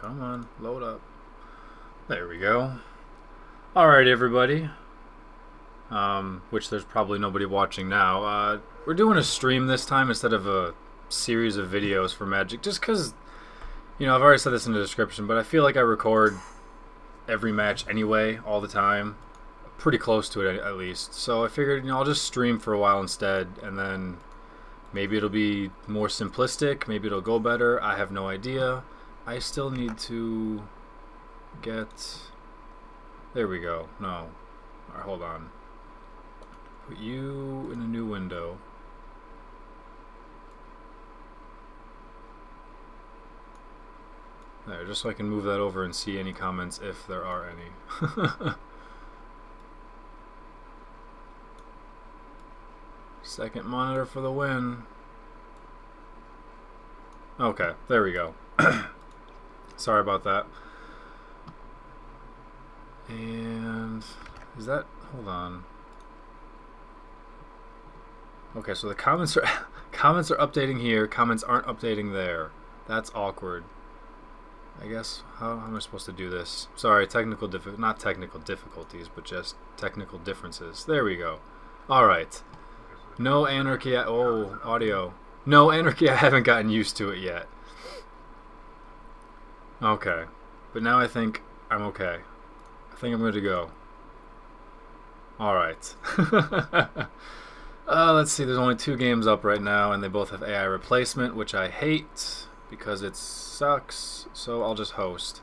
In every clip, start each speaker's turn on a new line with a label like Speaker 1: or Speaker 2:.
Speaker 1: Come on, load up. There we go. Alright, everybody. Which there's probably nobody watching now. We're doing a stream this time instead of a series of videos for Magic, just because, you know, I've already said this in the description, but I feel like I record every match anyway, all the time. Pretty close to it, at least. So I figured, you know, I'll just stream for a while instead, and then maybe it'll be more simplistic, maybe it'll go better, I have no idea. I still need to get... There we go. No. Alright, hold on. Put you in a new window. There, just so I can move that over and see any comments if there are any. Second monitor for the win. Okay, there we go. Sorry about that. And is that, hold on. Okay, so the comments are comments are updating here, comments aren't updating there. That's awkward. I guess how am I supposed to do this? Sorry, not technical difficulties, but just technical differences. There we go. All right. No anarchy. Oh, audio. No anarchy. I haven't gotten used to it yet. Okay, but now I think I'm okay. I think I'm good to go. All right. Let's see. There's only 2 games up right now, and they both have AI replacement, which I hate because it sucks. So I'll just host.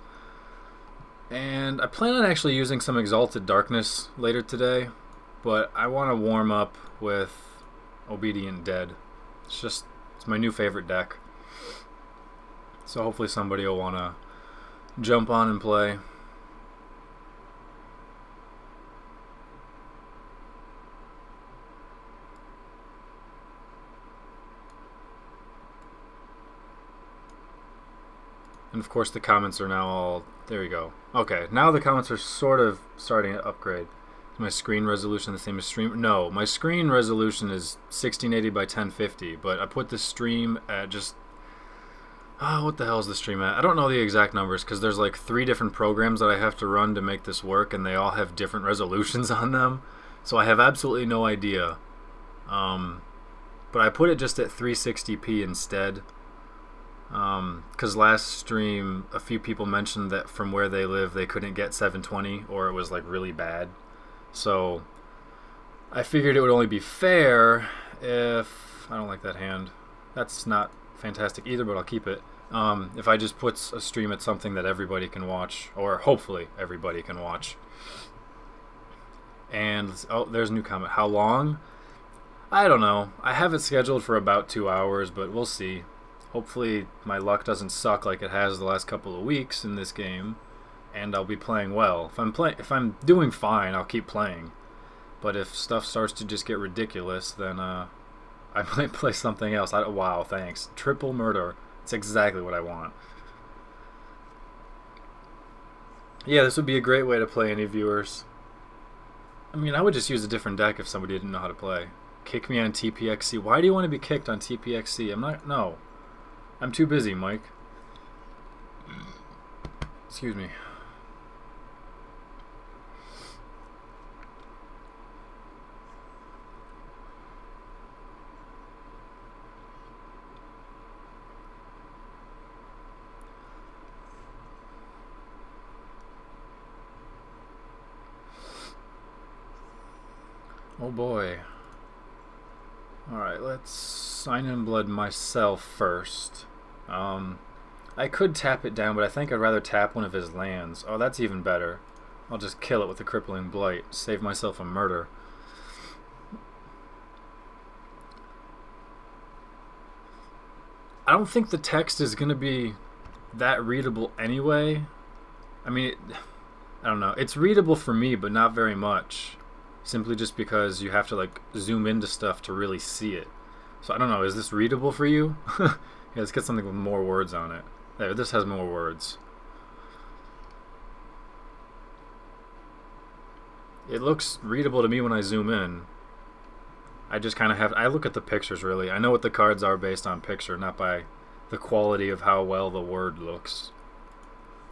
Speaker 1: And I plan on actually using some Exalted Darkness later today, but I want to warm up with Obedient Dead. It's my new favorite deck. So hopefully somebody will want to jump on and play. And of course the comments are now all... There we go. Okay, now the comments are sort of starting to upgrade. Is my screen resolution the same as stream? No, my screen resolution is 1680 by 1050, but I put the stream at just... what the hell is the stream at? I don't know the exact numbers because there's like 3 different programs that I have to run to make this work, and they all have different resolutions on them. So I have absolutely no idea. But I put it just at 360p instead. Because last stream, a few people mentioned that from where they live, they couldn't get 720, or it was like really bad. So I figured it would only be fair if... I don't like that hand. That's not fantastic either, but I'll keep it. If I just put a stream at something that everybody can watch, or hopefully everybody can watch. And, oh, there's a new comment. How long? I don't know. I have it scheduled for about 2 hours, but we'll see. Hopefully my luck doesn't suck like it has the last couple of weeks in this game, and I'll be playing well. If I'm doing fine, I'll keep playing. But if stuff starts to just get ridiculous, then I might play something else. Wow, thanks. Triple murder. It's exactly what I want. Yeah, this would be a great way to play any viewers. I mean, I would just use a different deck if somebody didn't know how to play. Kick me on TPXC. Why do you want to be kicked on TPXC? No. I'm too busy, Mike. Excuse me. Oh boy. Alright, let's sign in blood myself first. I could tap it down, but I think I'd rather tap one of his lands. Oh, that's even better. I'll just kill it with the Crippling Blight. Save myself a murder. I don't think the text is going to be that readable anyway. I mean, I don't know. It's readable for me, but not very much. Simply just because you have to like zoom into stuff to really see it. So I don't know, is this readable for you? Yeah, let's get something with more words on it. There, this has more words. It looks readable to me when I zoom in. I just kind of have... I look at the pictures, really. I know what the cards are based on picture, not by the quality of how well the word looks.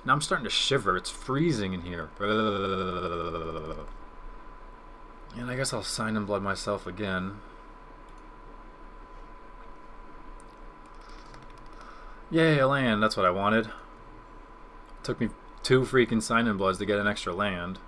Speaker 1: Now I'm starting to shiver. It's freezing in here. And I guess I'll Sign in Blood myself again. Yay, a land. That's what I wanted. Took me 2 freaking Sign in Bloods to get an extra land.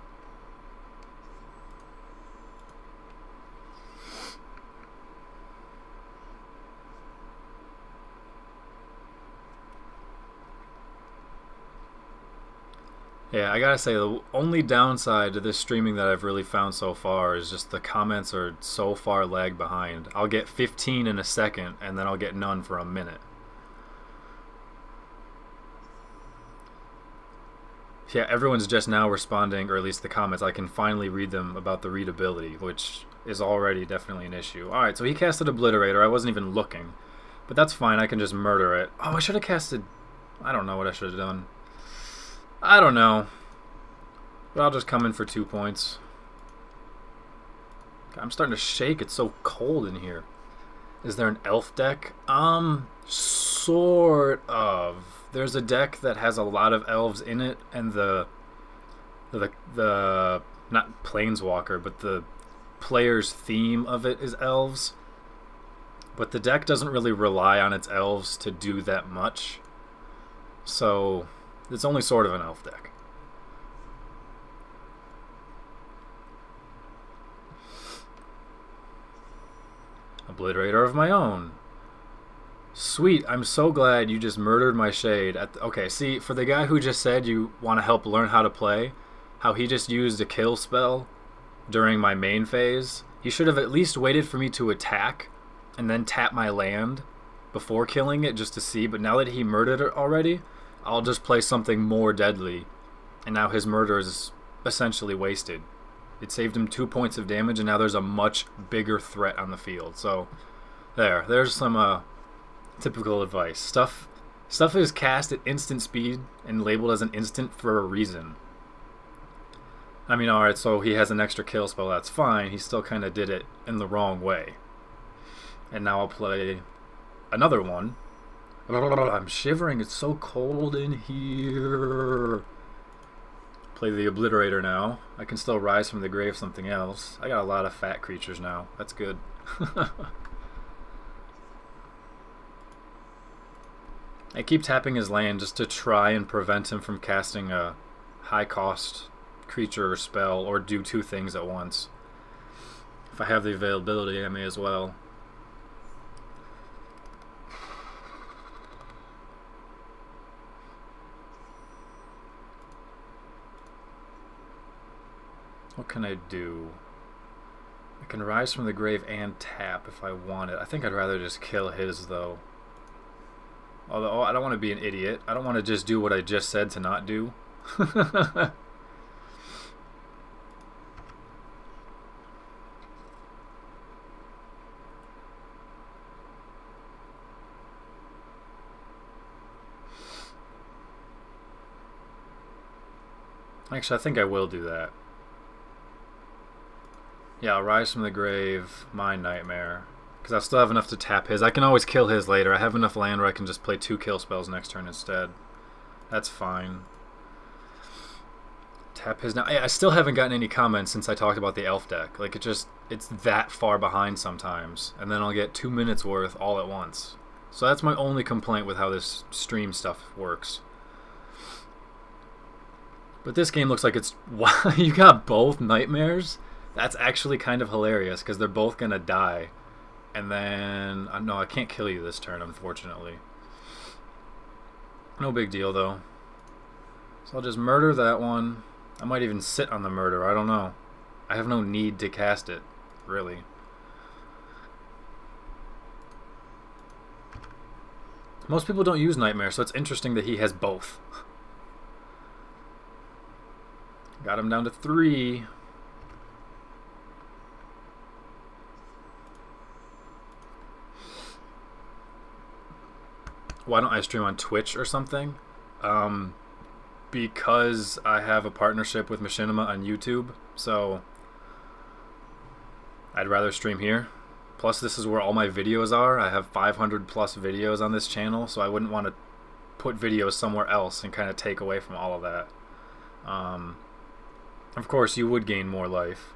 Speaker 1: Yeah, I gotta say, the only downside to this streaming that I've really found so far is just the comments are so far lagged behind. I'll get 15 in a second, and then I'll get none for a minute. Yeah, everyone's just now responding, or at least the comments. I can finally read them about the readability, which is already definitely an issue. Alright, so he casted Obliterator. I wasn't even looking. But that's fine, I can just murder it. Oh, I should have casted... I don't know what I should have done. I don't know. But I'll just come in for 2 points. I'm starting to shake. It's so cold in here. Is there an elf deck? Sort of. There's a deck that has a lot of elves in it, and the not planeswalker, but the player's theme of it is elves. But the deck doesn't really rely on its elves to do that much. So it's only sort of an elf deck. Obliterator of my own. Sweet, I'm so glad you just murdered my shade. Okay, see, for the guy who just said you want to help learn how to play, how he just used a kill spell during my main phase, he should have at least waited for me to attack and then tap my land before killing it just to see, but now that he murdered it already, I'll just play something more deadly, and now his murder is essentially wasted. It saved him 2 points of damage, and now there's a much bigger threat on the field. So, there's some typical advice. Stuff is cast at instant speed and labeled as an instant for a reason. I mean, alright, so he has an extra kill spell, that's fine. He still kind of did it in the wrong way. And now I'll play another one. I'm shivering, it's so cold in here. Play the Obliterator now. I can still rise from the grave something else. I got a lot of fat creatures now. That's good. I keep tapping his land just to try and prevent him from casting a high cost creature or spell, or do 2 things at once. If I have the availability, I may as well. What can I do? I can rise from the grave and tap if I want it. I think I'd rather just kill his, though. Although, I don't want to be an idiot. I don't want to just do what I just said to not do. Actually, I think I will do that. Yeah, I'll rise from the grave, my nightmare. Because I still have enough to tap his. I can always kill his later. I have enough land where I can just play 2 kill spells next turn instead. That's fine. Tap his now. I still haven't gotten any comments since I talked about the elf deck. Like, it's that far behind sometimes. And then I'll get 2 minutes worth all at once. So that's my only complaint with how this stream stuff works. But this game looks like it's... Wow, you got both nightmares? That's actually kind of hilarious, because they're both going to die. And then... no, I can't kill you this turn, unfortunately. No big deal, though. So I'll just murder that one. I might even sit on the murder, I don't know. I have no need to cast it, really. Most people don't use Nightmare, so it's interesting that he has both. Got him down to 3. Why don't I stream on Twitch or something? Because I have a partnership with Machinima on YouTube, so I'd rather stream here. Plus, this is where all my videos are. I have 500 plus videos on this channel, so I wouldn't want to put videos somewhere else and kind of take away from all of that. Of course, you would gain more life.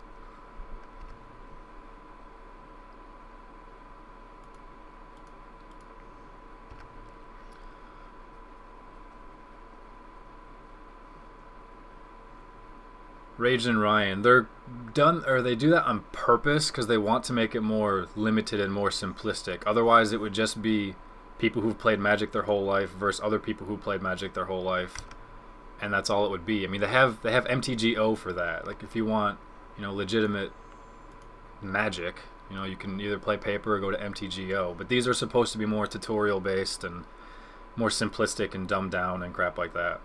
Speaker 1: Rage and Ryan, they're done, or they do that on purpose because they want to make it more limited and more simplistic. Otherwise, it would just be people who've played Magic their whole life versus other people who played Magic their whole life, and that's all it would be. I mean, they have MTGO for that. Like, if you want, you know, legitimate Magic, you know, you can either play paper or go to MTGO. But these are supposed to be more tutorial based and more simplistic and dumbed down and crap like that.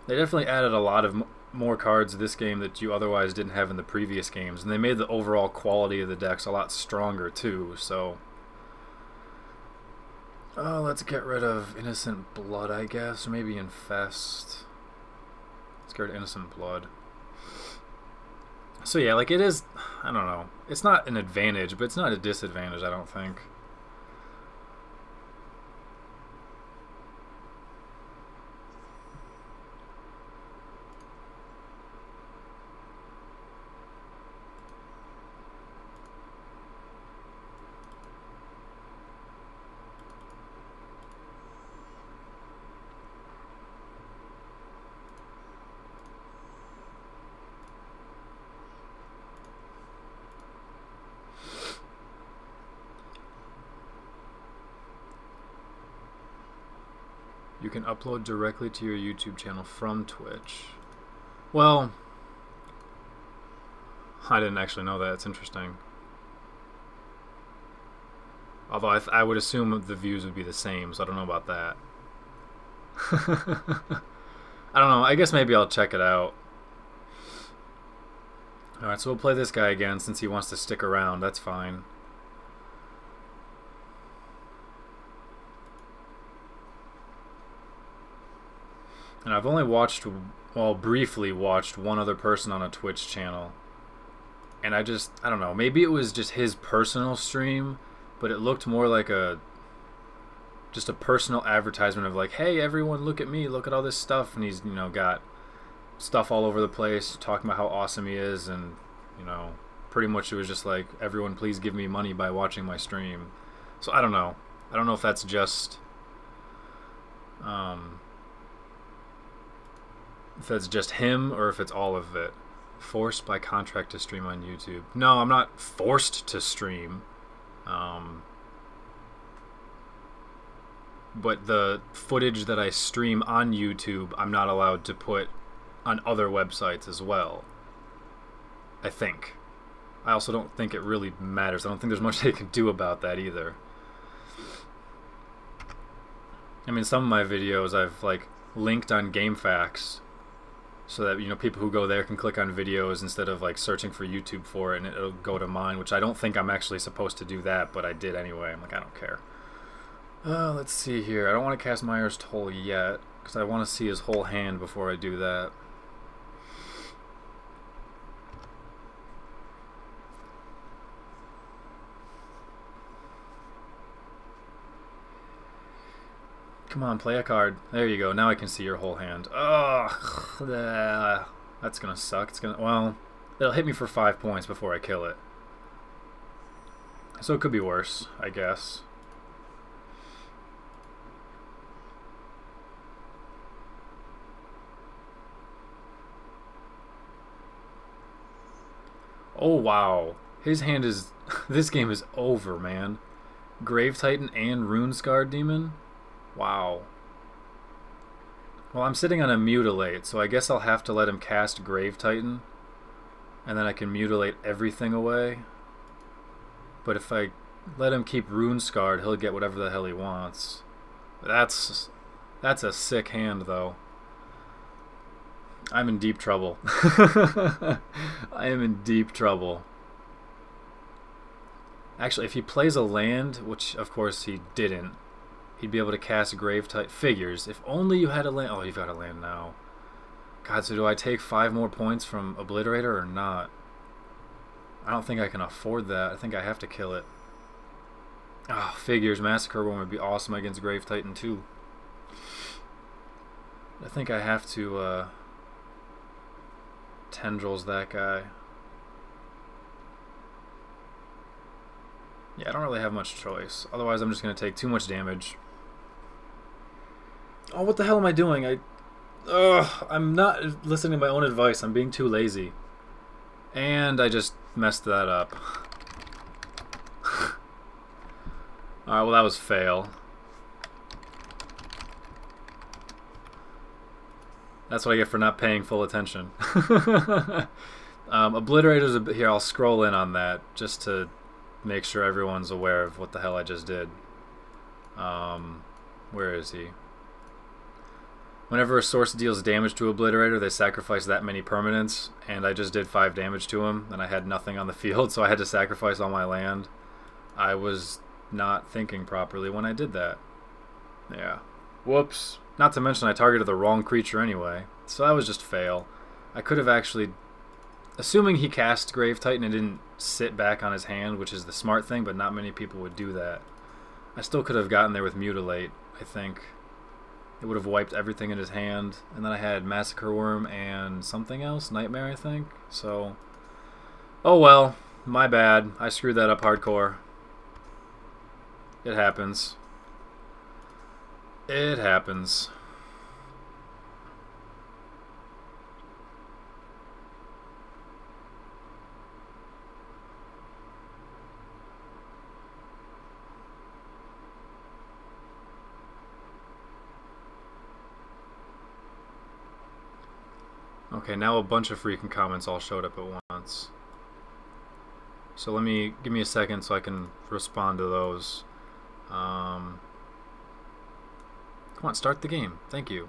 Speaker 1: They definitely added a lot of more cards this game that you otherwise didn't have in the previous games, and they made the overall quality of the decks a lot stronger too. So, let's get rid of Innocent Blood, I guess, or maybe Infest. Let's get rid of Innocent Blood. So yeah, like, it is, I don't know, it's not an advantage, but it's not a disadvantage, I don't think. You can upload directly to your YouTube channel from Twitch. Well, I didn't actually know that. It's interesting. Although I would assume the views would be the same, so I don't know about that. I don't know. I guess maybe I'll check it out. Alright, so we'll play this guy again since he wants to stick around. That's fine. And I've only watched, well, briefly watched one other person on a Twitch channel. And I don't know, maybe it was just his personal stream, but it looked more like just a personal advertisement of like, hey everyone, look at me, look at all this stuff. And he's, you know, got stuff all over the place, talking about how awesome he is, and, you know, pretty much it was just like, everyone please give me money by watching my stream. So I don't know. I don't know if that's just... if that's just him or if it's all of it. Forced by contract to stream on YouTube. No, I'm not forced to stream. But the footage that I stream on YouTube, I'm not allowed to put on other websites as well. I think. I also don't think it really matters. I don't think there's much they can do about that either. I mean, some of my videos I've like linked on GameFAQs, so that, you know, people who go there can click on videos instead of like searching for YouTube for it, and it'll go to mine, which I don't think I'm actually supposed to do that, but I did anyway. I'm like, I don't care. Let's see here. I don't want to cast Myers Toll yet, because I want to see his whole hand before I do that. Come on, play a card. There you go. Now I can see your whole hand. Ugh. That's gonna suck. It's gonna... Well, it'll hit me for 5 points before I kill it. So it could be worse, I guess. Oh, wow. His hand is... This game is over, man. Grave Titan and Rune Scarred Demon? Wow. Well, I'm sitting on a Mutilate, so I guess I'll have to let him cast Grave Titan, and then I can mutilate everything away. But if I let him keep Rune Scarred, he'll get whatever the hell he wants. That's a sick hand, though. I'm in deep trouble. I am in deep trouble. Actually, if he plays a land, which of course he didn't, he'd be able to cast Grave Titan. Figures. If only you had a land. Oh, you've got a land now. God, so do I take 5 more points from Obliterator or not? I don't think I can afford that. I think I have to kill it. Oh, figures. Massacre Worm would be awesome against Grave Titan too. I think I have to Tendrils that guy. Yeah, I don't really have much choice. Otherwise, I'm just going to take too much damage. Oh, what the hell am I doing? I'm not listening to my own advice. I'm being too lazy. And I just messed that up. Alright, well that was fail. That's what I get for not paying full attention. Obliterator's a bit here. I'll scroll in on that just to make sure everyone's aware of what the hell I just did. Where is he? Whenever a source deals damage to Obliterator, they sacrifice that many permanents, and I just did 5 damage to him, and I had nothing on the field, so I had to sacrifice all my land. I was not thinking properly when I did that. Yeah. Whoops. Not to mention I targeted the wrong creature anyway, so that was just fail. I could have actually... Assuming he cast Grave Titan and didn't sit back on his hand, which is the smart thing, but not many people would do that. I still could have gotten there with Mutilate, I think. It would have wiped everything in his hand. And then I had Massacre Worm and something else, Nightmare, I think. So, oh well, my bad. I screwed that up hardcore. It happens. It happens. Okay, now a bunch of freaking comments all showed up at once. So give me a second so I can respond to those. Come on, start the game. Thank you.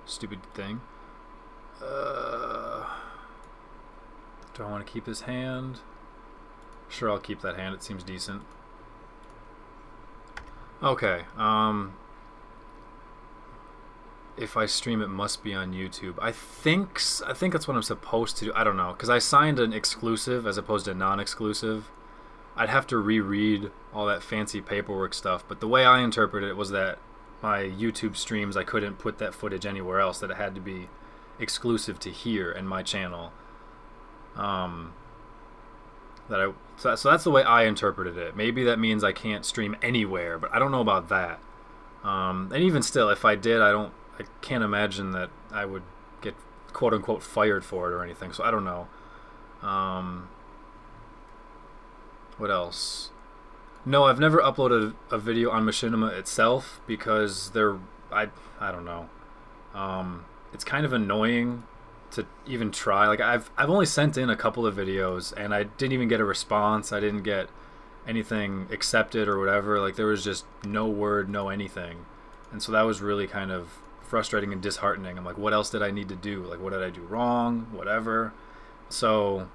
Speaker 1: Stupid thing. Do I want to keep this hand? Sure, I'll keep that hand. It seems decent. Okay, if I stream, it must be on YouTube. I think that's what I'm supposed to do. I don't know, because I signed an exclusive as opposed to non-exclusive. I'd have to reread all that fancy paperwork stuff, but the way I interpreted it was that my YouTube streams, I couldn't put that footage anywhere else, that it had to be exclusive to here and my channel. So that's the way I interpreted it. Maybe that means I can't stream anywhere, but I don't know about that. And even still, if I did, I can't imagine that I would get quote-unquote fired for it or anything, so I don't know. What else? No, I've never uploaded a video on Machinima itself because I don't know. It's kind of annoying to even try. Like I've only sent in a couple of videos and I didn't even get a response. I didn't get anything accepted or whatever. Like there was just no word, no anything. And so that was really kind of frustrating and disheartening. I'm like, what else did I need to do? Like, what did I do wrong? Whatever. So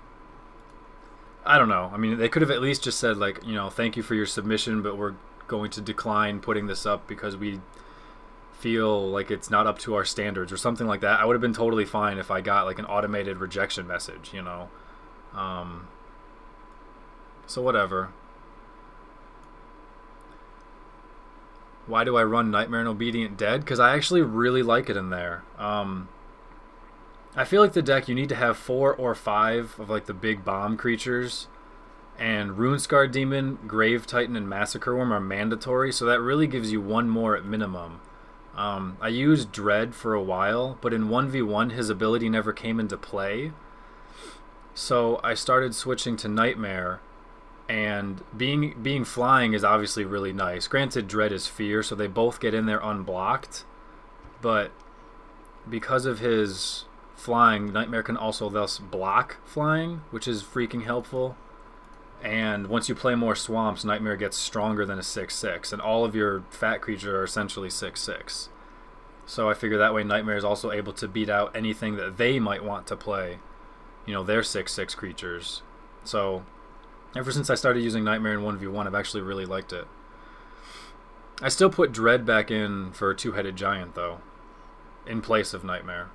Speaker 1: I don't know. I mean, they could have at least just said, like, you know, thank you for your submission, but we're going to decline putting this up because we feel like it's not up to our standards or something like that. I would have been totally fine if I got like an automated rejection message, you know. So whatever. Why do I run Nightmare and Obedient Dead? Because I actually really like it in there. I feel like the deck, you need to have 4 or 5 of like the big bomb creatures, and Runescarred Demon, Grave Titan, and Massacre Worm are mandatory, so that really gives you 1 more at minimum. I used Dread for a while, but in 1v1 his ability never came into play, so I started switching to Nightmare, and being flying is obviously really nice. Granted, Dread is Fear, so they both get in there unblocked, but because of his flying, Nightmare can also thus block flying, which is freaking helpful. And once you play more swamps, Nightmare gets stronger than a 6/6, and all of your fat creatures are essentially 6/6. So I figure that way Nightmare is also able to beat out anything that they might want to play, you know, their 6/6 creatures. So ever since I started using Nightmare in 1v1, I've actually really liked it. I still put Dread back in for a 2-headed giant, though, in place of Nightmare.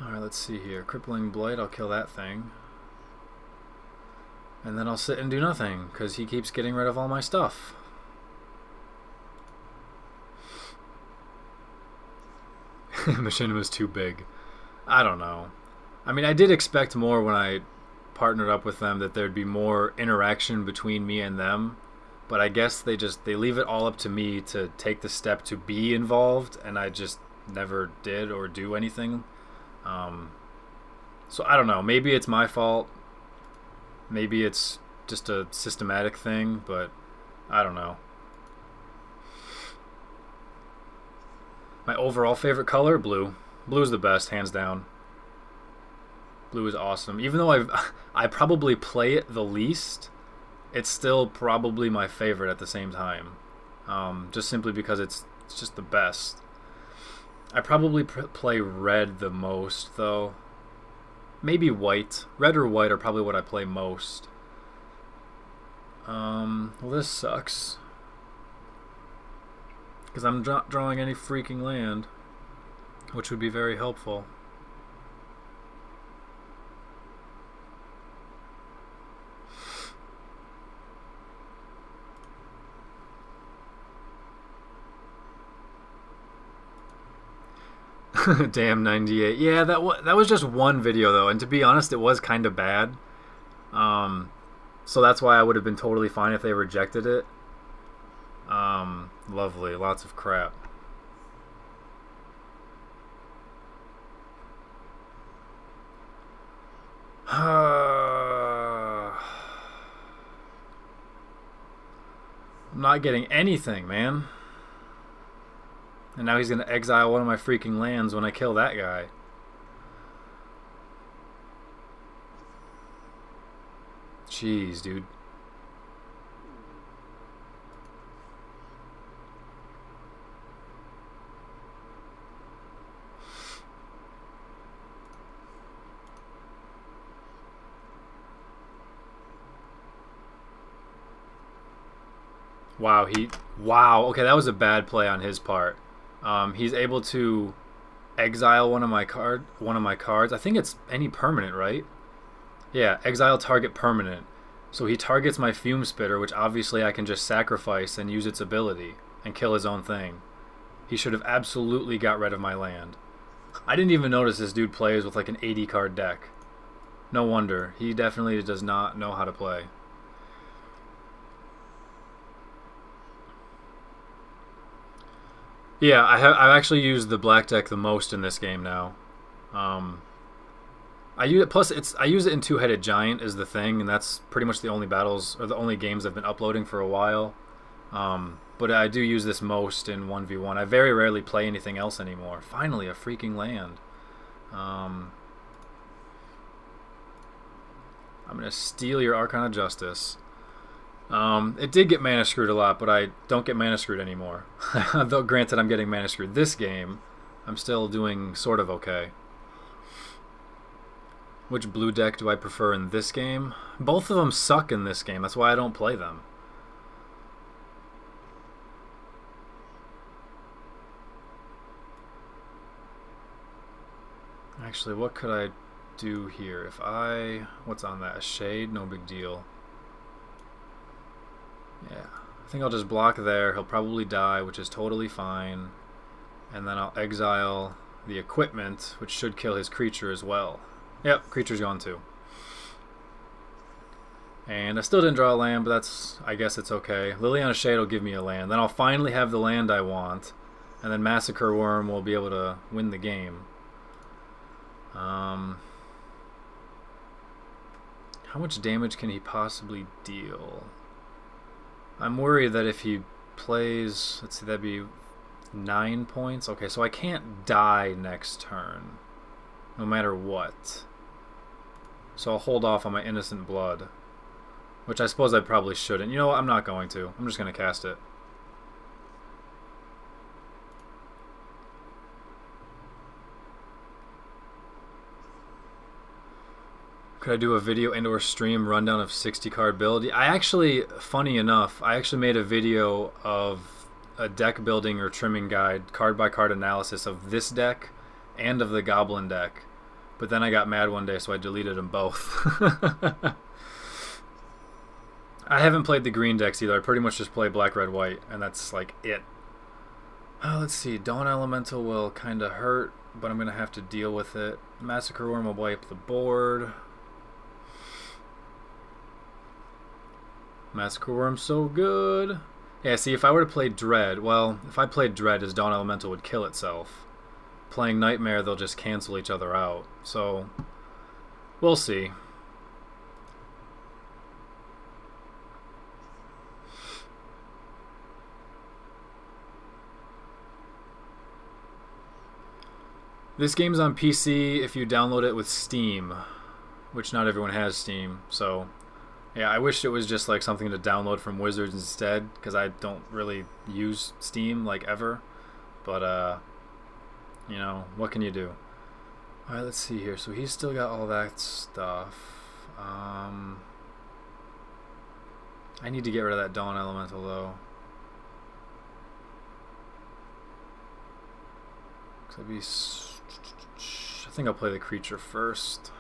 Speaker 1: Alright, let's see here. Crippling Blight, I'll kill that thing. And then I'll sit and do nothing, because he keeps getting rid of all my stuff. Machinima's too big. I don't know. I mean, I did expect more when I partnered up with them, that there'd be more interaction between me and them. But I guess they leave it all up to me to take the step to be involved, and I just never did or do anything. So I don't know. Maybe it's my fault. Maybe it's just a systematic thing, but I don't know. My overall favorite color? Blue. Blue is the best, hands down. Blue is awesome. Even though I probably play it the least, it's still probably my favorite at the same time. Just simply because it's just the best. I probably play red the most, though. Maybe white. Red or white are probably what I play most. Well, this sucks. Because I'm not drawing any freaking land, which would be very helpful. Damn 98. Yeah, that was just one video though, and to be honest, it was kind of bad. So that's why I would have been totally fine if they rejected it. Lovely, lots of crap. I'm not getting anything, man. And now he's going to exile one of my freaking lands when I kill that guy. Jeez, dude. Wow, wow, okay, that was a bad play on his part. He's able to exile one of my cards. I think it's any permanent, right? Yeah, exile target permanent. So he targets my Fume Spitter, which obviously I can just sacrifice and use its ability and kill his own thing. He should have absolutely got rid of my land. I didn't even notice this dude plays with like an 80 card deck. No wonder. He definitely does not know how to play. Yeah, I've actually used the black deck the most in this game now. I use it in Two-Headed Giant is the thing, and that's pretty much the only battles or the only games I've been uploading for a while. But I do use this most in 1v1. I very rarely play anything else anymore. Finally, a freaking land. I'm gonna steal your Archon of Justice. It did get mana screwed a lot, but I don't get mana screwed anymore. Though granted, I'm getting mana screwed this game, I'm still doing sort of okay. Which blue deck do I prefer in this game? Both of them suck in this game, that's why I don't play them. Actually, what could I do here? What's on that? A Shade? No big deal. Yeah, I think I'll just block there. He'll probably die, which is totally fine. And then I'll exile the equipment, which should kill his creature as well. Yep, creature's gone too. And I still didn't draw a land, but I guess it's okay. Liliana Shade will give me a land. Then I'll finally have the land I want. And then Massacre Worm will be able to win the game. How much damage can he possibly deal? I'm worried that if he plays, let's see, that'd be 9 points. Okay, so I can't die next turn, no matter what. So I'll hold off on my Innocent Blood, which I suppose I probably shouldn't. You know what? I'm not going to. I'm just going to cast it. Could I do a video and or stream rundown of 60 card build? I actually, funny enough, I actually made a video of a deck building or trimming guide, card by card analysis of this deck and of the Goblin deck. But then I got mad one day, so I deleted them both. I haven't played the green decks either. I pretty much just play black, red, white, and that's like it. Let's see. Dawn Elemental will kind of hurt, but I'm going to have to deal with it. Massacre Worm will wipe the board. Massacre Worm's so good. Yeah, see, if I were to play Dread, well, if I played Dread, his Dawn Elemental would kill itself. Playing Nightmare, they'll just cancel each other out. So, we'll see. This game's on PC if you download it with Steam, which not everyone has Steam, so yeah, I wish it was just like something to download from Wizards instead, because I don't really use Steam like ever, but you know, what can you do? Alright, let's see here. So he's still got all that stuff. I need to get rid of that Dawn Elemental though. I think I'll play the creature first.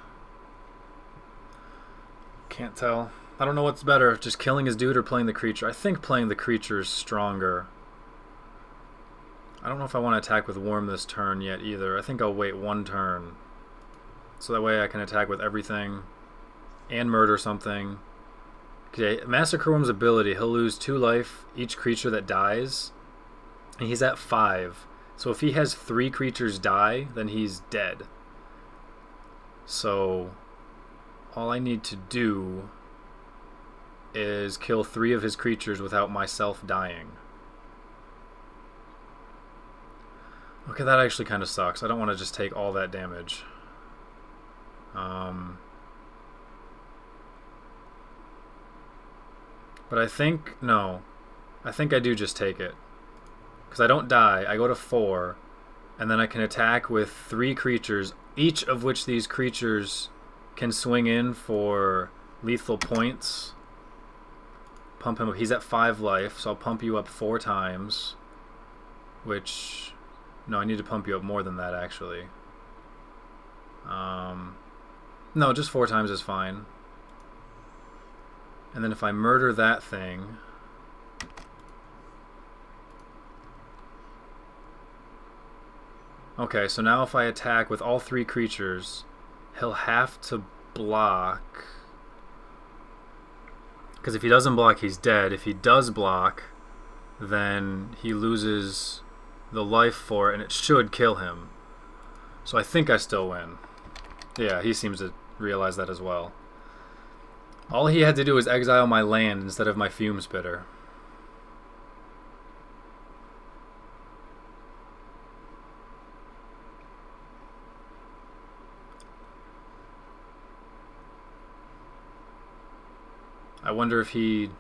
Speaker 1: Can't tell. I don't know what's better, just killing his dude or playing the creature. I think playing the creature is stronger. I don't know if I want to attack with Worm this turn yet either. I think I'll wait one turn. So that way I can attack with everything and murder something. Okay, Massacre Worm's ability, he'll lose 2 life each creature that dies. And he's at 5. So if he has 3 creatures die, then he's dead. So all I need to do is kill 3 of his creatures without myself dying. Okay, that actually kind of sucks. I don't want to just take all that damage. But I think, no. I think I do just take it. Because I don't die, I go to 4, and then I can attack with 3 creatures, each of which these creatures can swing in for lethal points. Pump him up. He's at 5 life, so I'll pump you up 4 times. Which, no, I need to pump you up more than that, actually. No, just 4 times is fine. And then if I murder that thing... Okay, so now if I attack with all 3 creatures, he'll have to block. Because if he doesn't block, he's dead. If he does block, then he loses the life for it, and it should kill him. So I think I still win. Yeah, he seems to realize that as well. All he had to do was exile my land instead of my Fume Spitter. I wonder if he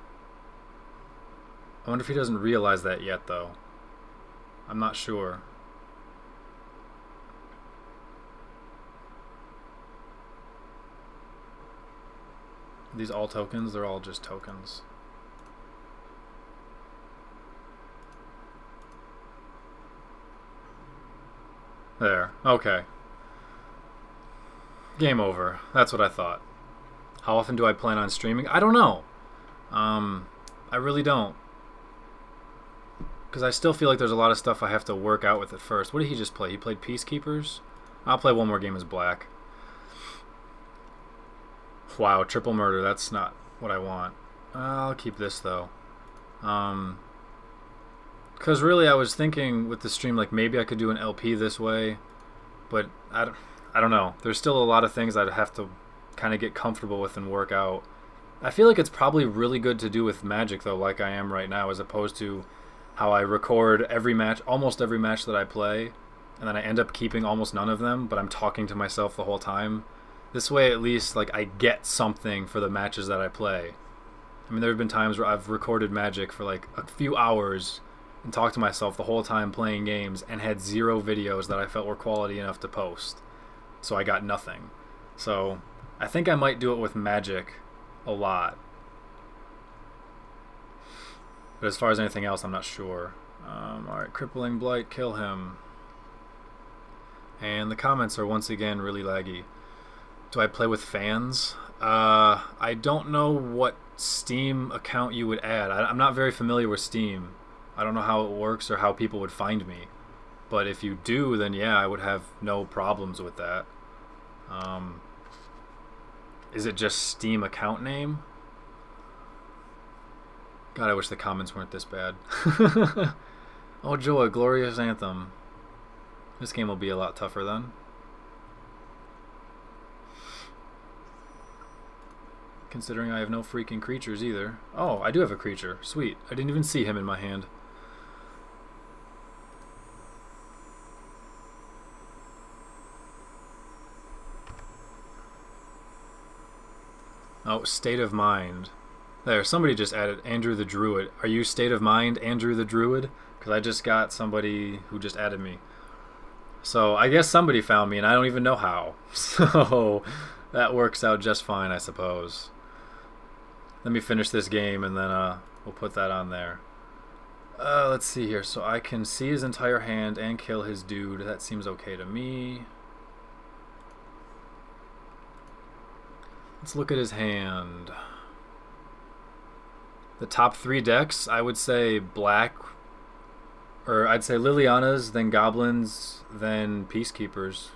Speaker 1: doesn't realize that yet, though. I'm not sure. These all tokens? They're all just tokens. There. Okay. Game over. That's what I thought. How often do I plan on streaming? I don't know. I really don't. Because I still feel like there's a lot of stuff I have to work out with at first. What did he just play? He played Peacekeepers? I'll play one more game as black. Wow, triple murder. That's not what I want. I'll keep this, though. Because really I was thinking with the stream, like, maybe I could do an LP this way. But I don't know. There's still a lot of things I'd have to kind of get comfortable with and work out. I feel like it's probably really good to do with Magic, though, like I am right now, as opposed to how I record every match, almost every match that I play, and then I end up keeping almost none of them, but I'm talking to myself the whole time. This way, at least, like, I get something for the matches that I play. I mean, there have been times where I've recorded Magic for, like, a few hours and talked to myself the whole time playing games and had 0 videos that I felt were quality enough to post. So I got nothing. So I think I might do it with Magic a lot. But as far as anything else, I'm not sure. Alright, Crippling Blight, kill him. And the comments are once again really laggy. Do I play with fans? I don't know what Steam account you would add. I'm not very familiar with Steam. I don't know how it works or how people would find me. But if you do, then yeah, I would have no problems with that. Is it just Steam account name? God, I wish the comments weren't this bad. Oh joy, glorious anthem. This game will be a lot tougher then. Considering I have no freaking creatures either. Oh, I do have a creature. Sweet. I didn't even see him in my hand. Oh, State of Mind. There, somebody just added Andrew the Druid. Are you State of Mind, Andrew the Druid? Because I just got somebody who just added me. So I guess somebody found me and I don't even know how. So that works out just fine, I suppose. Let me finish this game and then we'll put that on there. Let's see here. So I can see his entire hand and kill his dude. That seems okay to me. Let's look at his hand. The top 3 decks, I would say black, or I'd say Liliana's, then Goblins, then Peacekeepers.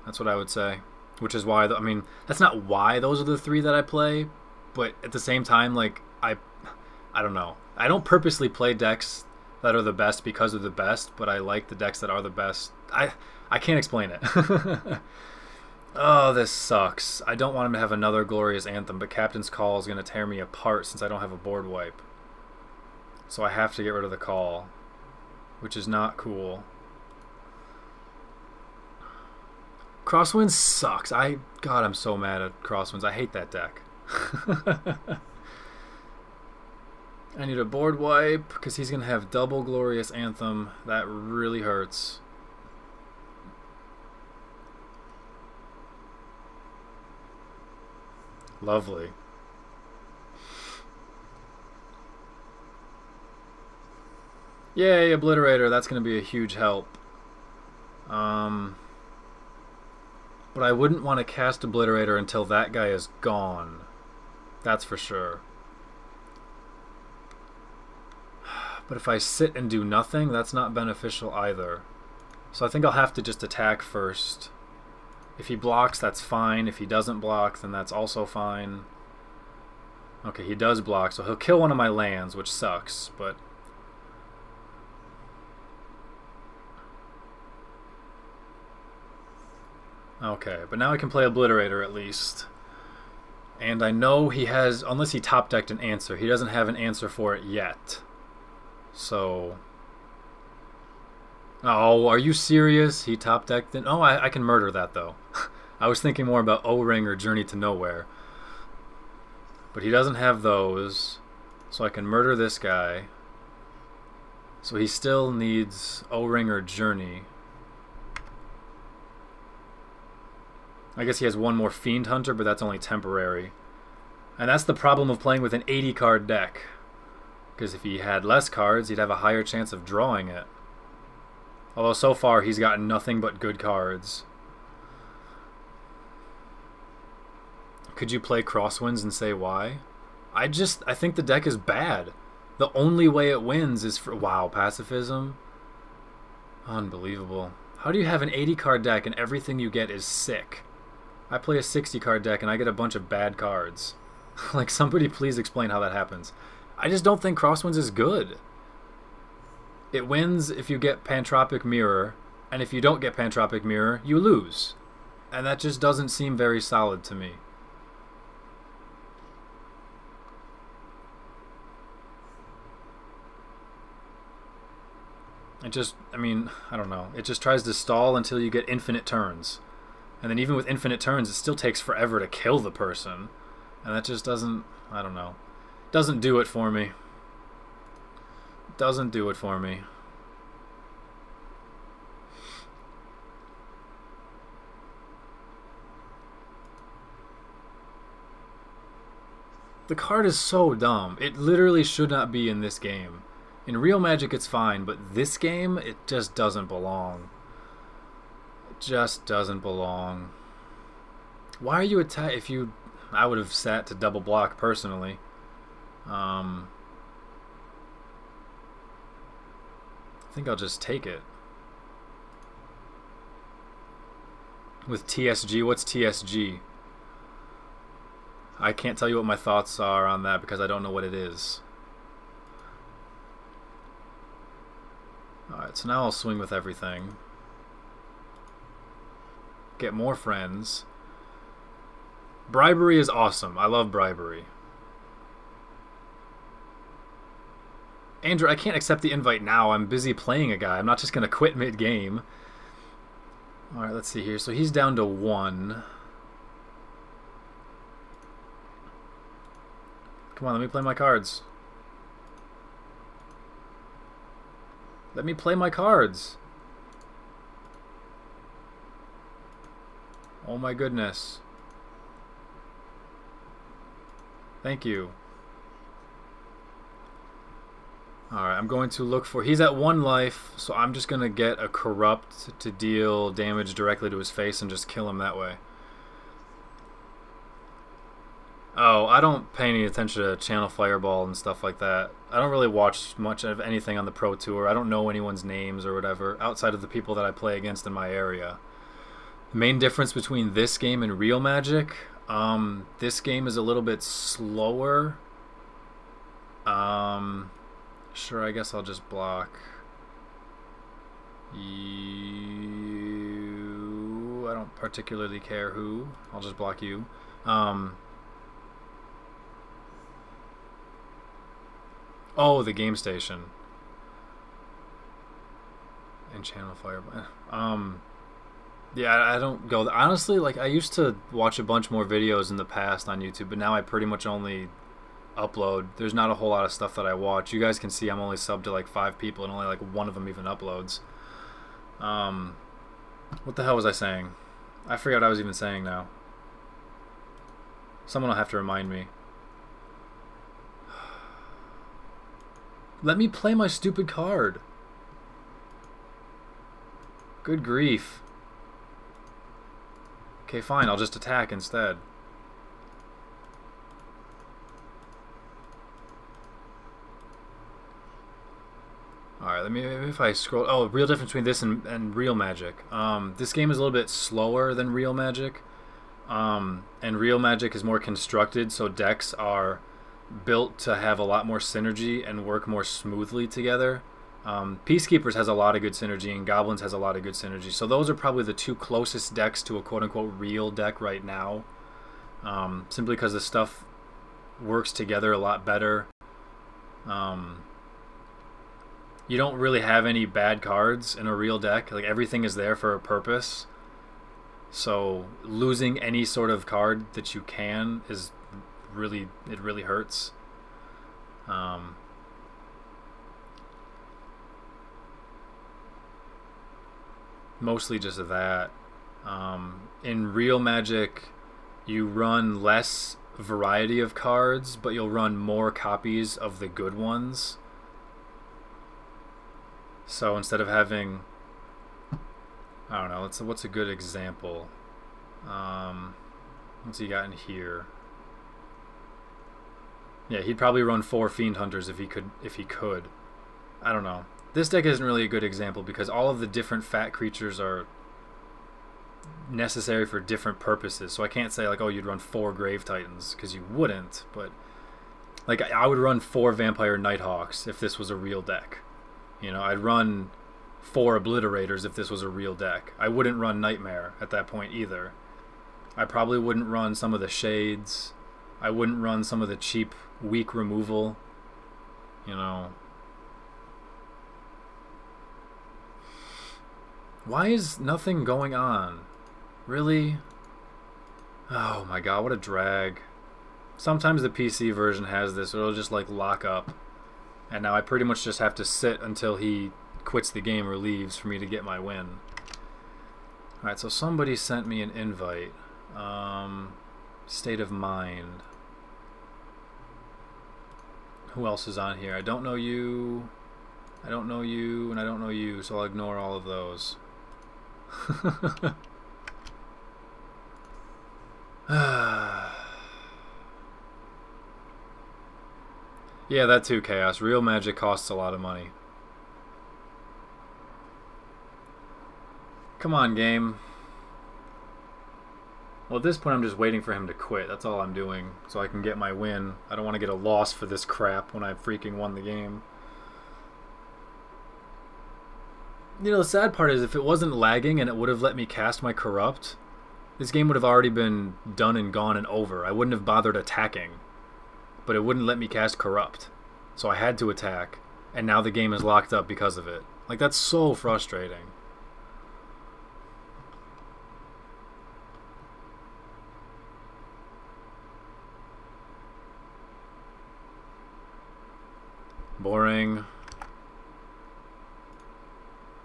Speaker 1: That's what I would say. Which is why, I mean, that's not why those are the 3 that I play, but at the same time, like, I don't know. I don't purposely play decks that are the best because of the best, but I like the decks that are the best. I can't explain it. Oh, this sucks. I don't want him to have another Glorious Anthem, but Captain's Call is going to tear me apart since I don't have a board wipe. So I have to get rid of the call, which is not cool. Crosswinds sucks. God, I'm so mad at Crosswinds. I hate that deck. I need a board wipe because he's going to have double Glorious Anthem. That really hurts. Lovely. Yay, Obliterator. That's going to be a huge help. But I wouldn't want to cast Obliterator until that guy is gone. That's for sure. But if I sit and do nothing, that's not beneficial either. So I think I'll have to just attack first. If he blocks, that's fine. If he doesn't block, then that's also fine. Okay, he does block, so he'll kill one of my lands, which sucks, but... Okay, but now I can play Obliterator at least. And I know he has, unless he top decked an answer, he doesn't have an answer for it yet. So... Oh, are you serious? He top decked it? Oh, I can murder that though. I was thinking more about O-Ring or Journey to Nowhere. But he doesn't have those, so I can murder this guy. So he still needs O-Ring or Journey. I guess he has one more Fiend Hunter, but that's only temporary. And that's the problem of playing with an 80 card deck. Because if he had less cards, he'd have a higher chance of drawing it. Although so far he's gotten nothing but good cards. Could you play Crosswinds and say why? I think the deck is bad. The only way it wins is for... Wow, Pacifism? Unbelievable. How do you have an 80 card deck and everything you get is sick? I play a 60 card deck and I get a bunch of bad cards. Like, somebody please explain how that happens. I just don't think Crosswinds is good. It wins if you get Pantropic Mirror, and if you don't get Pantropic Mirror, you lose. And that just doesn't seem very solid to me. It just, I mean, I don't know. It just tries to stall until you get infinite turns. And then even with infinite turns, it still takes forever to kill the person. And that just doesn't, I don't know. Doesn't do it for me. Doesn't do it for me. The card is so dumb. It literally should not be in this game. In real Magic it's fine, but this game, it just doesn't belong. It just doesn't belong. Why are you attack? If you, I would have sat to double block personally. I think I'll just take it. With TSG, what's TSG? I can't tell you what my thoughts are on that because I don't know what it is. Alright, so now I'll swing with everything. Get more friends. Bribery is awesome. I love bribery. Andrew, I can't accept the invite now. I'm busy playing a guy. I'm not just going to quit mid-game. Alright, let's see here. So he's down to 1. Come on, let me play my cards. Let me play my cards. Oh my goodness. Thank you. Alright, I'm going to look for... He's at 1 life, so I'm just going to get a Corrupt to deal damage directly to his face and just kill him that way. Oh, I don't pay any attention to Channel Fireball and stuff like that. I don't really watch much of anything on the Pro Tour. I don't know anyone's names or whatever, outside of the people that I play against in my area. The main difference between this game and Real Magic, this game is a little bit slower. Sure, I guess I'll just block you. I don't particularly care who. I'll just block you. Oh, the game station. And Channel Fireball. Yeah, I don't go... Honestly, like, I used to watch a bunch more videos in the past on YouTube, but now I pretty much only upload. There's not a whole lot of stuff that I watch. You guys can see I'm only subbed to like 5 people and only like 1 of them even uploads. What the hell was I saying? I forgot what I was even saying now. Someone will have to remind me. Let me play my stupid card. Good grief. Okay, fine. I'll just attack instead. Alright, let me, if I scroll... Oh, real difference between this and Real Magic. This game is a little bit slower than Real Magic. And Real Magic is more constructed, so decks are built to have a lot more synergy and work more smoothly together. Peacekeepers has a lot of good synergy, and Goblins has a lot of good synergy. So those are probably the 2 closest decks to a quote-unquote real deck right now. Simply because the stuff works together a lot better. You don't really have any bad cards in a real deck. Like, everything is there for a purpose. So losing any sort of card that you can is really, it really hurts. Mostly just that. In Real Magic, you run less variety of cards, but you'll run more copies of the good ones. So instead of having, I don't know, what's a good example? What's he got in here? Yeah, he'd probably run 4 Fiend Hunters if he could. I don't know. This deck isn't really a good example because all of the different fat creatures are necessary for different purposes. So I can't say like, oh, you'd run 4 Grave Titans, because you wouldn't. But like, I would run 4 Vampire Nighthawks if this was a real deck. You know, I'd run 4 Obliterators if this was a real deck. I wouldn't run Nightmare at that point either. I probably wouldn't run some of the Shades. I wouldn't run some of the cheap, weak removal. You know. Why is nothing going on? Really? Oh my god, what a drag. Sometimes the PC version has this, it'll just like lock up. And now I pretty much just have to sit until he quits the game or leaves for me to get my win. Alright, so somebody sent me an invite. State of Mind. Who else is on here? I don't know you. I don't know you, and I don't know you, so I'll ignore all of those. Yeah, that too, Chaos. Real magic costs a lot of money. Come on, game. Well, at this point, I'm just waiting for him to quit. That's all I'm doing, so I can get my win. I don't want to get a loss for this crap when I freaking won the game. You know, the sad part is if it wasn't lagging and it would have let me cast my Corrupt, this game would have already been done and gone and over. I wouldn't have bothered attacking, but it wouldn't let me cast Corrupt. So I had to attack, and now the game is locked up because of it. Like, that's so frustrating. Boring.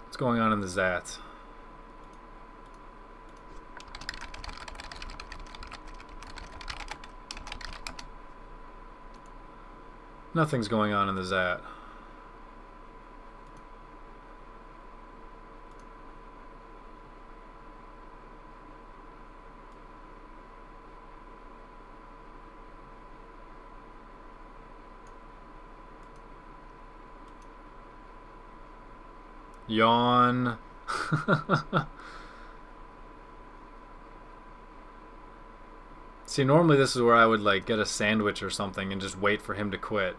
Speaker 1: What's going on in the Zat? Nothing's going on in the Zat. Yawn. See, normally this is where I would like get a sandwich or something and just wait for him to quit.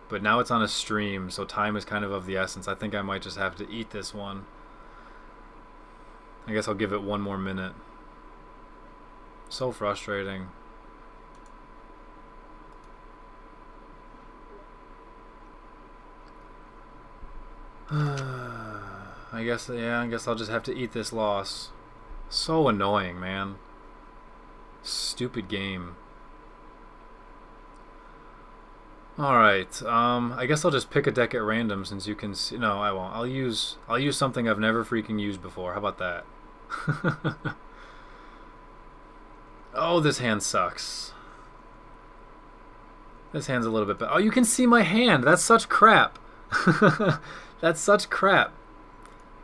Speaker 1: But now it's on a stream, so time is kind of the essence. I think I might just have to eat this one. I guess I'll give it one more minute. So frustrating. I guess I'll just have to eat this loss. So annoying, man. Stupid game. Alright, I guess I'll just pick a deck at random since you can see. No, I won't. I'll use something I've never freaking used before. How about that? Oh, this hand sucks. This hand's a little bit better. Oh, you can see my hand. That's such crap. That's such crap.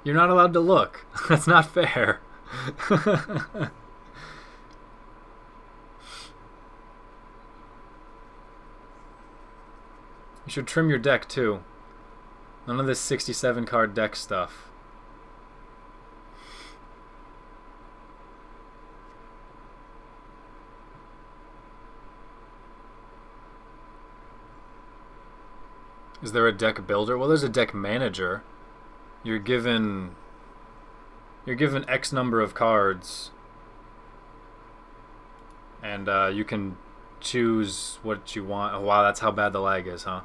Speaker 1: You're not allowed to look. That's not fair. You should trim your deck too. None of this 67 card deck stuff. Is there a deck builder? Well, there's a deck manager. You're given X number of cards, and you can choose what you want. Oh wow, that's how bad the lag is, huh?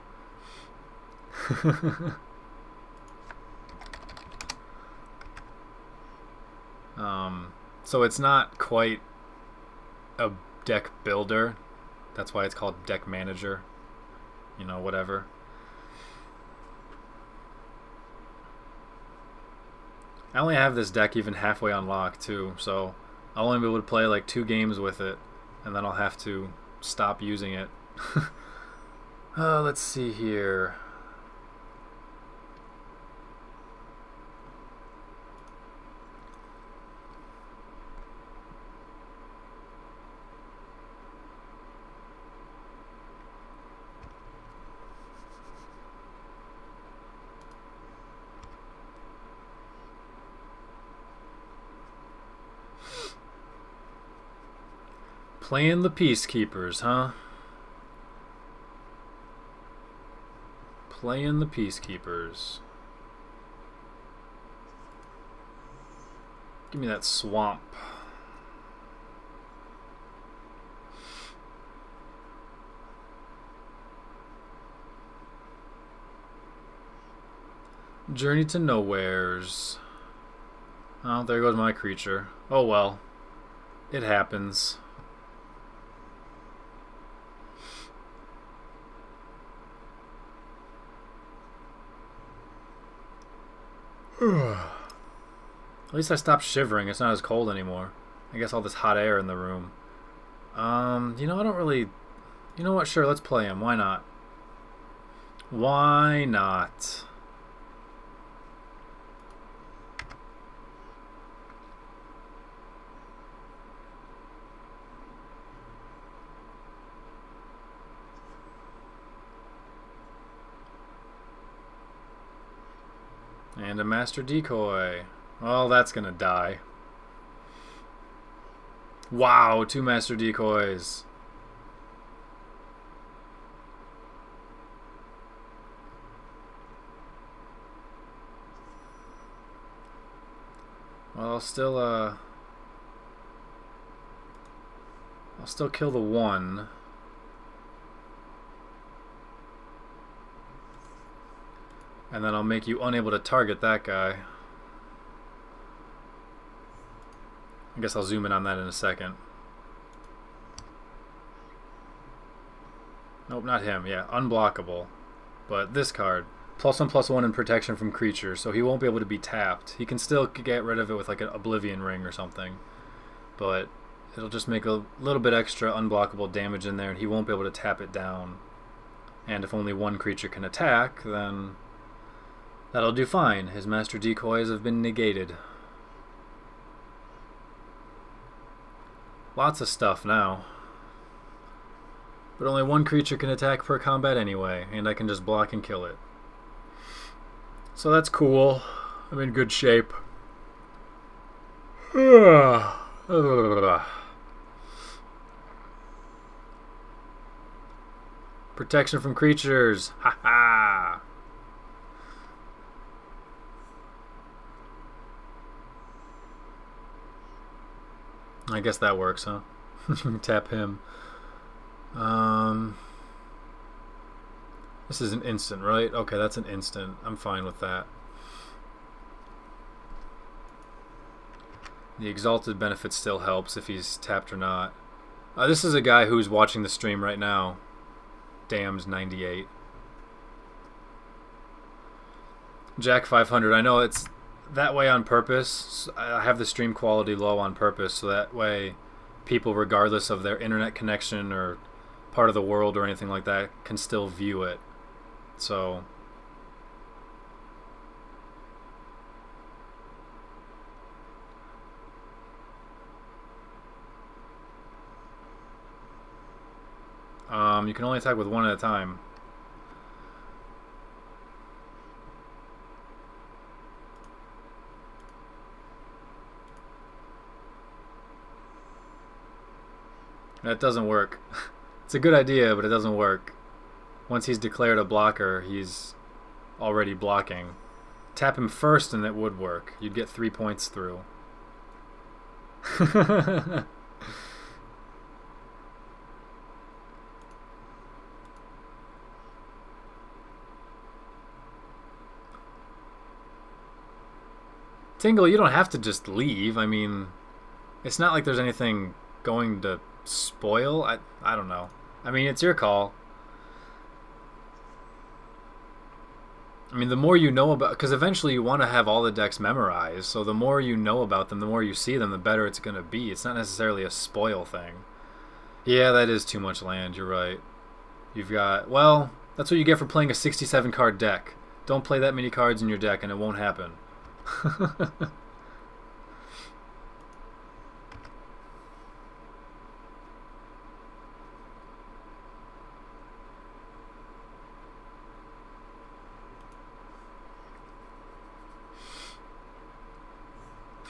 Speaker 1: So it's not quite a deck builder. That's why it's called deck manager. You know, whatever. I only have this deck even halfway unlocked too, so I'll only be able to play like 2 games with it, and then I'll have to stop using it. Let's see here. Playing the Peacekeepers, huh? Playing the Peacekeepers. Give me that swamp. Journey to Nowheres. Oh, there goes my creature. Oh well. It happens. At least I stopped shivering. It's not as cold anymore. I guess all this hot air in the room. You know, I don't really... You know what? Sure, let's play him. Why not? Why not? And a Master Decoy. Well, that's gonna die. Wow, 2 Master Decoys. Well, I'll still kill the 1. And then I'll make you unable to target that guy. I guess I'll zoom in on that in a second. Nope, not him. Yeah, unblockable. But this card, +1/+1 in protection from creatures, so he won't be able to be tapped. He can still get rid of it with like an Oblivion Ring or something, but it'll just make a little bit extra unblockable damage in there, and he won't be able to tap it down. And if only 1 creature can attack, then that'll do fine. His Master Decoys have been negated. Lots of stuff now. But only 1 creature can attack per combat anyway, and I can just block and kill it. So that's cool. I'm in good shape. Protection from creatures. Ha. I guess that works, huh? Tap him. This is an instant, right? Okay, that's an instant. I'm fine with that. The Exalted benefit still helps if he's tapped or not. This is a guy who's watching the stream right now. Damned 98. Jack 500. I know it's that way on purpose. I have the stream quality low on purpose, so that way people, regardless of their internet connection or part of the world or anything like that, can still view it. So you can only attack with 1 at a time. That doesn't work. It's a good idea, but it doesn't work. Once he's declared a blocker, he's already blocking. Tap him first and it would work. You'd get 3 points through. Tingle, you don't have to just leave. I mean, it's not like there's anything going to spoil. I don't know. I mean, it's your call. I mean, the more you know about... Because eventually you want to have all the decks memorized, so the more you know about them, the more you see them, the better it's going to be. It's not necessarily a spoil thing. Yeah, that is too much land, you're right. You've got... Well, that's what you get for playing a 67-card deck. Don't play that many cards in your deck and it won't happen.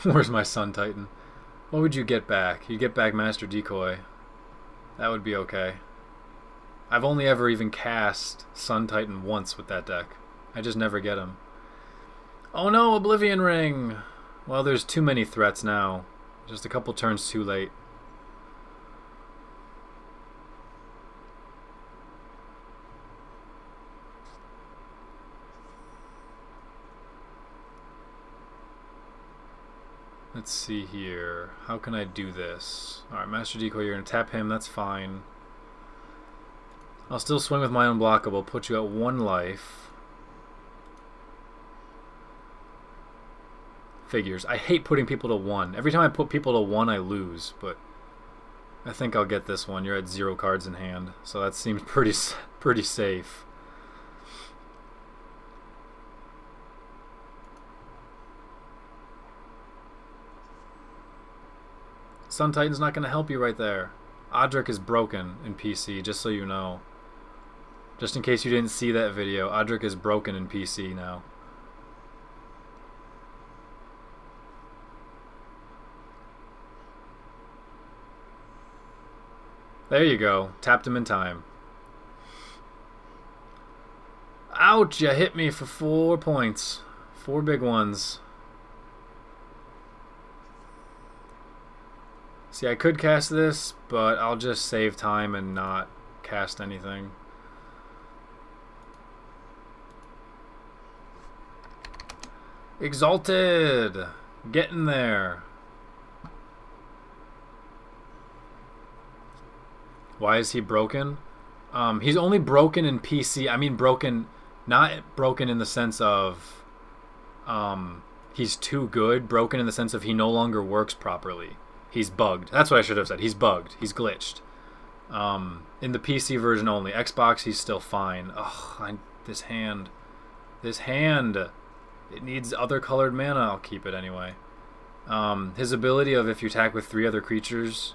Speaker 1: Where's my Sun Titan? What would you get back? You'd get back Master Decoy. That would be okay. I've only ever even cast Sun Titan once with that deck. I just never get him. Oh no, Oblivion Ring! Well, there's too many threats now. Just a couple turns too late. Let's see here. How can I do this? Alright, Master Decoy, you're going to tap him. That's fine. I'll still swing with my unblockable. Put you at 1 life. Figures. I hate putting people to 1. Every time I put people to 1, I lose, but I think I'll get this one. You're at 0 cards in hand, so that seems pretty safe. Sun Titan's not going to help you right there. Odric is broken in PC, just so you know. Just in case you didn't see that video, Odric is broken in PC now. There you go. Tapped him in time. Ouch! You hit me for 4 points. 4 big ones. See, I could cast this, but I'll just save time and not cast anything. Exalted! Getting there. Why is he broken? He's only broken in PC. I mean broken, not broken in the sense of he's too good. Broken in the sense of he no longer works properly. He's bugged. That's what I should have said. He's bugged. He's glitched. In the PC version only. Xbox, he's still fine. Ugh, this hand. This hand. It needs other colored mana. I'll keep it anyway. His ability of if you attack with 3 other creatures,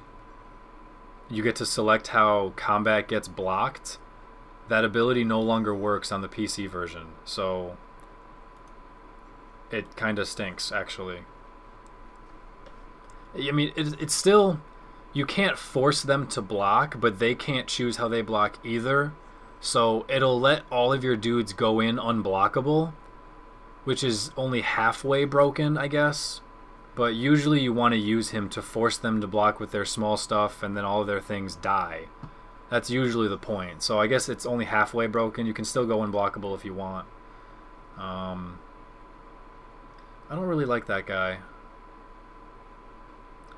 Speaker 1: you get to select how combat gets blocked. That ability no longer works on the PC version. So it kind of stinks, actually. I mean, it's still... You can't force them to block, but they can't choose how they block either. So it'll let all of your dudes go in unblockable, which is only halfway broken, I guess. But usually you want to use him to force them to block with their small stuff, and then all of their things die. That's usually the point. So I guess it's only halfway broken. You can still go unblockable if you want. I don't really like that guy.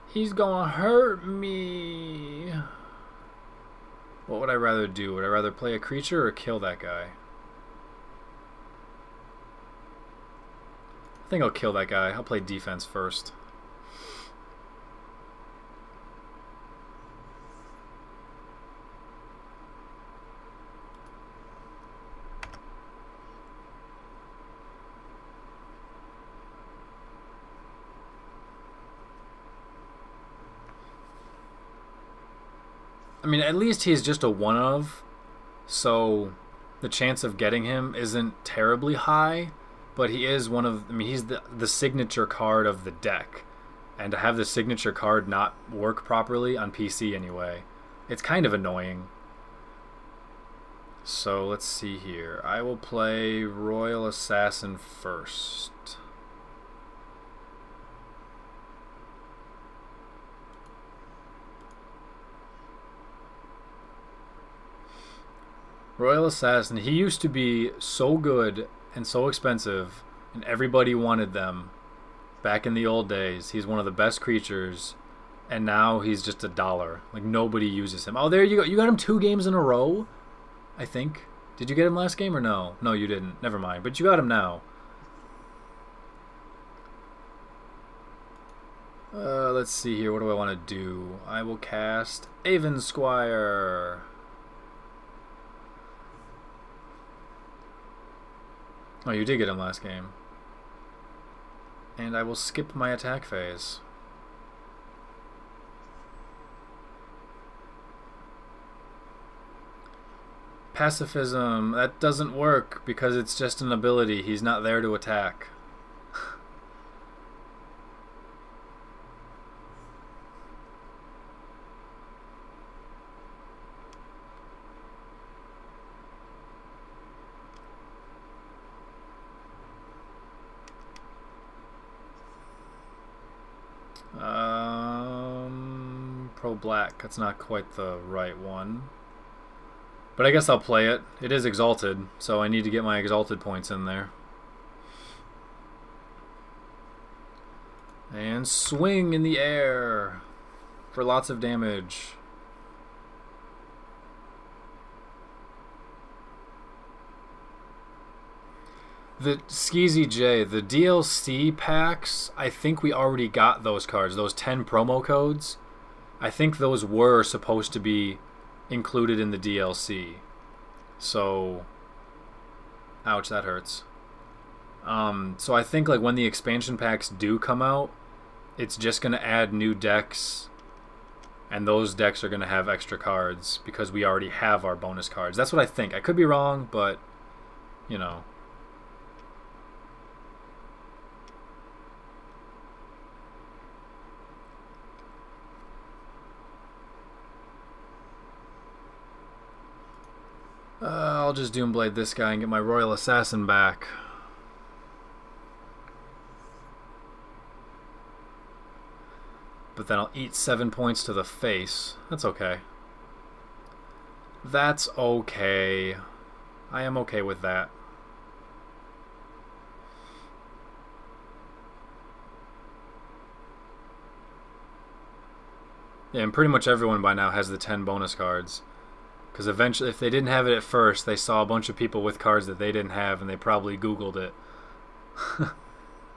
Speaker 1: He's gonna hurt me. What would I rather do? Would I rather play a creature or kill that guy? I think I'll kill that guy. I'll play defense first. I mean, at least he's just a one-of, so the chance of getting him isn't terribly high. But he is one of... I mean, he's the signature card of the deck. And to have the signature card not work properly, on PC anyway, it's kind of annoying. So, let's see here. I will play Royal Assassin first. Royal Assassin, he used to be so good and so expensive, and everybody wanted them back in the old days. He's one of the best creatures, and now he's just $1. Like, nobody uses him. Oh, there you go. You got him 2 games in a row, I think. Did you get him last game or no? No, you didn't. Never mind. But you got him now. Let's see here. What do I want to do? I will cast Avon Squire. Oh, you did get him last game. And I will skip my attack phase. Pacifism, that doesn't work because it's just an ability. He's not there to attack. Pro Black, that's not quite the right one. But I guess I'll play it. It is Exalted, so I need to get my Exalted points in there. And swing in the air for lots of damage. The Skeezy J, the DLC packs, I think we already got those cards, those 10 promo codes. I think those were supposed to be included in the DLC. So, ouch, that hurts. So I think like when the expansion packs do come out, it's just going to add new decks, and those decks are going to have extra cards because we already have our bonus cards. That's what I think. I could be wrong, but, you know. I'll just Doomblade this guy and get my Royal Assassin back. But then I'll eat 7 points to the face. That's okay. That's okay. I am okay with that. Yeah, and pretty much everyone by now has the 10 bonus cards. Because eventually, if they didn't have it at first, they saw a bunch of people with cards that they didn't have, and they probably Googled it.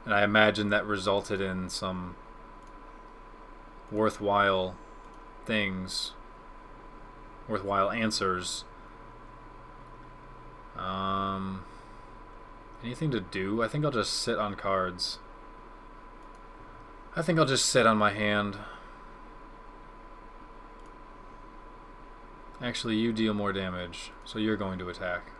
Speaker 1: And I imagine that resulted in some worthwhile things, worthwhile answers. Anything to do? I think I'll just sit on cards. I think I'll just sit on my hand. Actually, you deal more damage, so you're going to attack.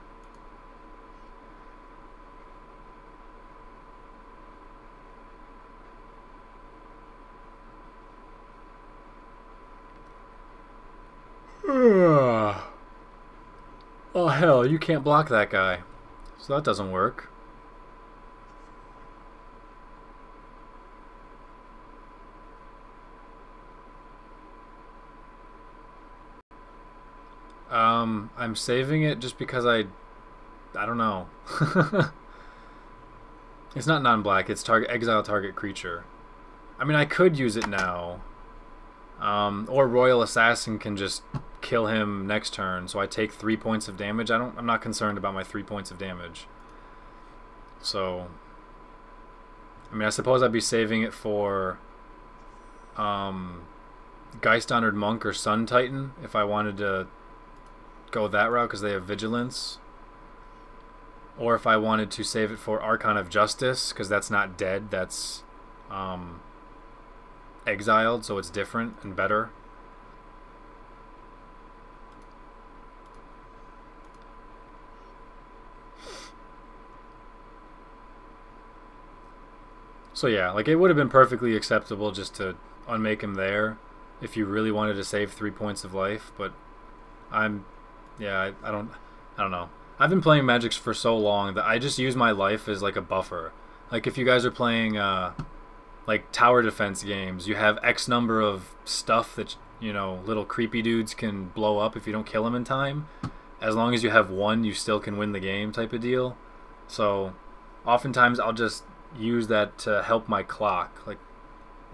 Speaker 1: Oh hell, you can't block that guy. So that doesn't work. I'm saving it just because I don't know. It's not non-black, it's exile target creature. I mean, I could use it now. Or Royal Assassin can just kill him next turn, so I take 3 points of damage. I'm not concerned about my 3 points of damage. So, I mean, I suppose I'd be saving it for Geist Honored Monk or Sun Titan if I wanted to go that route because they have vigilance, or if I wanted to save it for Archon of Justice because that's not dead, that's exiled, so it's different and better. So yeah, like it would have been perfectly acceptable just to unmake him there if you really wanted to save 3 points of life, but I don't know. I've been playing Magic for so long that I just use my life as like a buffer. Like if you guys are playing like tower defense games, you have X number of stuff that, you know, little creepy dudes can blow up if you don't kill them in time. As long as you have one, you still can win the game type of deal. So oftentimes I'll just use that to help my clock. Like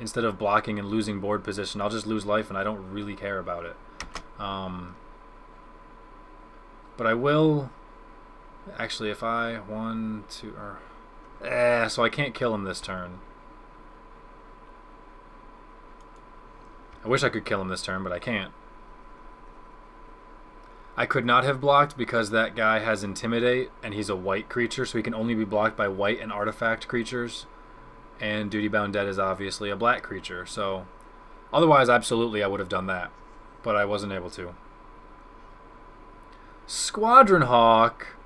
Speaker 1: instead of blocking and losing board position, I'll just lose life and I don't really care about it. But I will actually, if I so I can't kill him this turn. I wish I could kill him this turn, but I can't. I could not have blocked because that guy has Intimidate and he's a white creature, so he can only be blocked by white and artifact creatures. And Duty Bound Dead is obviously a black creature, so otherwise absolutely I would have done that, but I wasn't able to. Squadron Hawk.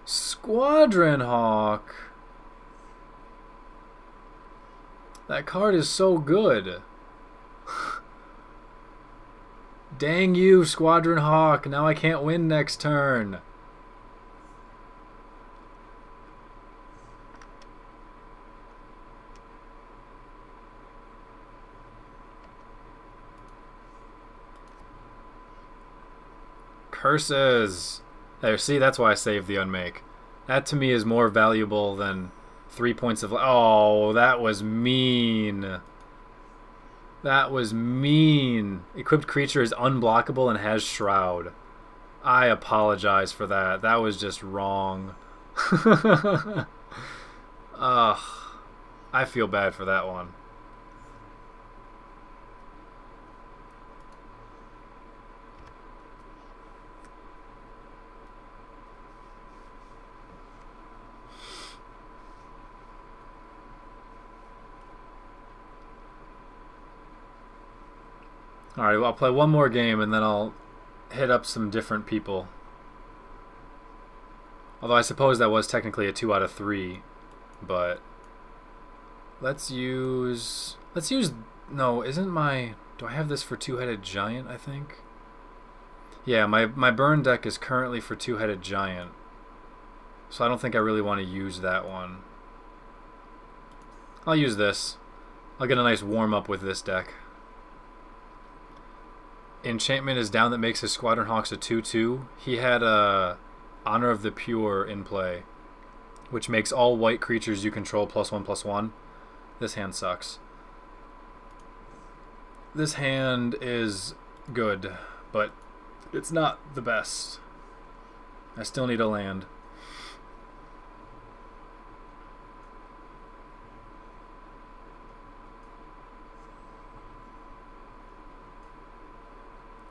Speaker 1: Squadron Hawk. That card is so good. Dang you, Squadron Hawk. Now I can't win next turn. Curses. There, see, that's why I saved the unmake. That to me is more valuable than 3 points of... Oh, that was mean. That was mean. Equipped creature is unblockable and has Shroud. I apologize for that. That was just wrong. Ugh. I feel bad for that one. Alright, well, I'll play one more game and then I'll hit up some different people. Although I suppose that was technically a 2 out of 3. But let's use... No, isn't my... Do I have this for Two-Headed Giant, I think? Yeah, my burn deck is currently for Two-Headed Giant. So I don't think I really want to use that one. I'll use this. I'll get a nice warm-up with this deck. Enchantment is down that makes his Squadron Hawks a 2/2. He had Honor of the Pure in play, which makes all white creatures you control +1/+1. This hand sucks. This hand is good, but it's not the best. I still need a land.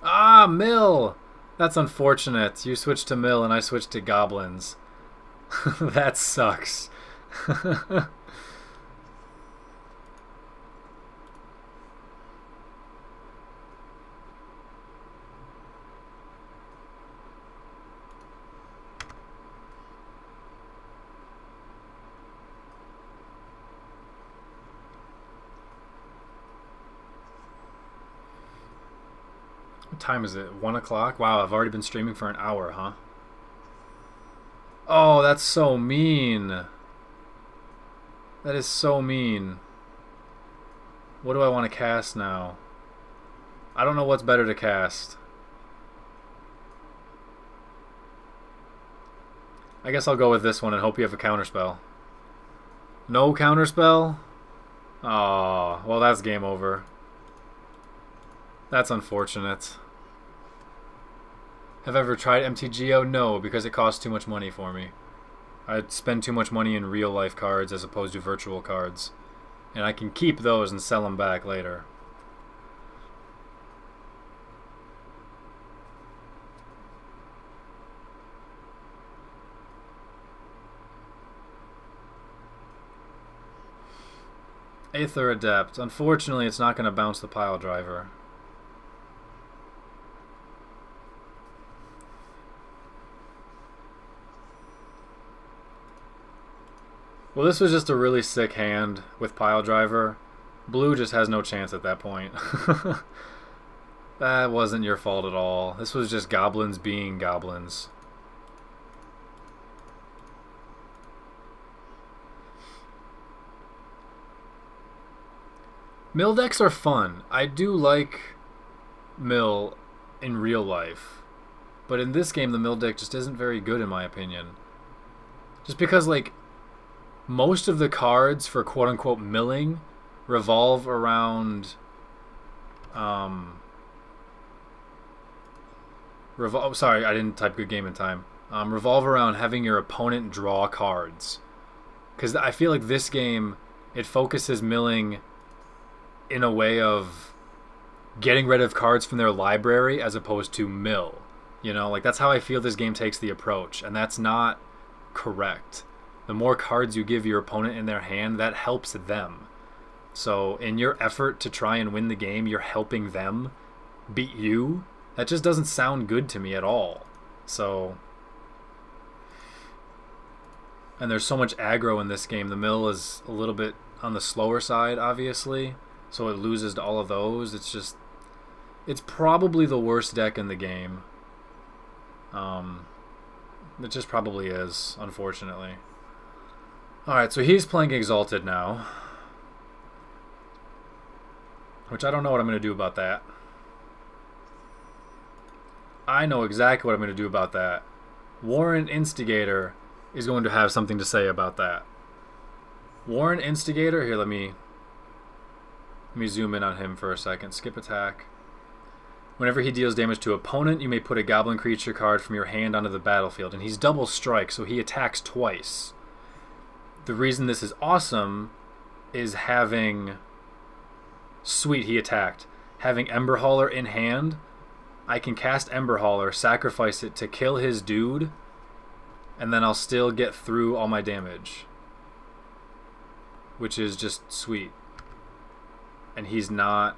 Speaker 1: Ah, Mill! That's unfortunate. You switched to Mill and I switched to Goblins. That sucks. What time is it? 1 o'clock? Wow, I've already been streaming for an hour, huh? Oh, that's so mean. That is so mean. What do I want to cast now? I don't know what's better to cast. I guess I'll go with this one and hope you have a counterspell. No counterspell? Oh, well that's game over. That's unfortunate. Have I ever tried MTGO? No, because it costs too much money for me. I'd spend too much money in real life cards as opposed to virtual cards. And I can keep those and sell them back later. Aether Adept. Unfortunately, it's not going to bounce the pile driver. Well, this was just a really sick hand with pile driver. Blue just has no chance at that point. That wasn't your fault at all. This was just goblins being goblins. Mill decks are fun. I do like Mill in real life. But in this game, the Mill deck just isn't very good in my opinion. Just because, like, most of the cards for quote-unquote milling revolve around sorry, I didn't type good game in time. Revolve around having your opponent draw cards. Because I feel like this game, it focuses milling in a way of getting rid of cards from their library as opposed to mill. You know, like that's how I feel this game takes the approach, and that's not correct. The more cards you give your opponent in their hand, that helps them. So in your effort to try and win the game, you're helping them beat you. That just doesn't sound good to me at all. So, and there's so much aggro in this game. The mill is a little bit on the slower side, obviously. So it loses to all of those. It's just, it's probably the worst deck in the game. It just probably is, unfortunately. Alright, so he's playing Exalted now. Which I don't know what I'm going to do about that. I know exactly what I'm going to do about that. Warren Instigator is going to have something to say about that. Warren Instigator, here, let me zoom in on him for a second. Skip attack. Whenever he deals damage to opponent, you may put a goblin creature card from your hand onto the battlefield. And he's double strike, so he attacks twice. The reason this is awesome is having... Sweet, he attacked. Having Ember Hauler in hand, I can cast Ember Hauler, sacrifice it to kill his dude, and then I'll still get through all my damage. Which is just sweet. And he's not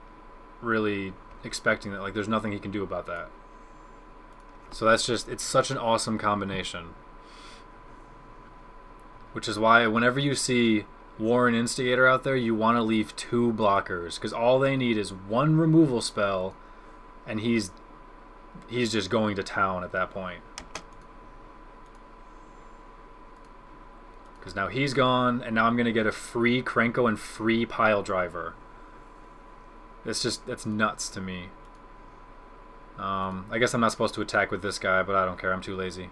Speaker 1: really expecting that. Like, there's nothing he can do about that. So that's just, it's such an awesome combination. Which is why whenever you see Warren Instigator out there, you want to leave 2 blockers. Because all they need is 1 removal spell, and he's he's just going to town at that point. Because now he's gone, and now I'm going to get a free Krenko and free Pile Driver. That's nuts to me. I guess I'm not supposed to attack with this guy, but I don't care. I'm too lazy.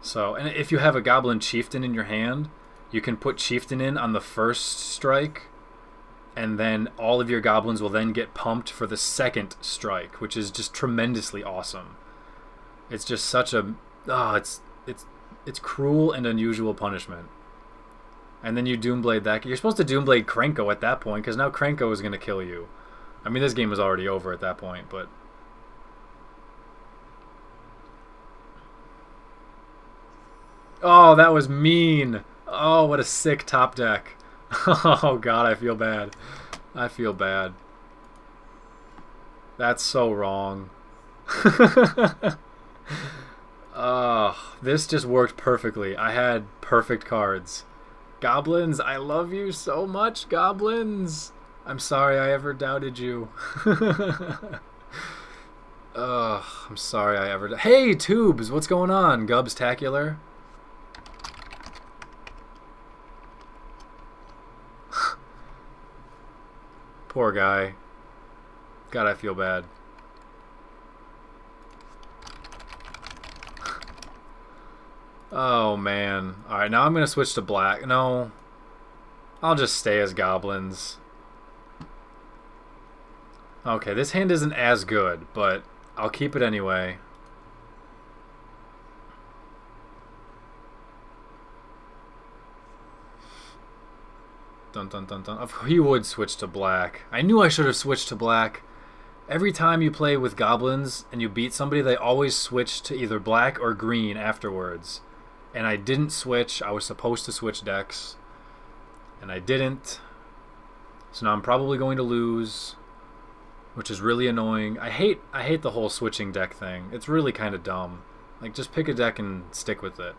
Speaker 1: So, and if you have a Goblin Chieftain in your hand, you can put Chieftain in on the first strike, and then all of your Goblins will then get pumped for the second strike, which is just tremendously awesome. It's just such a... Oh, it's cruel and unusual punishment. And then you Doomblade that... You're supposed to Doomblade Krenko at that point, because now Krenko is going to kill you. I mean, this game is already over at that point, but... Oh, that was mean! Oh, what a sick top deck. Oh, God, I feel bad. I feel bad. That's so wrong. This just worked perfectly. I had perfect cards. Goblins, I love you so much, Goblins! I'm sorry I ever doubted you. I'm sorry I ever... Hey, Tubes! What's going on? Gubs-tacular? Poor guy. God, I feel bad. Oh, man. Alright, now I'm going to switch to black. No. I'll just stay as Goblins. Okay, this hand isn't as good, but I'll keep it anyway. Dun dun dun dun. He would switch to black. I knew I should have switched to black. Every time you play with Goblins and you beat somebody, they always switch to either black or green afterwards. And I didn't switch. I was supposed to switch decks. And I didn't. So now I'm probably going to lose, which is really annoying. I hate the whole switching deck thing. It's really kind of dumb. Like, just pick a deck and stick with it.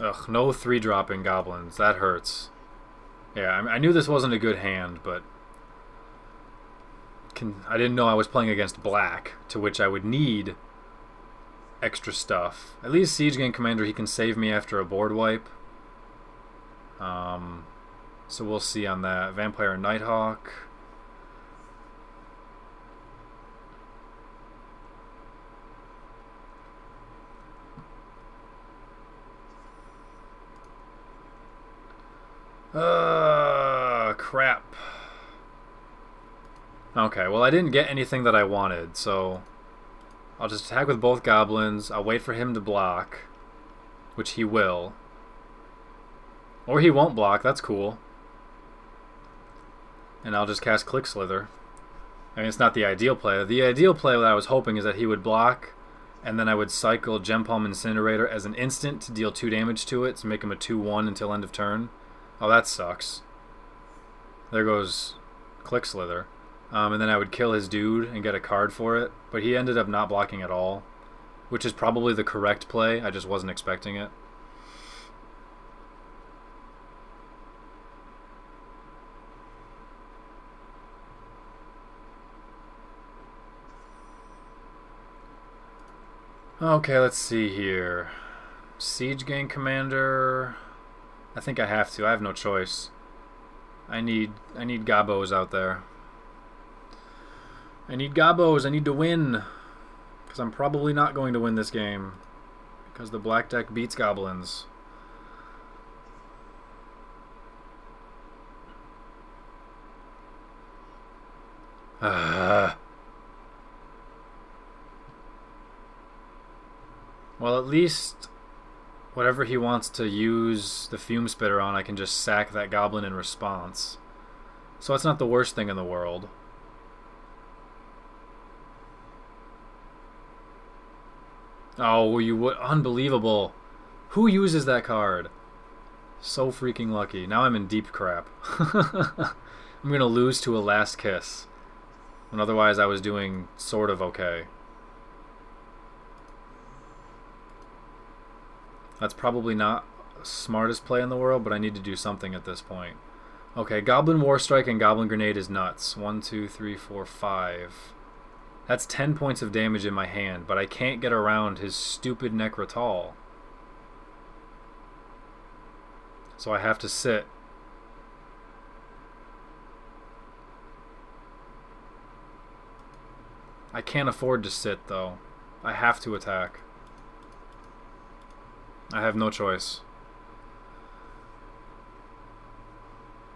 Speaker 1: Ugh, no 3-dropping Goblins. That hurts. Yeah, I knew this wasn't a good hand, but I didn't know I was playing against black, to which I would need extra stuff. At least Siege Gang Commander, he can save me after a board wipe. So we'll see on that. Vampire Nighthawk. Crap. Okay, well I didn't get anything that I wanted, so I'll just attack with both Goblins. I'll wait for him to block, which he will. Or he won't block, that's cool. And I'll just cast Click Slither. I mean, it's not the ideal play. The ideal play that I was hoping is that he would block, and then I would cycle Gem Palm Incinerator as an instant to deal 2 damage to it, to make him a 2/1 until end of turn. Oh, that sucks. There goes Click Slither. And then I would kill his dude and get a card for it, but he ended up not blocking at all, which is probably the correct play. I just wasn't expecting it. Okay, let's see here. Siege Gang Commander. I think I have to. I have no choice. I need Gobos out there. I need Gobos. I need to win. Because I'm probably not going to win this game. Because the black deck beats Goblins. Well, at least whatever he wants to use the Fume Spitter on, I can just sack that Goblin in response. So it's not the worst thing in the world. Oh, you would... Unbelievable. Who uses that card? So freaking lucky. Now I'm in deep crap. I'm going to lose to a Last Kiss. When otherwise I was doing sort of okay. That's probably not smartest play in the world, but I need to do something at this point. Okay, Goblin Warstrike and Goblin Grenade is nuts. 1, 2, 3, 4, 5. That's 10 points of damage in my hand, but I can't get around his stupid Necrotal. So I have to sit. I can't afford to sit, though. I have to attack. I have no choice.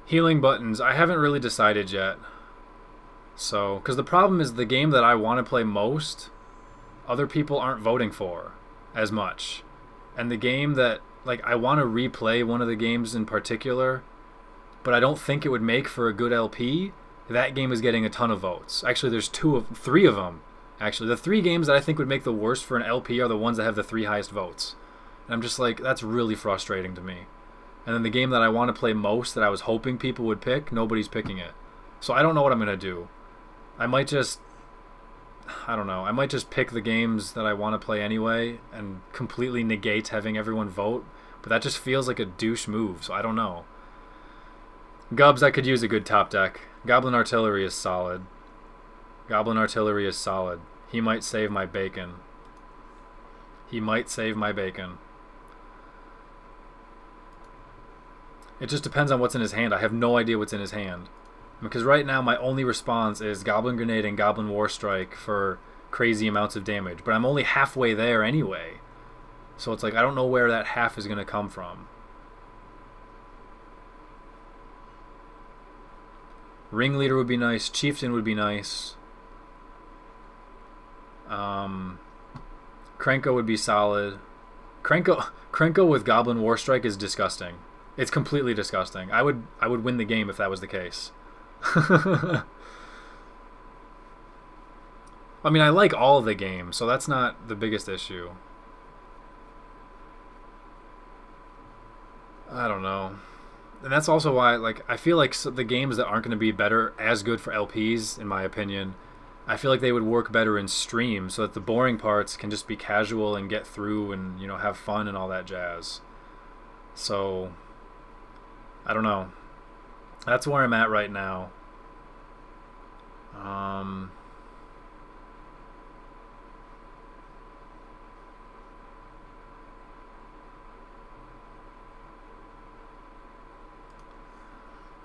Speaker 1: Healing buttons. I haven't really decided yet. So, because the problem is the game that I want to play most, other people aren't voting for as much. And the game that, like, I want to replay one of the games in particular, but I don't think it would make for a good LP, that game is getting a ton of votes. Actually, there's three of them. Actually, the 3 games that I think would make the worst for an LP are the ones that have the 3 highest votes. And I'm just like, that's really frustrating to me. And then the game that I want to play most that I was hoping people would pick, nobody's picking it. So I don't know what I'm going to do. I might just, I don't know, I might just pick the games that I want to play anyway and completely negate having everyone vote. But that just feels like a douche move, so I don't know. Gubs, I could use a good top deck. Goblin Artillery is solid. Goblin Artillery is solid. He might save my bacon. He might save my bacon. It just depends on what's in his hand. I have no idea what's in his hand. Because right now my only response is Goblin Grenade and Goblin Warstrike for crazy amounts of damage. But I'm only halfway there anyway. So it's like I don't know where that half is going to come from. Ringleader would be nice. Chieftain would be nice. Krenko would be solid. Krenko with Goblin Warstrike is disgusting. It's completely disgusting. I would win the game if that was the case. I mean, I like all of the games, so that's not the biggest issue. I don't know. And that's also why, like, I feel like the games that aren't going to be better, as good for LPs, in my opinion, I feel like they would work better in stream, so that the boring parts can just be casual and get through and, you know, have fun and all that jazz. So, I don't know. That's where I'm at right now.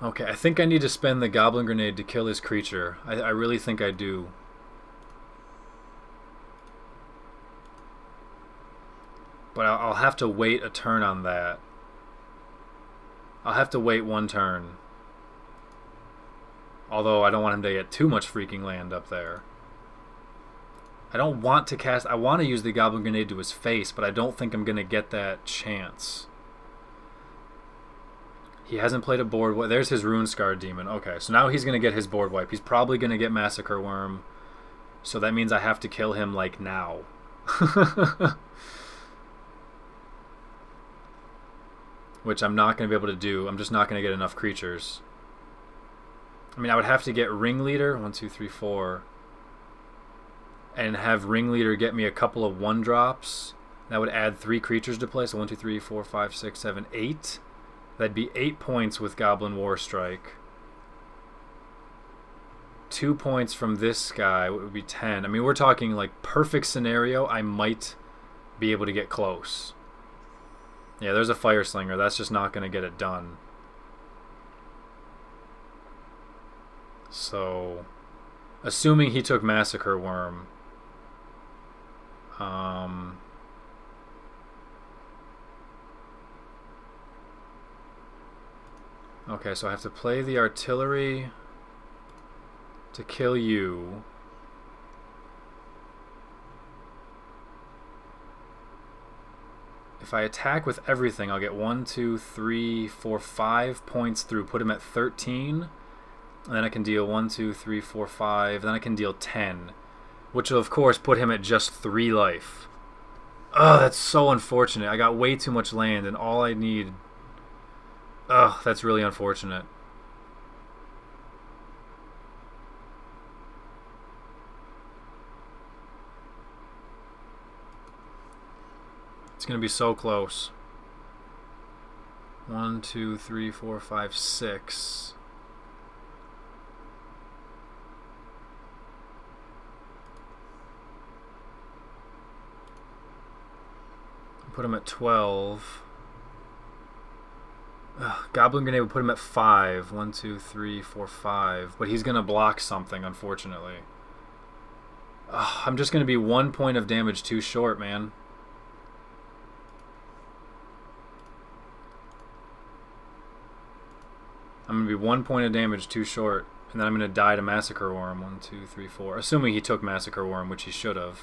Speaker 1: Okay, I think I need to spend the Goblin Grenade to kill his creature. I really think I do. But I'll have to wait a turn on that. I'll have to wait 1 turn. Although I don't want him to get too much freaking land up there. I don't want to cast... I want to use the Goblin Grenade to his face, but I don't think I'm going to get that chance. He hasn't played a board wipe. There's his Runescarred Demon. Okay, so now he's going to get his board wipe. He's probably going to get Massacre Worm. So that means I have to kill him, like, now. Which I'm not going to be able to do. I'm just not going to get enough creatures. I mean, I would have to get Ringleader, 1, 2, 3, 4, and have Ringleader get me a couple of 1-drops. That would add 3 creatures to play, so 1, 2, 3, 4, 5, 6, 7, 8. That'd be 8 points with Goblin Warstrike. 2 points from this guy would be 10. I mean, we're talking like perfect scenario. I might be able to get close. Yeah, there's a Fire Slinger. That's just not going to get it done. So, assuming he took Massacre Worm, okay, so I have to play the artillery to kill you. If I attack with everything, I'll get 1, 2, 3, 4, 5 points through. Put him at 13. And then I can deal 1, 2, 3, 4, 5. Then I can deal 10. Which will, of course, put him at just 3 life. Ugh, that's so unfortunate. I got way too much land, and all I need... Ugh, that's really unfortunate. It's going to be so close. 1, 2, 3, 4, 5, 6. Put him at 12. Goblin Grenade would put him at 5. 1, 2, 3, 4, 5. But he's going to block something, unfortunately. I'm just going to be 1 point of damage too short, man. I'm going to be 1 point of damage too short. And then I'm going to die to Massacre Worm. 1, 2, 3, 4. Assuming he took Massacre Worm, which he should have.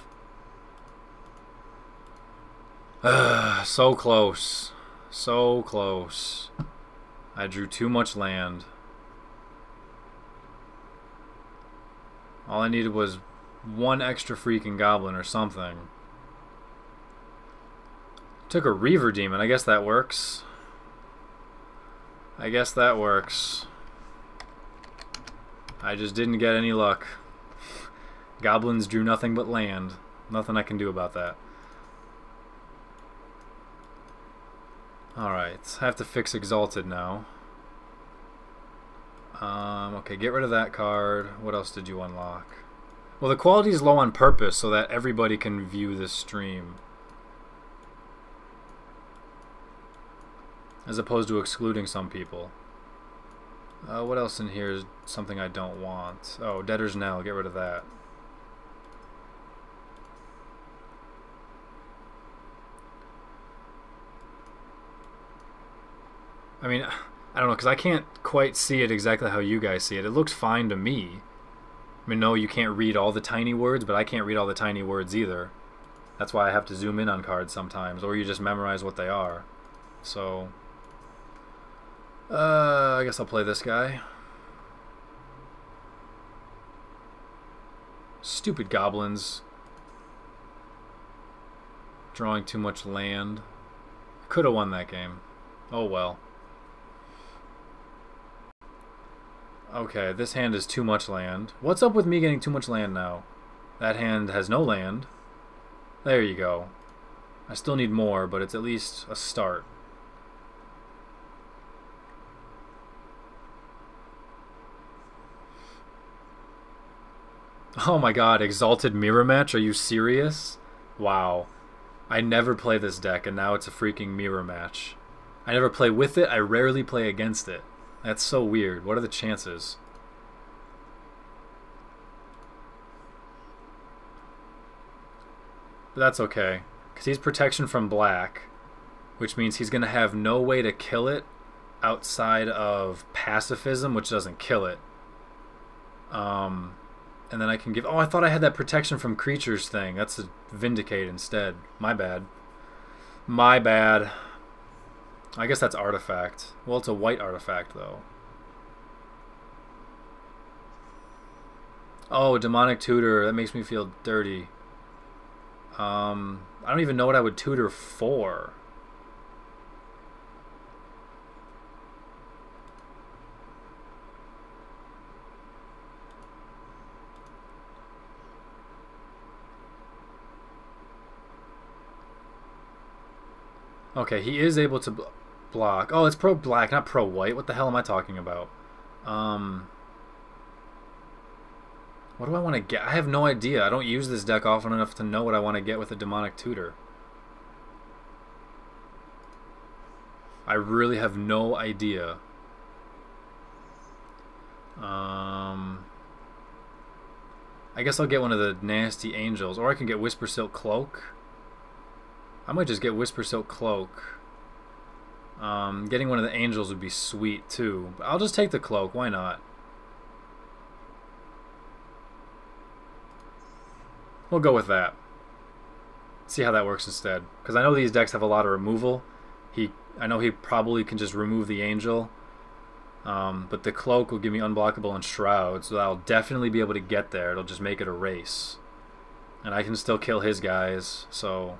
Speaker 1: So close. So close. I drew too much land. All I needed was one extra freaking goblin or something. Took a Reaver Demon. I guess that works. I guess that works. I just didn't get any luck. Goblins drew nothing but land. Nothing I can do about that. Alright, I have to fix Exalted now. Okay, get rid of that card. What else did you unlock? Well, the quality is low on purpose so that everybody can view this stream. As opposed to excluding some people. What else in here is something I don't want? Oh, Debtor's Knell, get rid of that. I mean, I don't know, because I can't quite see it exactly how you guys see it. It looks fine to me. I mean, no, you can't read all the tiny words, but I can't read all the tiny words either. That's why I have to zoom in on cards sometimes, or you just memorize what they are. So, I guess I'll play this guy. Stupid goblins. Drawing too much land. Could have won that game. Oh well. Okay, this hand is too much land. What's up with me getting too much land now? That hand has no land. There you go. I still need more, but it's at least a start. Oh my god, Exalted Mirror Match? Are you serious? Wow. I never play this deck, and now it's a freaking mirror match. I never play with it, I rarely play against it. That's so weird. What are the chances? But that's okay, because he's protection from black, which means he's going to have no way to kill it outside of pacifism, which doesn't kill it. And then I can give... Oh, I thought I had that protection from creatures thing. That's a Vindicate instead. My bad. My bad. I guess that's Artifact. Well, it's a white artifact, though. Oh, Demonic Tutor. That makes me feel dirty. I don't even know what I would tutor for. Okay, he is able to block. Oh, it's pro-black, not pro-white. What the hell am I talking about? What do I want to get? I have no idea. I don't use this deck often enough to know what I want to get with a Demonic Tutor. I really have no idea. I guess I'll get one of the Nasty Angels, or I can get Whisper Silk Cloak. I might just get Whisper Silk Cloak. Getting one of the Angels would be sweet too. But I'll just take the Cloak. Why not? We'll go with that. See how that works instead. Because I know these decks have a lot of removal. I know he probably can just remove the Angel. But the Cloak will give me unblockable and Shroud, so I'll definitely be able to get there. It'll just make it a race. And I can still kill his guys, so...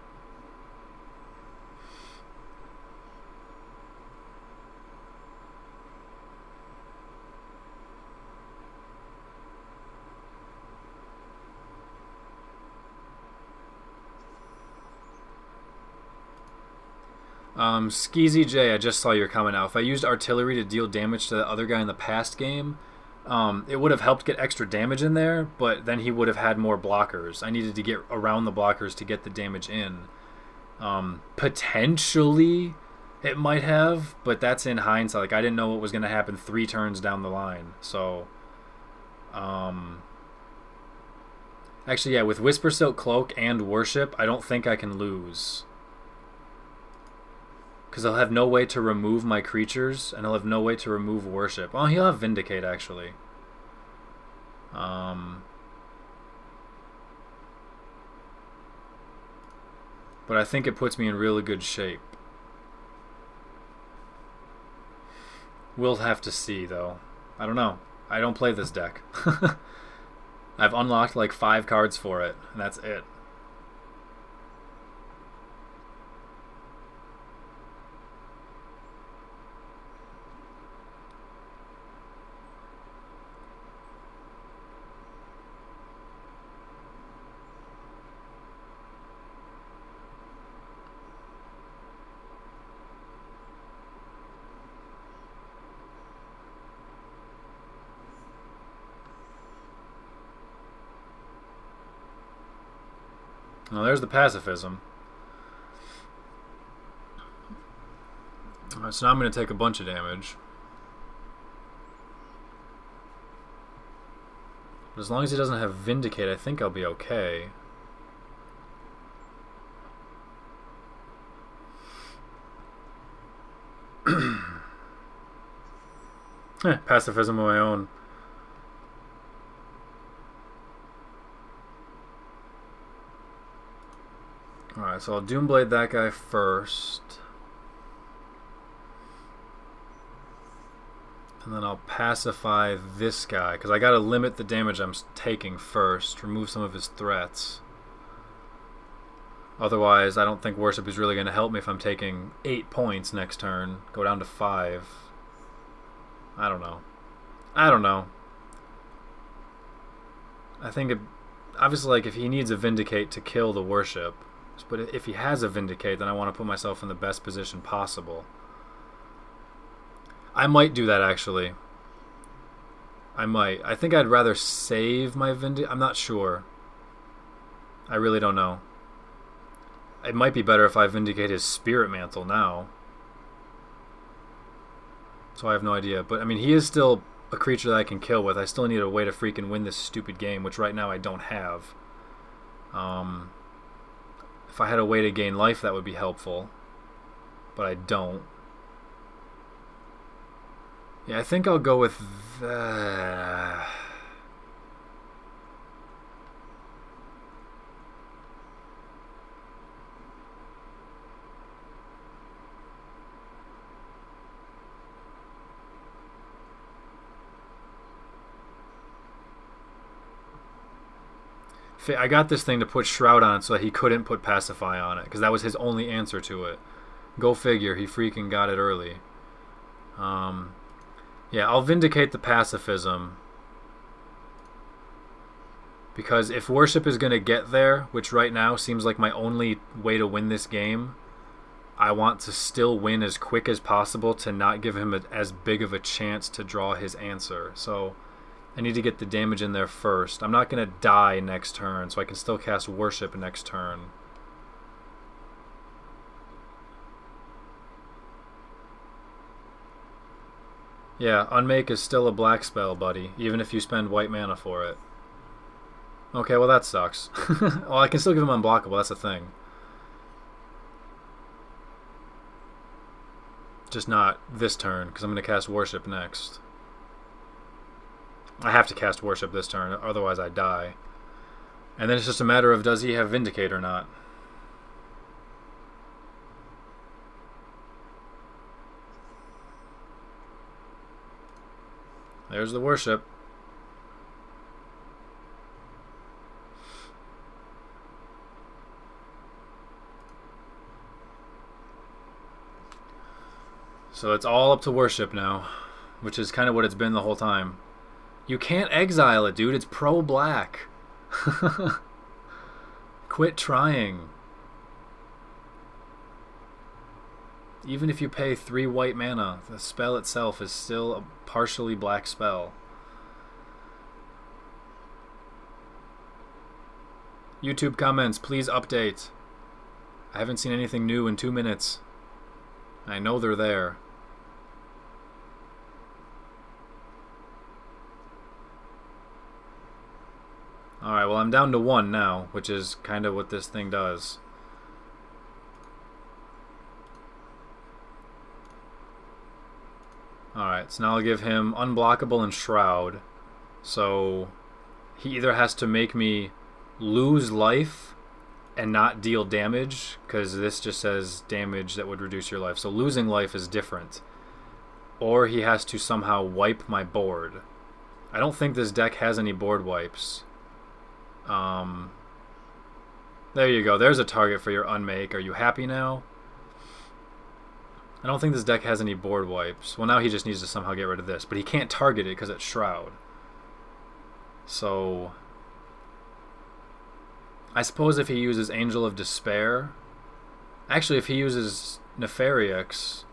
Speaker 1: Skeezy J, I just saw your comment now. If I used artillery to deal damage to the other guy in the past game, it would have helped get extra damage in there, but then he would have had more blockers. I needed to get around the blockers to get the damage in. Potentially, it might have, but that's in hindsight. Like, I didn't know what was going to happen 3 turns down the line. So, actually, yeah, with Whisper Silk Cloak and Worship, I don't think I can lose. Because I'll have no way to remove my creatures, and I'll have no way to remove Worship. Oh, he'll have Vindicate, actually. But I think it puts me in really good shape. We'll have to see, though. I don't know. I don't play this deck. I've unlocked like 5 cards for it, and that's it. Well, there's the pacifism. Alright, so now I'm going to take a bunch of damage. But as long as he doesn't have Vindicate, I think I'll be okay. Pacifism of my own. Alright, so I'll Doomblade that guy first. And then I'll pacify this guy, because I gotta limit the damage I'm taking first, remove some of his threats. Otherwise, I don't think Worship is really going to help me if I'm taking 8 points next turn. Go down to 5. I don't know. I don't know. I think, obviously, like, if he needs a Vindicate to kill the Worship, but if he has a Vindicate, then I want to put myself in the best position possible. I might do that, actually. I might. I think I'd rather save my Vindicate. I'm not sure. I really don't know. It might be better if I Vindicate his Spirit Mantle now. So I have no idea. But, I mean, he is still a creature that I can kill with. I still need a way to freaking win this stupid game, which right now I don't have. If I had a way to gain life, that would be helpful. But I don't. Yeah, I think I'll go with that. I got this thing to put Shroud on it so that he couldn't put Pacify on it, because that was his only answer to it. Go figure, he freaking got it early. Yeah, I'll Vindicate the Pacifism. Because if Worship is going to get there, which right now seems like my only way to win this game, I want to still win as quick as possible to not give him as big of a chance to draw his answer. So I need to get the damage in there first. I'm not going to die next turn, so I can still cast Worship next turn. Yeah, Unmake is still a black spell, buddy, even if you spend white mana for it. Okay, well that sucks. Well, I can still give him unblockable, that's the thing. Just not this turn, because I'm going to cast Worship next. I have to cast Worship this turn, otherwise I die. And then it's just a matter of does he have Vindicate or not. There's the Worship. So it's all up to Worship now, which is kind of what it's been the whole time. You can't exile it, dude. It's pro-black. Quit trying. Even if you pay 3 white mana, the spell itself is still a partially black spell. YouTube comments, please update. I haven't seen anything new in 2 minutes. I know they're there. Alright, well I'm down to 1 now, which is kind of what this thing does. Alright, so now I'll give him Unblockable and Shroud. So he either has to make me lose life and not deal damage, because this just says damage that would reduce your life. So losing life is different. Or he has to somehow wipe my board. I don't think this deck has any board wipes. There you go. There's a target for your unmake. Are you happy now? I don't think this deck has any board wipes. Well, now he just needs to somehow get rid of this. But he can't target it because it's Shroud. So I suppose if he uses Angel of Despair... Actually, if he uses Nefarious,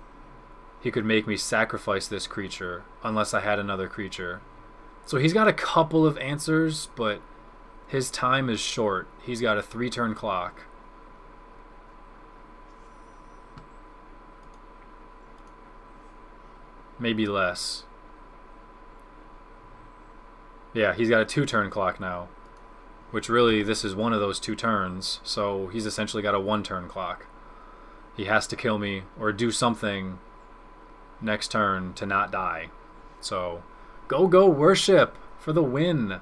Speaker 1: he could make me sacrifice this creature, unless I had another creature. So he's got a couple of answers, but his time is short. He's got a 3-turn clock. Maybe less. Yeah, he's got a 2-turn clock now. Which really, this is one of those 2 turns, so he's essentially got a 1-turn clock. He has to kill me, or do something next turn to not die. So, go worship for the win.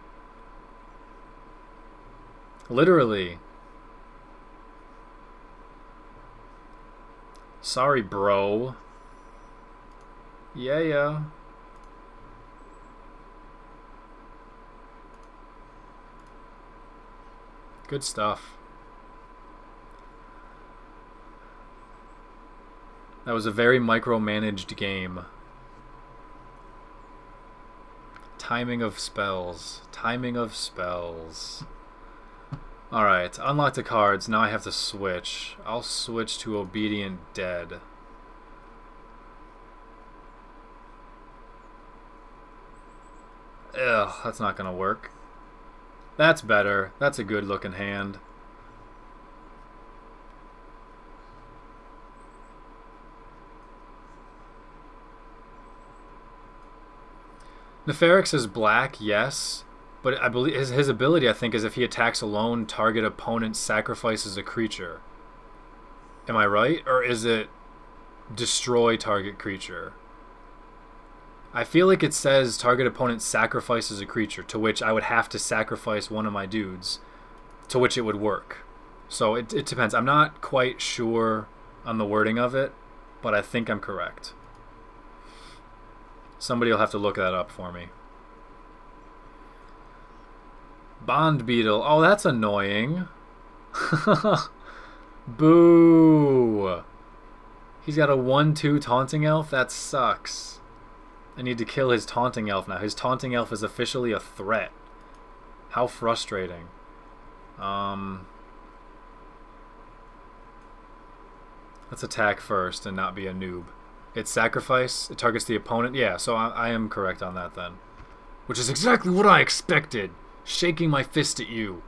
Speaker 1: Literally. Sorry, bro. Yeah. Good stuff. That was a very micromanaged game. Timing of spells. Timing of spells. Alright, unlock the cards. Now I have to switch. I'll switch to Obedient Dead. Ugh, that's not gonna work. That's better. That's a good looking hand. Nefarious is black, yes. But I believe his ability, I think, is if he attacks alone, target opponent sacrifices a creature. Am I right? Or is it destroy target creature? I feel like it says target opponent sacrifices a creature, to which I would have to sacrifice one of my dudes, to which it would work. So it depends. I'm not quite sure on the wording of it, but I think I'm correct. Somebody will have to look that up for me. Bond Beetle. Oh, that's annoying. Boo. He's got a 1/2 Taunting Elf? That sucks. I need to kill his Taunting Elf now. His Taunting Elf is officially a threat. How frustrating. Let's attack first and not be a noob. It's sacrifice. It targets the opponent. Yeah, so I am correct on that then. Which is exactly what I expected. Shaking my fist at you.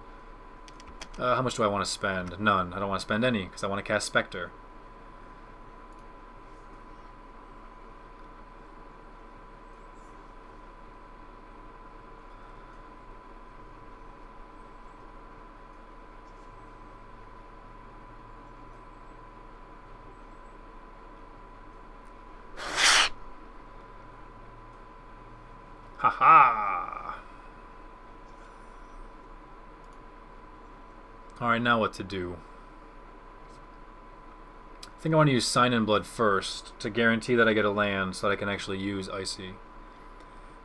Speaker 1: How much do I want to spend? None. I don't want to spend any because I want to cast Spectre. Haha! Alright, now what to do? I think I want to use Sign in Blood first to guarantee that I get a land so that I can actually use Icy.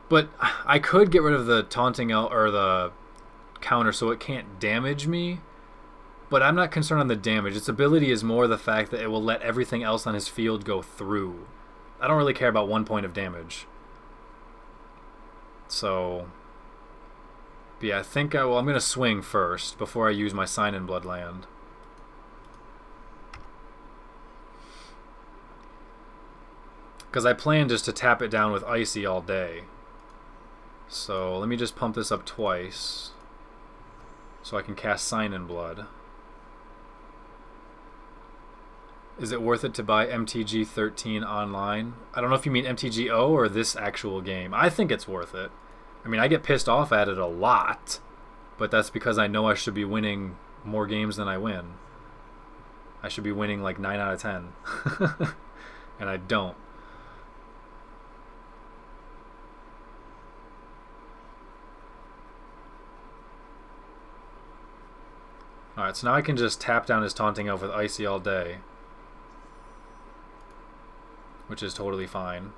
Speaker 1: But I could get rid of the Taunting Elf or the counter so it can't damage me, but I'm not concerned on the damage. Its ability is more the fact that it will let everything else on his field go through. I don't really care about 1 point of damage. So, but yeah, I think I'm going to swing first before I use my Sign in Blood land. Because I plan just to tap it down with Icy all day. So let me just pump this up twice so I can cast Sign in Blood. Is it worth it to buy MTG 13 online? I don't know if you mean MTGO or this actual game. I think it's worth it. I mean, I get pissed off at it a lot, but that's because I know I should be winning more games than I win. I should be winning like 9 out of 10. And I don't. Alright, so now I can just tap down his Taunting Elf with Icy all day, which is totally fine.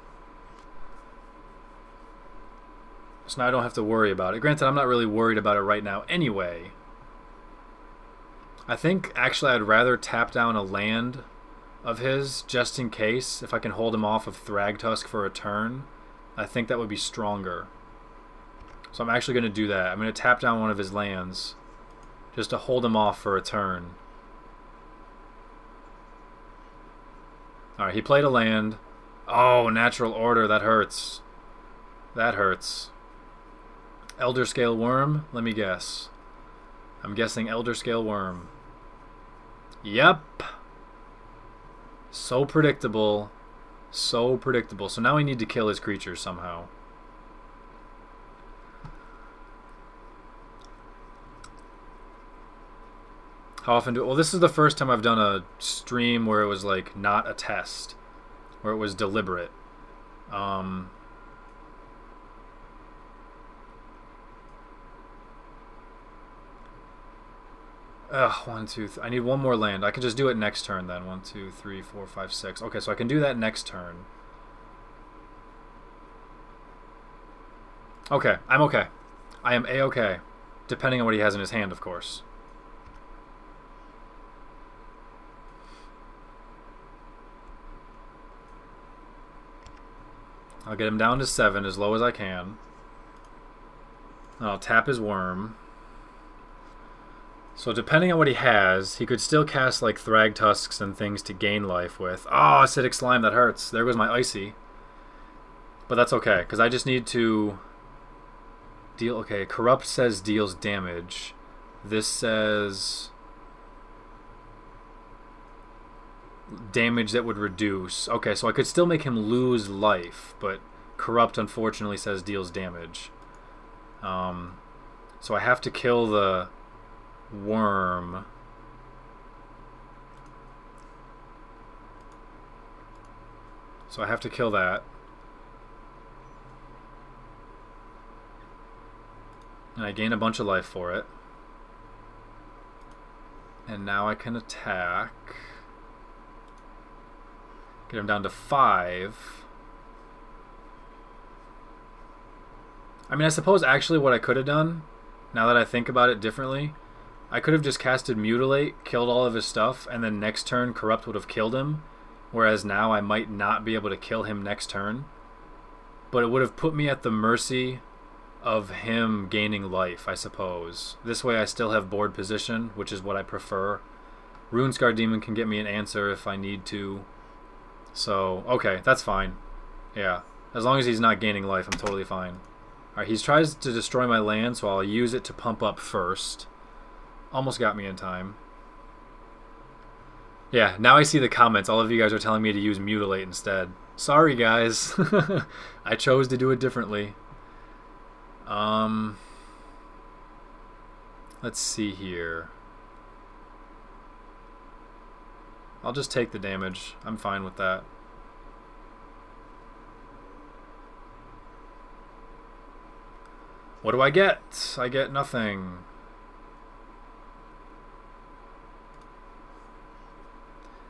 Speaker 1: So now I don't have to worry about it. Granted, I'm not really worried about it right now anyway. I think actually I'd rather tap down a land of his just in case, if I can hold him off of Thragtusk for a turn. I think that would be stronger. So I'm actually going to do that. I'm going to tap down one of his lands just to hold him off for a turn. Alright, he played a land. Oh, Natural Order, that hurts. That hurts. Elder Scale Worm? Let me guess. I'm guessing Elder Scale Worm. Yep. So predictable. So predictable. So now I need to kill his creatures somehow. How often do... Well, this is the first time I've done a stream where it was like not a test. Where it was deliberate. Ugh, 1, 2, I need one more land. I can just do it next turn then. 1, 2, 3, 4, 5, 6. Okay, so I can do that next turn. Okay, I'm okay. I am A-okay. Depending on what he has in his hand, of course. I'll get him down to 7 as low as I can. I'll tap his worm. So depending on what he has, he could still cast like Thragtusks and things to gain life with. Oh, Acidic Slime, that hurts. There goes my Icy. But that's okay, because I just need to deal... Okay, Corrupt says deals damage. This says damage that would reduce. Okay, so I could still make him lose life, but Corrupt unfortunately says deals damage. So I have to kill the worm. So I have to kill that. And I gain a bunch of life for it. And now I can attack. Get him down to 5. I mean, I suppose actually what I could have done, now that I think about it differently, I could have just casted Mutilate, killed all of his stuff, and then next turn Corrupt would have killed him. Whereas now I might not be able to kill him next turn. But it would have put me at the mercy of him gaining life, I suppose. This way I still have board position, which is what I prefer. Runescar Demon can get me an answer if I need to. So, okay, that's fine. Yeah, as long as he's not gaining life, I'm totally fine. Alright, he tries to destroy my land, so I'll use it to pump up first. Almost got me in time. Yeah, now I see the comments. All of you guys are telling me to use Mutilate instead. Sorry, guys. I chose to do it differently. Let's see here. I'll just take the damage. I'm fine with that. What do I get? I get nothing.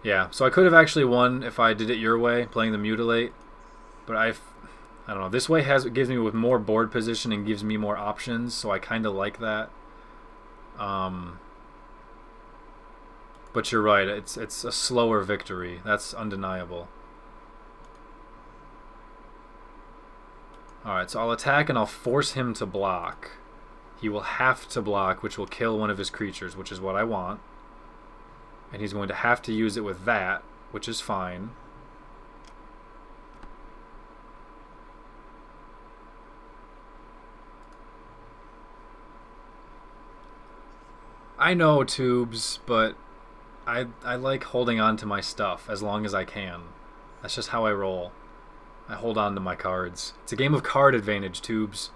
Speaker 1: Yeah, so I could have actually won if I did it your way, playing the Mutilate. But I don't know. This way gives me with more board position and gives me more options, so I kind of like that. But you're right. It's a slower victory. That's undeniable. All right, so I'll attack and I'll force him to block. He will have to block, which will kill one of his creatures, which is what I want. And he's going to have to use it with that, which is fine. I know, Tubes, but I like holding on to my stuff as long as I can. That's just how I roll. I hold on to my cards. It's a game of card advantage, Tubes.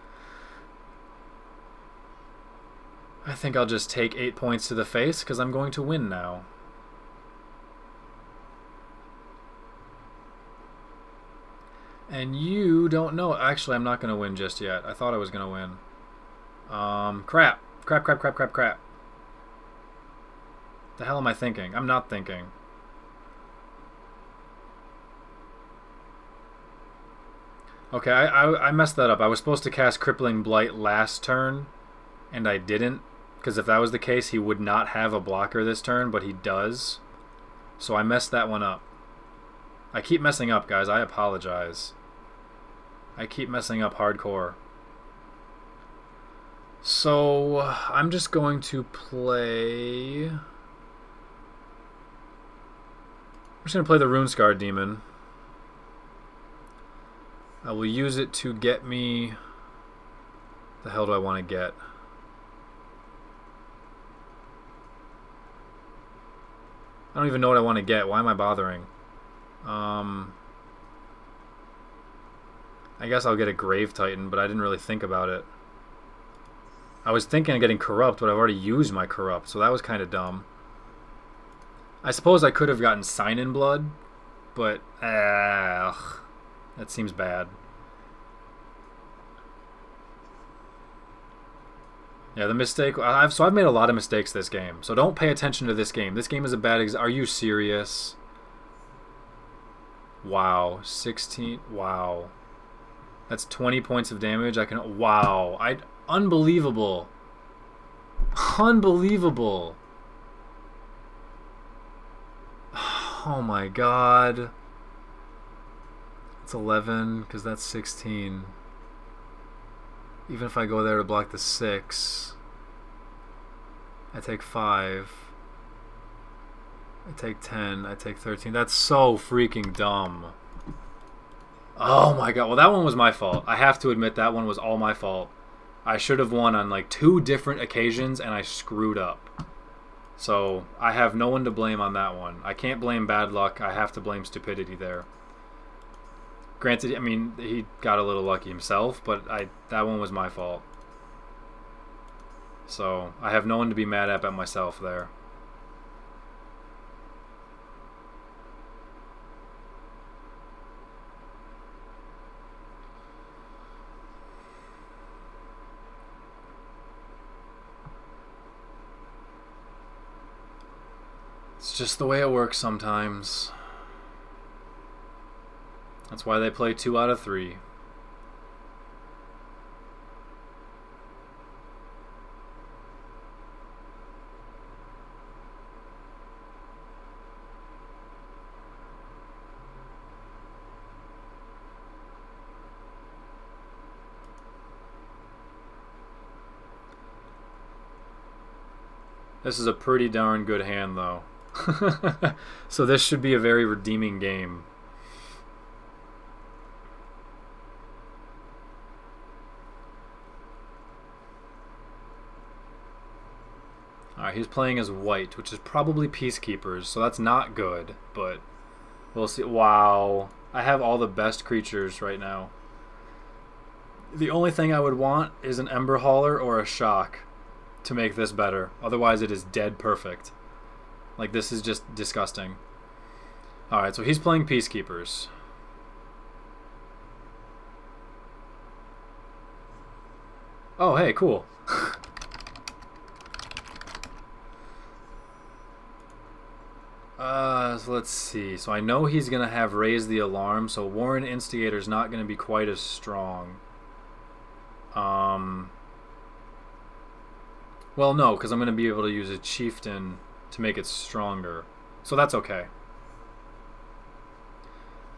Speaker 1: I think I'll just take 8 points to the face because I'm going to win now. And you don't know. Actually, I'm not going to win just yet. I thought I was going to win. Crap. Crap. The hell am I thinking? I'm not thinking. Okay, I messed that up. I was supposed to cast Crippling Blight last turn, and I didn't. Because if that was the case, he would not have a blocker this turn, but he does. So I messed that one up. I keep messing up, guys. I apologize. I keep messing up hardcore. So I'm just going to play... I'm just going to play the Runescar Demon. I will use it to get me... The hell do I want to get? I don't even know what I want to get. Why am I bothering? I guess I'll get a Grave Titan, but I didn't really think about it. I was thinking of getting Corrupt, but I've already used my Corrupt, so that was kind of dumb. I suppose I could have gotten Sign in Blood, but that seems bad. Yeah, the mistake... So I've made a lot of mistakes this game, so don't pay attention to this game. This game is a bad... Are you serious? Wow. 16... Wow. That's 20 points of damage. I can... Wow. Unbelievable. Unbelievable. Oh my god. It's 11, because that's 16. Even if I go there to block the 6, I take 5. I take 10. I take 13. That's so freaking dumb. Oh my god. Well, that one was my fault. I have to admit that one was all my fault. I should have won on like 2 different occasions, and I screwed up. So I have no one to blame on that one. I can't blame bad luck. I have to blame stupidity there. Granted, I mean, he got a little lucky himself, but that one was my fault. So I have no one to be mad at but myself there. It's just the way it works sometimes. That's why they play 2 out of 3. This is a pretty darn good hand, though. So this should be a very redeeming game. Alright, he's playing as white, which is probably Peacekeepers, so that's not good, but we'll see. Wow. I have all the best creatures right now. The only thing I would want is an Ember Hauler or a Shock to make this better. Otherwise, it is dead perfect. Like, this is just disgusting. Alright, so he's playing Peacekeepers. Oh, hey, cool. So let's see. So I know he's going to have Raise the Alarm, so Warren Instigator's not going to be quite as strong. Well, no, because I'm going to be able to use a Chieftain to make it stronger. So that's okay.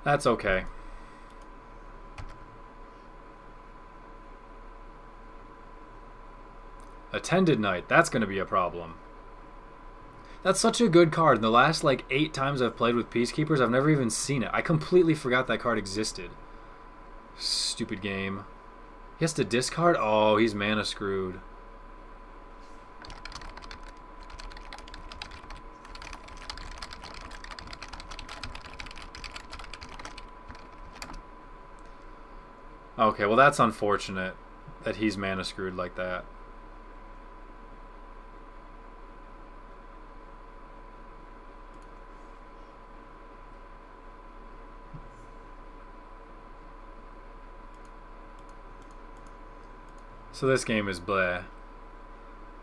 Speaker 1: That's okay. Attended Knight, that's going to be a problem. That's such a good card. In the last, like, 8 times I've played with Peacekeepers, I've never even seen it. I completely forgot that card existed. Stupid game. He has to discard? Oh, he's mana screwed. Okay, well that's unfortunate that he's mana screwed like that. So this game is bleh.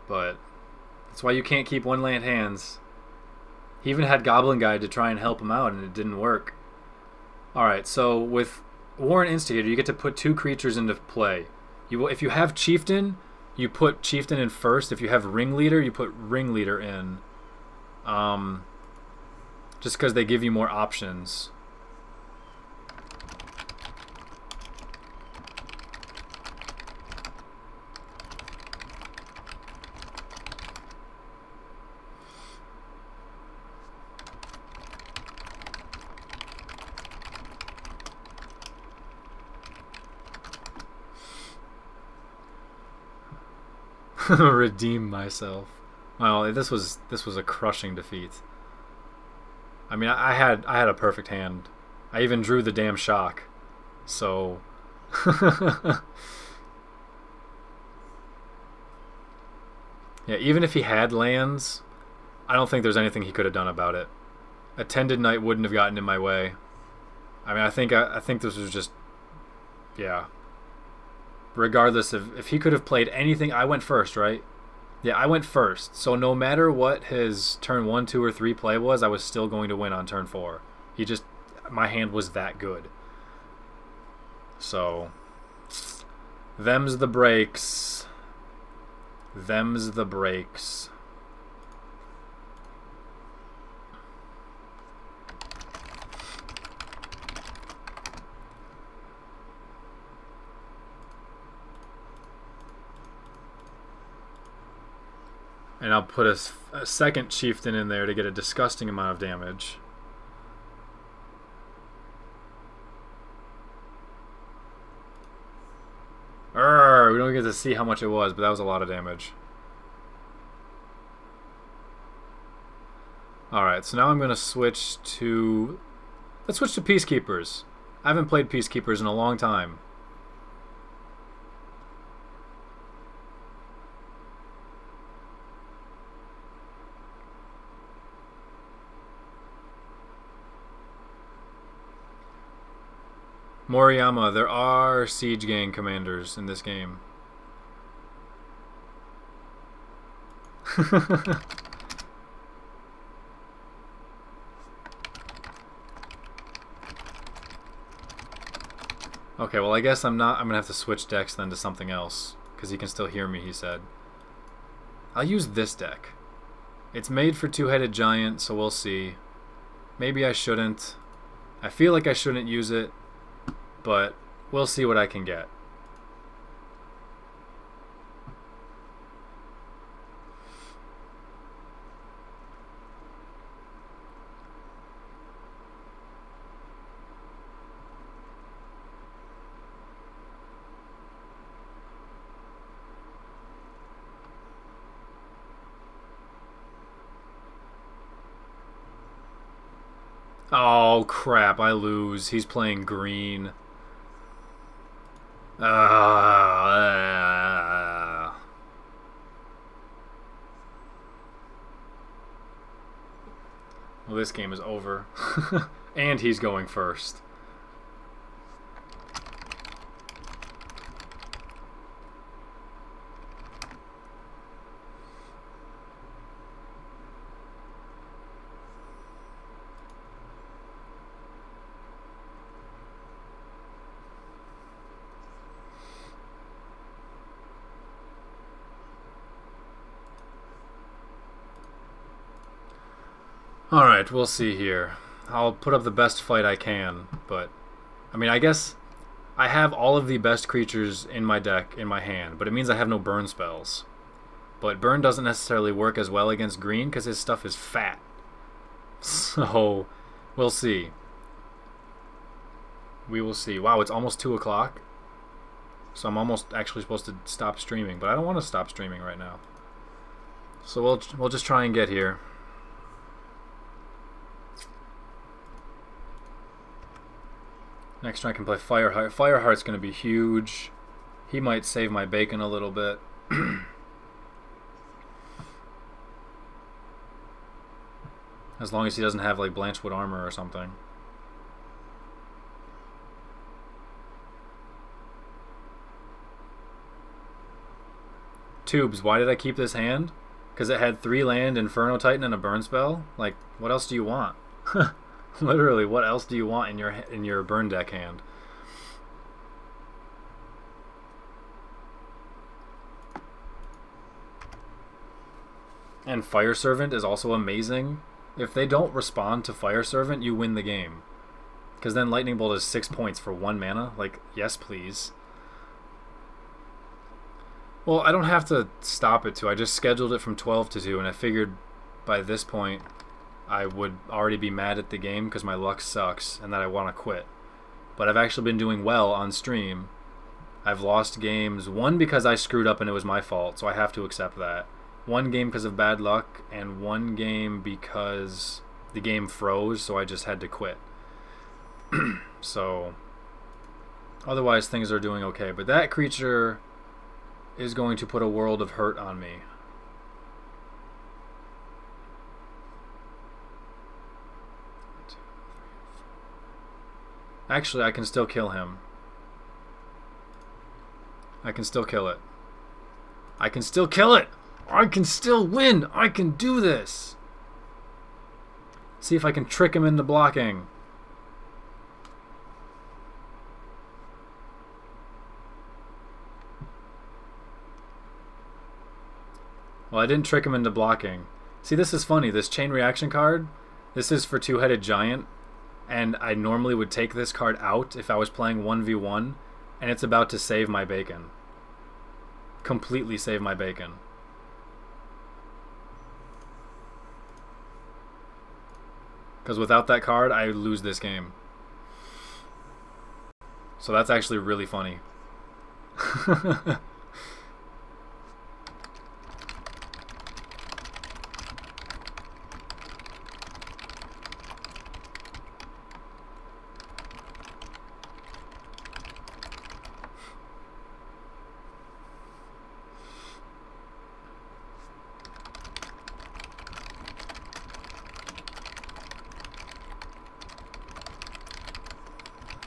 Speaker 1: But that's why you can't keep one land hands. He even had Goblin Guide to try and help him out, and it didn't work. Alright, so with Warren Instigator, you get to put 2 creatures into play. If you have Chieftain, you put Chieftain in first. If you have Ringleader, you put Ringleader in. Just because they give you more options. Redeem myself. Well, this was a crushing defeat. I mean, I had a perfect hand. I even drew the damn shock. So yeah, even if he had lands, I don't think there's anything he could have done about it. Attended Knight wouldn't have gotten in my way. I mean, I think this was just, yeah. Regardless of if he could have played anything, I went first, right? Yeah, I went first. So no matter what his turn 1, 2, or 3 play was, I was still going to win on turn 4. My hand was that good. So, them's the breaks. Them's the breaks. And I'll put a second Chieftain in there to get a disgusting amount of damage. We don't get to see how much it was, but that was a lot of damage. Alright, so now I'm going to switch to... Let's switch to Peacekeepers. I haven't played Peacekeepers in a long time. Moriyama, there are Siege Gang commanders in this game. Okay, well I guess I'm gonna have to switch decks then to something else, because he can still hear me, he said. I'll use this deck. It's made for two-headed giant, so we'll see. Maybe I shouldn't. I feel like I shouldn't use it, but we'll see what I can get. Oh crap, I lose. He's playing green. Well, this game is over. And he's going first. Alright, we'll see here. I'll put up the best fight I can, but... I mean, I guess I have all of the best creatures in my deck in my hand, but it means I have no burn spells. But burn doesn't necessarily work as well against green because his stuff is fat. So, we'll see. We will see. Wow, it's almost 2 o'clock. So I'm almost actually supposed to stop streaming, but I don't want to stop streaming right now. So we'll just try and get here. Next turn I can play Fireheart. Fireheart's going to be huge. He might save my bacon a little bit. As long as he doesn't have like Blanchwood armor or something. Tubes, why did I keep this hand? Because it had 3 land, Inferno Titan, and a burn spell? Like, what else do you want? Literally, what else do you want in your burn deck hand? And Fire Servant is also amazing. If they don't respond to Fire Servant, you win the game. Because then Lightning Bolt is 6 points for 1 mana. Like, yes please. Well, I don't have to stop it to. I just scheduled it from 12 to 2, and I figured by this point I would already be mad at the game because my luck sucks and that I want to quit. But I've actually been doing well on stream. I've lost games, 1 because I screwed up and it was my fault, so I have to accept that. 1 game because of bad luck, and 1 game because the game froze, so I just had to quit. So, otherwise things are doing okay. But that creature is going to put a world of hurt on me. Actually, I can still kill him. I can still kill it. I can still kill it! I can still win! I can do this! See if I can trick him into blocking. Well, I didn't trick him into blocking. See, this is funny. This Chain Reaction card, this is for Two-Headed Giant, and I normally would take this card out if I was playing 1v1, and it's about to save my bacon. Completely save my bacon. Because without that card, I lose this game. So that's actually really funny.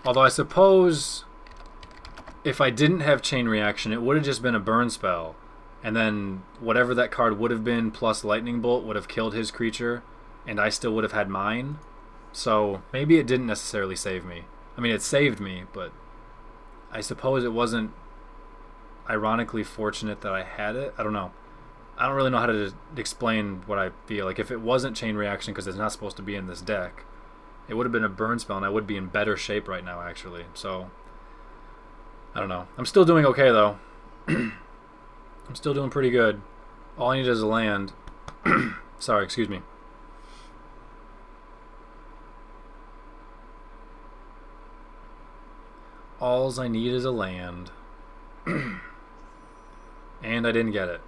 Speaker 1: Although I suppose if I didn't have Chain Reaction, it would have just been a burn spell. And then whatever that card would have been plus Lightning Bolt would have killed his creature, and I still would have had mine. So maybe it didn't necessarily save me. I mean, it saved me, but I suppose it wasn't ironically fortunate that I had it. I don't know. I don't really know how to explain what I feel. Like, if it wasn't Chain Reaction because it's not supposed to be in this deck, it would have been a burn spell, and I would be in better shape right now, actually. So, I don't know. I'm still doing okay, though. I'm still doing pretty good. All I need is a land. Sorry, excuse me. Alls I need is a land. And I didn't get it.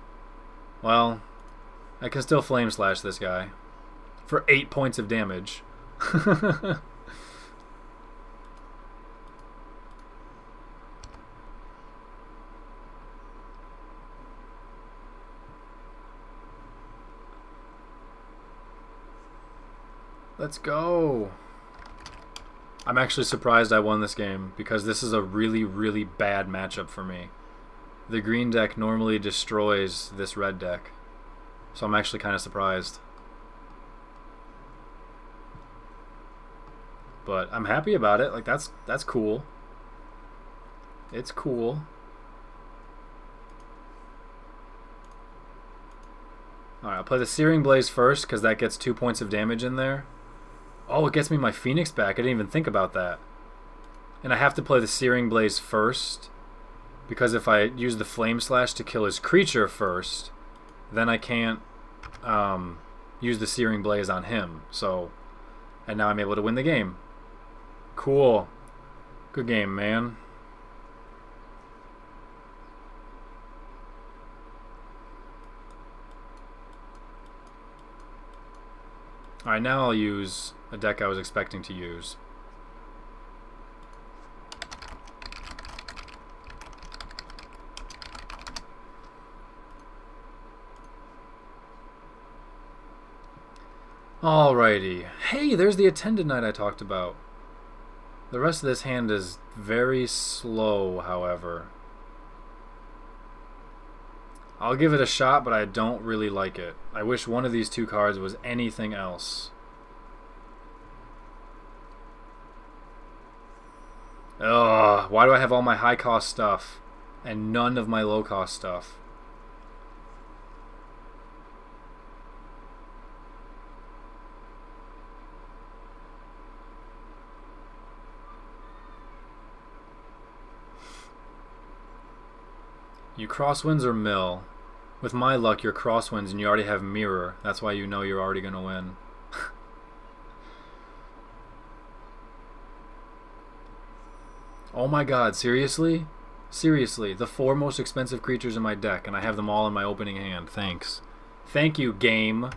Speaker 1: Well, I can still Flame Slash this guy. For 8 points of damage. Let's go. I'm actually surprised I won this game because this is a really, really bad matchup for me. The green deck normally destroys this red deck, so I'm actually kind of surprised. But I'm happy about it. Like, that's cool. It's cool. Alright, I'll play the Searing Blaze first because that gets 2 points of damage in there. Oh, it gets me my Phoenix back. I didn't even think about that. And I have to play the Searing Blaze first because if I use the Flame Slash to kill his creature first, then I can't use the Searing Blaze on him. So, and now I'm able to win the game. Cool. Good game, man. Alright, now I'll use a deck I was expecting to use. Alrighty. Hey, there's the attended knight I talked about. The rest of this hand is very slow, however. I'll give it a shot, but I don't really like it. I wish one of these two cards was anything else. Ugh, why do I have all my high-cost stuff and none of my low-cost stuff? You crosswinds or mill. With my luck, you're crosswinds and you already have mirror. That's why you know you're already going to win. Oh my god, seriously? Seriously, the 4 most expensive creatures in my deck, and I have them all in my opening hand. Thanks. Thank you, game.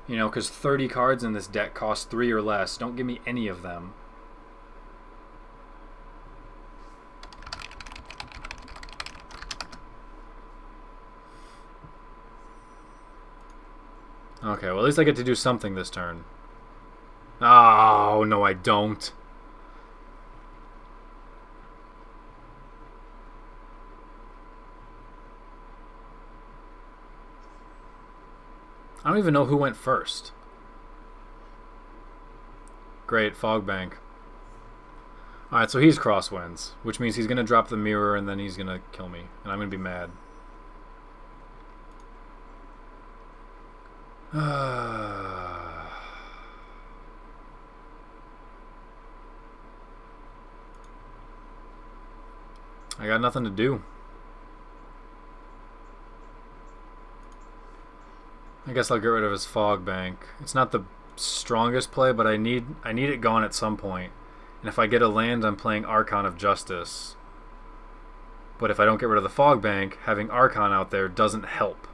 Speaker 1: You know, because 30 cards in this deck cost 3 or less. Don't give me any of them. Okay, well at least I get to do something this turn. Oh, no I don't. I don't even know who went first. Great, Fog Bank. Alright, so he's crosswinds, which means he's going to drop the mirror and then he's going to kill me. And I'm going to be mad. I got nothing to do. I guess I'll get rid of his Fog Bank. It's not the strongest play, but I need it gone at some point. And if I get a land, I'm playing Archon of Justice. But if I don't get rid of the Fog Bank, having Archon out there doesn't help.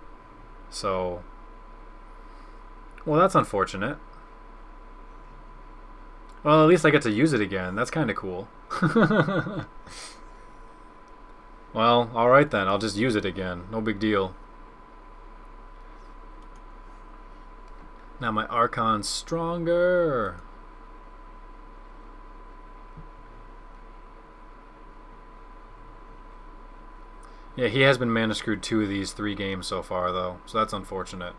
Speaker 1: So, well, that's unfortunate. Well, at least I get to use it again. That's kind of cool. Well, alright then. I'll just use it again. No big deal. Now my Archon's stronger. Yeah, he has been mana screwed 2 of these 3 games so far, though. So that's unfortunate.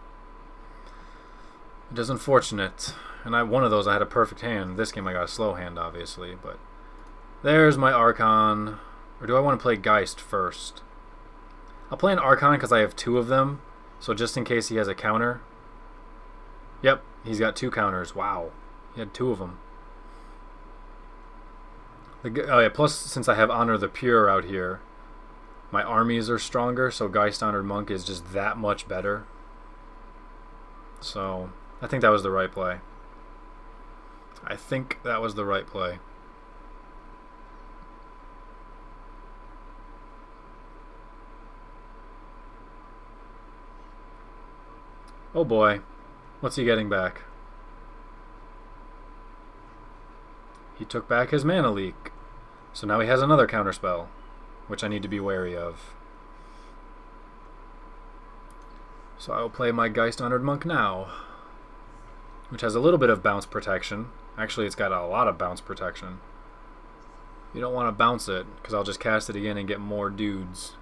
Speaker 1: It is unfortunate. And one of those I had a perfect hand. This game I got a slow hand, obviously. But there's my Archon. Or do I want to play Geist first? I'll play an Archon because I have 2 of them. So just in case he has a counter. Yep, he's got 2 counters. Wow. He had 2 of them. Oh yeah, plus since I have Honor the Pure out here, my armies are stronger, so Geist Honored Monk is just that much better. So, I think that was the right play. I think that was the right play. Oh boy. What's he getting back? He took back his Mana Leak. So now he has another counterspell, which I need to be wary of. So I will play my Geist Honored Monk now, which has a little bit of bounce protection. Actually, it's got a lot of bounce protection. You don't want to bounce it, because I'll just cast it again and get more dudes.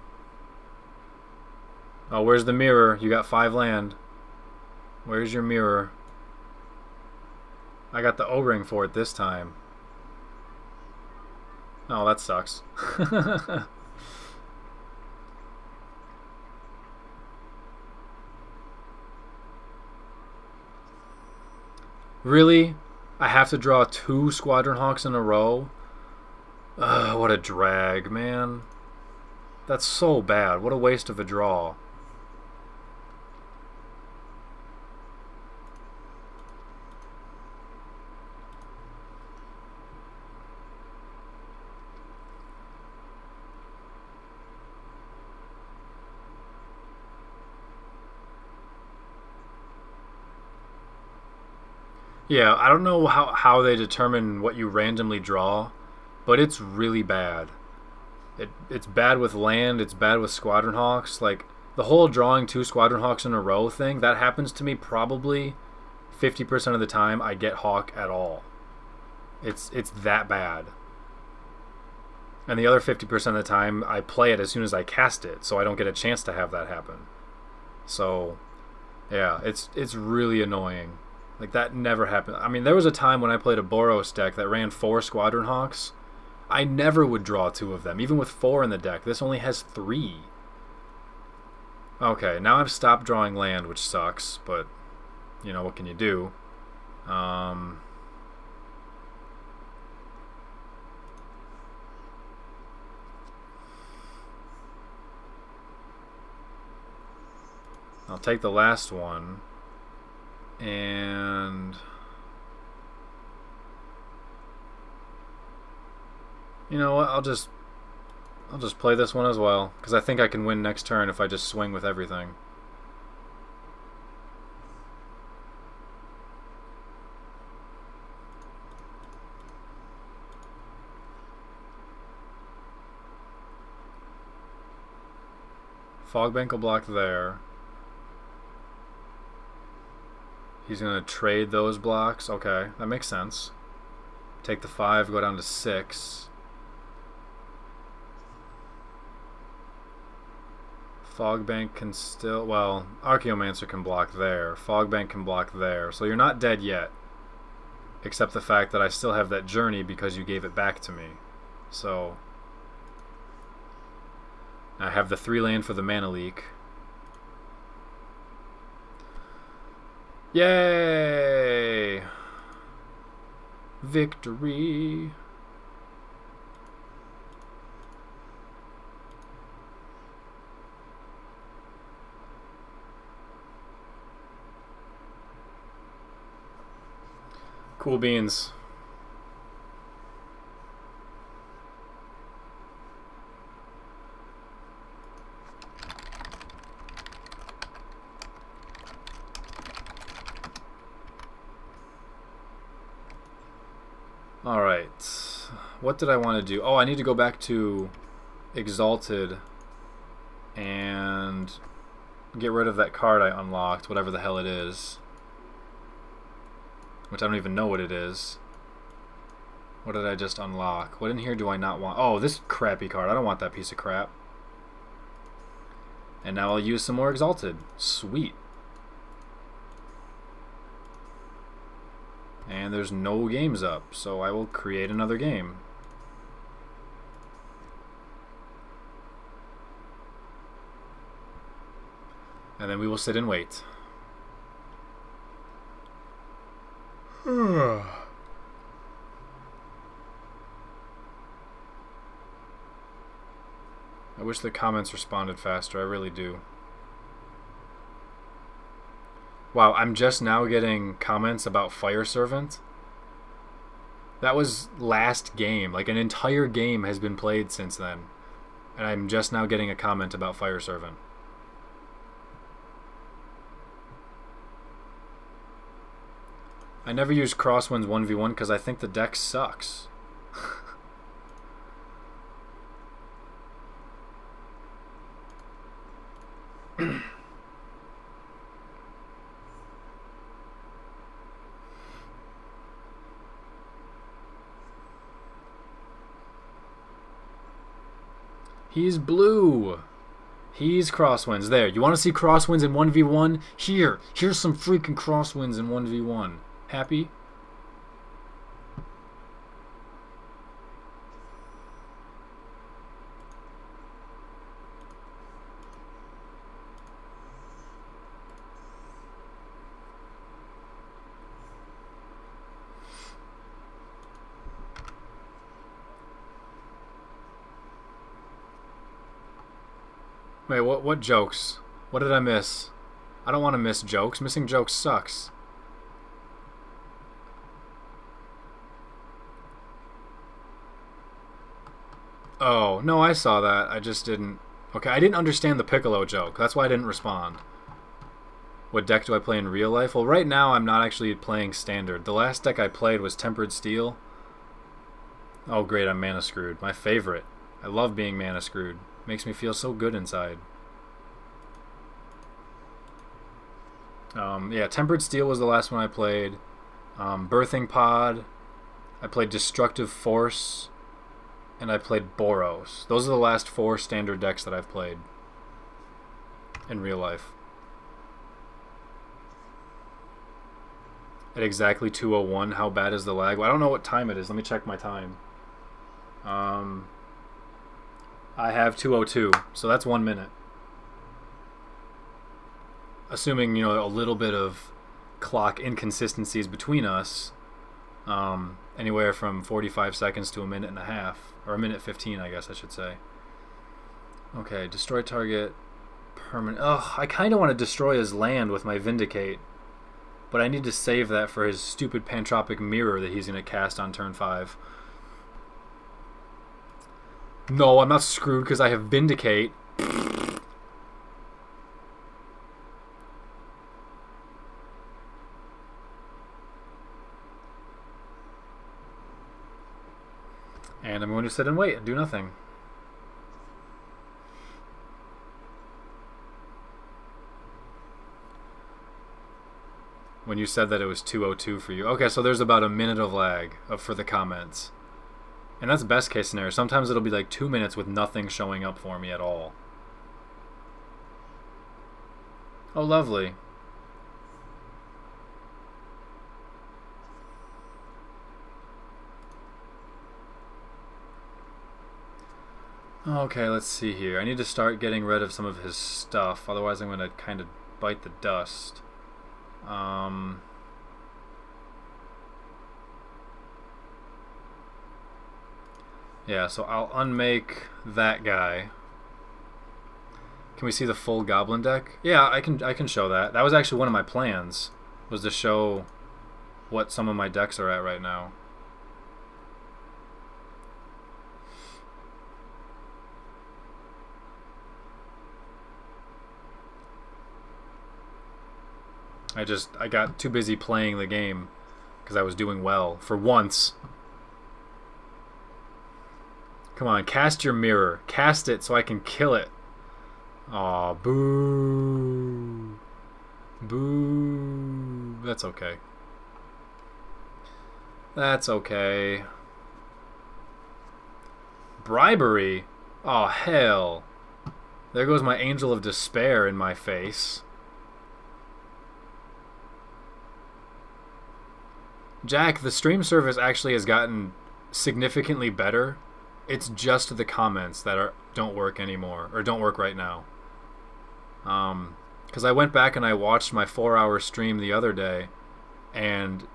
Speaker 1: Oh, where's the mirror? You got 5 land. Where's your mirror? I got the O-ring for it this time. Oh, that sucks. Really? I have to draw 2 Squadron Hawks in a row? Ugh, what a drag, man. That's so bad. What a waste of a draw. Yeah, I don't know how they determine what you randomly draw, but it's really bad. It's bad with land, it's bad with Squadron Hawks. Like, the whole drawing 2 Squadron Hawks in a row thing, that happens to me probably 50% of the time I get Hawk at all. It's that bad. And the other 50% of the time I play it as soon as I cast it, so I don't get a chance to have that happen. So yeah, it's really annoying. Like, that never happened. I mean, there was a time when I played a Boros deck that ran 4 Squadron Hawks. I never would draw 2 of them, even with 4 in the deck. This only has 3. Okay, now I've stopped drawing land, which sucks, but, you know, what can you do? I'll take the last one, and you know what, I'll just play this one as well, because I think I can win next turn if I just swing with everything. Fogbank will block there. He's going to trade those blocks. Okay, that makes sense. Take the 5, go down to 6. Fogbank can still... Well, Archaeomancer can block there. Fogbank can block there. So you're not dead yet. Except the fact that I still have that journey because you gave it back to me. So... I have the 3 land for the mana leak. Yay! Victory! Cool beans. Alright, what did I want to do? Oh, I need to go back to Exalted and get rid of that card I unlocked, whatever the hell it is. Which I don't even know what it is. What did I just unlock? What in here do I not want? Oh, this crappy card. I don't want that piece of crap. And now I'll use some more Exalted. Sweet. And there's no games up, so I will create another game. And then we will sit and wait. I wish the comments responded faster, I really do. Wow, I'm just now getting comments about Fire Servant. That was last game. Like, an entire game has been played since then. And I'm just now getting a comment about Fire Servant. I never use Crosswinds 1v1 because I think the deck sucks. He's blue. He's Crosswinds. There. You want to see Crosswinds in 1v1? Here's some freaking Crosswinds in 1v1. Happy? Wait, what jokes? What did I miss? I don't want to miss jokes. Missing jokes sucks. Oh, no, I saw that. I just didn't... Okay, I didn't understand the Piccolo joke. That's why I didn't respond. What deck do I play in real life? Well, right now I'm not actually playing Standard. The last deck I played was Tempered Steel. Oh, great, I'm mana screwed. My favorite. I love being mana screwed. Makes me feel so good inside. Yeah, Tempered Steel was the last one I played. Birthing Pod. I played Destructive Force. And I played Boros. Those are the last 4 standard decks that I've played in real life. At exactly 2:01, how bad is the lag? Well, I don't know what time it is. Let me check my time. I have 2:02, so that's 1 minute. Assuming, you know, a little bit of clock inconsistencies between us, anywhere from 45 seconds to 1.5 minutes, or 1:15, I guess I should say. Okay, destroy target permanent. Ugh, I kind of want to destroy his land with my Vindicate, but I need to save that for his stupid Pantropic Mirror that he's going to cast on turn 5. No, I'm not screwed because I have Vindicate. And I'm going to sit and wait and do nothing. When you said that it was 2:02 for you. Okay, so there's about a minute of lag for the comments. And that's best case scenario. Sometimes it'll be like 2 minutes with nothing showing up for me at all. Oh, lovely. Okay, let's see here. I need to start getting rid of some of his stuff. Otherwise, I'm going to kind of bite the dust. Yeah, so I'll unmake that guy. Can we see the full Goblin deck? Yeah, I can show that. That was actually one of my plans, was to show what some of my decks are at right now. I got too busy playing the game because I was doing well for once. Come on, cast your mirror. Cast it so I can kill it. Aw, boo. Boo. That's okay. That's okay. Bribery? Aw, hell. There goes my Angel of Despair in my face. Jack, the stream service actually has gotten significantly better. It's just the comments that don't work anymore, or don't work right now. Because I went back and I watched my 4-hour stream the other day, and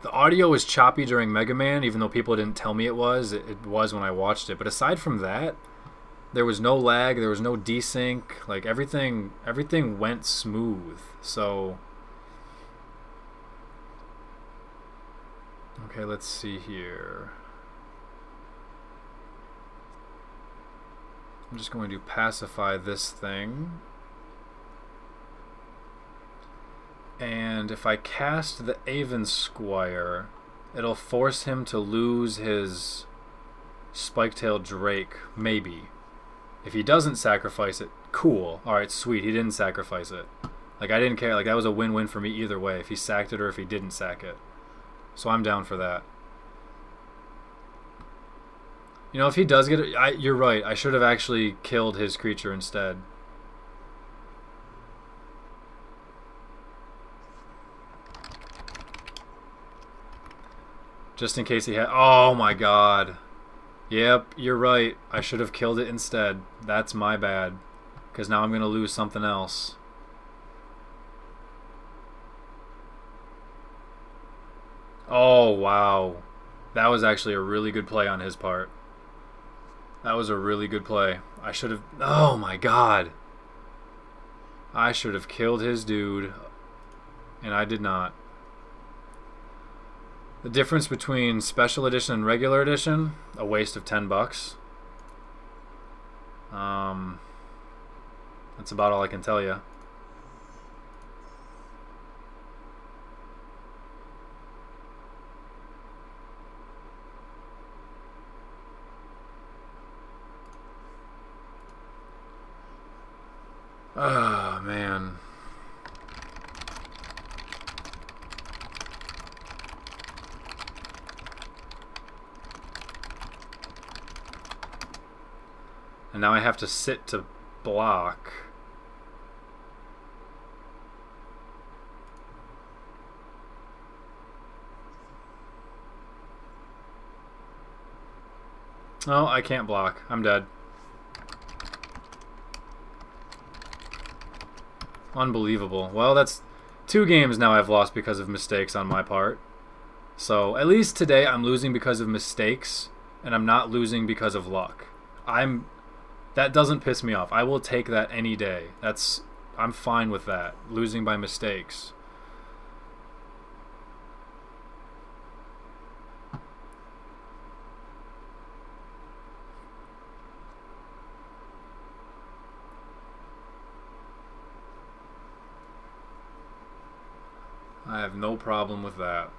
Speaker 1: the audio was choppy during Mega Man, even though people didn't tell me it was. It was when I watched it. But aside from that, there was no lag, there was no desync. Like everything went smooth. So okay, let's see here. I'm just going to pacify this thing. And if I cast the Aven Squire, it'll force him to lose his Spiketail Drake, maybe. If he doesn't sacrifice it, cool. Alright, sweet, he didn't sacrifice it. Like, I didn't care. Like, that was a win-win for me either way, if he sacked it or if he didn't sack it. So I'm down for that. You know, if he does get it, you're right. I should have actually killed his creature instead. Just in case he had... Oh my god. Yep, you're right. I should have killed it instead. That's my bad. Because now I'm going to lose something else. Oh, wow. That was actually a really good play on his part. That was a really good play. I should have... Oh my god. I should have killed his dude. And I did not. The difference between Special Edition and Regular Edition, a waste of $10. That's about all I can tell you. Oh, man. And now I have to sit to block. Oh, I can't block. I'm dead. Unbelievable. Well, that's 2 games now I've lost because of mistakes on my part. So, at least today I'm losing because of mistakes, and I'm not losing because of luck. That doesn't piss me off. I will take that any day. I'm fine with that. Losing by mistakes. I have no problem with that.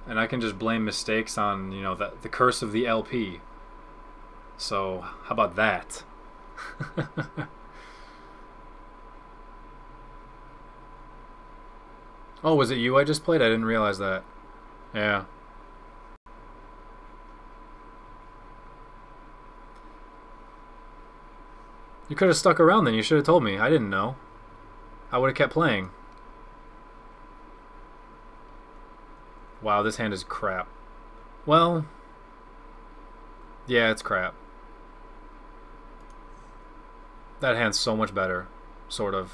Speaker 1: And I can just blame mistakes on, you know, the curse of the LP. So, how about that? Oh, was it you I just played? I didn't realize that. Yeah. You could have stuck around then. You should have told me. I didn't know. I would have kept playing. Wow, this hand is crap. Well, yeah, it's crap. That hand's so much better, sort of.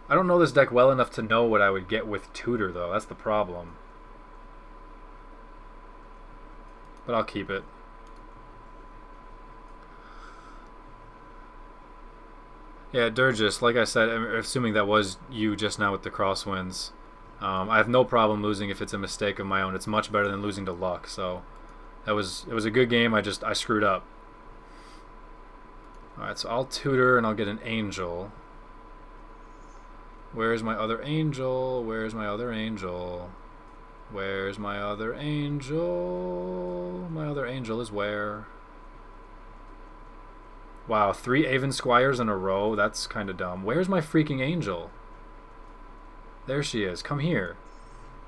Speaker 1: I don't know this deck well enough to know what I would get with Tutor, though. That's the problem. But I'll keep it. Yeah, Durgis, like I said, assuming that was you just now with the crosswinds. I have no problem losing if it's a mistake of my own. It's much better than losing to luck. So it was a good game. I screwed up. All right, so I'll tutor and I'll get an angel. Where's my other angel? Where's my other angel? Where's my other angel? My other angel is where? Wow, 3 Avon Squires in a row. That's kind of dumb. Where's my freaking angel? There she is. Come here.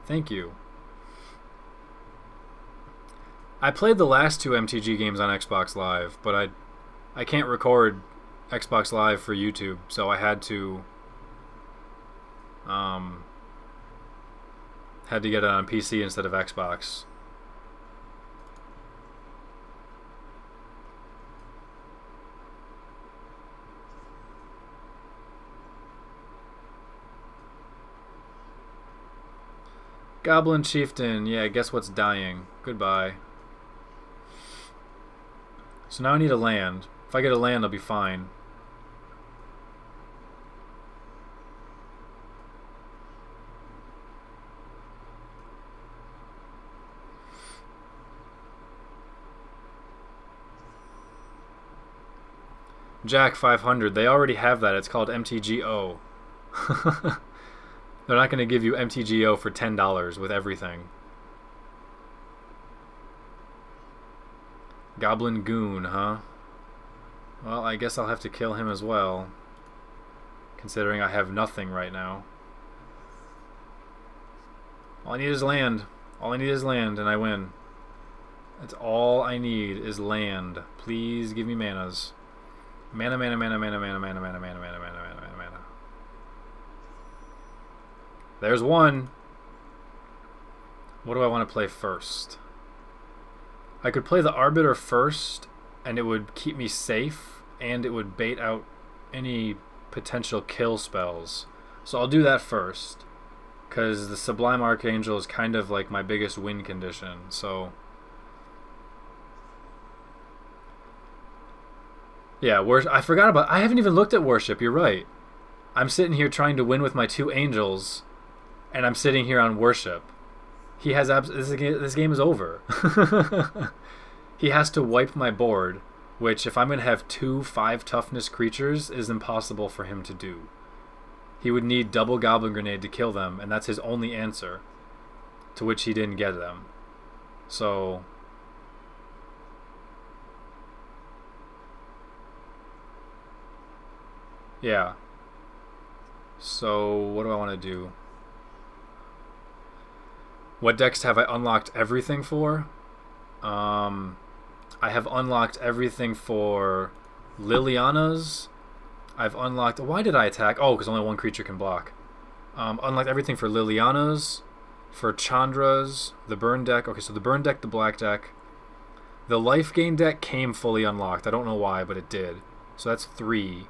Speaker 1: Thank you. I played the last 2 MTG games on Xbox Live, but I can't record Xbox Live for YouTube, so I had to get it on PC instead of Xbox. Goblin Chieftain, yeah, guess what's dying? Goodbye. So now I need a land. If I get a land, I'll be fine. Jack 500, they already have that. It's called MTGO. They're not going to give you MTGO for $10 with everything. Goblin Goon, huh? Well, I guess I'll have to kill him as well, considering I have nothing right now. All I need is land. All I need is land, and I win. That's all I need is land. Please give me manas. Mana, mana, mana, mana, mana, mana, mana, mana, mana, mana, mana, mana. There's one. What do I want to play first? I could play the Arbiter first, and it would keep me safe, and it would bait out any potential kill spells. So I'll do that first, because the Sublime Archangel is kind of like my biggest win condition. So yeah, I forgot about. I haven't even looked at Worship. You're right. I'm sitting here trying to win with my 2 angels, and I'm sitting here on Worship. He has this game is over. He has to wipe my board, which if I'm going to have 2 5 toughness creatures is impossible for him to do. He would need double Goblin Grenade to kill them, and that's his only answer, to which he didn't get them. So yeah. So what do I want to do? What decks have I unlocked everything for? I have unlocked everything for Liliana's. I've unlocked... Why did I attack? Oh, because only one creature can block. Unlocked everything for Liliana's, for Chandra's, the burn deck. Okay, so the burn deck, the black deck. The life gain deck came fully unlocked. I don't know why, but it did. So that's 3.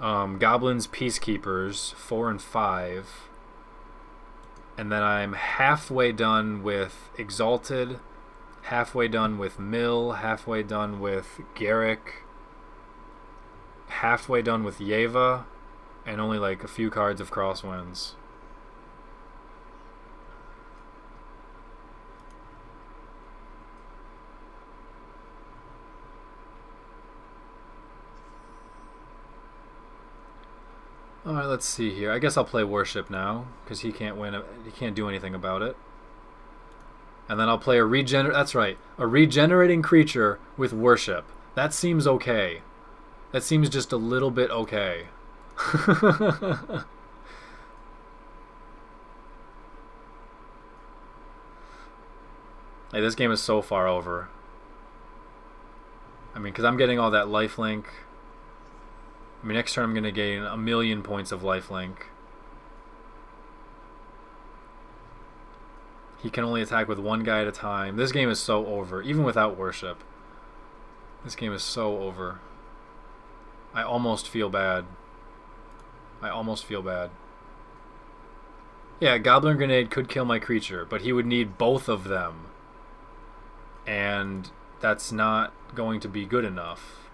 Speaker 1: Goblins, Peacekeepers, 4 and 5. And then I'm halfway done with Exalted, halfway done with Mill, halfway done with Garrick, halfway done with Yeva, and only like a few cards of Crosswinds. Alright, let's see here. I guess I'll play Worship now, because he can't win. He can't do anything about it. And then I'll play a That's right. A regenerating creature with Worship. That seems okay. That seems just a little bit okay. Hey, this game is so far over. I mean, because I'm getting all that lifelink. I mean, next turn I'm going to gain 1,000,000 points of lifelink. He can only attack with one guy at a time. This game is so over, even without Worship. This game is so over. I almost feel bad. I almost feel bad. Yeah, Goblin Grenade could kill my creature, but he would need both of them. And that's not going to be good enough.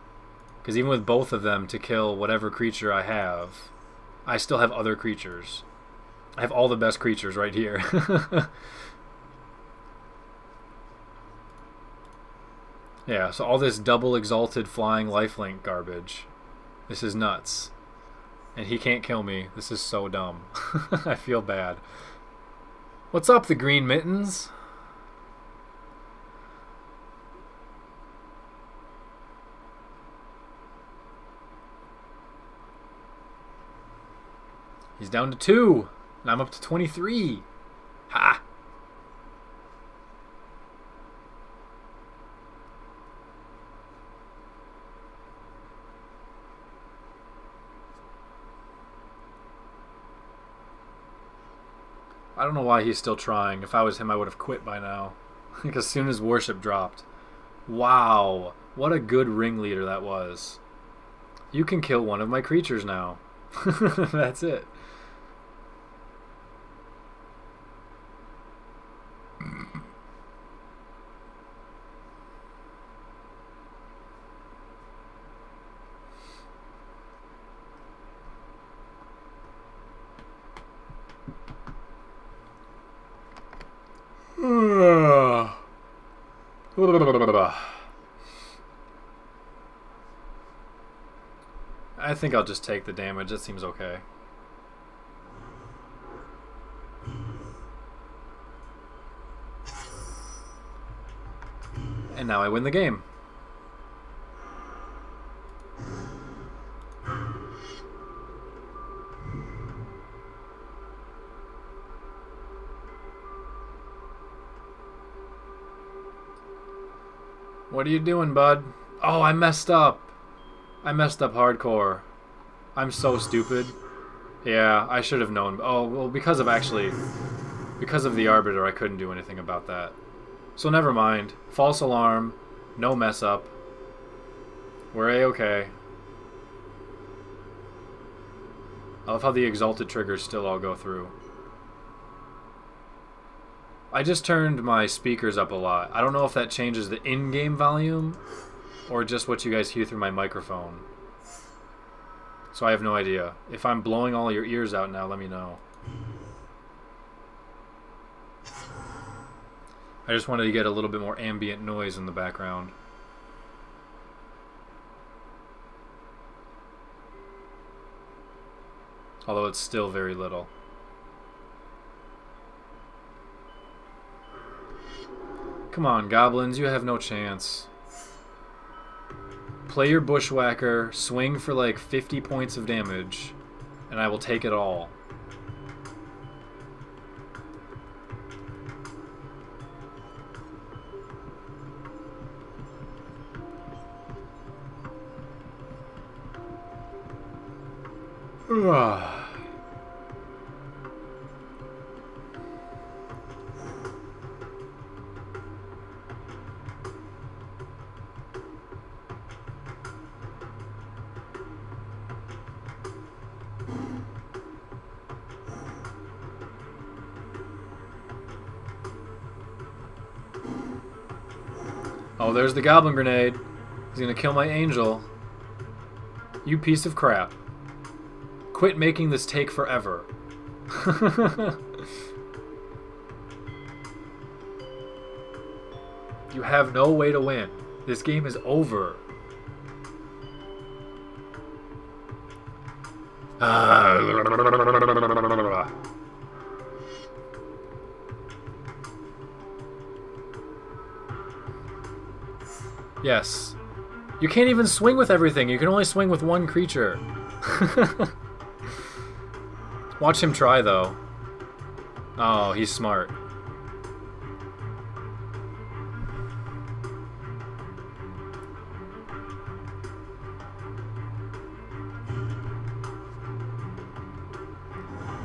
Speaker 1: Because even with both of them to kill whatever creature I have, I still have other creatures. I have all the best creatures right here. Yeah, so all this double exalted flying lifelink garbage. This is nuts. And he can't kill me. This is so dumb. I feel bad. What's up, the Green Mittens? He's down to 2, and I'm up to 23. Ha! I don't know why he's still trying. If I was him, I would have quit by now. Like as soon as Worship dropped. Wow. What a good ringleader that was. You can kill one of my creatures now. That's it. I think I'll just take the damage. That seems okay. And now I win the game. What are you doing, bud? Oh, I messed up. I messed up hardcore. I'm so stupid. Yeah, I should have known. Oh, well, because of the Arbiter, I couldn't do anything about that. So never mind. False alarm. No mess up. We're A-okay. I love how the Exalted triggers still all go through. I just turned my speakers up a lot. I don't know if that changes the in-game volume or just what you guys hear through my microphone. So I have no idea. If I'm blowing all your ears out now, let me know. I just wanted to get a little bit more ambient noise in the background. Although it's still very little. Come on, goblins, you have no chance. Play your Bushwhacker, swing for like 50 points of damage, and I will take it all. Oh, there's the goblin grenade. He's gonna kill my angel. You piece of crap. Quit making this take forever. You have no way to win. This game is over. Yes. You can't even swing with everything. You can only swing with one creature. Watch him try, though. Oh, he's smart.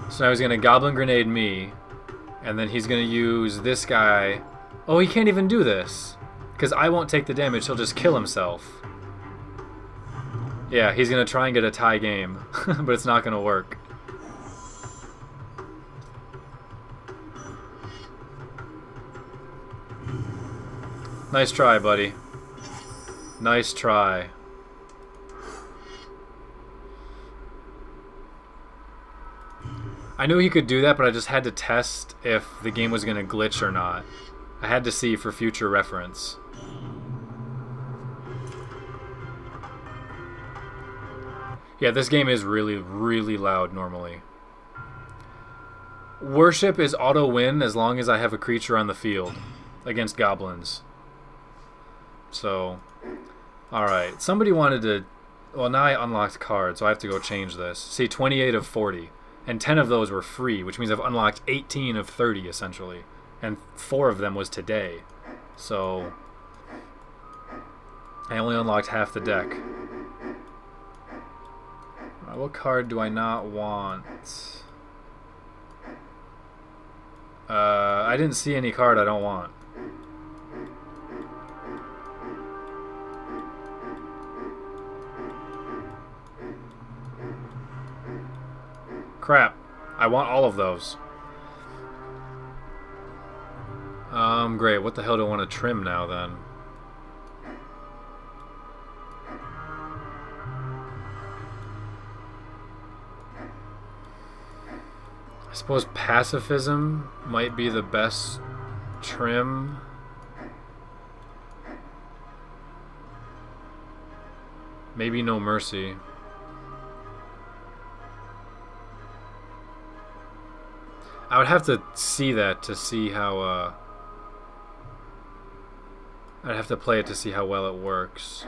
Speaker 1: So now he's going to Goblin Grenade me, and then he's going to use this guy. Oh, he can't even do this, because I won't take the damage. He'll just kill himself. Yeah, he's going to try and get a tie game, but it's not going to work. Nice try, buddy. Nice try. I knew he could do that, but I just had to test if the game was going to glitch or not. I had to see for future reference. Yeah, this game is really, really loud normally. Worship is auto-win as long as I have a creature on the field against goblins. So, alright. Somebody wanted to... Well, now I unlocked cards, so I have to go change this. See, 28 of 40. And 10 of those were free, which means I've unlocked 18 of 30, essentially. And 4 of them was today. So, I only unlocked half the deck. What card do I not want? I didn't see any card I don't want. Crap. I want all of those. Great. What the hell do I want to trim now, then? I suppose pacifism might be the best trim. Maybe no mercy. I would have to see that to see how, I'd have to play it to see how well it works.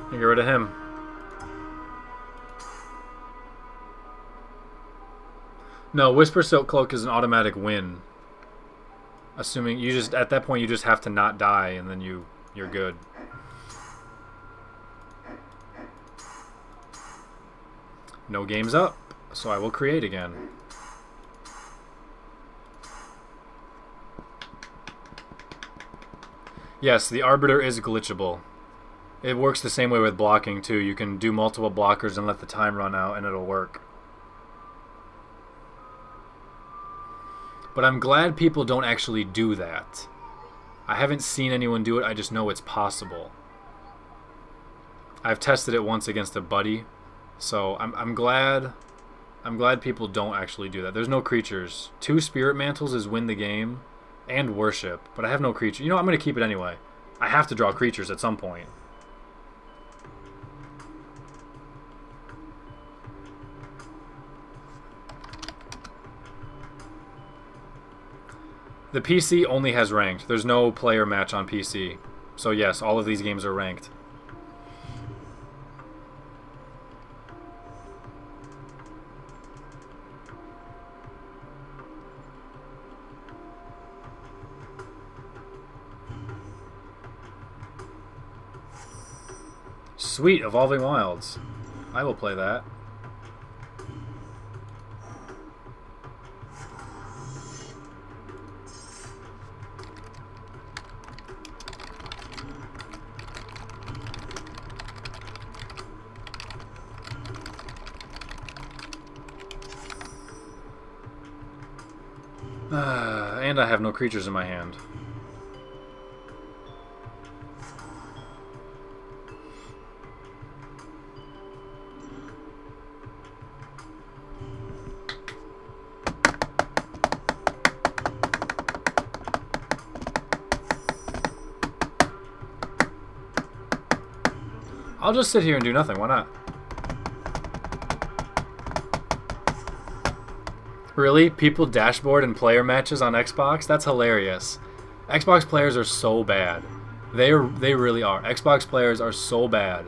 Speaker 1: Get rid of him. No, Whisper Silk Cloak is an automatic win. Assuming you just, at that point, you just have to not die, and then you're good. No game's up, so I will create again. Yes, the Arbiter is glitchable. It works the same way with blocking, too. You can do multiple blockers and let the time run out, and it'll work. But I'm glad people don't actually do that. I haven't seen anyone do it, I just know it's possible. I've tested it once against a buddy, so I'm glad people don't actually do that. There's no creatures. 2 Spirit Mantles is win the game, and Worship, but I have no creature. You know, I'm going to keep it anyway. I have to draw creatures at some point. The PC only has ranked. There's no player match on PC. So yes, all of these games are ranked. Sweet, Evolving Wilds. I will play that. And I have no creatures in my hand. I'll just sit here and do nothing. Why not? Really? People dashboard in player matches on Xbox? That's hilarious. Xbox players are so bad. They really are. Xbox players are so bad.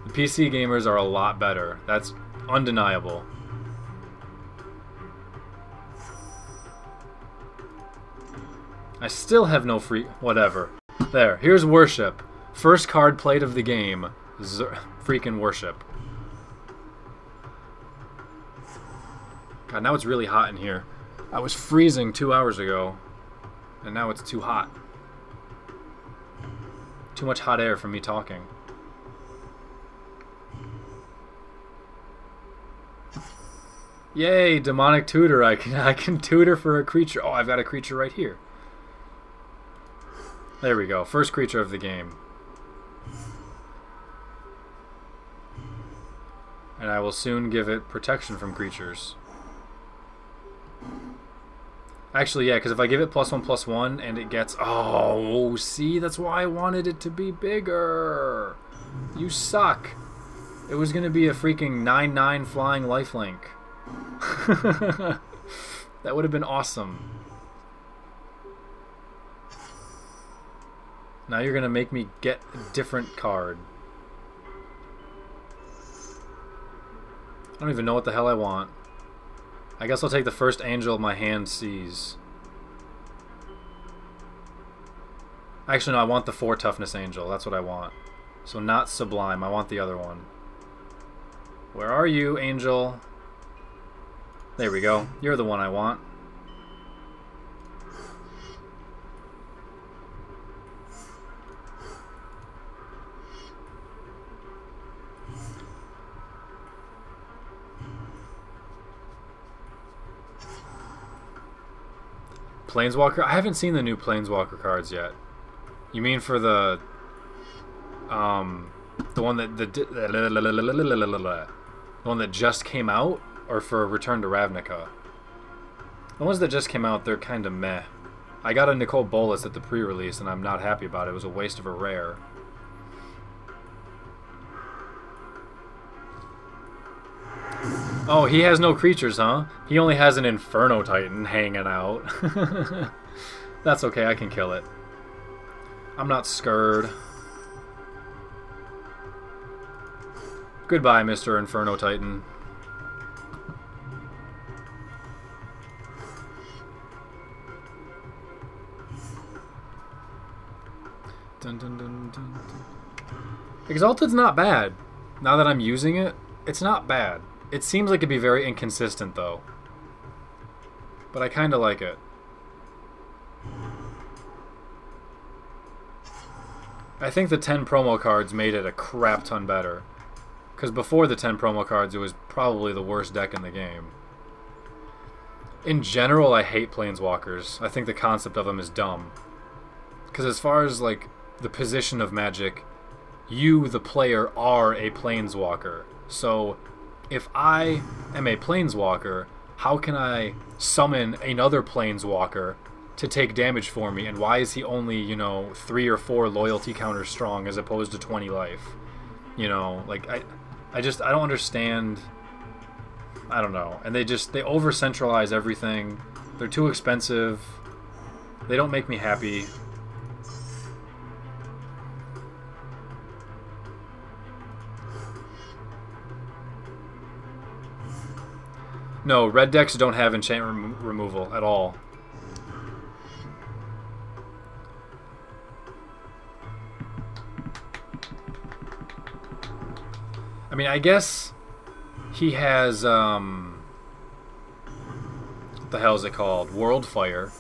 Speaker 1: The PC gamers are a lot better. That's undeniable. I still have no free... Whatever. There. Here's Worship. First card played of the game. Freaking Worship. God, now it's really hot in here. I was freezing 2 hours ago, and now it's too hot. Too much hot air from me talking. Yay, demonic tutor. I can tutor for a creature. Oh, I've got a creature right here. There we go. First creature of the game. And I will soon give it protection from creatures. Actually, yeah, because if I give it +1/+1 and it gets... Oh, see? That's why I wanted it to be bigger. You suck. It was going to be a freaking 9/9 flying lifelink. That would have been awesome. Now you're going to make me get a different card. I don't even know what the hell I want. I guess I'll take the first angel my hand sees. Actually, no, I want the 4 toughness angel. That's what I want. So not Sublime. I want the other one. Where are you, angel? There we go. You're the one I want. Planeswalker? I haven't seen the new Planeswalker cards yet. You mean for the one that the one that just came out, or for Return to Ravnica? The ones that just came out, they're kind of meh. I got a Nicole Bolas at the pre-release, and I'm not happy about it. It was a waste of a rare. Oh, he has no creatures, huh? He only has an Inferno Titan hanging out. That's okay, I can kill it. I'm not scared. Goodbye, Mr. Inferno Titan. Dun, dun, dun, dun, dun. Exalted's not bad. Now that I'm using it, it's not bad. It seems like it'd be very inconsistent, though. But I kind of like it. I think the 10 promo cards made it a crap ton better. Because before the 10 promo cards, it was probably the worst deck in the game. In general, I hate Planeswalkers. I think the concept of them is dumb. Because as far as, like, the position of Magic, you, the player, are a Planeswalker. So... if I am a Planeswalker, how can I summon another Planeswalker to take damage for me? And why is he only, you know, 3 or 4 loyalty counters strong as opposed to 20 life? You know, like, I don't understand. I don't know. And they over-centralize everything. They're too expensive. They don't make me happy. No, red decks don't have enchantment removal at all. I mean, I guess he has, what the hell is it called? World Fire.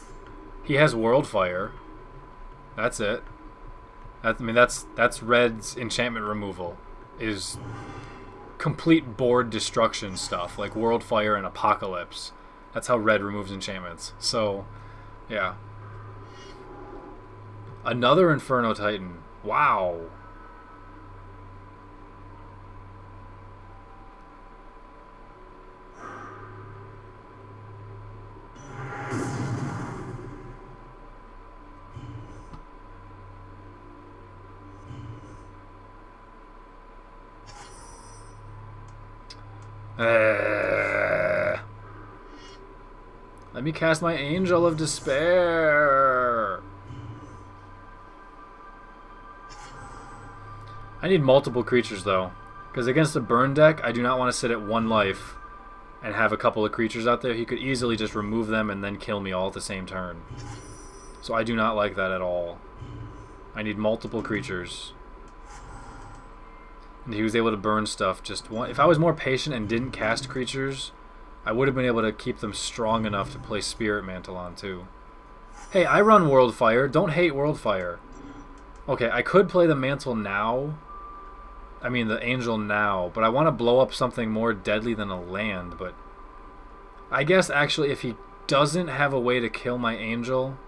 Speaker 1: He has World Fire. That's it. I mean, that's red's enchantment removal. Is complete board destruction stuff, like World Fire and Apocalypse. That's how red removes enchantments. So, yeah. Another Inferno Titan. Wow. Let me cast my Angel of Despair. I need multiple creatures though, because against a burn deck, I do not want to sit at 1 life and have a couple of creatures out there. He could easily just remove them and then kill me all at the same turn. So I do not like that at all. I need multiple creatures. And he was able to burn stuff just one. If I was more patient and didn't cast creatures, I would have been able to keep them strong enough to play Spirit Mantle on too. Hey, I run World Fire. Don't hate World Fire. Okay, I could play the Mantle now. I mean the Angel now, but I want to blow up something more deadly than a land. But I guess actually if he doesn't have a way to kill my Angel...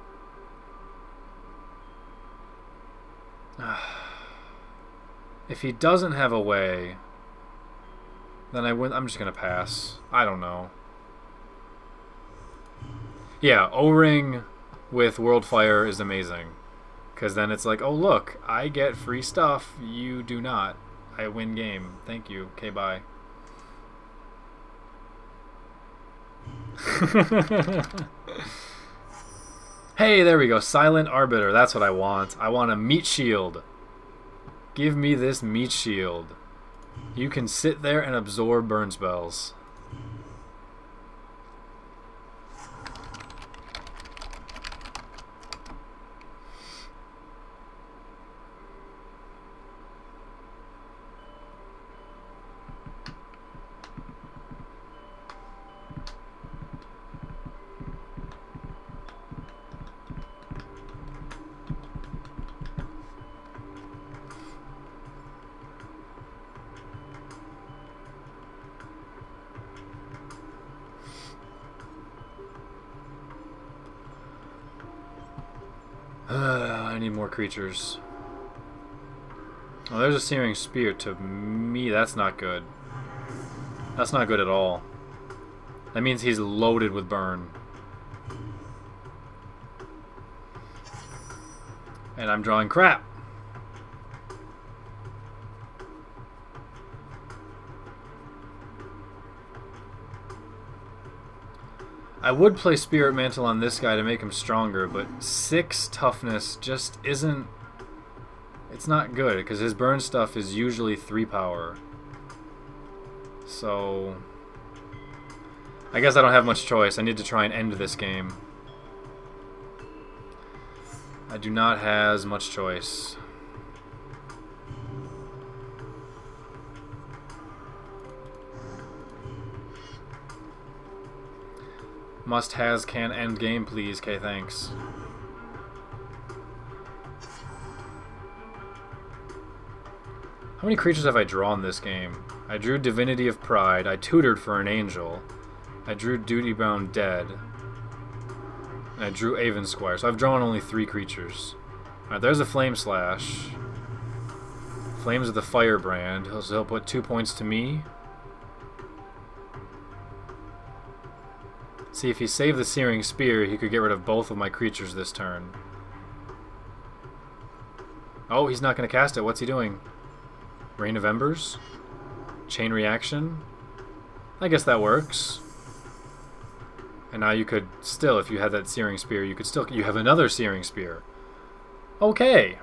Speaker 1: If he doesn't have a way, then I'm just going to pass. I don't know. Yeah, O-Ring with World Fire is amazing. Because then it's like, oh look, I get free stuff, you do not. I win game. Thank you. Okay, bye. Hey, there we go. Silent Arbiter. That's what I want. I want a meat shield. Give me this meat shield. You can sit there and absorb burn spells. I need more creatures. Oh, there's a Searing Spear. To me, that's not good. That's not good at all. That means he's loaded with burn. And I'm drawing crap. I would play Spirit Mantle on this guy to make him stronger, but 6 toughness just isn't... It's not good, because his burn stuff is usually 3 power. So... I guess I don't have much choice. I need to try and end this game. I do not have much choice. Must-has can end game, please. Okay, thanks. How many creatures have I drawn this game? I drew Divinity of Pride. I tutored for an Angel. I drew Duty-Bound Dead. And I drew Avensquire. So I've drawn only 3 creatures. Alright, there's a Flame Slash. Flames of the Firebrand. So he'll put 2 points to me. See, if he saved the Searing Spear, he could get rid of both of my creatures this turn. Oh, he's not going to cast it. What's he doing? Rain of Embers? Chain Reaction? I guess that works. And now you could still, if you had that Searing Spear, you have another Searing Spear. Okay.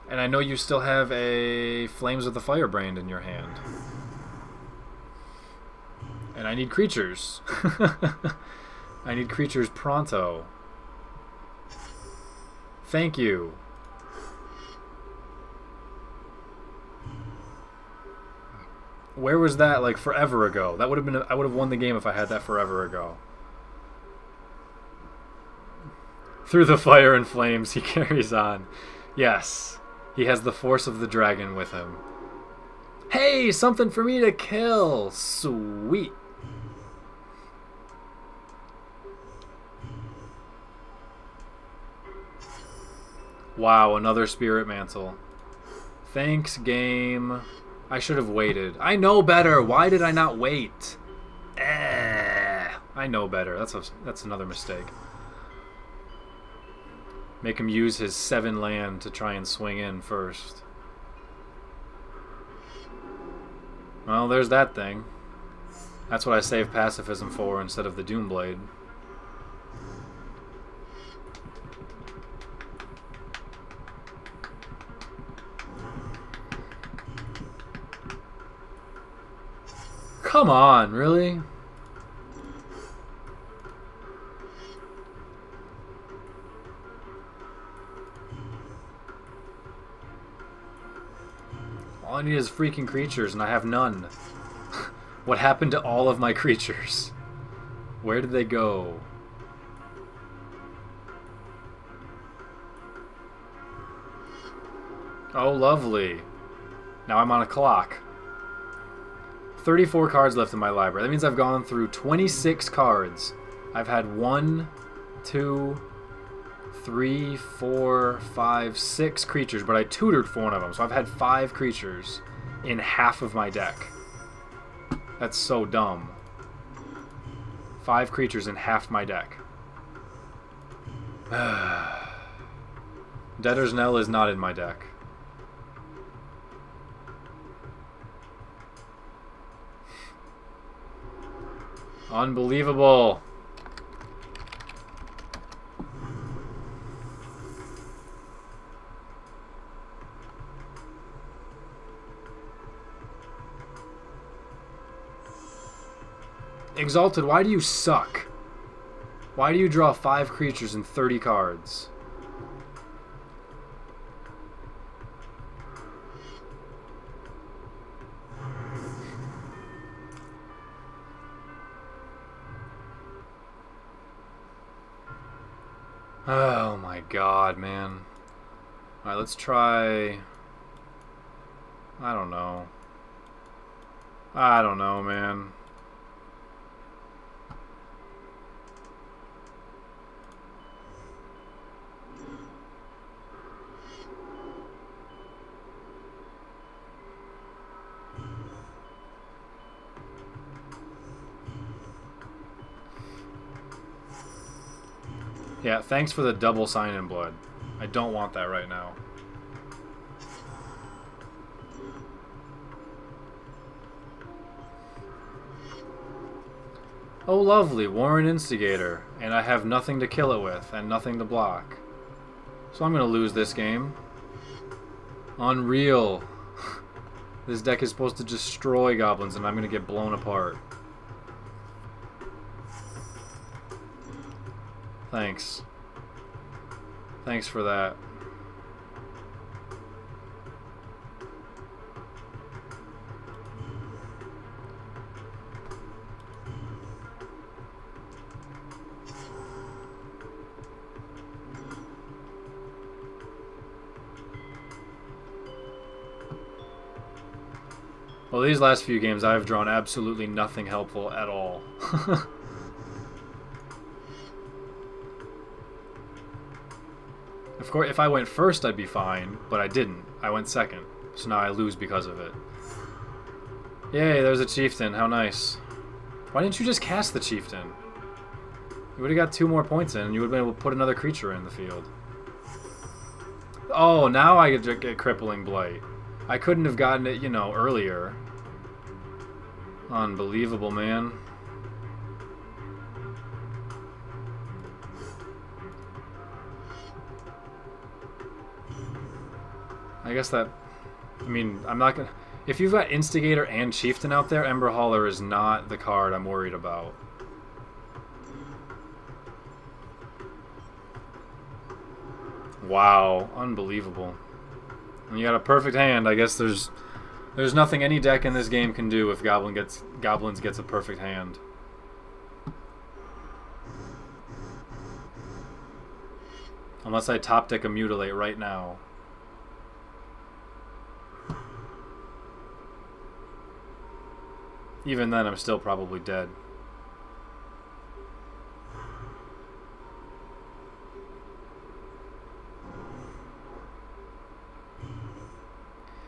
Speaker 1: And I know you still have a Flames of the Firebrand in your hand. And I need creatures. I need creatures pronto. Thank you. Where was that like forever ago? That would have been I would have won the game if I had that forever ago. Through the fire and flames he carries on. Yes. He has the force of the dragon with him. Hey, something for me to kill. Sweet. Wow, another Spirit Mantle. Thanks, game. I should have waited. I know better. Why did I not wait? I know better. That's another mistake. Make him use his 7 land to try and swing in first. Well, there's that thing. That's what I save pacifism for instead of the Doomblade. Come on, really? All I need is freaking creatures, and I have none. What happened to all of my creatures? Where did they go? Oh, lovely. Now I'm on a clock. 34 cards left in my library. That means I've gone through 26 cards. I've had 1, 2, 3, 4, 5, 6 creatures, but I tutored for one of them, so I've had 5 creatures in half of my deck. That's so dumb. 5 creatures in half my deck. Debtor's Knell is not in my deck. Unbelievable. Exalted, why do you suck? Why do you draw 5 creatures and 30 cards? Oh my god, man. Alright, let's try... I don't know. I don't know, man. Yeah, thanks for the double sign in blood. I don't want that right now. Oh lovely, Warren Instigator. And I have nothing to kill it with, and nothing to block. So I'm gonna lose this game. Unreal. This deck is supposed to destroy goblins, and I'm gonna get blown apart. Thanks. Thanks for that. Well, these last few games I've drawn absolutely nothing helpful at all. Of course, if I went first, I'd be fine, but I didn't. I went second, so now I lose because of it. Yay, there's a chieftain. How nice. Why didn't you just cast the chieftain? You would have got 2 more points in, and you would have been able to put another creature in the field. Oh, now I get Crippling Blight. I couldn't have gotten it, you know, earlier. Unbelievable, man. I guess that... I mean, I'm not gonna... If you've got Instigator and Chieftain out there, Ember Hauler is not the card I'm worried about. Wow, unbelievable. And you got a perfect hand. I guess there's nothing any deck in this game can do if Goblins gets a perfect hand. Unless I top deck a Mutilate right now. Even then, I'm still probably dead.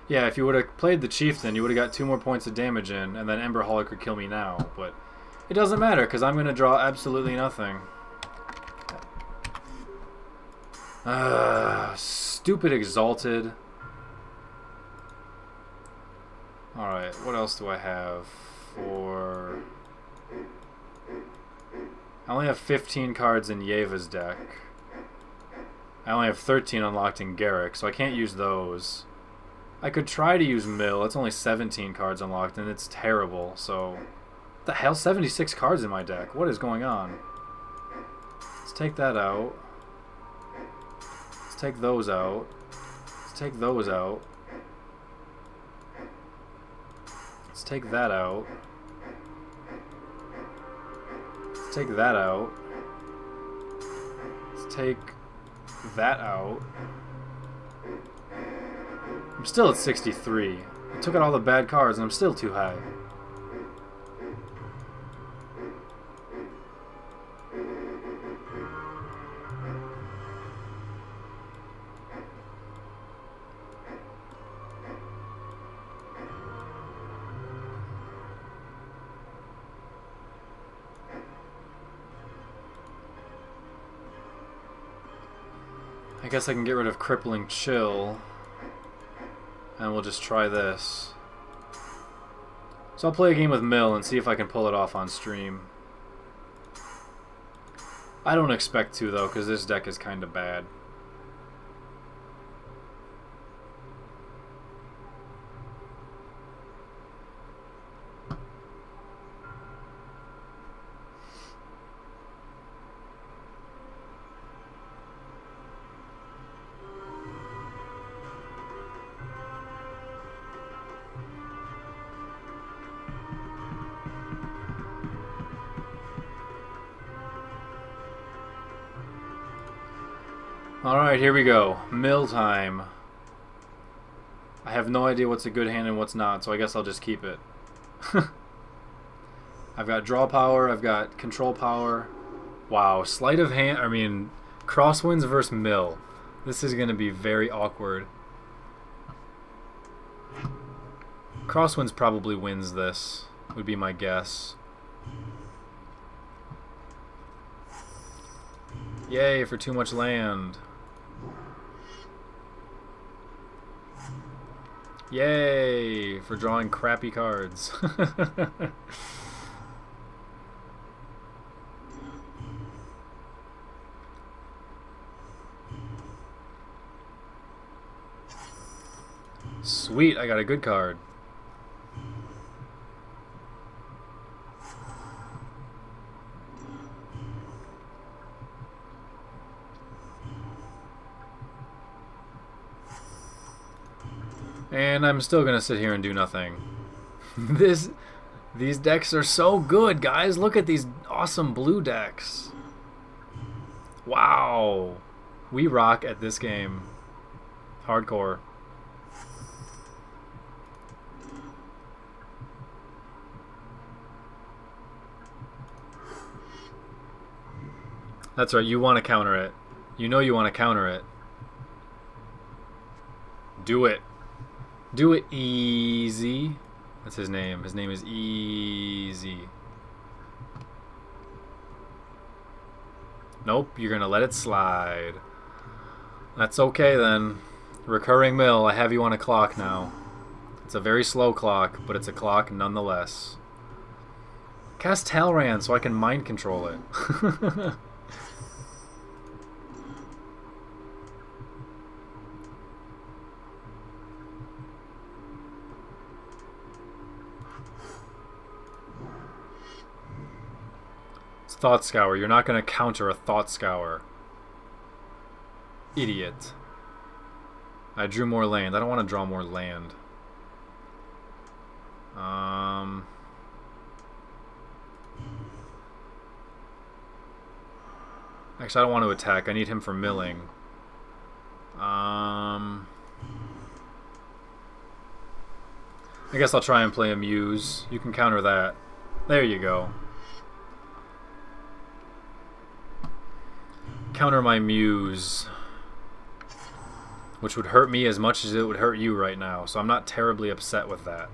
Speaker 1: Yeah, if you would have played the Chieftain, you would have got 2 more points of damage in, and then Ember Hauler could kill me now. But it doesn't matter, because I'm going to draw absolutely nothing. Stupid Exalted. Alright, what else do I have for... I only have 15 cards in Yeva's deck. I only have 13 unlocked in Garrick, so I can't use those. I could try to use Mill. It's only 17 cards unlocked, and it's terrible, so... What the hell? 76 cards in my deck. What is going on? Let's take that out. Let's take those out. Let's take those out. Let's take that out. Let's take that out. Let's take that out. I'm still at 63. I took out all the bad cards and I'm still too high. I guess I can get rid of Crippling Chill. And we'll just try this. So I'll play a game with Mill and see if I can pull it off on stream. I don't expect to, though, because this deck is kind of bad. Alright, here we go. Mill time. I have no idea what's a good hand and what's not, so I guess I'll just keep it. I've got draw power, I've got control power. Wow, sleight of hand, I mean, crosswinds versus Mill. This is going to be very awkward. Crosswinds probably wins this, would be my guess. Yay for too much land. Yay for drawing crappy cards. Sweet, I got a good card. And I'm still gonna sit here and do nothing. These decks are so good, guys. Look at these awesome blue decks. Wow. We rock at this game. Hardcore. That's right, you want to counter it. You know you want to counter it. Do it. Do it easy. That's his name. His name is Easy. Nope, you're gonna let it slide. That's okay then. Recurring Mill, I have you on a clock now. It's a very slow clock, but it's a clock nonetheless. Cast Talran so I can mind control it. Thought Scour. You're not going to counter a Thought Scour. Idiot. I drew more land. I don't want to draw more land. Actually, I don't want to attack. I need him for milling. I guess I'll try and play a Muse. You can counter that. There you go. Counter my Muse. Which would hurt me as much as it would hurt you right now. So I'm not terribly upset with that.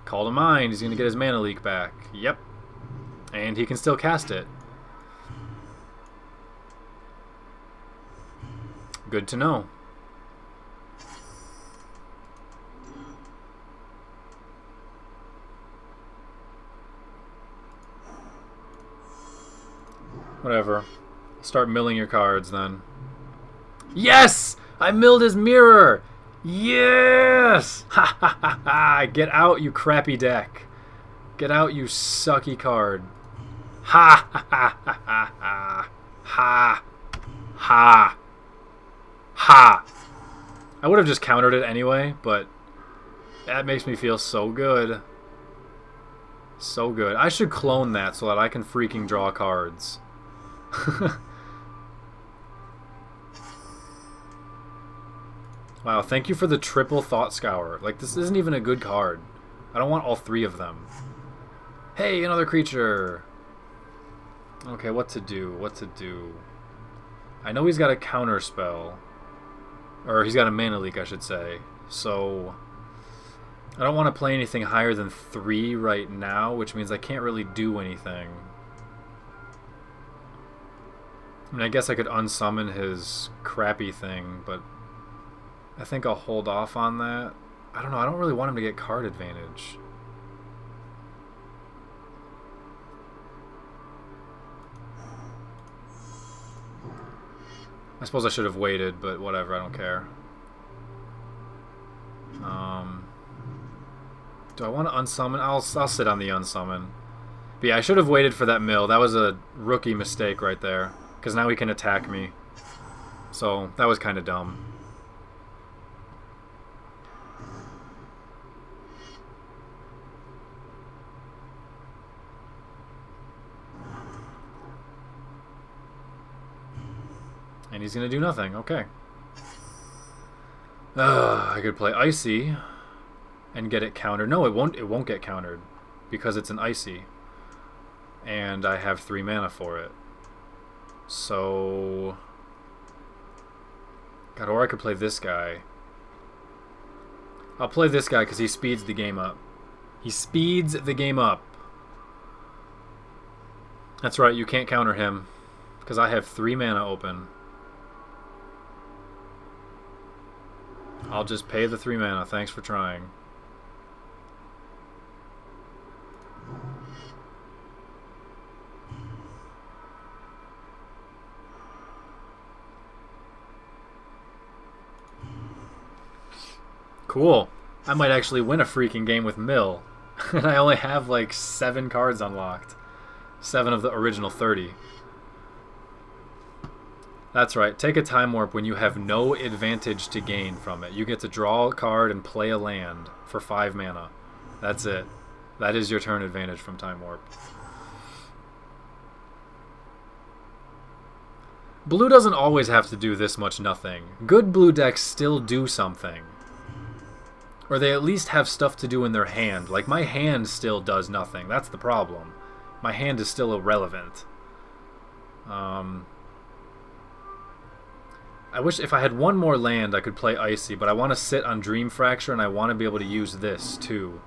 Speaker 1: Call to mind. He's going to get his mana leak back. Yep. And he can still cast it. Good to know. Whatever. Start milling your cards then. Yes! I milled his mirror! Yes! Ha ha ha ha! Get out, you crappy deck. Get out, you sucky card. Ha ha ha ha ha! Ha! Ha! Ha! I would have just countered it anyway, but that makes me feel so good. So good. I should clone that so that I can freaking draw cards. Wow, thank you for the triple Thought Scour. Like, this isn't even a good card. I don't want all three of them. Hey, another creature! Okay, what to do? What to do? I know he's got a counter spell. Or he's got a mana leak, I should say. So I don't want to play anything higher than 3 right now, which means I can't really do anything. I mean, I guess I could unsummon his crappy thing, but I think I'll hold off on that. I don't know, I don't really want him to get card advantage. I suppose I should have waited, but whatever, I don't care. Do I want to unsummon? I'll sit on the unsummon. But yeah, I should have waited for that mill. That was a rookie mistake right there. Because now he can attack me. So, that was kind of dumb. And he's going to do nothing. Okay. I could play Icy and get it countered. No, it won't get countered because it's an Icy. And I have 3 mana for it. So... God, or I could play this guy. I'll play this guy because he speeds the game up. He speeds the game up. That's right, you can't counter him because I have 3 mana open. I'll just pay the 3 mana. Thanks for trying. Cool. I might actually win a freaking game with Mill. And I only have like 7 cards unlocked. 7 of the original 30. That's right. Take a Time Warp when you have no advantage to gain from it. You get to draw a card and play a land for 5 mana. That's it. That is your turn advantage from Time Warp. Blue doesn't always have to do this much nothing. Good blue decks still do something. Or they at least have stuff to do in their hand. Like, my hand still does nothing. That's the problem. My hand is still irrelevant. I wish if I had 1 more land I could play Icy, but I want to sit on Dream Fracture and I want to be able to use this too.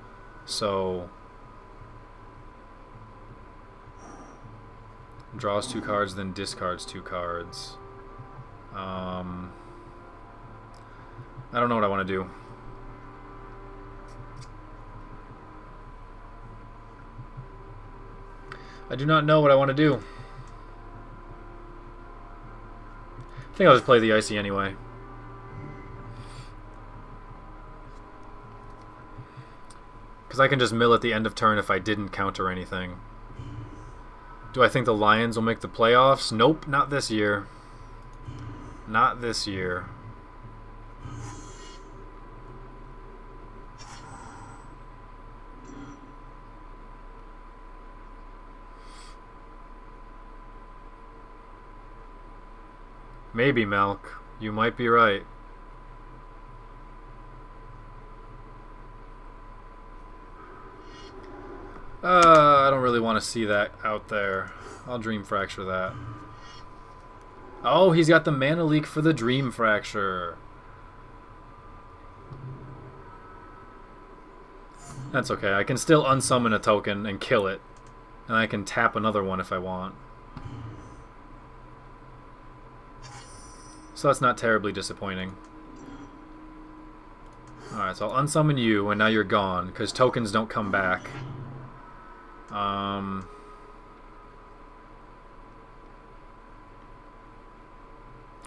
Speaker 1: So... draws 2 cards, then discards 2 cards. I don't know what I want to do. I do not know what I want to do. I think I'll just play the Icy anyway. Because I can just mill at the end of turn if I didn't counter anything. Do I think the Lions will make the playoffs? Nope, not this year. Not this year. Maybe, Malk. You might be right. I don't really want to see that out there. I'll Dream Fracture that. Oh, he's got the mana leak for the Dream Fracture. That's okay. I can still unsummon a token and kill it. And I can tap another one if I want. So that's not terribly disappointing. Alright, so I'll unsummon you, and now you're gone, because tokens don't come back.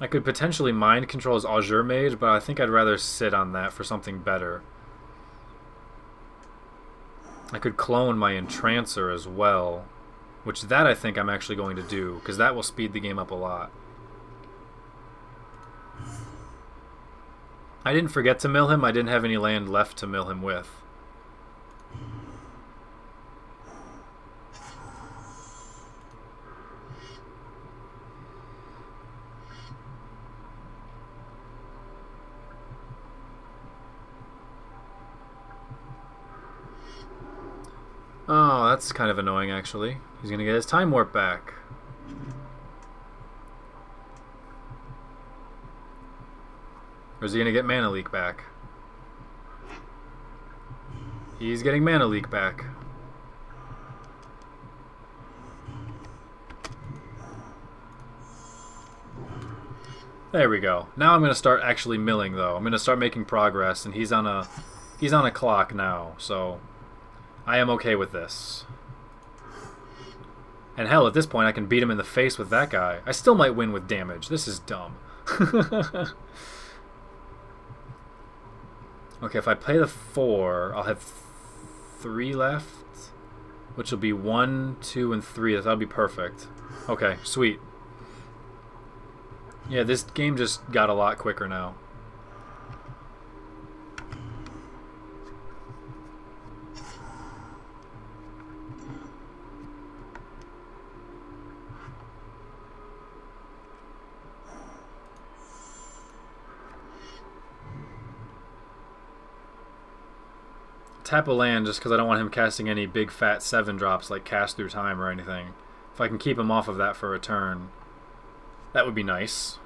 Speaker 1: I could potentially mind control as Azure Mage, but I think I'd rather sit on that for something better. I could clone my Entrancer as well, which that I think I'm actually going to do, because that will speed the game up a lot. I didn't forget to mill him, I didn't have any land left to mill him with. Oh, that's kind of annoying, actually. He's going to get his Time Warp back. Or is he going to get Mana Leak back? He's getting Mana Leak back. There we go. Now I'm going to start actually milling, though. I'm going to start making progress, and he's on a clock now, so I am okay with this. And hell, at this point I can beat him in the face with that guy. I still might win with damage. This is dumb. Okay, if I play the 4, I'll have 3 left, which will be 1, 2, and 3. That'll be perfect. Okay, sweet. Yeah, this game just got a lot quicker now. Tap a land just because I don't want him casting any big fat 7 drops like Cast Through Time or anything. If I can keep him off of that for a turn, that would be nice.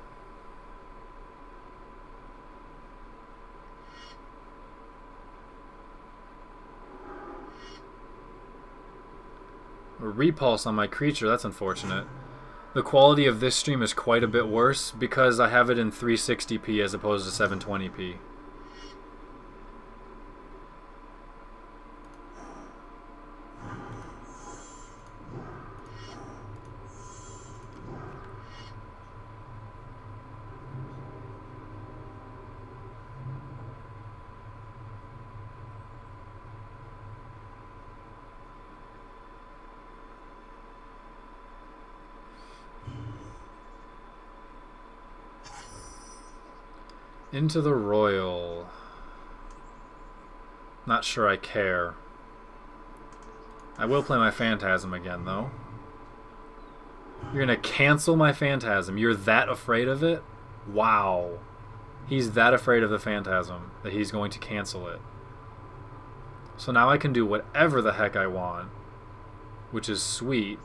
Speaker 1: A repulse on my creature, that's unfortunate. The quality of this stream is quite a bit worse because I have it in 360p as opposed to 720p. Into the Royal. Not sure I care. I will play my Phantasm again, though. You're gonna cancel my Phantasm? You're that afraid of it? Wow. He's that afraid of the Phantasm that he's going to cancel it. So now I can do whatever the heck I want, which is sweet.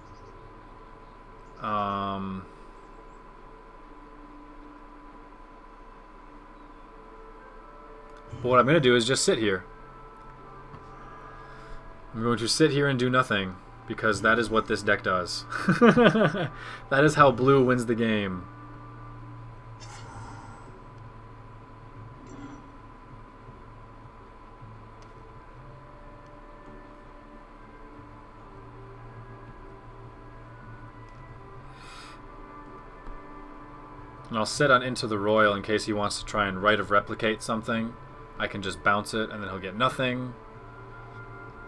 Speaker 1: But what I'm going to do is just sit here. I'm going to sit here and do nothing, because that is what this deck does. That is how blue wins the game. And I'll sit on Into the Royal in case he wants to try and Rite of Replicate something. I can just bounce it, and then he'll get nothing.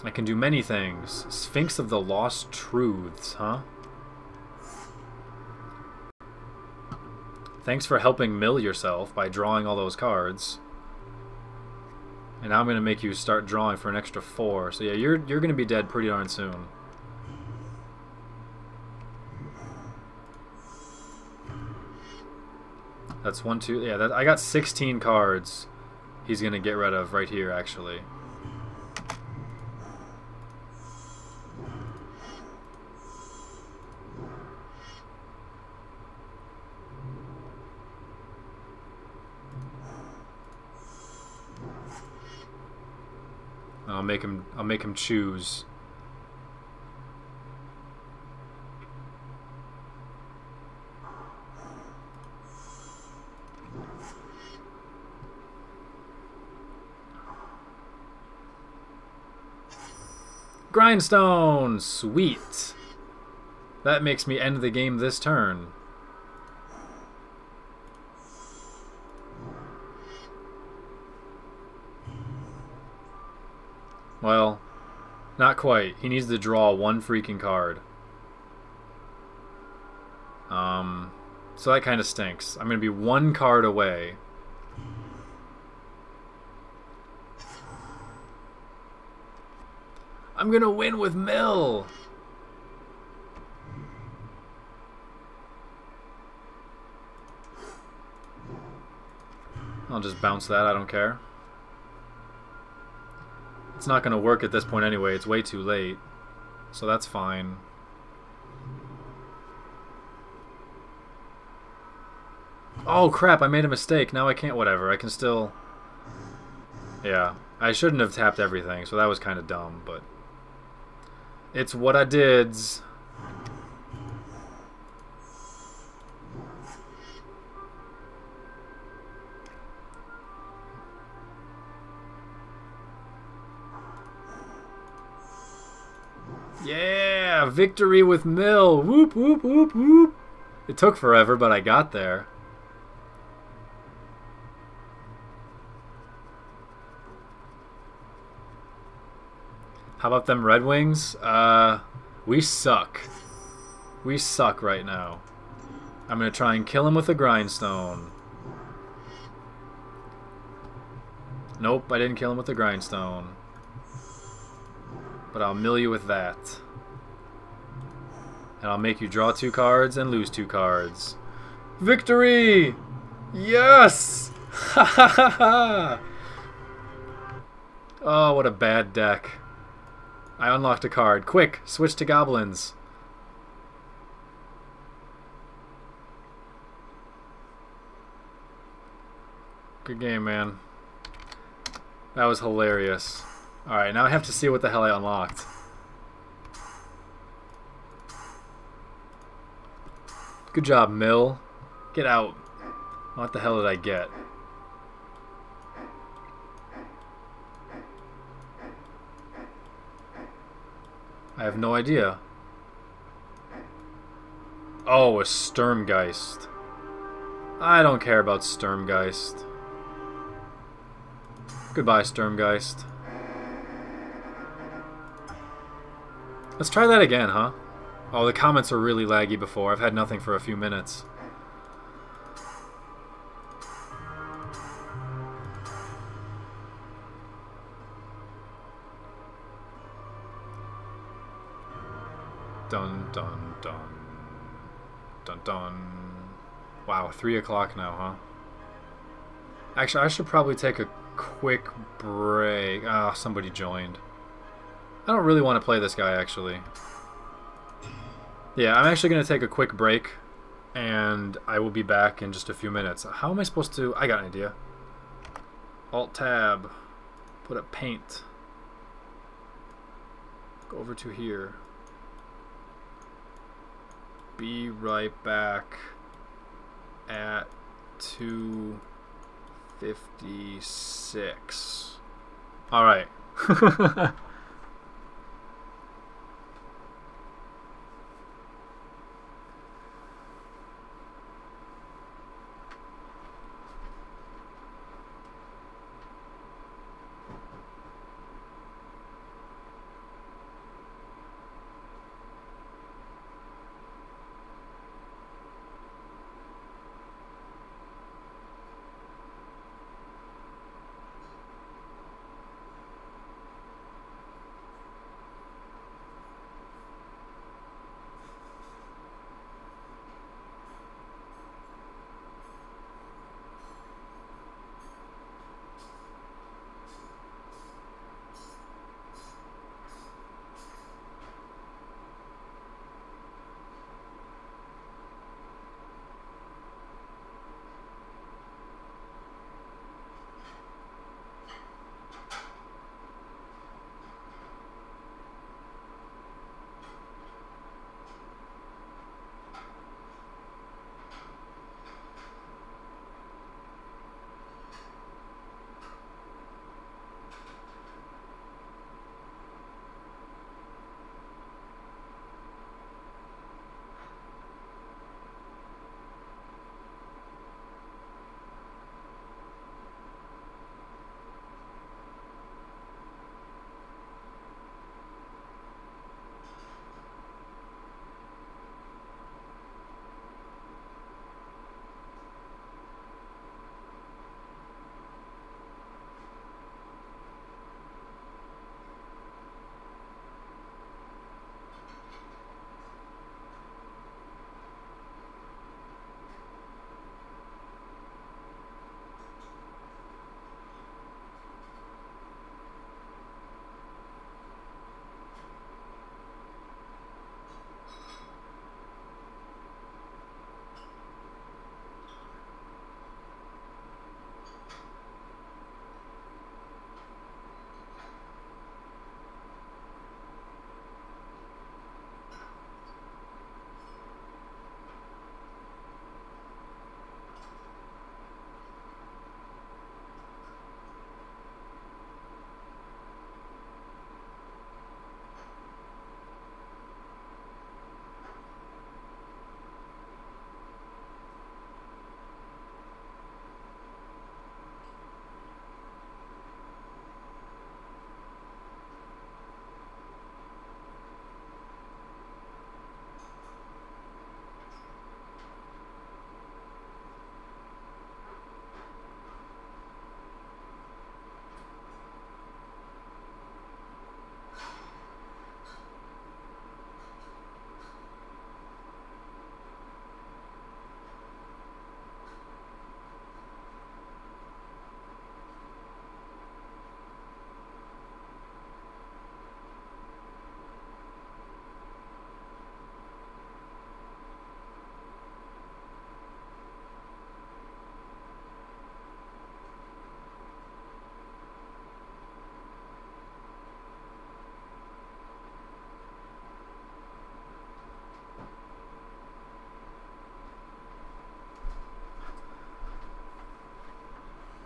Speaker 1: I can do many things. Sphinx of the Lost Truths, huh? Thanks for helping mill yourself by drawing all those cards. And now I'm going to make you start drawing for an extra 4. So yeah, you're going to be dead pretty darn soon. That's 1, 2... Yeah, I got 16 cards he's going to get rid of right here, actually. I'll make him choose. Grindstone! Sweet. That makes me end the game this turn. Well, not quite. He needs to draw 1 freaking card. So that kind of stinks. I'm going to be 1 card away. I'm going to win with Mill! I'll just bounce that, I don't care. It's not going to work at this point anyway, it's way too late. So that's fine. Oh crap, I made a mistake. Now I can't, whatever, I can still... Yeah, I shouldn't have tapped everything, so that was kind of dumb, but... It's what I did. Yeah, victory with Mill. Whoop, whoop, whoop, whoop. It took forever, but I got there. How about them Red Wings? We suck. We suck right now. I'm going to try and kill him with a grindstone. Nope, I didn't kill him with a grindstone. But I'll mill you with that. And I'll make you draw 2 cards and lose 2 cards. Victory! Yes! Ha ha ha ha! Oh, what a bad deck. I unlocked a card. Quick, switch to goblins. Good game, man. That was hilarious. Alright, now I have to see what the hell I unlocked. Good job, Mill. Get out. What the hell did I get? I have no idea. Oh, a Sturmgeist. I don't care about Sturmgeist. Goodbye, Sturmgeist. Let's try that again, huh? Oh, the comments are really laggy before. I've had nothing for a few minutes. Dun dun dun. Dun dun. Wow, 3 o'clock now, huh? Actually, I should probably take a quick break. Ah, somebody joined. I don't really want to play this guy, actually. Yeah, I'm actually going to take a quick break, and I will be back in just a few minutes. How am I supposed to... I got an idea. Alt-Tab. Put up paint. Go over to here. Be right back at 2:56. All right.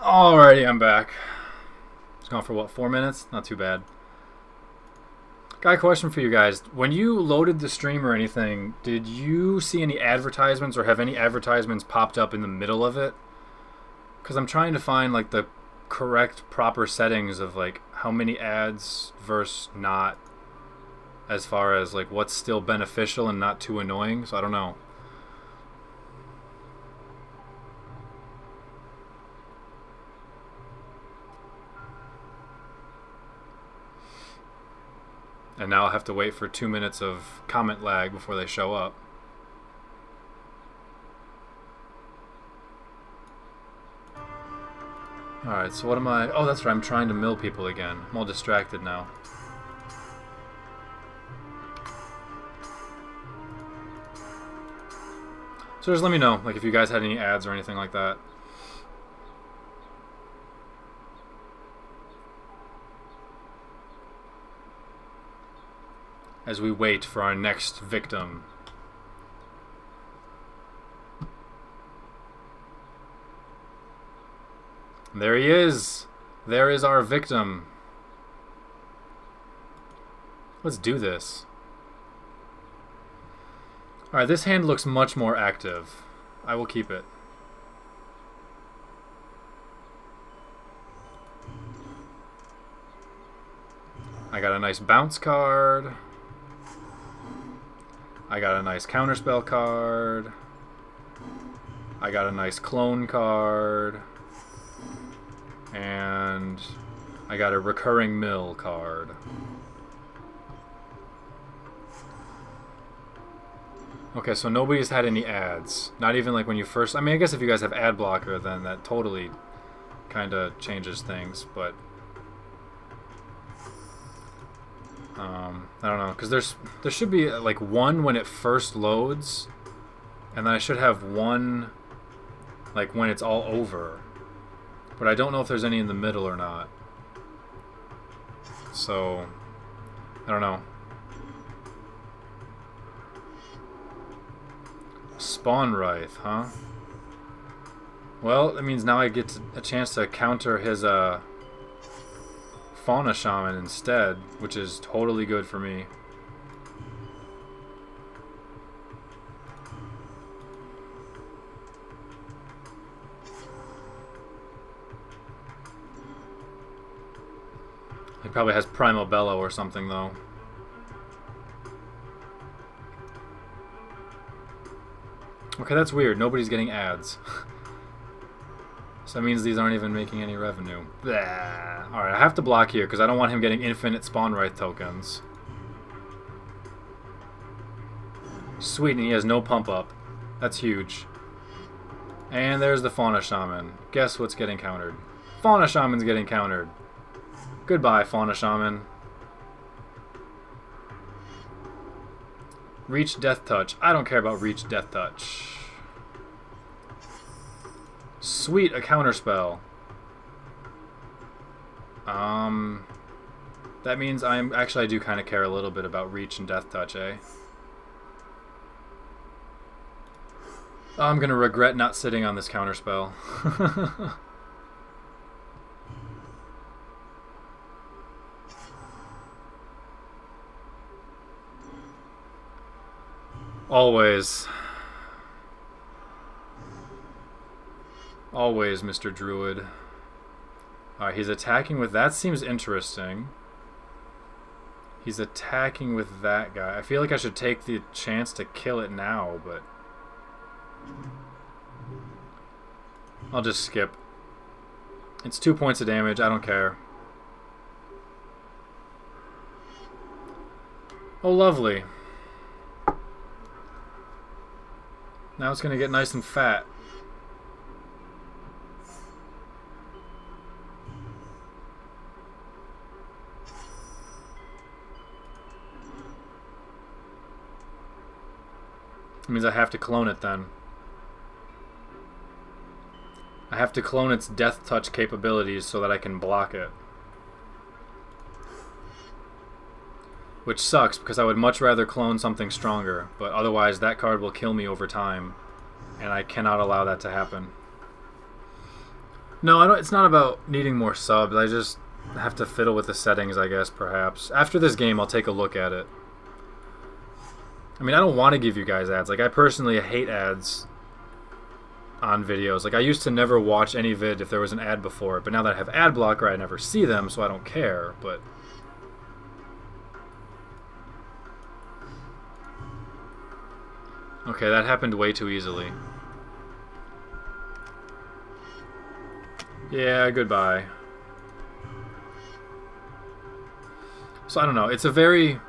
Speaker 1: Alrighty, I'm back. It's gone for what, 4 minutes? Not too bad. Got a question for you guys. When you loaded the stream or anything, did you see any advertisements or have any advertisements popped up in the middle of it? Because I'm trying to find like the correct proper settings of like how many ads versus not, as far as like what's still beneficial and not too annoying. So I don't know. And now I'll have to wait for 2 minutes of comment lag before they show up. Alright, so what am I... Oh, that's right, I'm trying to mill people again. I'm all distracted now. So just let me know, like, if you guys had any ads or anything like that. As we wait for our next victim. There he is! There is our victim. Let's do this. Alright, this hand looks much more active. I will keep it. I got a nice bounce card. I got a nice counterspell card. I got a nice clone card. And I got a recurring mill card. Okay, so nobody's had any ads. Not even like when you first... I mean, I guess if you guys have ad blocker, then that totally kind of changes things, but... I don't know, because there should be like one when it first loads, and then I should have one like when it's all over, but I don't know if there's any in the middle or not, so I don't know. Spawn Wraith, huh? Well, that means now I get a chance to counter his Fauna Shaman instead, which is totally good for me. He probably has Primal Bellow or something though. Okay, that's weird. Nobody's getting ads. So that means these aren't even making any revenue. Alright, I have to block here because I don't want him getting infinite Spawn Wraith tokens. Sweet, and he has no pump up. That's huge. And there's the Fauna Shaman. Guess what's getting countered? Fauna Shaman's getting countered. Goodbye, Fauna Shaman. Reach Death Touch. I don't care about Reach Death Touch. Sweet, a counterspell. That means I do kind of care a little bit about Reach and Death Touch, eh? Oh, I'm gonna regret not sitting on this counterspell. Always. Always, Mr. Druid. Alright, he's attacking with... That seems interesting. He's attacking with that guy. I feel like I should take the chance to kill it now, but... I'll just skip. It's 2 points of damage. I don't care. Oh, lovely. Now it's going to get nice and fat. That means I have to clone it then. I have to clone its Death Touch capabilities so that I can block it. Which sucks, because I would much rather clone something stronger, but otherwise that card will kill me over time, and I cannot allow that to happen. No, I don't. It's not about needing more subs. I just have to fiddle with the settings, I guess, perhaps. After this game, I'll take a look at it. I mean, I don't want to give you guys ads. Like, I personally hate ads on videos. Like, I used to never watch any vid if there was an ad before it, but now that I have ad blocker, I never see them, so I don't care, but... Okay, that happened way too easily. Yeah, goodbye. So, I don't know. It's a very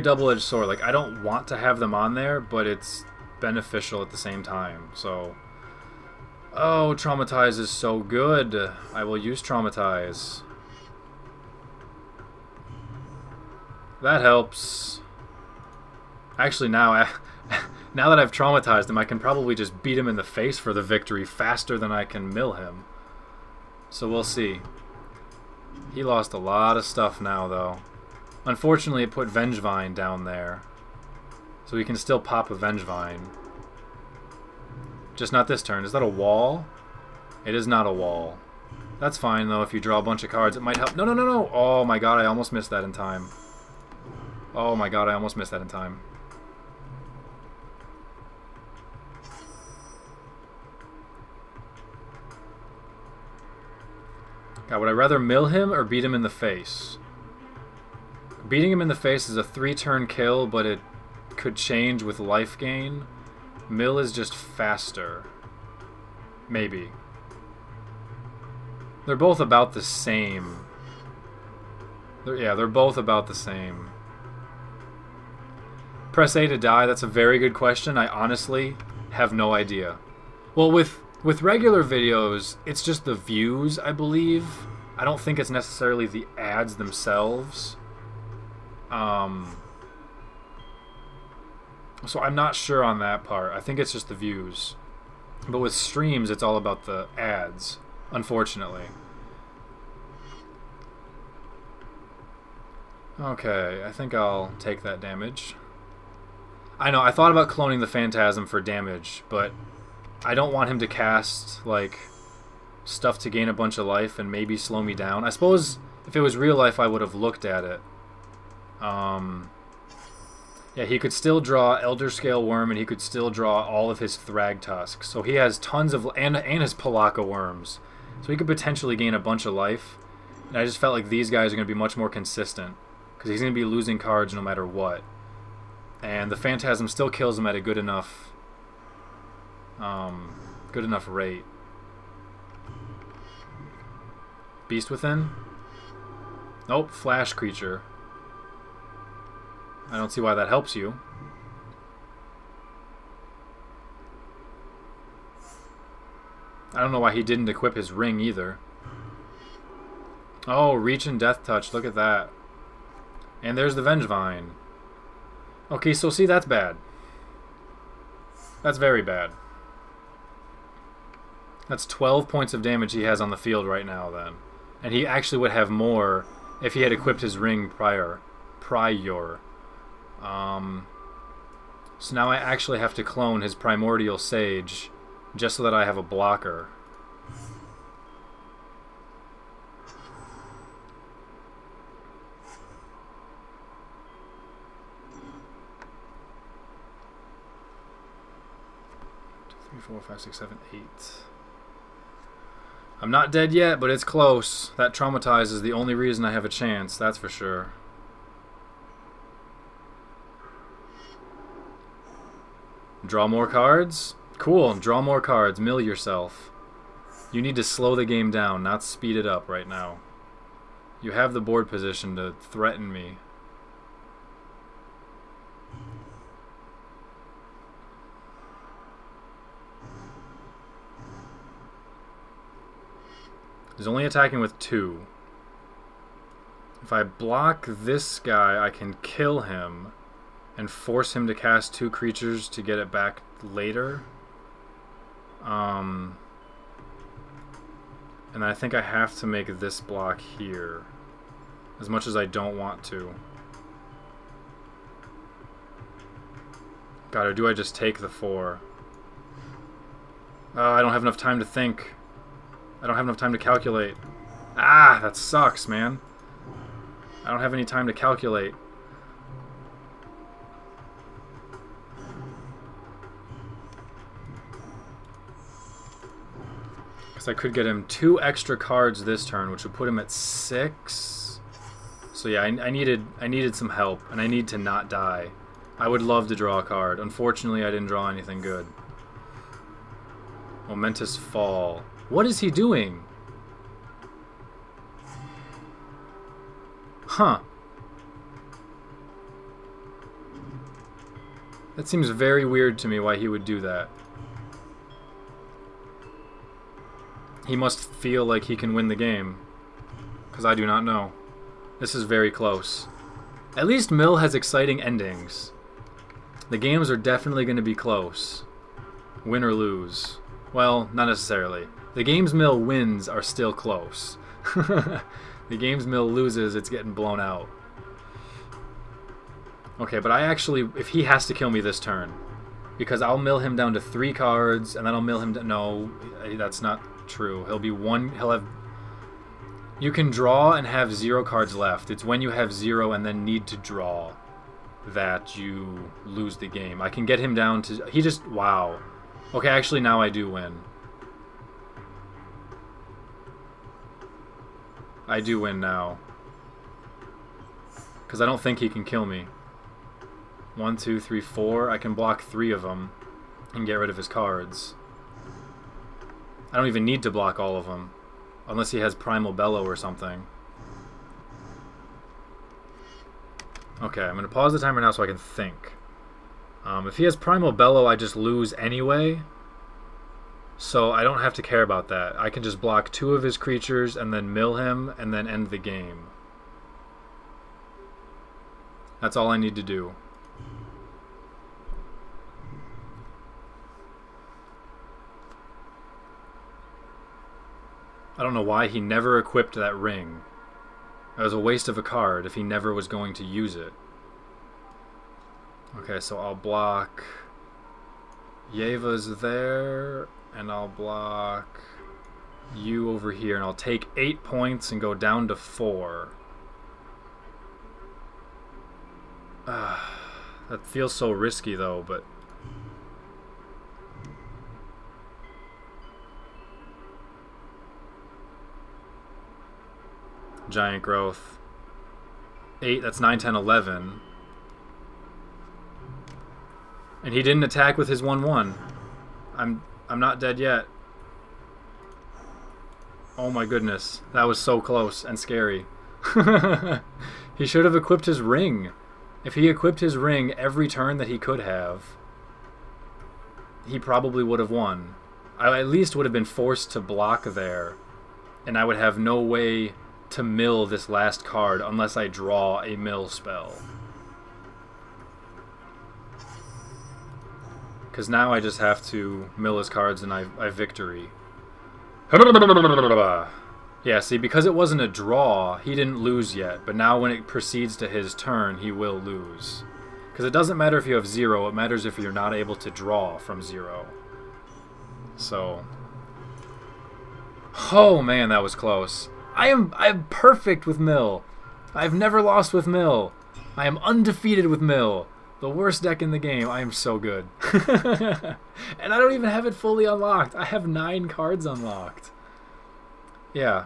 Speaker 1: double-edged sword. Like, I don't want to have them on there, but it's beneficial at the same time. So, oh, Traumatize is so good. I will use Traumatize. That helps. Actually, now that I've traumatized him, I can probably just beat him in the face for the victory faster than I can mill him. So we'll see. He lost a lot of stuff now, though. Unfortunately, it put Vengevine down there. So we can still pop a Vengevine. Just not this turn. Is that a wall? It is not a wall. That's fine, though. If you draw a bunch of cards, it might help. No, no, no, no! Oh my god, I almost missed that in time. Oh my god, I almost missed that in time. God, would I rather mill him or beat him in the face? Beating him in the face is a 3-turn kill, but it could change with life gain. Mill is just faster. Maybe. They're both about the same. They're both about the same. Press A to die, that's a very good question. I honestly have no idea. Well, with regular videos, it's just the views, I believe. I don't think it's necessarily the ads themselves. So I'm not sure on that part. I think it's just the views. But with streams, it's all about the ads, unfortunately. Okay, I think I'll take that damage. I know, I thought about cloning the Phantasm for damage, but I don't want him to cast, like, stuff to gain a bunch of life and maybe slow me down. I suppose if it was real life, I would have looked at it. Yeah, he could still draw Elder Scale Worm, and he could still draw all of his Thragtusk. So he has tons of... And his Palaka Worms. So he could potentially gain a bunch of life. And I just felt like these guys are going to be much more consistent. Because he's going to be losing cards no matter what. And the Phantasm still kills him at a good enough rate. Beast Within? Nope, Flash Creature. I don't see why that helps you. I don't know why he didn't equip his ring either. Oh, Reach and Death Touch, look at that. And there's the Vengevine. Okay, so see, that's bad. That's very bad. That's 12 points of damage he has on the field right now, then. And he actually would have more if he had equipped his ring prior. So now I actually have to clone his Primordial Sage just so that I have a blocker. Three, 4, 5, 6, 7, 8. I'm not dead yet, but it's close. That Traumatize is the only reason I have a chance, that's for sure. Draw more cards? Cool, draw more cards. Mill yourself. You need to slow the game down, not speed it up right now. You have the board position to threaten me. He's only attacking with 2. If I block this guy, I can kill him and force him to cast 2 creatures to get it back later. And I think I have to make this block here, as much as I don't want to. God, or do I just take the 4? I don't have enough time to think. I don't have enough time to calculate. Ah, that sucks, man. I don't have any time to calculate. Because I could get him 2 extra cards this turn, which would put him at 6. So yeah, I needed some help, and I need to not die. I would love to draw a card. Unfortunately, I didn't draw anything good. Momentous Fall. What is he doing? Huh. That seems very weird to me why he would do that. He must feel like he can win the game. Because I do not know. This is very close. At least Mill has exciting endings. The games are definitely going to be close. Win or lose. Well, not necessarily. The games Mill wins are still close. The games Mill loses, it's getting blown out. Okay, but I actually... If he has to kill me this turn... Because I'll mill him down to 3 cards, and then I'll mill him to... No, that's not true. He'll be 1... He'll have... You can draw and have 0 cards left. It's when you have 0 and then need to draw that you lose the game. I can get him down to... He just... Wow. Okay, actually now I do win. I do win now. Because I don't think he can kill me. 1, 2, 3, 4. I can block 3 of them and get rid of his cards. I don't even need to block all of them. Unless he has Primal Bellow or something. Okay, I'm going to pause the timer now so I can think. If he has Primal Bellow, I just lose anyway. So I don't have to care about that. I can just block 2 of his creatures and then mill him and then end the game. That's all I need to do. I don't know why he never equipped that ring. That was a waste of a card if he never was going to use it. Okay, so I'll block... Yeva's there, and I'll block you over here, and I'll take 8 points and go down to 4. That feels so risky though, but... Giant Growth. 8, that's 9, 10, 11. And he didn't attack with his 1/1. I'm not dead yet. Oh my goodness. That was so close and scary. He should have equipped his ring. If he equipped his ring every turn that he could have, he probably would have won. I at least would have been forced to block there, and I would have no way to mill this last card unless I draw a mill spell. Because now I just have to mill his cards and I victory. Yeah, see, because it wasn't a draw, he didn't lose yet. But now when it proceeds to his turn, he will lose. Because it doesn't matter if you have 0, it matters if you're not able to draw from 0. So... Oh man, that was close. I'm perfect with Mill. I've never lost with Mill. I am undefeated with Mill. The worst deck in the game. I am so good. And I don't even have it fully unlocked. I have 9 cards unlocked. Yeah.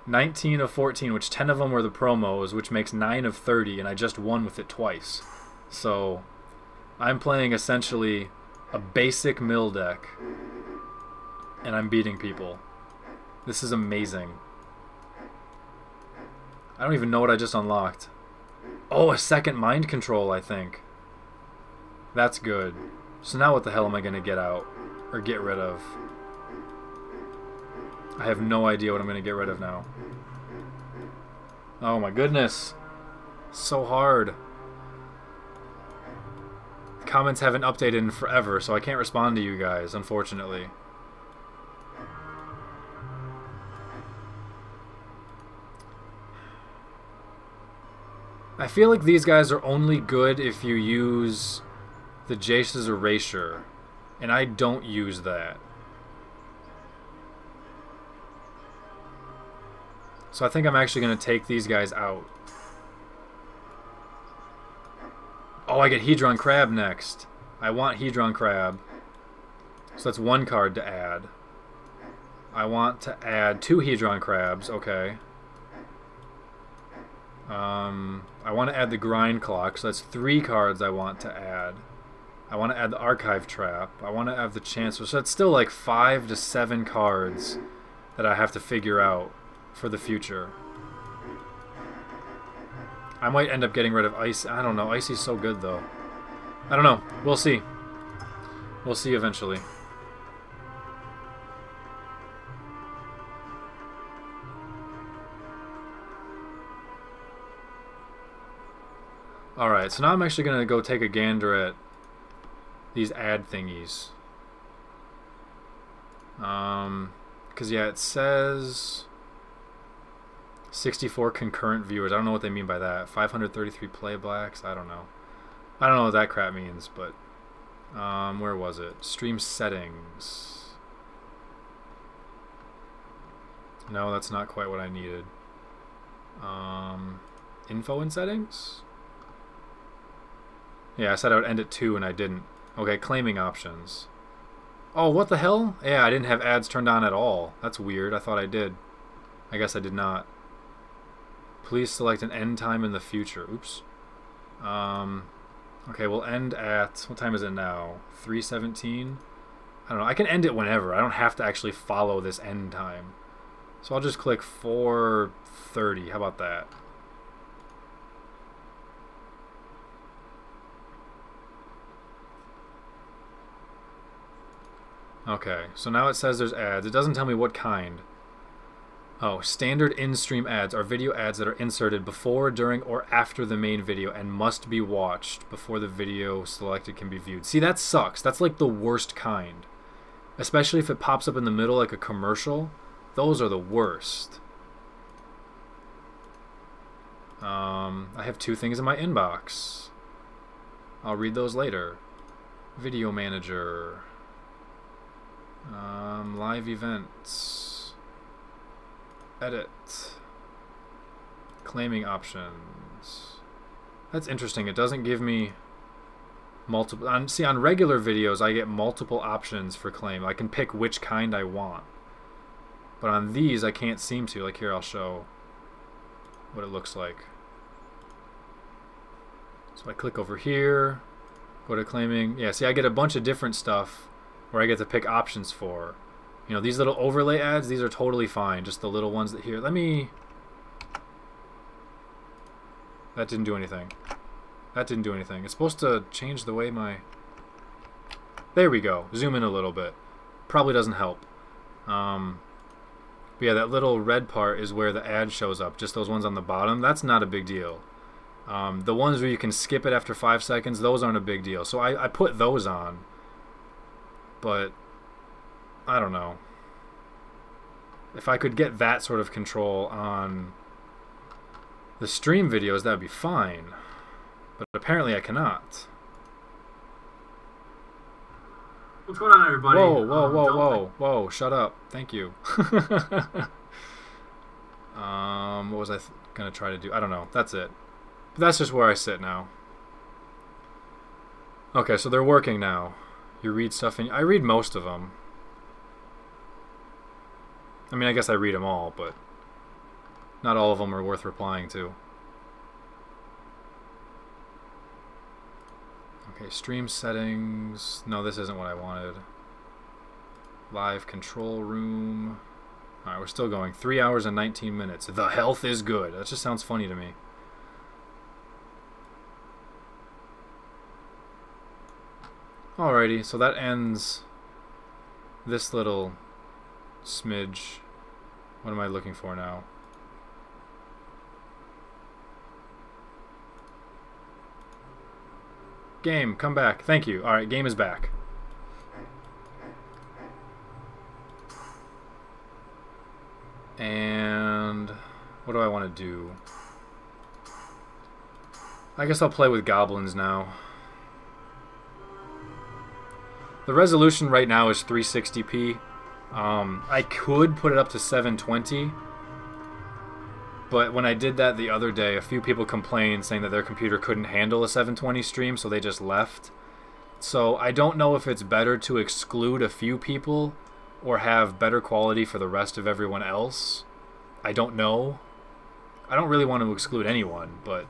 Speaker 1: 19 of 14, which 10 of them were the promos, which makes 9 of 30, and I just won with it twice. So, I'm playing essentially a basic Mill deck. And I'm beating people. This is amazing. I don't even know what I just unlocked. Oh, a second mind control, I think. That's good. So now what the hell am I going to get out? Or get rid of? I have no idea what I'm going to get rid of now. Oh my goodness. So hard. Comments haven't updated in forever, so I can't respond to you guys, unfortunately. I feel like these guys are only good if you use the Jace's Erasure, and I don't use that. So I think I'm actually going to take these guys out. Oh, I get Hedron Crab next. I want Hedron Crab. So that's one card to add. I want to add 2 Hedron Crabs. Okay. I want to add the Grind Clock. So that's 3 cards I want to add. I want to add the Archive Trap. I want to add the Chancellor. So that's still like 5 to 7 cards that I have to figure out for the future. I might end up getting rid of Ice. I don't know. Icy's so good, though. I don't know. We'll see. We'll see eventually. Alright, so now I'm actually going to go take a gander at these ad thingies. Because, yeah, it says 64 concurrent viewers. I don't know what they mean by that. 533 playbacks. I don't know. I don't know what that crap means, but where was it? Stream settings. No, that's not quite what I needed. Info and settings? Yeah, I said I would end at 2 and I didn't. Okay, claiming options. Oh, what the hell? Yeah, I didn't have ads turned on at all. That's weird. I thought I did. I guess I did not. Please select an end time in the future. Oops. Okay, we'll end at... What time is it now? 3:17? I don't know. I can end it whenever. I don't have to actually follow this end time. So I'll just click 4:30. How about that? Okay, so now it says there's ads. It doesn't tell me what kind. Oh, standard in-stream ads are video ads that are inserted before, during, or after the main video and must be watched before the video selected can be viewed. See, that sucks. That's like the worst kind. Especially if it pops up in the middle like a commercial. Those are the worst. I have 2 things in my inbox. I'll read those later. Video manager. Live events. Edit. Claiming options. That's interesting. It doesn't give me multiple... See, on regular videos, I get multiple options for claim. I can pick which kind I want. But on these, I can't seem to. Like here, I'll show what it looks like. So I click over here, go to claiming. Yeah, see, I get a bunch of different stuff where I get to pick options for. You know, these little overlay ads, these are totally fine. Just the little ones that here. Let me... That didn't do anything. That didn't do anything. It's supposed to change the way my... There we go. Zoom in a little bit. Probably doesn't help. But yeah, that little red part is where the ad shows up. Just those ones on the bottom. That's not a big deal. The ones where you can skip it after 5 seconds, those aren't a big deal. So I put those on. But I don't know. If I could get that sort of control on the stream videos, that would be fine. But apparently I cannot.
Speaker 2: What's going on, everybody?
Speaker 1: Whoa, whoa, whoa, whoa, whoa, shut up. Thank you. What was I going to try to do? I don't know. That's it. But that's just where I sit now. Okay, so they're working now. You read stuff, and I read most of them. I mean, I guess I read them all, but not all of them are worth replying to. Okay, stream settings. No, this isn't what I wanted. Live control room. Alright, we're still going. 3 hours and 19 minutes. The health is good. That just sounds funny to me. Alrighty, so that ends this little smidge. What am I looking for now? Game, come back. Thank you. Alright, game is back. And what do I want to do? I guess I'll play with goblins now. The resolution right now is 360p. I could put it up to 720, But when I did that the other day, a few people complained saying that their computer couldn't handle a 720 stream, so they just left. So I don't know if it's better to exclude a few people or have better quality for the rest of everyone else. I don't know. I don't really want to exclude anyone, but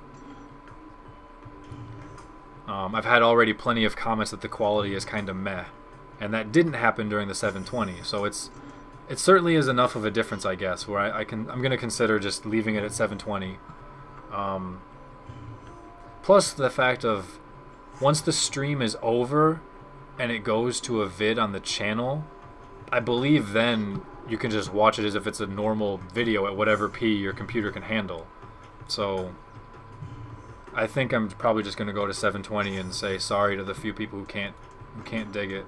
Speaker 1: I've had already plenty of comments that the quality is kind of meh, and that didn't happen during the 720. So it certainly is enough of a difference, I guess, where I'm going to consider just leaving it at 720. Plus the fact of once the stream is over and it goes to a vid on the channel, I believe then you can just watch it as if it's a normal video at whatever P your computer can handle. So I think I'm probably just going to go to 720 and say sorry to the few people who can't dig it.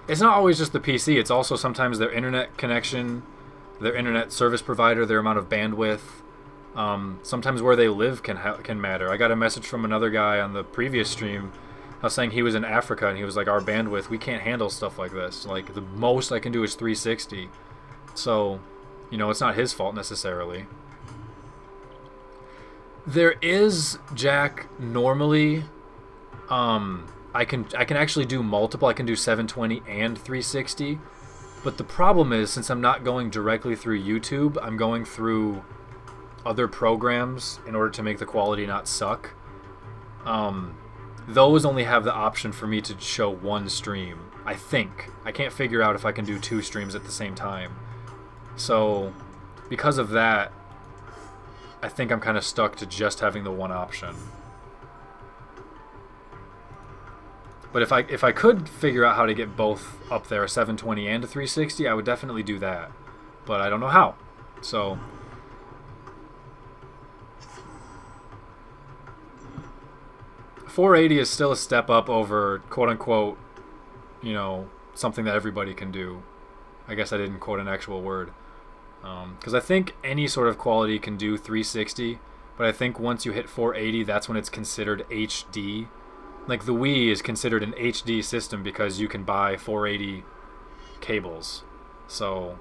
Speaker 1: It's not always just the PC, it's also sometimes their internet connection, their internet service provider, their amount of bandwidth. Sometimes where they live can matter. I got a message from another guy on the previous stream. I was saying he was in Africa and he was like, our bandwidth, we can't handle stuff like this. Like, the most I can do is 360. So, you know, it's not his fault necessarily. There is, Jack, normally, I can actually do multiple. I can do 720 and 360. But the problem is, since I'm not going directly through YouTube, I'm going through other programs in order to make the quality not suck. Those only have the option for me to show one stream, I think. I can't figure out if I can do 2 streams at the same time. So, because of that, I think I'm kind of stuck to just having the one option. But if I could figure out how to get both up there, a 720 and a 360, I would definitely do that. But I don't know how. So 480 is still a step up over, quote-unquote, you know, something that everybody can do. I guess I didn't quote an actual word. Because I think any sort of quality can do 360, but I think once you hit 480, that's when it's considered HD. Like, the Wii is considered an HD system because you can buy 480 cables. So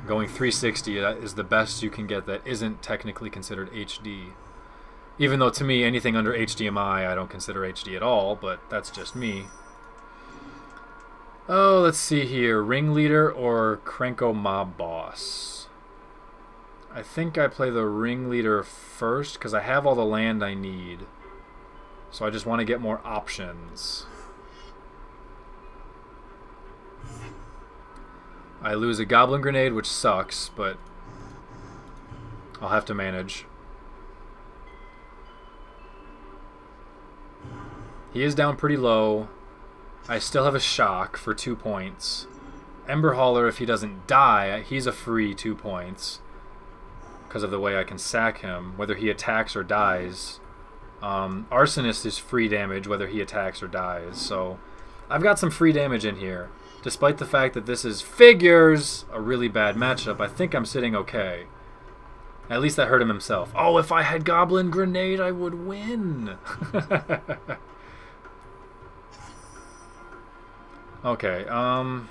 Speaker 1: going 360 is the best you can get that isn't technically considered HD. Even though to me anything under HDMI I don't consider HD at all, but that's just me. Oh, let's see here. Ringleader or Krenko Mob Boss? I think I play the Ringleader first because I have all the land I need. So I just want to get more options. I lose a Goblin Grenade, which sucks, but I'll have to manage. He is down pretty low. I still have a Shock for 2 points. Ember Hauler, if he doesn't die, he's a free 2 points because of the way I can sack him, whether he attacks or dies. Arsonist is free damage whether he attacks or dies, so I've got some free damage in here. Despite the fact that this is figures, a really bad matchup, I think I'm sitting okay. At least that hurt him himself. Oh, if I had Goblin Grenade, I would win! Okay, I'm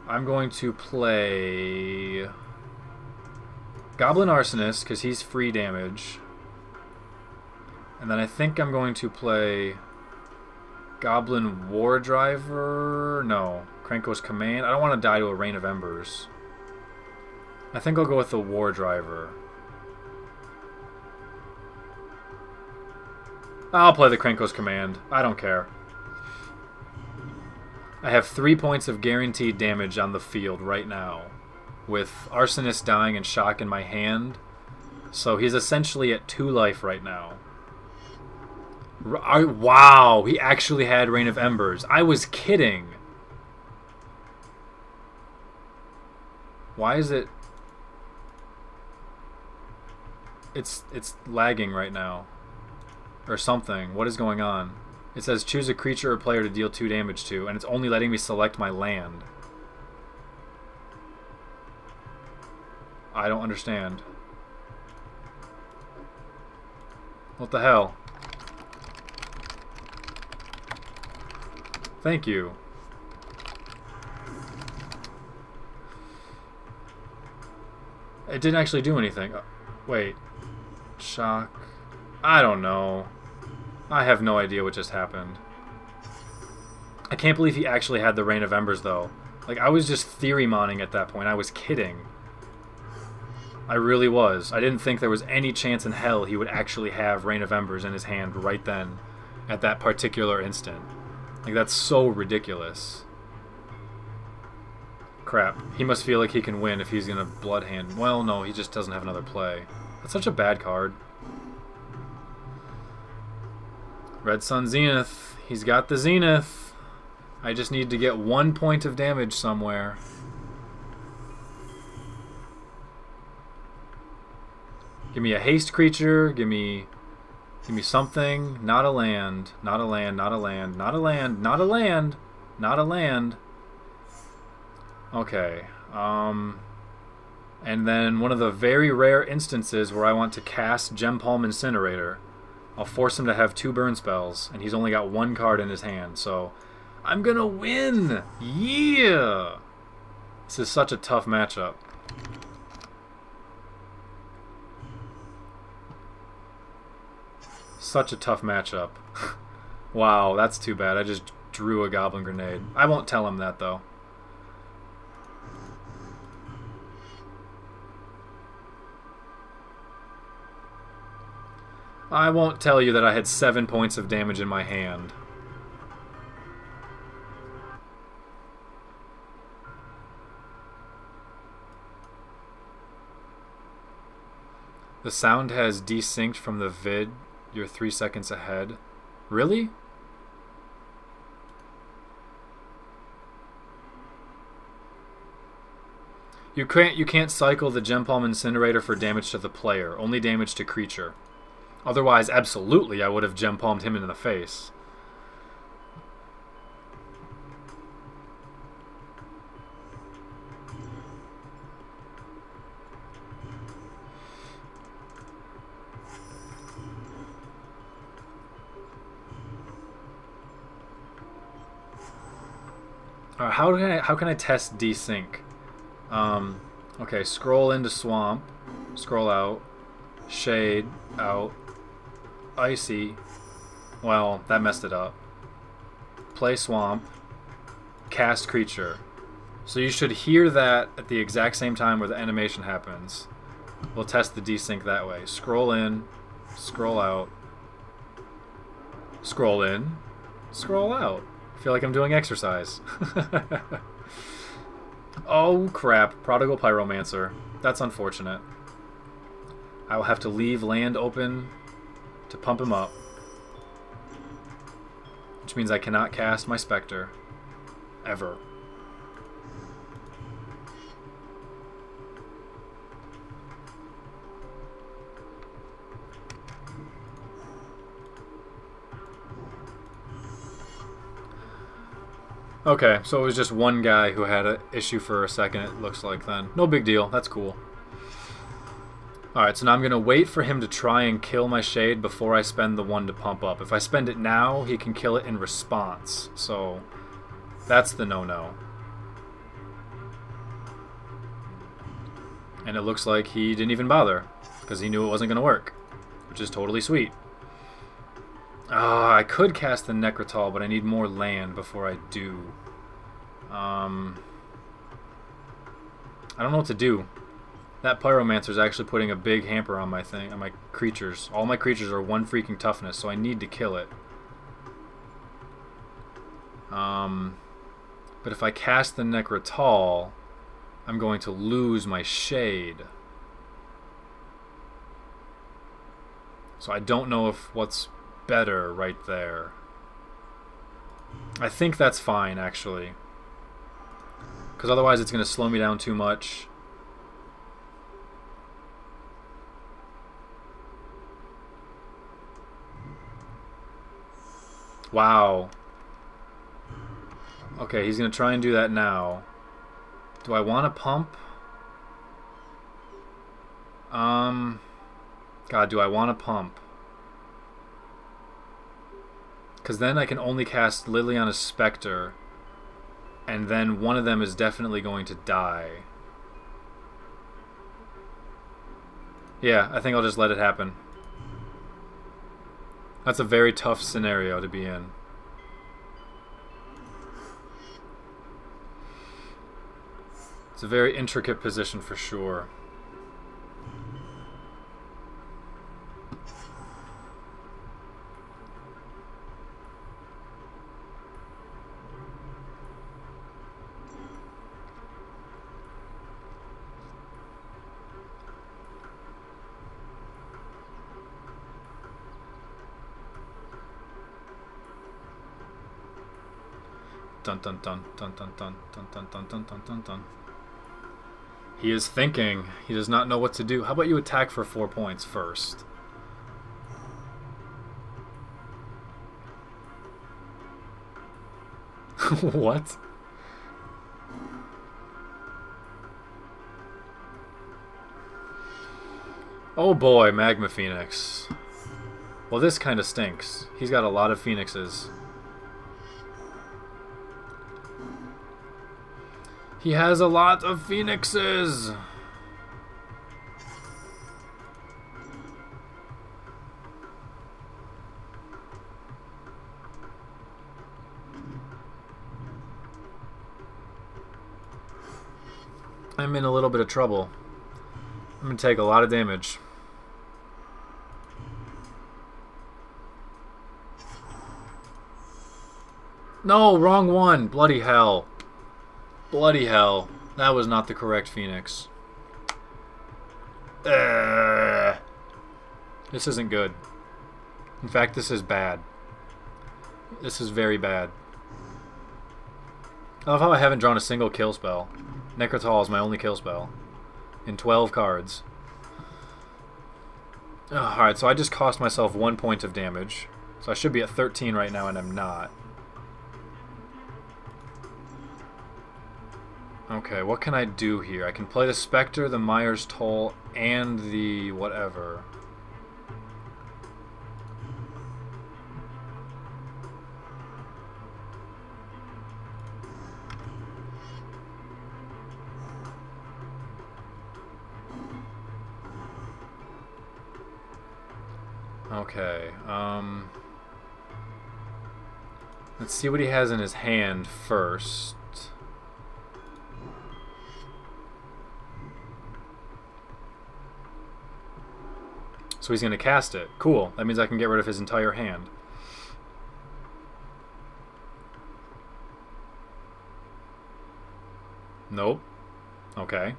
Speaker 1: going to play Goblin Arsonist, because he's free damage. And then I think I'm going to play Goblin War Driver. No, Krenko's Command. I don't want to die to a Rain of Embers. I think I'll go with the War Driver. I'll play the Krenko's Command. I don't care. I have 3 points of guaranteed damage on the field right now, with Arsonist dying and Shock in my hand. So he's essentially at 2 life right now. Wow, he actually had Rain of Embers. I was kidding. Why is it... It's lagging right now. Or something. What is going on? It says choose a creature or player to deal 2 damage to, and it's only letting me select my land. I don't understand. What the hell? Thank you. It didn't actually do anything. Wait. Shock. I don't know. I have no idea what just happened. I can't believe he actually had the Rain of Embers, though. Like, I was just theory-moning at that point. I was kidding. I really was. I didn't think there was any chance in hell he would actually have Rain of Embers in his hand right then, at that particular instant. Like, that's so ridiculous. Crap. He must feel like he can win if he's gonna Blood Hand. Well, no, he just doesn't have another play. That's such a bad card. Red Sun Zenith. He's got the Zenith. I just need to get 1 point of damage somewhere. Give me a haste creature. Give me something. Not a land. Not a land. Not a land. Not a land. Not a land. Not a land. Okay. And then one of the very rare instances where I want to cast Gem Palm Incinerator. I'll force him to have 2 burn spells, and he's only got 1 card in his hand, so I'm gonna win! Yeah! This is such a tough matchup. Such a tough matchup. Wow, that's too bad. I just drew a Goblin Grenade. I won't tell him that, though. I won't tell you that I had 7 points of damage in my hand. The sound has desynced from the vid. You're 3 seconds ahead. Really? You can't cycle the Gem Palm Incinerator for damage to the player, only damage to creature. Otherwise, absolutely, I would have Gem Palmed him in the face. How can I test desync? Okay, scroll into Swamp, scroll out, Shade, out, Icy, well, that messed it up. Play Swamp, cast Creature. So you should hear that at the exact same time where the animation happens. We'll test the desync that way. Scroll in, scroll out, scroll in, scroll out. I feel like I'm doing exercise. Oh crap, Prodigal Pyromancer. That's unfortunate. I will have to leave land open to pump him up. Which means I cannot cast my Spectre. Ever. Okay, so it was just one guy who had an issue for a second, it looks like then. No big deal, that's cool. Alright, so now I'm going to wait for him to try and kill my Shade before I spend the 1 to pump up. If I spend it now, he can kill it in response. So, that's the no-no. And it looks like he didn't even bother, because he knew it wasn't going to work. Which is totally sweet. I could cast the Necrotal, but I need more land before I do. I don't know what to do. That Pyromancer is actually putting a big hamper on my thing, on my creatures. All my creatures are 1 freaking toughness, so I need to kill it. But if I cast the Necrotal, I'm going to lose my Shade. So I don't know if what's better right there. I think that's fine, actually. Because otherwise it's going to slow me down too much. Wow. Okay, he's going to try and do that now. Do I want to pump? God, do I want to pump? Because then I can only cast Liliana's Spectre, and then one of them is definitely going to die. Yeah, I think I'll just let it happen. That's a very tough scenario to be in. It's a very intricate position for sure. Dun dun dun dun dun dun dun dun dun dun dun dun dun. He is thinking. He does not know what to do. How about you attack for 4 points first? What? Oh boy, Magma Phoenix. Well, this kind of stinks. He's got a lot of Phoenixes. He has a lot of Phoenixes! I'm in a little bit of trouble. I'm gonna take a lot of damage. No, wrong one! Bloody hell. Bloody hell. That was not the correct Phoenix. This isn't good. In fact, this is bad. This is very bad. I love how I haven't drawn a single kill spell. Necrotal is my only kill spell. In 12 cards. Alright, so I just cost myself 1 point of damage. So I should be at 13 right now, and I'm not. Okay, what can I do here? I can play the Spectre, the Myers Toll, and the whatever. Okay, let's see what he has in his hand first. So he's going to cast it. Cool. That means I can get rid of his entire hand. Nope. Okay.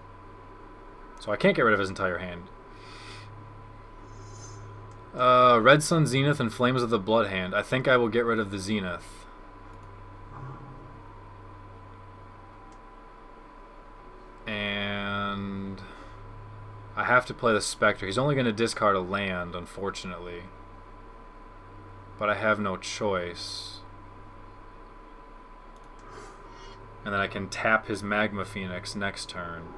Speaker 1: So I can't get rid of his entire hand. Red Sun, Zenith, and Flames of the Blood Hand. I think I will get rid of the Zenith. And I have to play the Spectre. He's only going to discard a land, unfortunately. But I have no choice. And then I can tap his Magma Phoenix next turn.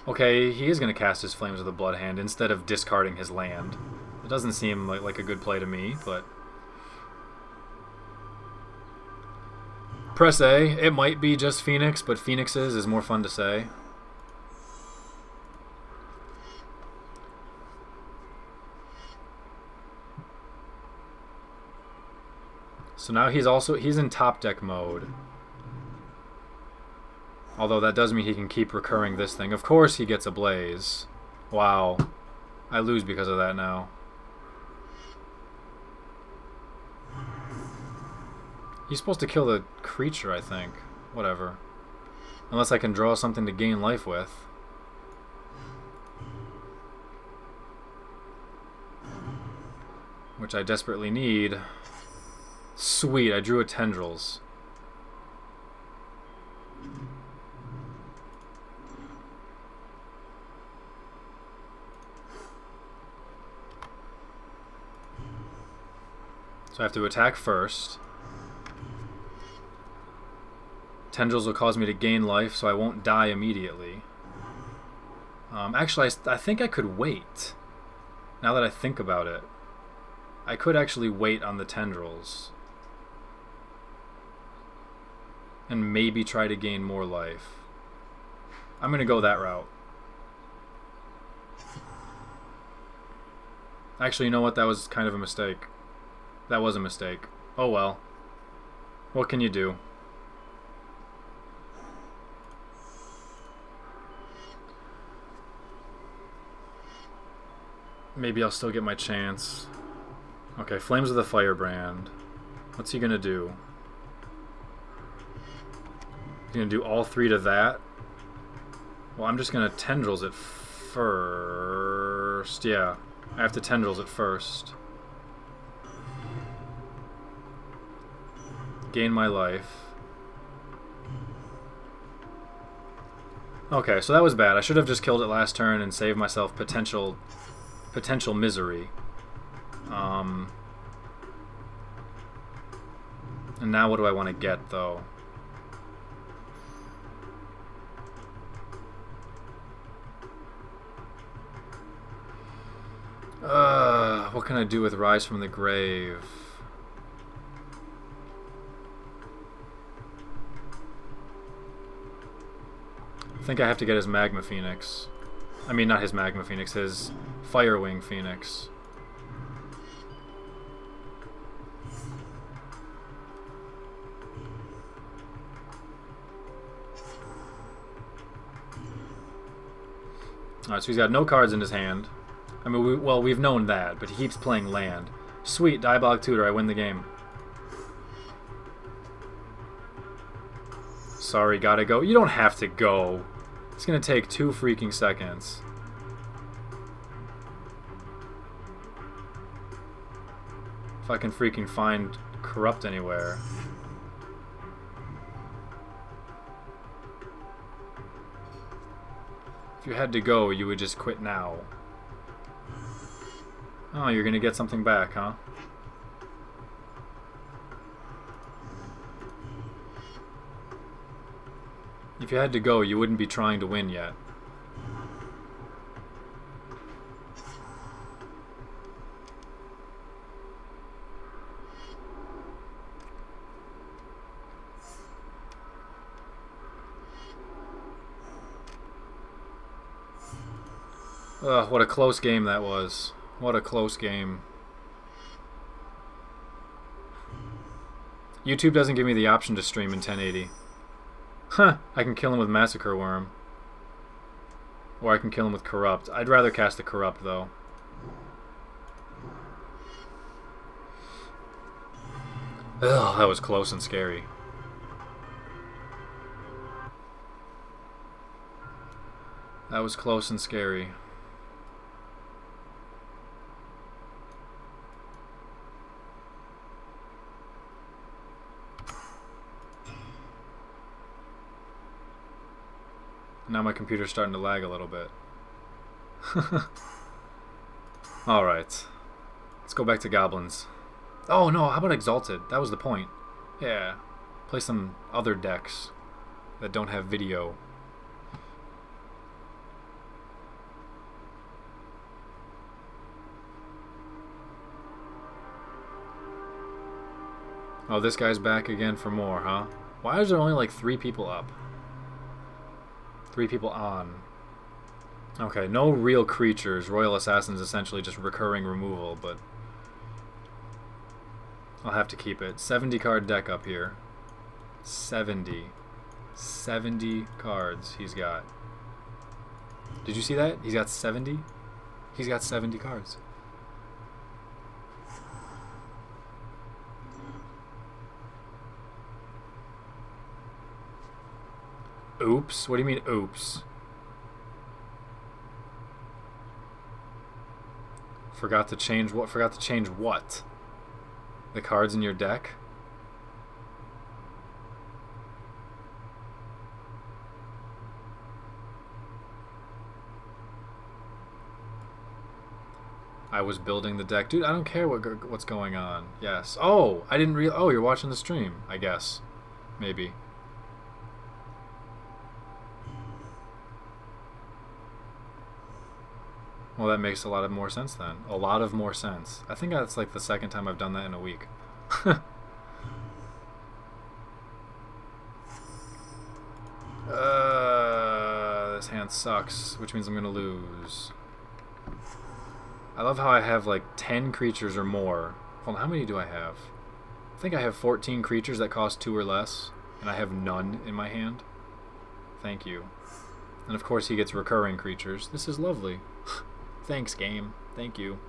Speaker 1: Okay, he is going to cast his Flames of the Blood Hand instead of discarding his land. It doesn't seem like a good play to me, but... Press A. It might be just Phoenix, but Phoenixes is more fun to say. So now he's in top deck mode. Although that does mean he can keep recurring this thing. Of course he gets a Blaze. Wow. I lose because of that now. He's supposed to kill the creature, I think. Whatever. Unless I can draw something to gain life with. Which I desperately need. Sweet, I drew a Tendrils. So I have to attack first. Tendrils will cause me to gain life, so I won't die immediately. Actually, I think I could wait. Now that I think about it. I could actually wait on the tendrils. And maybe try to gain more life. I'm going to go that route. Actually, you know what? That was kind of a mistake. That was a mistake. Oh well. What can you do? Maybe I'll still get my chance. Okay, Flames of the Firebrand. What's he gonna do? He's gonna do all 3 to that? Well, I'm just gonna Tendrils it first. Yeah, I have to Tendrils it first. Gain my life. Okay, so that was bad. I should have just killed it last turn and saved myself potential misery. And now what do I want to get, though? What can I do with Rise from the Grave? I think I have to get his Magma Phoenix. I mean, not his Magma Phoenix, his Firewing Phoenix. Alright, so he's got no cards in his hand. I mean, we've known that, but he keeps playing land. Sweet, Diabolic Tutor, I win the game. Sorry, gotta go. You don't have to go. It's gonna take 2 freaking seconds. If I can freaking find Corrupt anywhere. If you had to go, you would just quit now. Oh, you're gonna get something back, huh? If you had to go, you wouldn't be trying to win yet. Ugh, what a close game that was. What a close game. YouTube doesn't give me the option to stream in 1080. Huh, I can kill him with Massacre Worm. Or I can kill him with Corrupt. I'd rather cast the Corrupt, though. Ugh, that was close and scary. That was close and scary. Now my computer's starting to lag a little bit. Alright. Let's go back to Goblins. Oh no, how about Exalted? That was the point. Yeah. Play some other decks that don't have video. Oh, this guy's back again for more, huh? Why is there only like 3 people up? 3 people on. Okay, no real creatures. Royal Assassin's essentially just recurring removal, but I'll have to keep it. 70 card deck up here. 70. 70 cards he's got. Did you see that? He's got 70? He's got 70 cards. Oops? What do you mean, oops? Forgot to change what? Forgot to change what? The cards in your deck? I was building the deck. Dude, I don't care what's going on. Yes. Oh, I didn't real. Oh, you're watching the stream, I guess. Maybe. Well, that makes a lot of more sense then. A lot of more sense. I think that's like the second time I've done that in a week. This hand sucks, which means I'm gonna lose. I love how I have like 10 creatures or more. Hold on, how many do I have? I think I have 14 creatures that cost 2 or less, and I have none in my hand. Thank you. And of course he gets recurring creatures. This is lovely. Thanks, game. Thank you.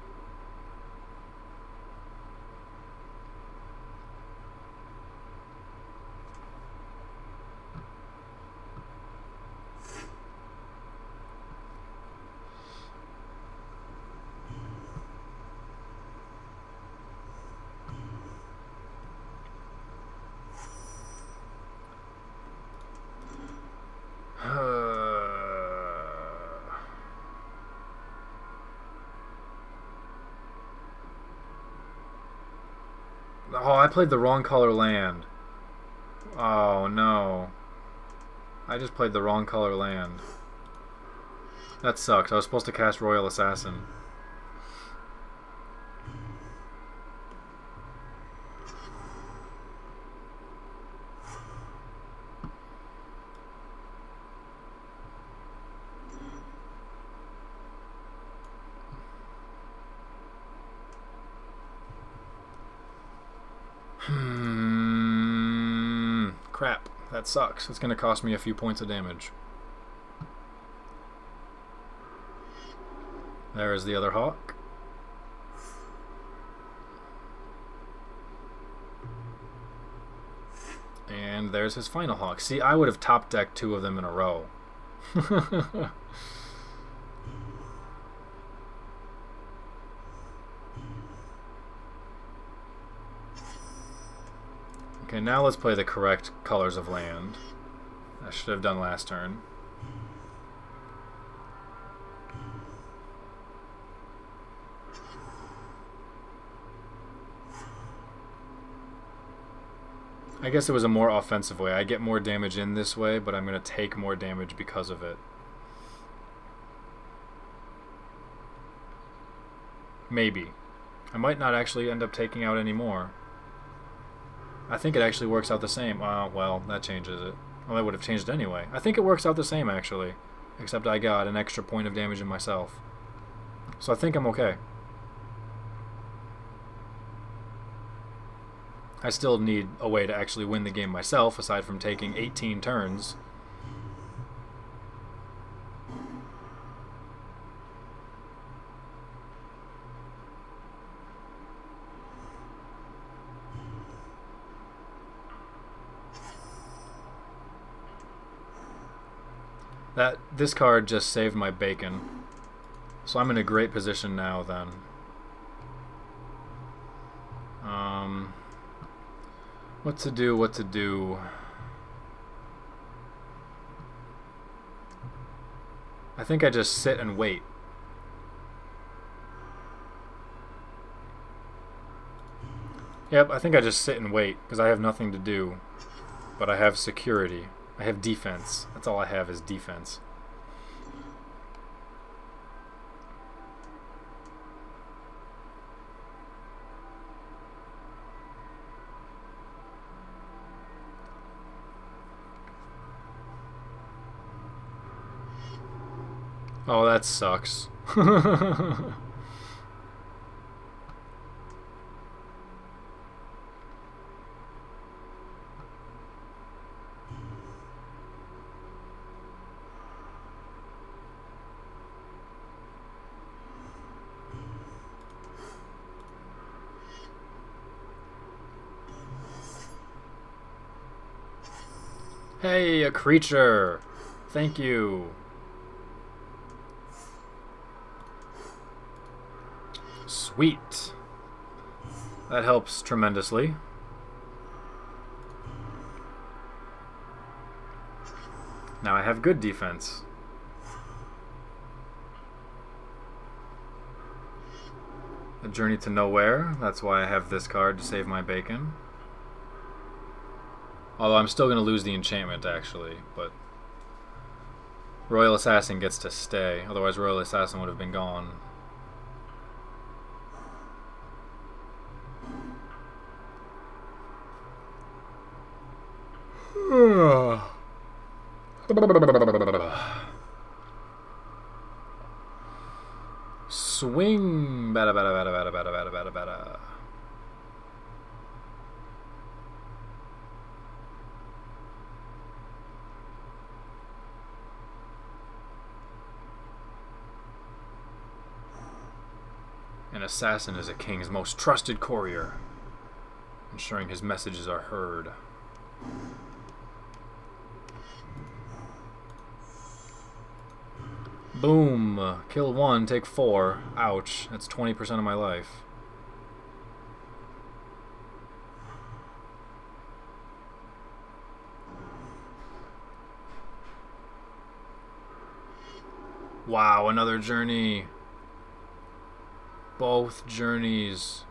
Speaker 1: Oh, I played the wrong color land. Oh, no. I just played the wrong color land. That sucks. I was supposed to cast Royal Assassin. Crap. That sucks. It's going to cost me a few points of damage. There is the other hawk. And there's his final hawk. See, I would have top decked 2 of them in a row. Okay, now let's play the correct colors of land. I should have done last turn. I guess it was a more offensive way. I get more damage in this way, but I'm going to take more damage because of it. Maybe. I might not actually end up taking out any more. I think it actually works out the same. Well, that changes it. Well, that would have changed it anyway. I think it works out the same, actually. Except I got an extra point of damage in myself. So I think I'm okay. I still need a way to actually win the game myself, aside from taking 18 turns. This card just saved my bacon. So I'm in a great position now then. What to do? I think I just sit and wait. Yep, I think I just sit and wait, because I have nothing to do. But I have security. I have defense. That's all I have is defense. Oh, that sucks. Hey, a creature! Thank you. Sweet. That helps tremendously. Now I have good defense. A Journey to Nowhere. That's why I have this card to save my bacon. Although I'm still going to lose the enchantment, actually, but Royal Assassin gets to stay. Otherwise, Royal Assassin would have been gone. Swing. Bada bada bada bada bada bada bada bada. An assassin is a king's most trusted courier, ensuring his messages are heard. Boom. Kill 1, take 4. Ouch. That's 20% of my life. Wow, another journey. Both journeys.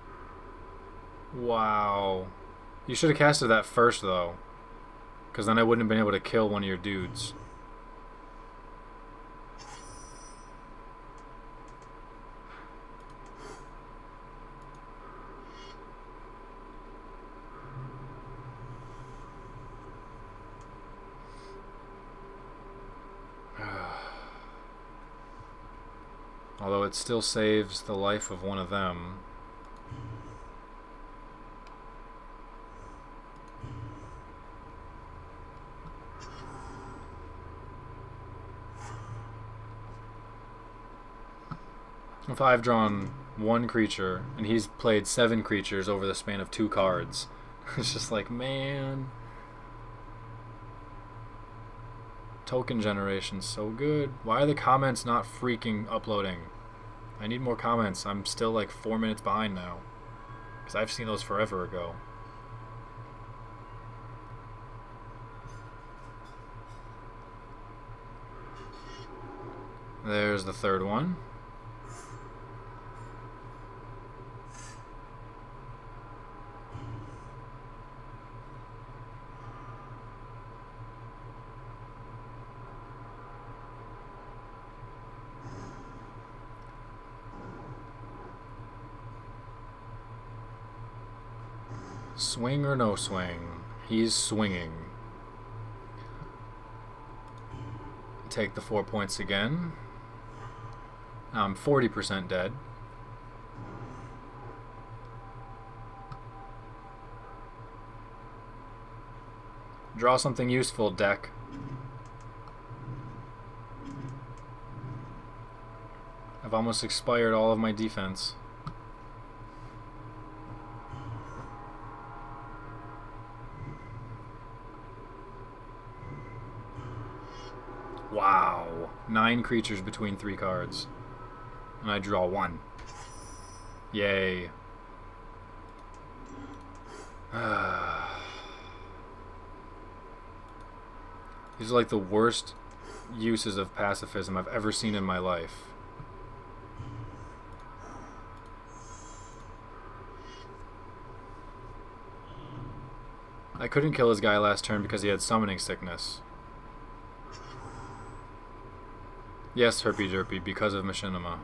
Speaker 1: Wow. You should have casted that first, though. Because then I wouldn't have been able to kill one of your dudes. Although it still saves the life of one of them. If I've drawn 1 creature and he's played 7 creatures over the span of 2 cards, it's just like, man. Token generation, so good. Why are the comments not freaking uploading? I need more comments. I'm still like 4 minutes behind now. Because I've seen those forever ago. There's the third one. Swing or no swing? He's swinging. Take the 4 points again. I'm 40% dead. Draw something useful, deck. I've almost expired all of my defense. Wow. 9 creatures between 3 cards. And I draw 1. Yay. These are like the worst uses of pacifism I've ever seen in my life. I couldn't kill his guy last turn because he had summoning sickness. Yes, Herpy Derpy, because of Machinima.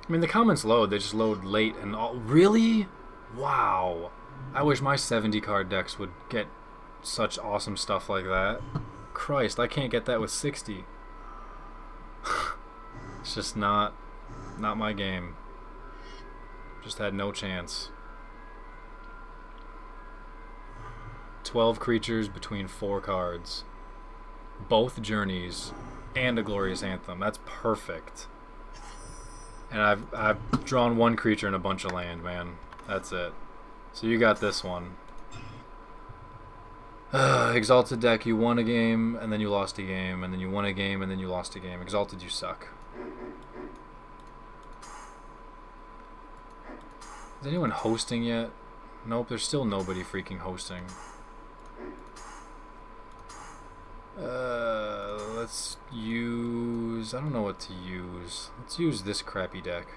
Speaker 1: I mean, the comments load, they just load late and all. Really? Wow. I wish my 70 card decks would get such awesome stuff like that. Christ, I can't get that with 60. It's just not my game. Just had no chance. 12 creatures between 4 cards. Both journeys and a glorious anthem. That's perfect. And I've drawn 1 creature and a bunch of land, man. That's it. So you got this one. Exalted deck, you won a game and then you lost a game, and then you won a game and then you lost a game. Exalted, you suck. Is anyone hosting yet? Nope, there's still nobody freaking hosting. Let's use... I don't know what to use. Let's use this crappy deck.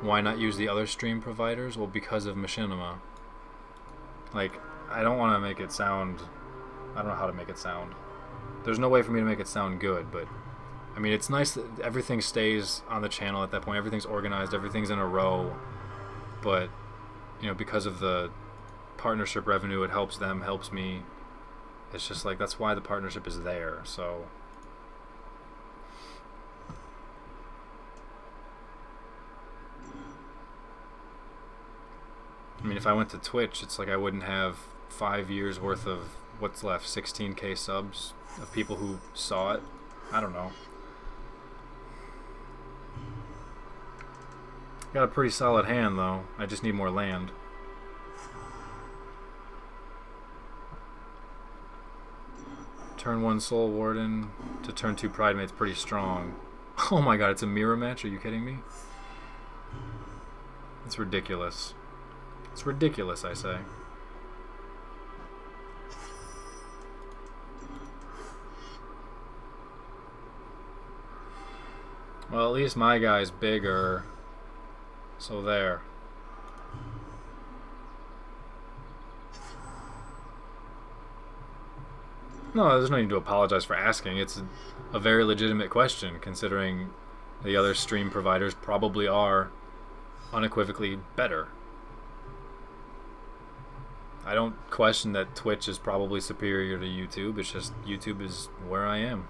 Speaker 1: Why not use the other stream providers? Well, because of Machinima. Like, I don't want to make it sound... I don't know how to make it sound. There's no way for me to make it sound good, but... I mean, it's nice that everything stays on the channel at that point. Everything's organized, everything's in a row. But, you know, because of the partnership revenue, it helps them, helps me. It's just like, that's why the partnership is there, so... I mean, if I went to Twitch, it's like I wouldn't have 5 years worth of what's left, 16K subs of people who saw it. I don't know. Got a pretty solid hand, though. I just need more land. Turn 1 Soul Warden to turn 2 Pridemate's pretty strong. Oh my god, it's a mirror match? Are you kidding me? It's ridiculous. It's ridiculous, I say. Well, at least my guy's bigger. So there. No, there's no need to apologize for asking. It's a very legitimate question, considering the other stream providers probably are unequivocally better. I don't question that Twitch is probably superior to YouTube. It's just YouTube is where I am.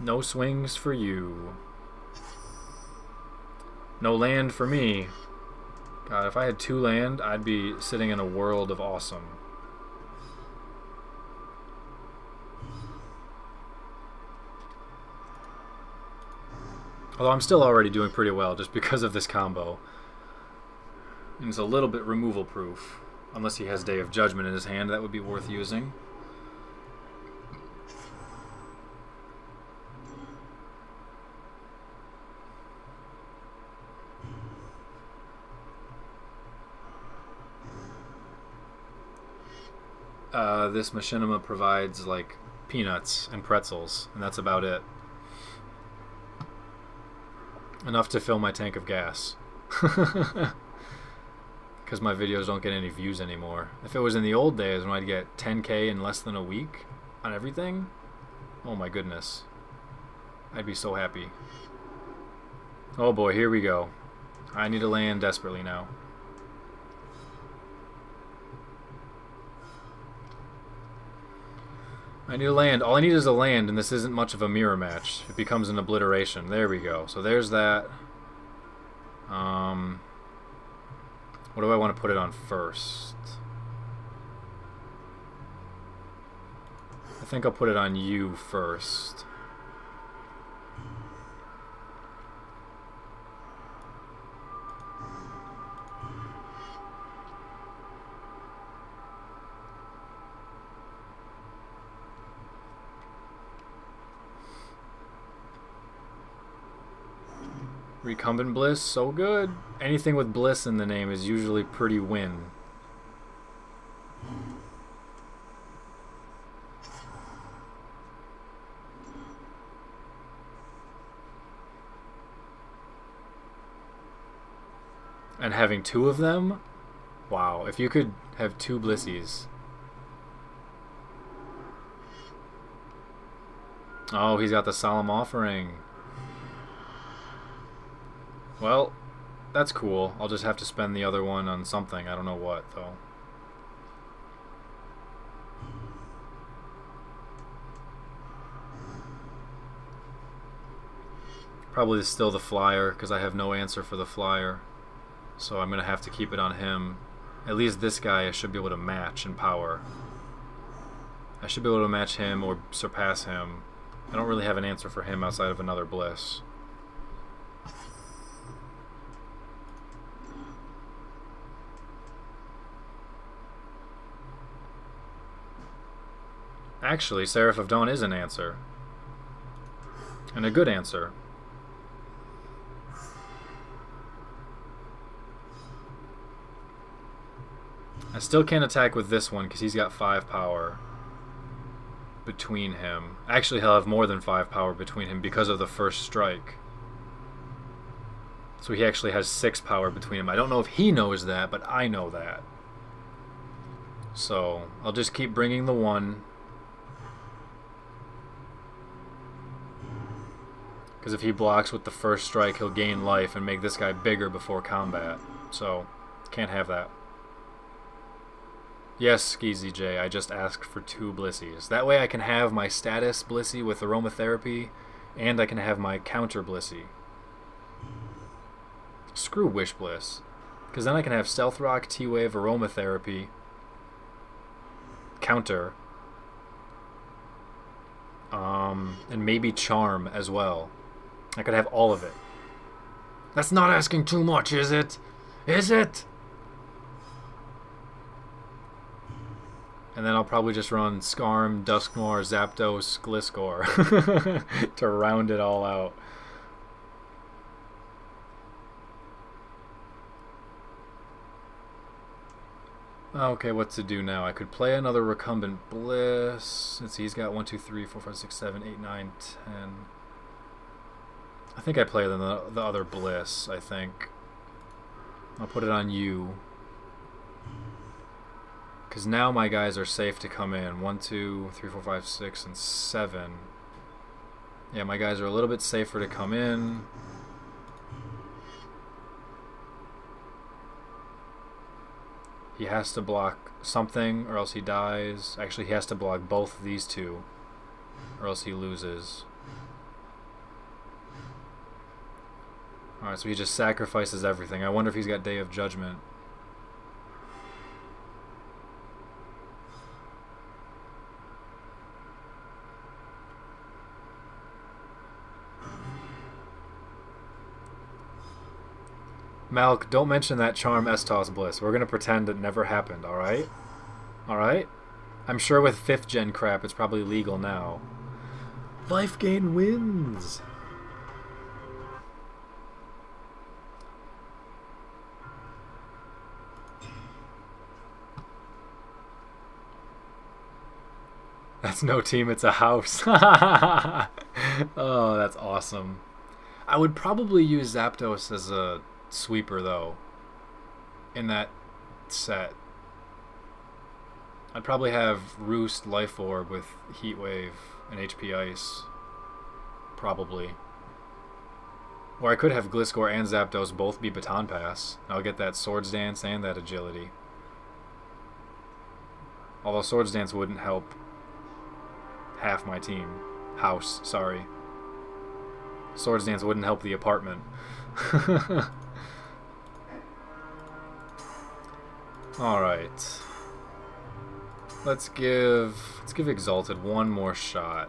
Speaker 1: No swings for you. No land for me. God, if I had 2 land, I'd be sitting in a world of awesome. Although I'm still already doing pretty well just because of this combo. And it's a little bit removal proof. Unless he has Day of Judgment in his hand, that would be worth using. This Machinima provides like peanuts and pretzels, and that's about it. Enough to fill my tank of gas. Because my videos don't get any views anymore. If it was in the old days when I'd get 10K in less than a week on everything, oh my goodness, I'd be so happy. Oh boy, here we go. I need to land desperately now. I need a land. All I need is a land, and this isn't much of a mirror match. It becomes an obliteration. There we go. So there's that. What do I want to put it on first? I think I'll put it on you first. Recumbent Bliss, so good. Anything with Bliss in the name is usually pretty win. And having 2 of them? Wow, if you could have 2 Blissies. Oh, he's got the Solemn Offering. Well, that's cool. I'll just have to spend the other one on something. I don't know what, though. Probably still the flyer, because I have no answer for the flyer. So I'm going to have to keep it on him. At least this guy I should be able to match in power. I should be able to match him or surpass him. I don't really have an answer for him outside of another Bliss. Actually, Seraph of Dawn is an answer. And a good answer. I still can't attack with this one because he's got 5 power between him. Actually, he'll have more than 5 power between him because of the first strike. So he actually has 6 power between him. I don't know if he knows that, but I know that. So I'll just keep bringing the 1. Because if he blocks with the first strike, he'll gain life and make this guy bigger before combat. So, can't have that. Yes, Skeezy J, I just asked for 2 Blissies. That way I can have my status Blissey with aromatherapy, and I can have my counter Blissey. Screw Wish Bliss. Because then I can have Stealth Rock, T-Wave, aromatherapy, counter, and maybe Charm as well. I could have all of it. That's not asking too much, is it? Is it? And then I'll probably just run Skarm, Dusknoir, Zapdos, Gliscor to round it all out. Okay, what to do now? I could play another Recumbent Bliss. Let's see, he's got 1, 2, 3, 4, 5, 6, 7, 8, 9, 10. I think I play the other Bliss, I think. I'll put it on you. Because now my guys are safe to come in. 1, 2, 3, 4, 5, 6, and 7. Yeah, my guys are a little bit safer to come in. He has to block something or else he dies. Actually, he has to block both of these 2 or else he loses. Alright, so he just sacrifices everything. I wonder if he's got Day of Judgment. Malk, don't mention that Charm Estos Bliss. We're gonna pretend it never happened, alright? Alright? I'm sure with 5th gen crap it's probably legal now. Life gain wins! That's no team, it's a house. Oh, that's awesome. I would probably use Zapdos as a sweeper, though, in that set. I'd probably have Roost, Life Orb with Heat Wave and HP Ice. Probably. Or I could have Gliscor and Zapdos both be Baton Pass. I'll get that Swords Dance and that Agility. Although Swords Dance wouldn't help half my team. House, sorry. Swords Dance wouldn't help the apartment. Alright. Let's give Exalted one more shot.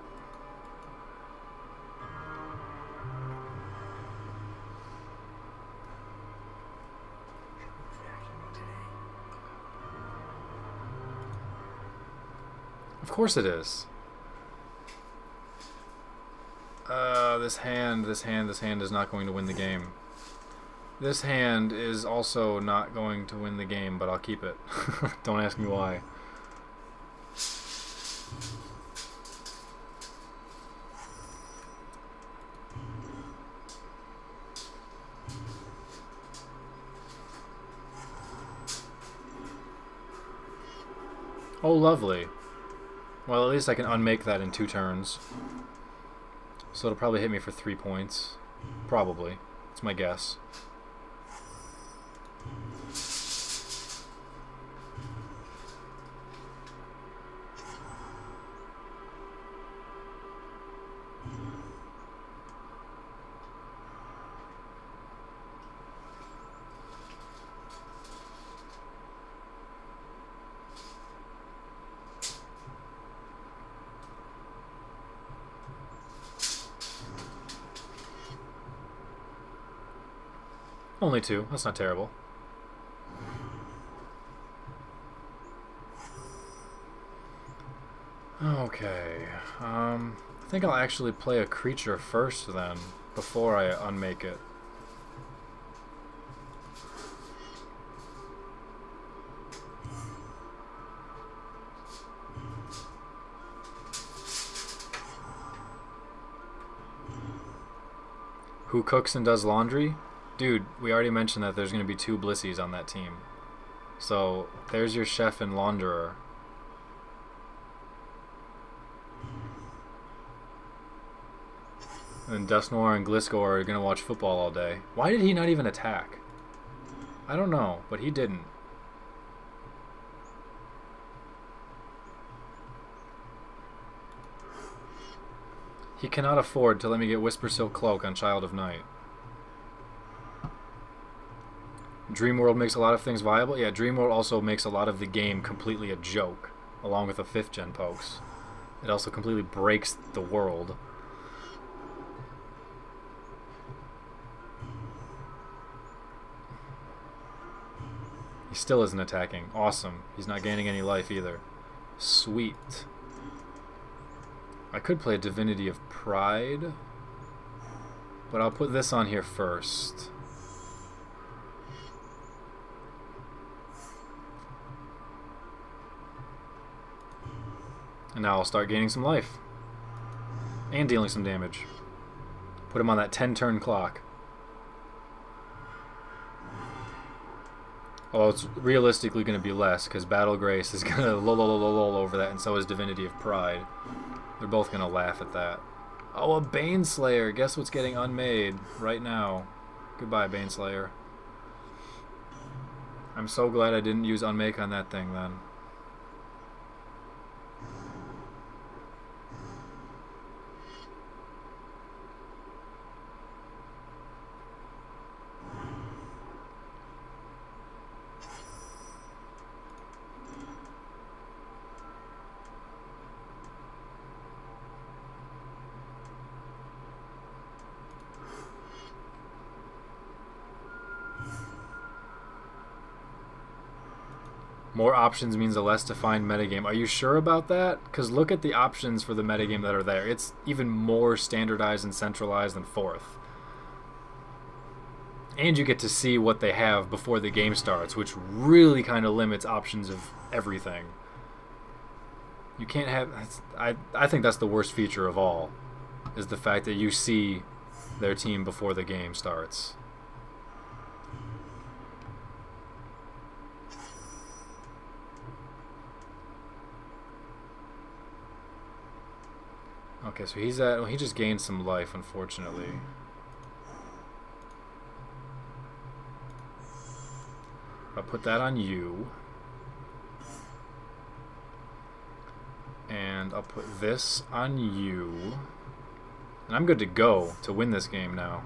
Speaker 1: Of course it is. This hand is not going to win the game. This hand is also not going to win the game, but I'll keep it. Don't ask me why. Oh, lovely. Well, at least I can unmake that in 2 turns. So it'll probably hit me for 3 points. Probably. It's my guess. Only 2. That's not terrible. Okay. I think I'll actually play a creature first then, before I unmake it. Who cooks and does laundry? Dude, we already mentioned that there's going to be 2 Blissies on that team. So, there's your Chef and Launderer. And Dusknoir and Gliscor are going to watch football all day. Why did he not even attack? I don't know, but he didn't. He cannot afford to let me get Whisper Silk Cloak on Child of Night. Dreamworld makes a lot of things viable. Yeah, Dreamworld also makes a lot of the game completely a joke, along with the 5th gen pokes. It also completely breaks the world. He still isn't attacking. Awesome. He's not gaining any life either. Sweet. I could play Divinity of Pride, but I'll put this on here first. And now I'll start gaining some life. And dealing some damage. Put him on that 10-turn clock. Although it's realistically going to be less, because Battle Grace is going to lull over that, and so is Divinity of Pride. They're both going to laugh at that. Oh, a Baneslayer! Guess what's getting unmade right now? Goodbye, Baneslayer. I'm so glad I didn't use Unmake on that thing, then. More options means a less defined metagame. Are you sure about that? Because look at the options for the metagame that are there. It's even more standardized and centralized than 4th. And you get to see what they have before the game starts, which really kind of limits options of everything. You can't have... I think that's the worst feature of all, is the fact that you see their team before the game starts. Okay, so he's at... Well, he just gained some life, unfortunately. I'll put that on you. And I'll put this on you. And I'm good to go to win this game now.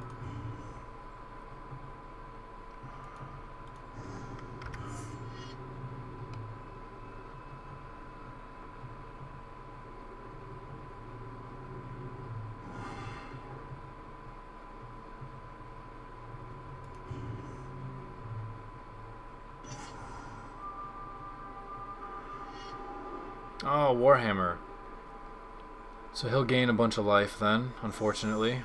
Speaker 1: Oh, Warhammer. So he'll gain a bunch of life then, unfortunately.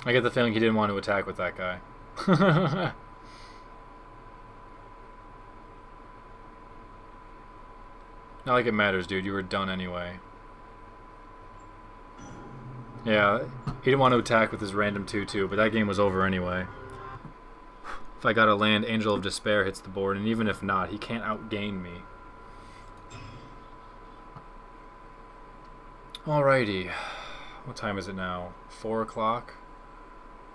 Speaker 1: I get the feeling he didn't want to attack with that guy. Not like it matters, dude. You were done anyway. Yeah, he didn't want to attack with his random 2-2, but that game was over anyway. If I got a land, Angel of Despair hits the board, and even if not, he can't outgain me. Alrighty. What time is it now? 4 o'clock?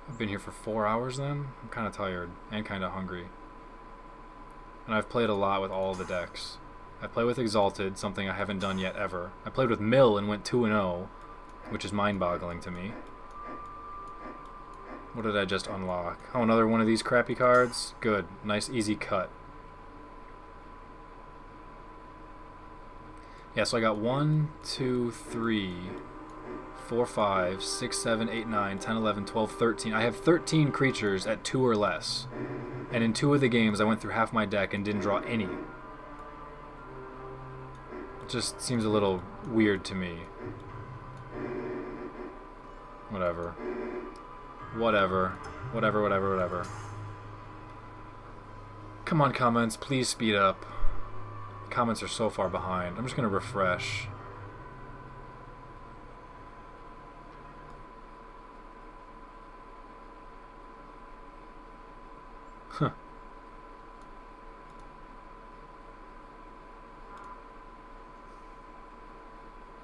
Speaker 1: I've been here for 4 hours then? I'm kind of tired and kind of hungry. And I've played a lot with all the decks. I play with Exalted, something I haven't done yet ever. I played with Mill and went 2-0, which is mind-boggling to me. What did I just unlock? Oh, another one of these crappy cards? Good. Nice, easy cut. Yeah, so I got 1, 2, 3... 4, 5, 6, 7, 8, 9, 10, 11, 12, 13. I have 13 creatures at 2 or less. And in 2 of the games, I went through half my deck and didn't draw any. It just seems a little weird to me. Whatever. Whatever. Whatever, whatever, whatever. Come on, comments. Please speed up. Comments are so far behind. I'm just going to refresh. Huh.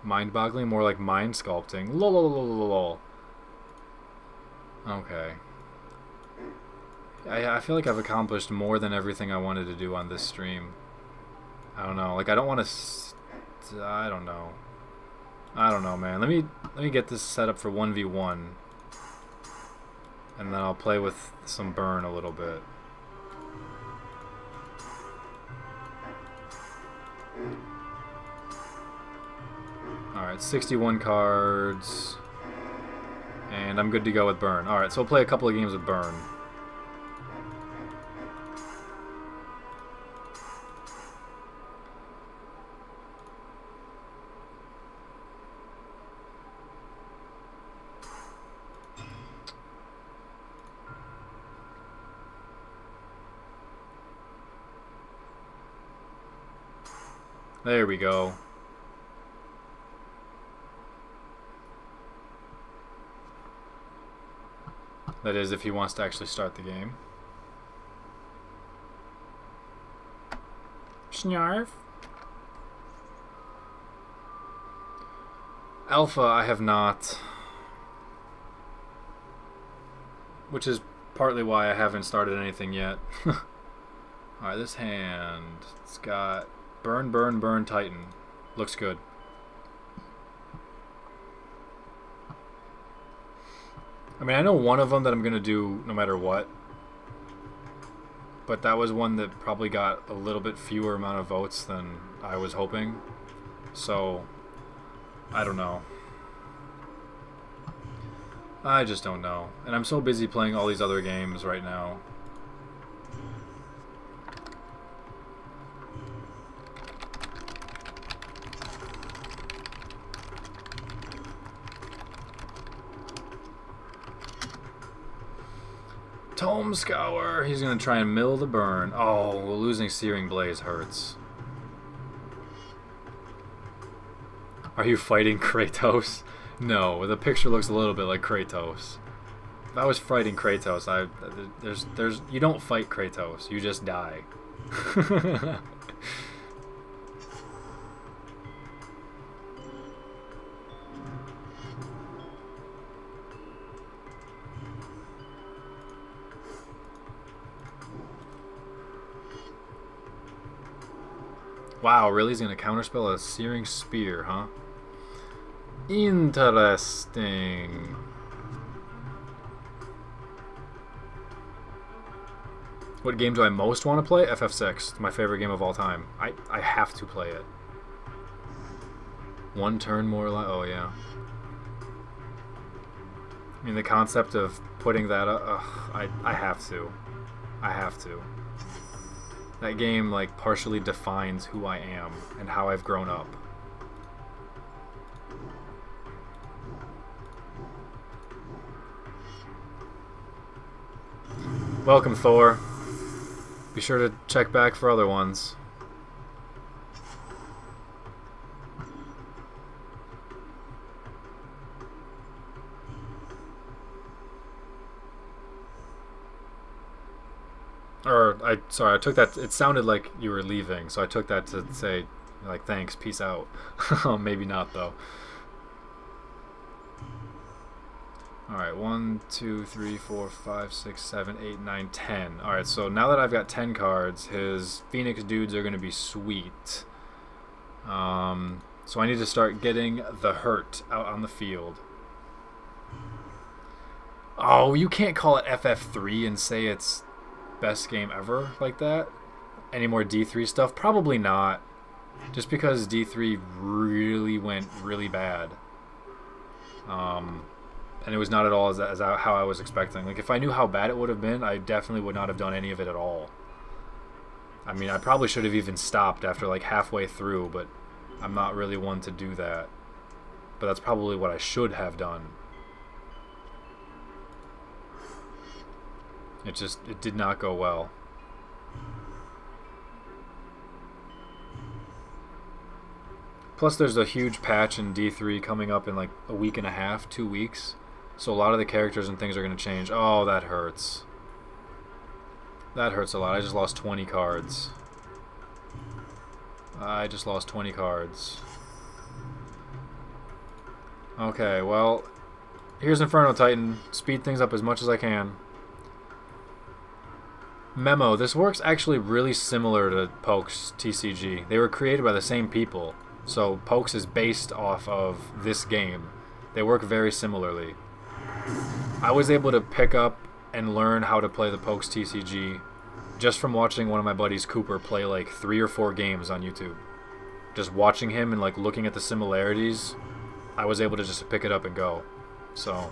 Speaker 1: Mind-boggling? More like mind sculpting. Lol. Okay. I feel like I've accomplished more than everything I wanted to do on this stream. I don't know. Like, I don't want to... I don't know. I don't know, man. Let me get this set up for 1v1. And then I'll play with some burn a little bit. Alright, 61 cards. And I'm good to go with burn. Alright, so we'll play a couple of games with burn. There we go. That is, if he wants to actually start the game. Snarf. Alpha, I have not. Which is partly why I haven't started anything yet. Alright, this hand. It's got burn, burn, burn, Titan. Looks good. I mean, I know one of them that I'm going to do no matter what. But that was one that probably got a little bit fewer amount of votes than I was hoping. So, I don't know. I just don't know. And I'm so busy playing all these other games right now. Tome Scour. He's going to try and mill the burn. Oh, well, losing Searing Blaze hurts. Are you fighting Kratos? No, the picture looks a little bit like Kratos. If I was fighting Kratos, there's you don't fight Kratos, you just die. Wow, really? He's gonna counterspell a Searing Spear, huh? Interesting. What game do I most want to play? FF6, my favorite game of all time. I have to play it. One turn more like, oh yeah. I mean, the concept of putting that up, I have to. I have to. That game, like, partially defines who I am and how I've grown up. Welcome, Thor. Be sure to check back for other ones. Sorry, I took that, it sounded like you were leaving, so I took that to say, like, thanks, peace out. Maybe not, though. Alright, 1, 2, 3, 4, 5, 6, 7, 8, 9, 10. Alright, so now that I've got 10 cards, his Phoenix dudes are going to be sweet. So I need to start getting the hurt out on the field. Oh, you can't call it FF3 and say it's best game ever like that. Any more D3 stuff? Probably not. Just because D3 really went really bad. and it was not at all as how I was expecting. Like, if I knew how bad it would have been, I definitely would not have done any of it at all. I mean, I probably should have even stopped after like halfway through, but I'm not really one to do that. But that's probably what I should have done. It did not go well. Plus, there's a huge patch in D3 coming up in like a week and a half, 2 weeks. So a lot of the characters and things are going to change. Oh, that hurts. That hurts a lot. I just lost 20 cards. I just lost 20 cards. Okay, well, here's Inferno Titan. Speed things up as much as I can. Memo, this works actually really similar to Pokes TCG. They were created by the same people. So Pokes is based off of this game. They work very similarly. I was able to pick up and learn how to play the Pokes TCG just from watching one of my buddies, Cooper, play like 3 or 4 games on YouTube. Just watching him and like looking at the similarities, I was able to just pick it up and go. So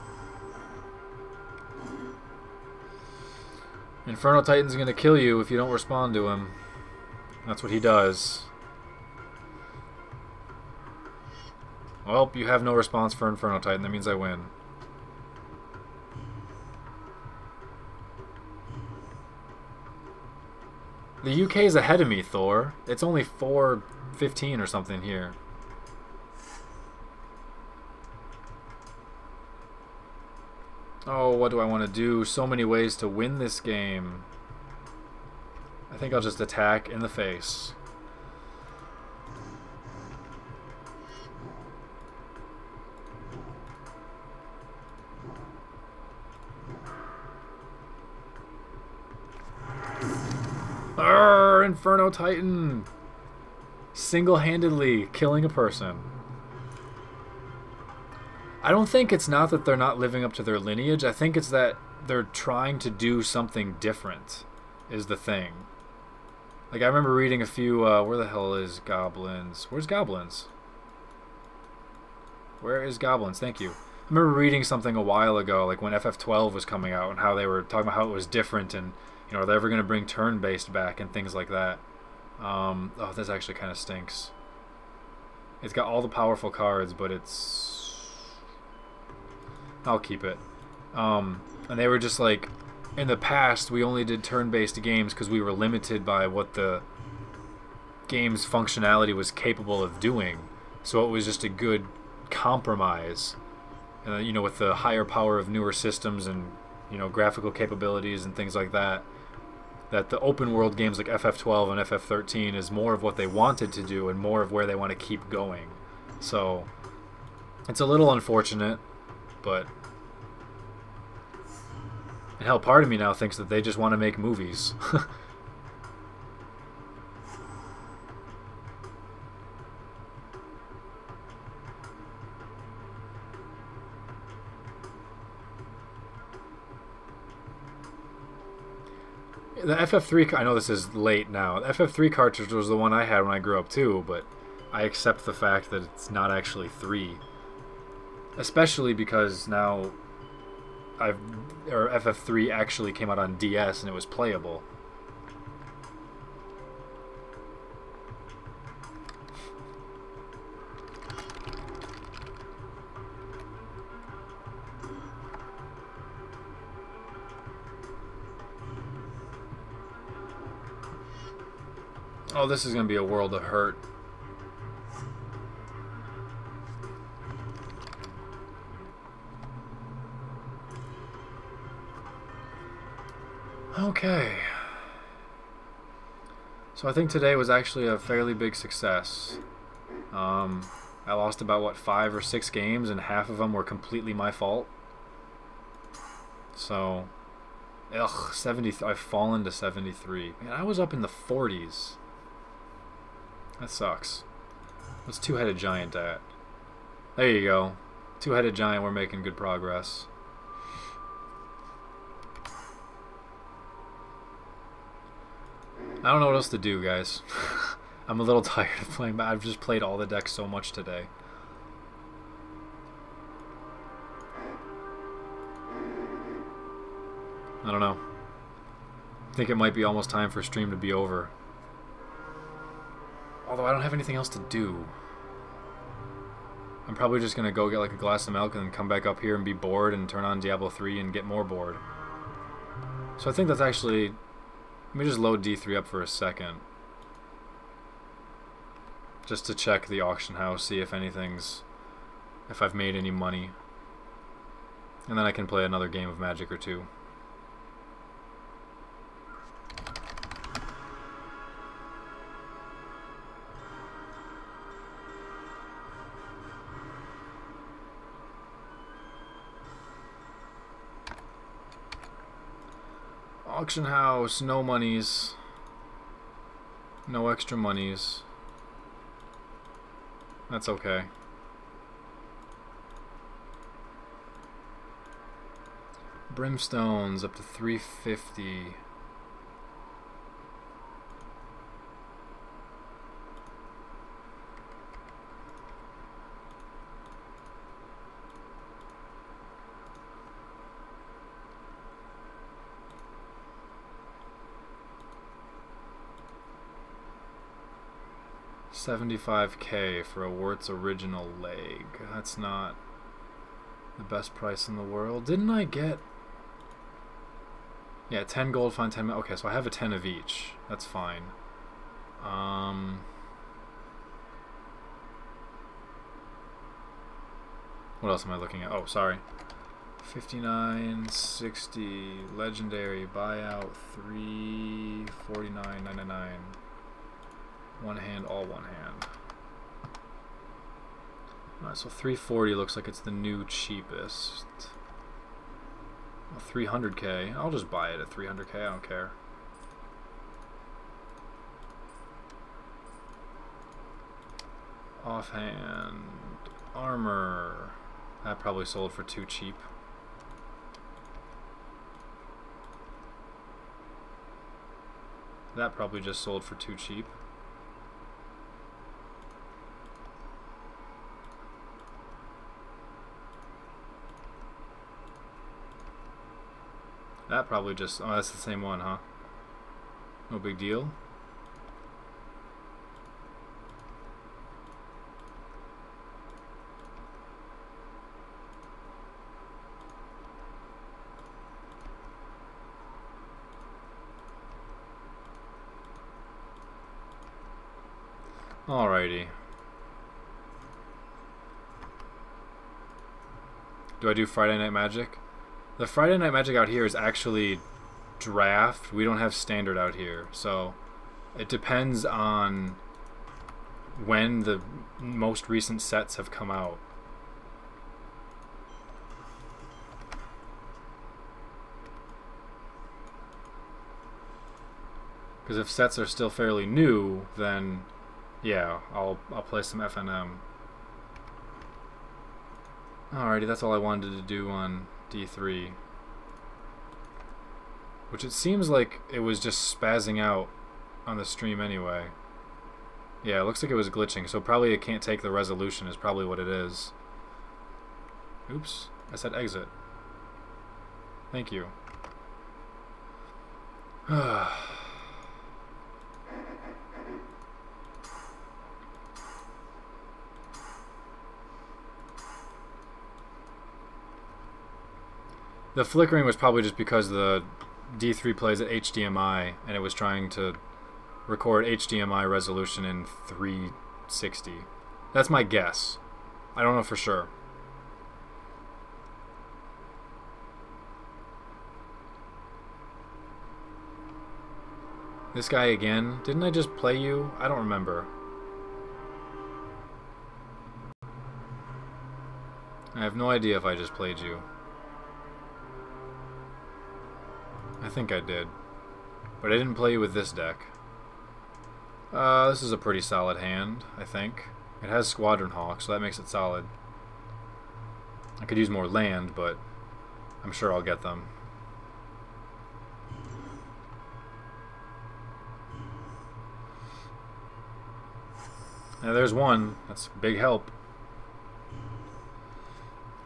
Speaker 1: Inferno Titan's gonna kill you if you don't respond to him. That's what he does. Well, you have no response for Inferno Titan. That means I win. The UK is ahead of me, Thor. It's only 4:15 or something here. Oh, what do I want to do? So many ways to win this game. I think I'll just attack in the face. Arrgh, Inferno Titan! Single-handedly killing a person. I don't think it's not that they're not living up to their lineage. I think it's that they're trying to do something different, is the thing. Like, I remember reading a few, where the hell is Goblins? Where's Goblins? Where is Goblins? Thank you. I remember reading something a while ago, like when FF12 was coming out, and how they were talking about how it was different, and, you know, are they ever going to bring turn-based back, and things like that. Oh, this actually kind of stinks. It's got all the powerful cards, but it's... I'll keep it. And they were just like, in the past, we only did turn-based games because we were limited by what the game's functionality was capable of doing. So it was just a good compromise. You know, with the higher power of newer systems and, you know, graphical capabilities and things like that, that the open world games like FF12 and FF13 is more of what they wanted to do and more of where they want to keep going. So it's a little unfortunate, but and hell, part of me now thinks that they just want to make movies. The FF3, I know this is late now, the FF3 cartridge was the one I had when I grew up too, but I accept the fact that it's not actually 3. Especially because now FF3 actually came out on DS and it was playable. Oh, this is going to be a world of hurt. Okay. So I think today was actually a fairly big success. I lost about, what, 5 or 6 games, and half of them were completely my fault. So, ugh, 70. I've fallen to 73. Man, I was up in the 40s. That sucks. What's Two-Headed Giant at? There you go. Two-Headed Giant, we're making good progress. I don't know what else to do, guys. I'm a little tired of playing, but I've just played all the decks so much today. I don't know. I think it might be almost time for stream to be over. Although I don't have anything else to do. I'm probably just going to go get like a glass of milk and then come back up here and be bored and turn on Diablo 3 and get more bored. So I think that's actually... Let me just load D3 up for a second. Just to check the auction house, see if anything's... if I've made any money. And then I can play another game of Magic or two. Auction house, no monies. No extra monies. That's okay. Brimstones up to 350. $75K for a Wirt's original leg. That's not the best price in the world. Didn't I get... Yeah, 10 gold, find 10... Okay, so I have a 10 of each. That's fine. What else am I looking at? Oh, sorry. 59, 60, legendary, buyout, 3, 49.99. One hand, all one hand. Alright, so 340 looks like it's the new cheapest. Well, 300K. I'll just buy it at 300K, I don't care. Offhand. Armor. That probably sold for too cheap. That probably just sold for too cheap. That probably just... Oh, that's the same one, huh? No big deal. Alrighty. Do I do Friday Night Magic? The Friday Night Magic out here is actually draft. We don't have standard out here. So it depends on when the most recent sets have come out. Because if sets are still fairly new, then yeah, I'll play some FNM. Alrighty, that's all I wanted to do on D3. Which it seems like it was just spazzing out on the stream anyway. Yeah, it looks like it was glitching, so probably it can't take the resolution is probably what it is. Oops, I said exit. Thank you. The flickering was probably just because the D3 plays at HDMI and it was trying to record HDMI resolution in 360. That's my guess. I don't know for sure. This guy again? Didn't I just play you? I don't remember. I have no idea if I just played you. I think I did. But I didn't play you with this deck. This is a pretty solid hand, I think. It has Squadron Hawk, so that makes it solid. I could use more land, but I'm sure I'll get them. Now there's one. That's a big help.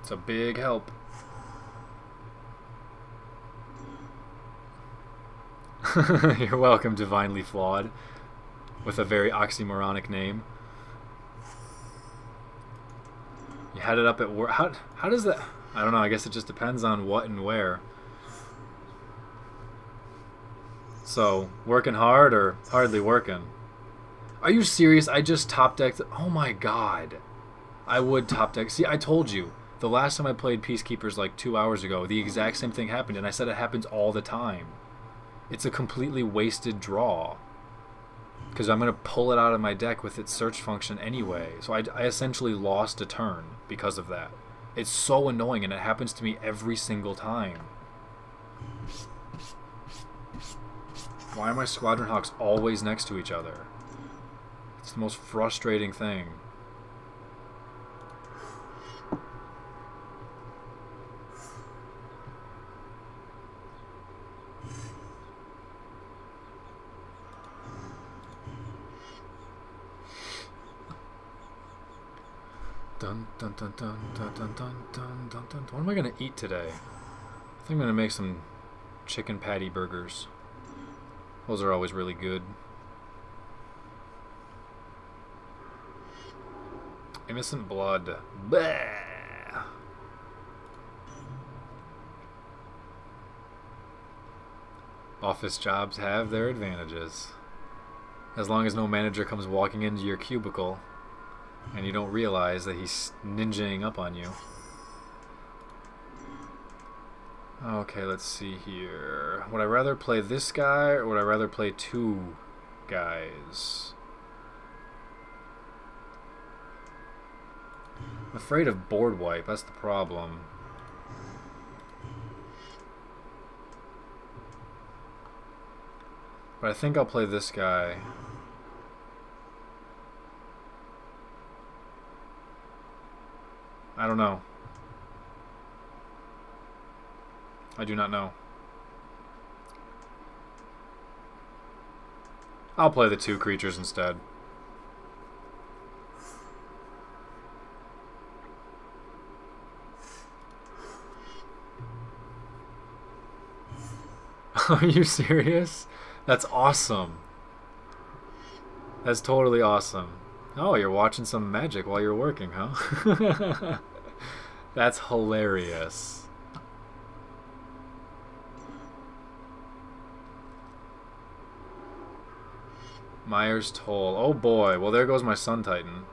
Speaker 1: It's a big help. You're welcome, Divinely Flawed. With a very oxymoronic name. You had it up at work. How does that... I don't know, I guess it just depends on what and where. So, working hard or hardly working? Are you serious? I just top decked... Oh my god. I would top deck... See, I told you. The last time I played Peacekeepers like 2 hours ago, the exact same thing happened, and I said it happens all the time. It's a completely wasted draw. Because I'm going to pull it out of my deck with its search function anyway. So I essentially lost a turn because of that. It's so annoying, and it happens to me every single time. Why are my Squadron Hawks always next to each other? It's the most frustrating thing. Dun dun dun dun dun dun dun dun dun dun. What am I gonna eat today? I think I'm gonna make some chicken patty burgers. Those are always really good. Innocent blood. Bleh. Office jobs have their advantages. As long as no manager comes walking into your cubicle and you don't realize that he's ninjaing up on you. Okay, let's see here. Would I rather play this guy or would I rather play two guys? I'm afraid of board wipe, that's the problem. But I think I'll play this guy. I don't know. I do not know. I'll play the two creatures instead. Are you serious? That's awesome. That's totally awesome. Oh, you're watching some magic while you're working, huh? That's hilarious. Myers Toll. Oh boy. Well, there goes my Sun Titan.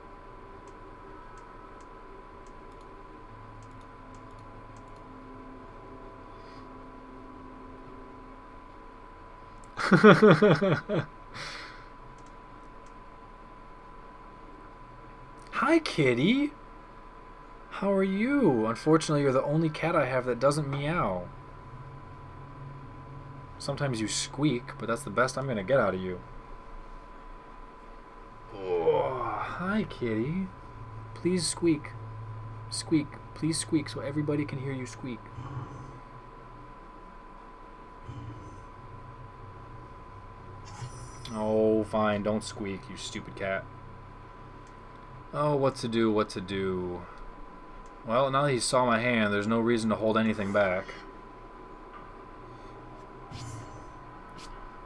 Speaker 1: Hi, kitty. How are you? Unfortunately, you're the only cat I have that doesn't meow. Sometimes you squeak, but that's the best I'm gonna get out of you. Oh, hi, kitty. Please squeak. Squeak. Please squeak so everybody can hear you squeak. Oh, fine. Don't squeak, you stupid cat. Oh, what to do, what to do. Well, now that he saw my hand, there's no reason to hold anything back.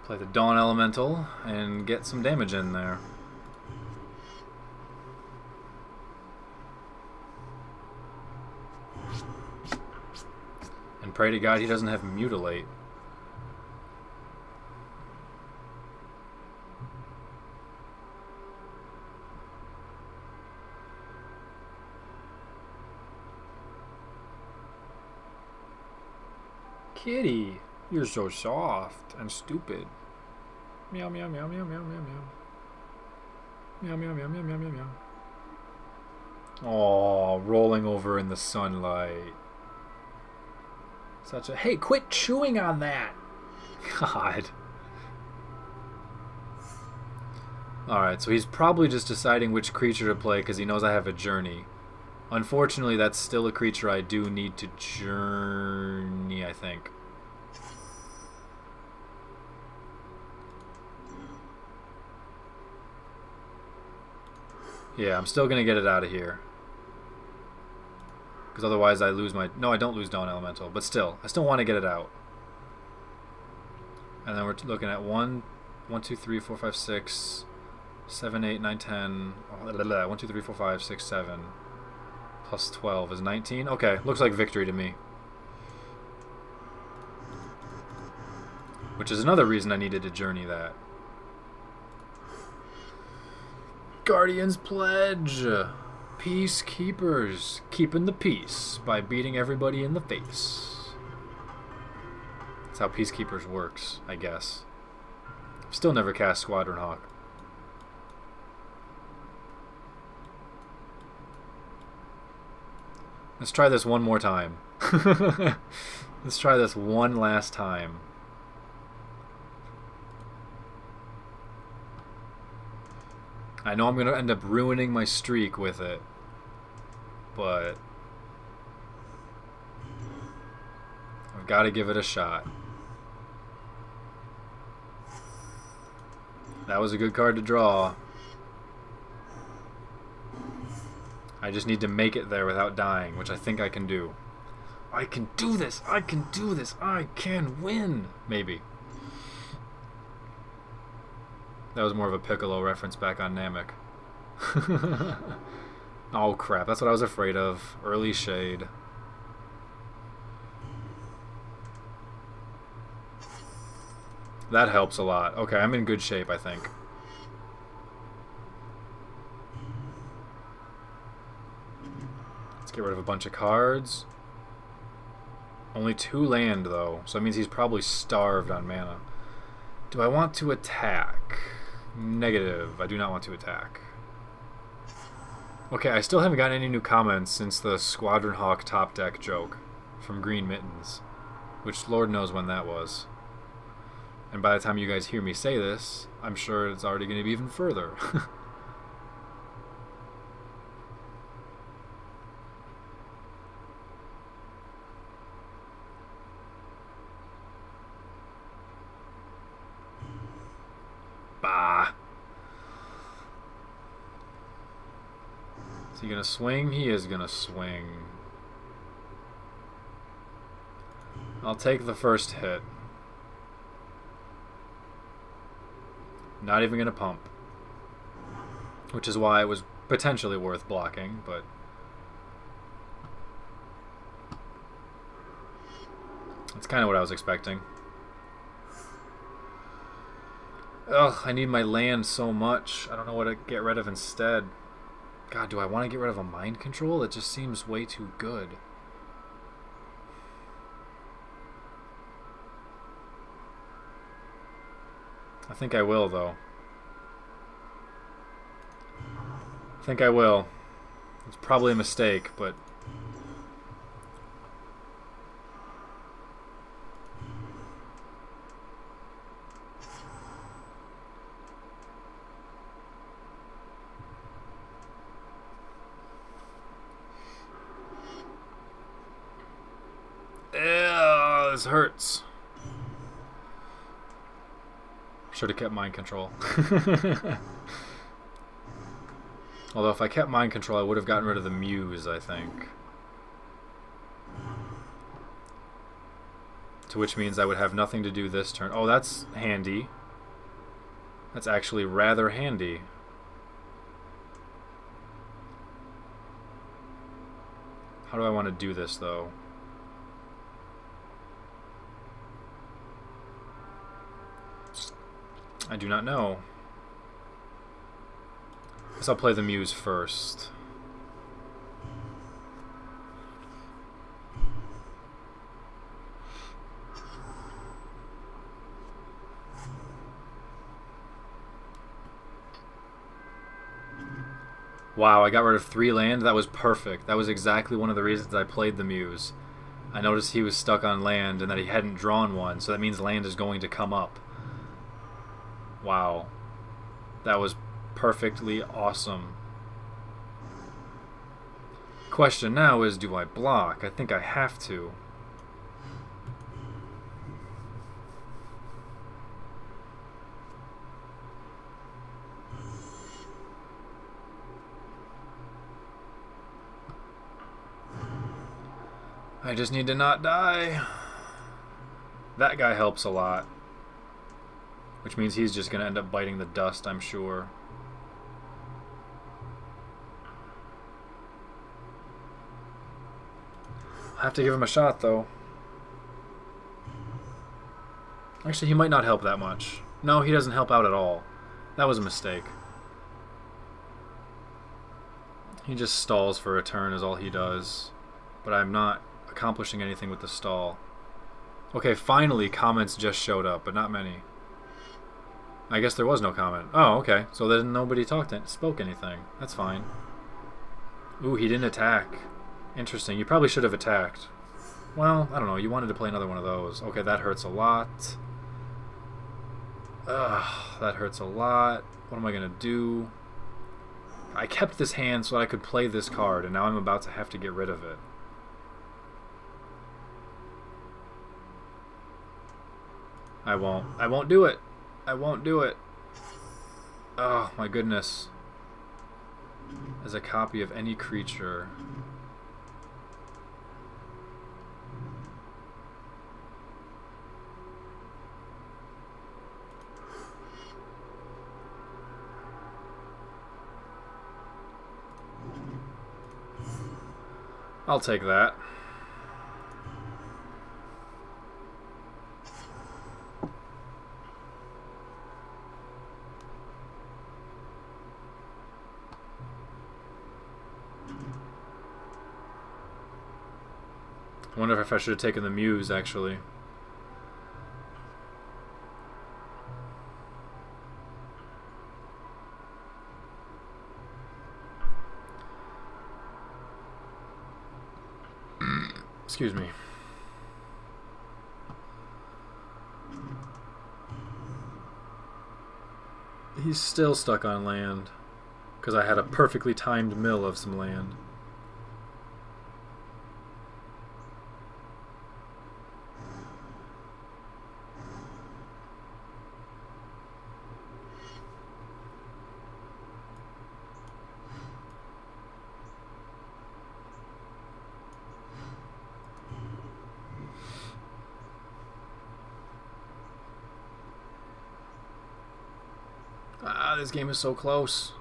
Speaker 1: Play the Dawn Elemental and get some damage in there. And pray to God he doesn't have Mutilate. Kitty, you're so soft and stupid. Meow meow meow meow meow meow meow. Meow meow meow meow meow meow meow. Aw, rolling over in the sunlight. Such a... Hey, quit chewing on that! God. Alright, so he's probably just deciding which creature to play because he knows I have a journey. Unfortunately, that's still a creature I do need to journey, I think. Yeah, I'm still going to get it out of here. Because otherwise I lose my... No, I don't lose Dawn Elemental, but still. I still want to get it out. And then we're looking at 1, 2, 3, 4, 5, 6, 7, 8, 9, 10. 1, 2, 3, 4, 5, 6, 7. Plus 12 is 19. Okay, looks like victory to me. Which is another reason I needed to journey that. Guardian's Pledge. Peacekeepers. Keeping the peace by beating everybody in the face. That's how Peacekeepers works, I guess. Still never cast Squadron Hawk. Let's try this one more time. Let's try this one last time. I know I'm going to end up ruining my streak with it, but I've got to give it a shot. That was a good card to draw. I just need to make it there without dying, which I think I can do. I can do this! I can do this! I can win! Maybe. That was more of a Piccolo reference back on Namek. Oh crap, that's what I was afraid of. Early shade. That helps a lot. Okay, I'm in good shape, I think. Let's get rid of a bunch of cards. Only 2 land, though, so that means he's probably starved on mana. Do I want to attack? Negative. I do not want to attack. Okay, I still haven't gotten any new comments since the Squadron Hawk top deck joke from Green Mittens, which Lord knows when that was. And by the time you guys hear me say this, I'm sure it's already going to be even further. Bah. Is he gonna swing? He is gonna swing. I'll take the first hit. Not even gonna pump. Which is why it was potentially worth blocking, but that's kind of what I was expecting. Ugh, I need my land so much. I don't know what to get rid of instead. God, do I want to get rid of a mind control? It just seems way too good. I think I will, though. I think I will. It's probably a mistake, but this hurts. Should have kept mind control. Although if I kept mind control, I would have gotten rid of the Muse, I think. To which means I would have nothing to do this turn. Oh, that's handy. That's actually rather handy. How do I want to do this, though? I do not know. Guess I'll play the Muse first. Wow, I got rid of 3 land. That was perfect. That was exactly one of the reasons I played the Muse. I noticed he was stuck on land and that he hadn't drawn one, so that means land is going to come up. Wow. That was perfectly awesome. Question now is, do I block? I think I have to. I just need to not die. That guy helps a lot. Which means he's just going to end up biting the dust, I'm sure. I have to give him a shot, though. Actually, he might not help that much. No, he doesn't help out at all. That was a mistake. He just stalls for a turn is all he does. But I'm not accomplishing anything with the stall. Okay, finally comments just showed up, but not many. I guess there was no comment. Oh, okay. So then nobody spoke anything. That's fine. Ooh, he didn't attack. Interesting. You probably should have attacked. Well, I don't know. You wanted to play another one of those. Okay, that hurts a lot. Ugh, that hurts a lot. What am I going to do? I kept this hand so that I could play this card, and now I'm about to have to get rid of it. I won't do it. I won't do it. Oh, my goodness. As a copy of any creature. I'll take that. I wonder if I should have taken the Muse, actually. Excuse me. He's still stuck on land, because I had a perfectly timed mill of some land. Ah, this game is so close.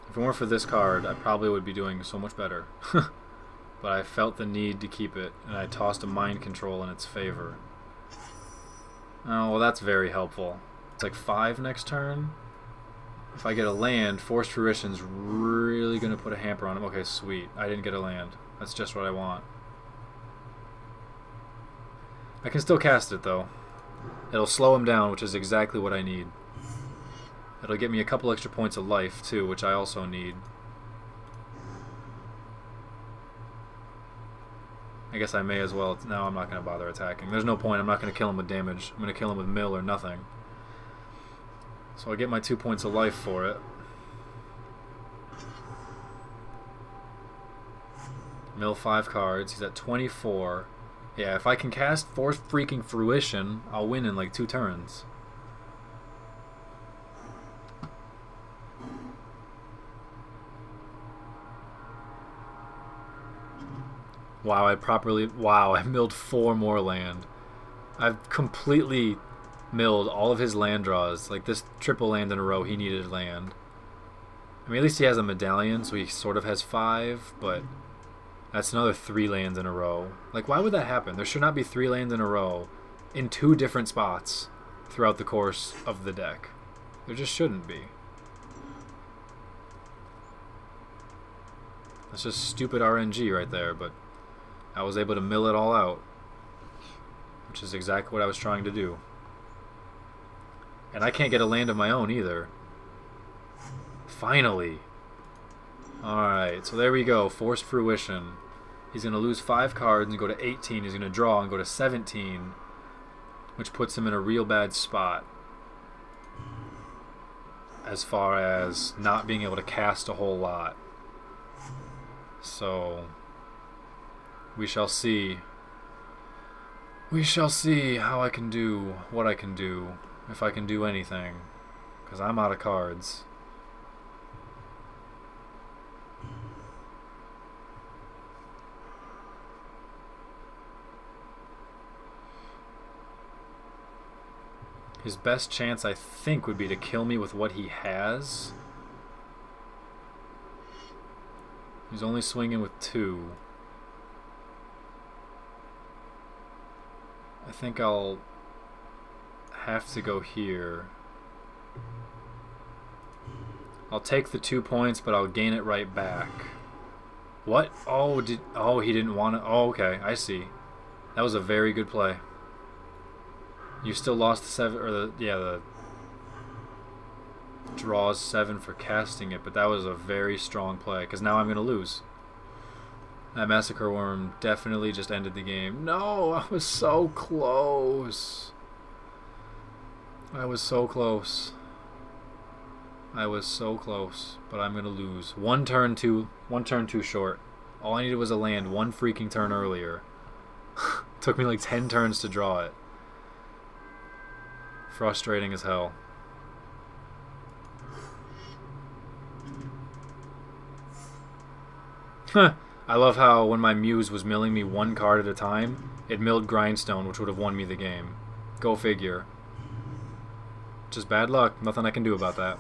Speaker 1: If it weren't for this card, I probably would be doing so much better. But I felt the need to keep it, and I tossed a mind control in its favor. Oh, well, that's very helpful. It's like 5 next turn. If I get a land, Forced Fruition's really going to put a hamper on him. Okay, sweet. I didn't get a land. That's just what I want. I can still cast it, though. It'll slow him down, which is exactly what I need. It'll get me a couple extra points of life, too, which I also need. I guess I may as well. No, I'm not going to bother attacking. There's no point. I'm not going to kill him with damage. I'm going to kill him with mill or nothing. So I get my 2 points of life for it. Mill 5 cards. He's at 24. Yeah, if I can cast Forced freaking Fruition, I'll win in like 2 turns. Wow, I milled 4 more land. I've completely milled all of his land draws. Like this triple land in a row, he needed land. I mean, at least he has a medallion, so he sort of has 5, but that's another 3 lands in a row. Like, why would that happen? There should not be 3 lands in a row in 2 different spots throughout the course of the deck. There just shouldn't be. That's just stupid RNG right there, but I was able to mill it all out, which is exactly what I was trying to do. And I can't get a land of my own either. Finally. Alright, so there we go. Forced Fruition. He's going to lose 5 cards and go to 18. He's going to draw and go to 17, which puts him in a real bad spot as far as not being able to cast a whole lot. So we shall see. We shall see how I can do what I can do, if I can do anything, because I'm out of cards. His best chance, I think, would be to kill me with what he has. He's only swinging with 2. I think I'll have to go here. I'll take the 2 points, but I'll gain it right back. What? Oh, he didn't want it. Oh, okay, I see. That was a very good play. You still lost the 7, or the draws 7 for casting it, but that was a very strong play, because now I'm going to lose. That Massacre Worm definitely just ended the game. No, I was so close. I was so close. I was so close, but I'm going to lose. One turn too short. All I needed was a land 1 freaking turn earlier. Took me like 10 turns to draw it. Frustrating as hell. I love how when my Muse was milling me 1 card at a time, it milled Grindstone, which would have won me the game. Go figure. Just bad luck. Nothing I can do about that.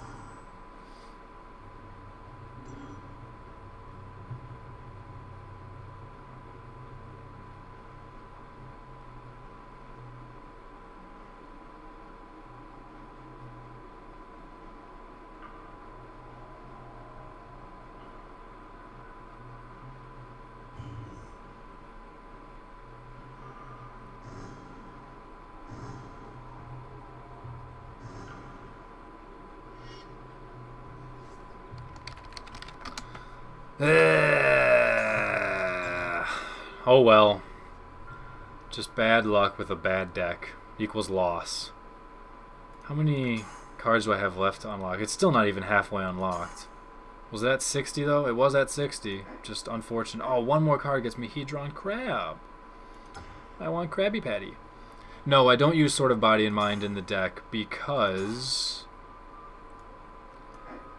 Speaker 1: Oh well. Just bad luck with a bad deck equals loss. How many cards do I have left to unlock? It's still not even halfway unlocked. Was it at 60 though? It was at 60. Just unfortunate. Oh, 1 more card gets me Hedron Crab. I want Krabby Patty. No, I don't use Sword of Body and Mind in the deck because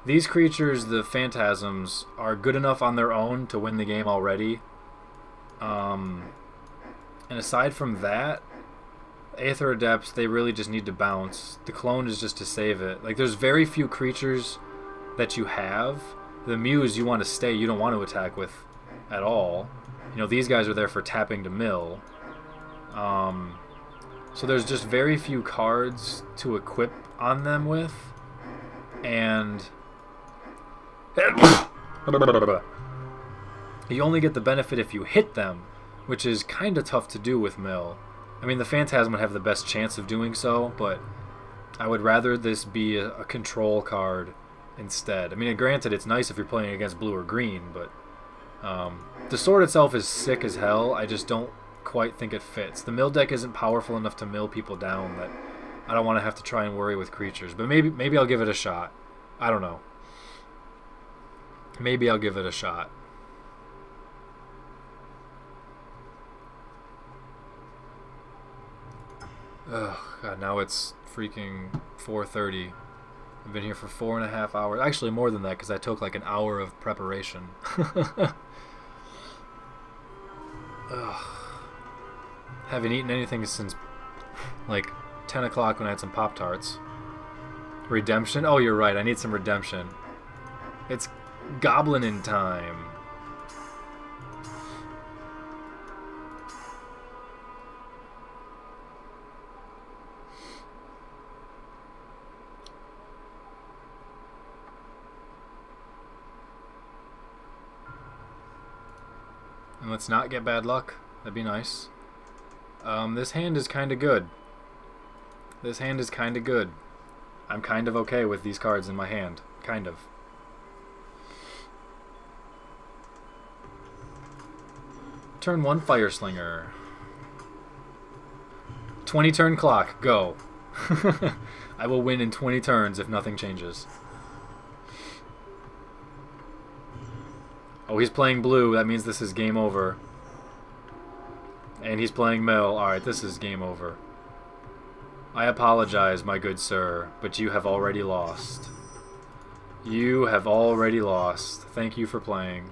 Speaker 1: these creatures, the Phantasms, are good enough on their own to win the game already. And aside from that, Aether Adepts, they really just need to bounce. The Clone is just to save it. Like, there's very few creatures that you have. The Muse you want to stay, you don't want to attack with at all. You know, these guys are there for tapping to mill. So there's just very few cards to equip on them with. And you only get the benefit if you hit them, which is kind of tough to do with mill. I mean, the Phantasm would have the best chance of doing so, but I would rather this be a control card instead. I mean, granted, it's nice if you're playing against blue or green, but the sword itself is sick as hell. I just don't quite think it fits. The mill deck isn't powerful enough to mill people down that I don't want to have to try and worry with creatures. But maybe I'll give it a shot. I don't know. Maybe I'll give it a shot. Ugh, God, now it's freaking 4:30. I've been here for 4.5 hours. Actually, more than that, because I took like an hour of preparation. Ugh. Haven't eaten anything since like 10 o'clock when I had some Pop-Tarts. Redemption? Oh, you're right. I need some redemption. It's Goblin-in time. And let's not get bad luck. That'd be nice. This hand is kind of good. This hand is kind of good. I'm kind of okay with these cards in my hand. Kind of. Turn 1 Fire Slinger. 20 turn clock. Go. I will win in 20 turns if nothing changes. Oh, he's playing blue. That means this is game over. And he's playing mill. Alright, this is game over. I apologize, my good sir, but you have already lost. You have already lost. Thank you for playing.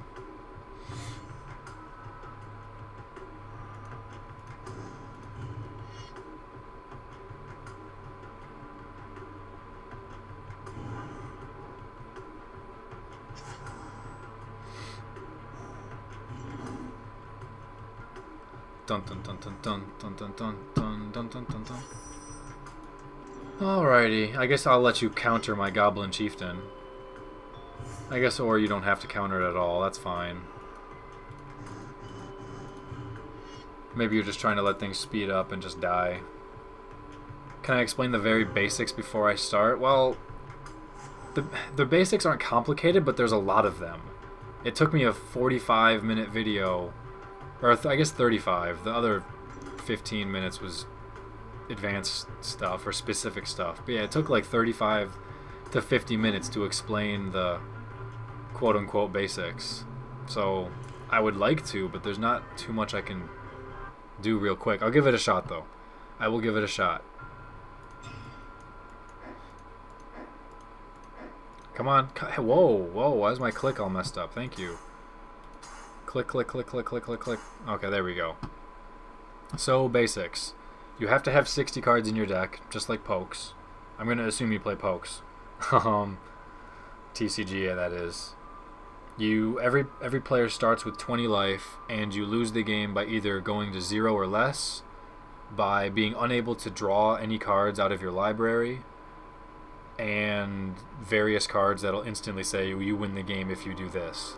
Speaker 1: Dun dun dun dun dun dun dun dun dun dun dun dun dun. Alrighty, I guess I'll let you counter my Goblin Chieftain. I guess, or you don't have to counter it at all, that's fine. Maybe you're just trying to let things speed up and just die. Can I explain the very basics before I start? Well, the basics aren't complicated, but there's a lot of them. It took me a 45-minute video, or I guess 35. The other 15 minutes was advanced stuff or specific stuff. But yeah, it took like 35 to 50 minutes to explain the quote-unquote basics. So I would like to, but there's not too much I can do real quick. I'll give it a shot, though. I will give it a shot. Come on. Whoa, whoa, why is my click all messed up? Thank you. Click, click, click, click, click, click, click. Okay, there we go. So, basics. You have to have 60 cards in your deck, just like Pokes. I'm going to assume you play Pokes. TCG, that is. Every player starts with 20 life, and you lose the game by either going to 0 or less, by being unable to draw any cards out of your library, and various cards that'll instantly say you win the game if you do this.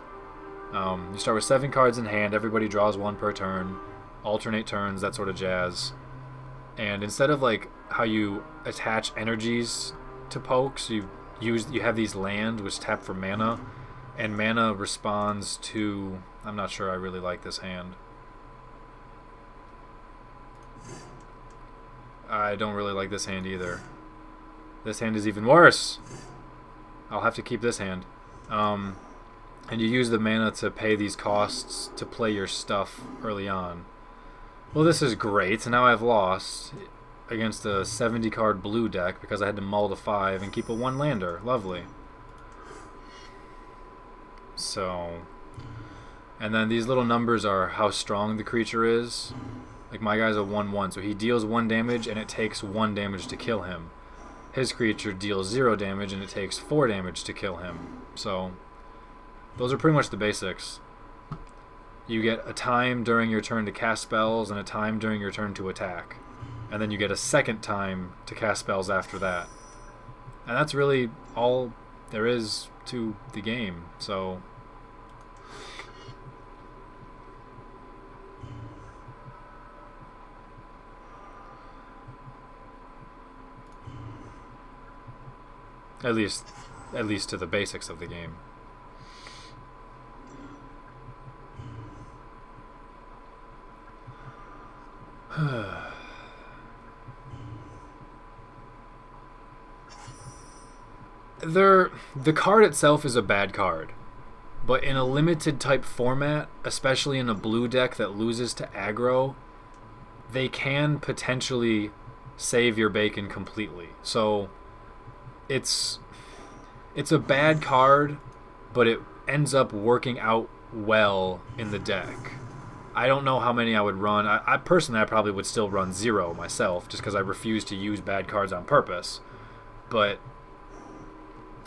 Speaker 1: You start with 7 cards in hand, everybody draws 1 per turn, alternate turns, that sort of jazz. And instead of like how you attach energies to Pokes, you have these land which tap for mana, and mana responds to... I'm not sure I really like this hand. I don't really like this hand either. This hand is even worse. I'll have to keep this hand. And you use the mana to pay these costs to play your stuff early on. Well, this is great. Now I've lost against a 70 card blue deck because I had to mull to 5 and keep a 1-lander. Lovely. So, and then these little numbers are how strong the creature is. Like my guy's a 1/1, so he deals 1 damage and it takes 1 damage to kill him. His creature deals 0 damage and it takes 4 damage to kill him. So, those are pretty much the basics. You get a time during your turn to cast spells and a time during your turn to attack. And then you get a second time to cast spells after that. And that's really all there is to the game. So, at least to the basics of the game. The card itself is a bad card, but in a limited type format, especially in a blue deck that loses to aggro, they can potentially save your bacon completely. So it's a bad card, but it ends up working out well in the deck. I don't know how many I would run. I personally, I probably would still run 0 myself, just because I refuse to use bad cards on purpose. But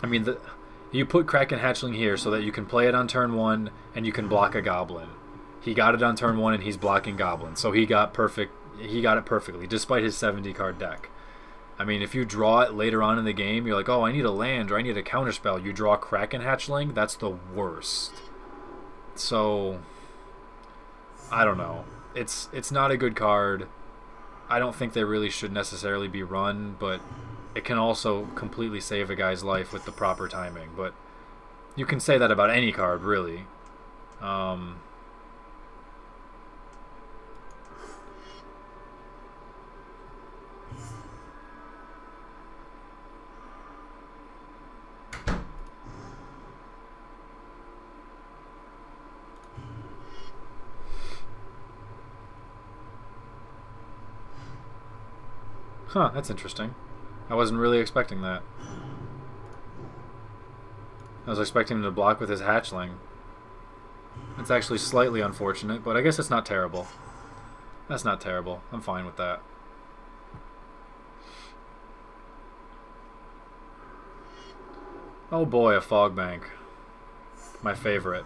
Speaker 1: I mean, you put Kraken Hatchling here so that you can play it on turn 1 and you can block a Goblin. He got it on turn 1 and he's blocking Goblins, so he got it perfectly, despite his 70 card deck. I mean, if you draw it later on in the game, you're like, oh, I need a land or I need a counterspell. You draw Kraken Hatchling, that's the worst. So, I don't know. It's not a good card. I don't think they really should necessarily be run, but it can also completely save a guy's life with the proper timing. But you can say that about any card, really. Huh, that's interesting. I wasn't really expecting that. I was expecting him to block with his hatchling. It's actually slightly unfortunate, but I guess it's not terrible. That's not terrible. I'm fine with that. Oh boy, a fog bank. My favorite.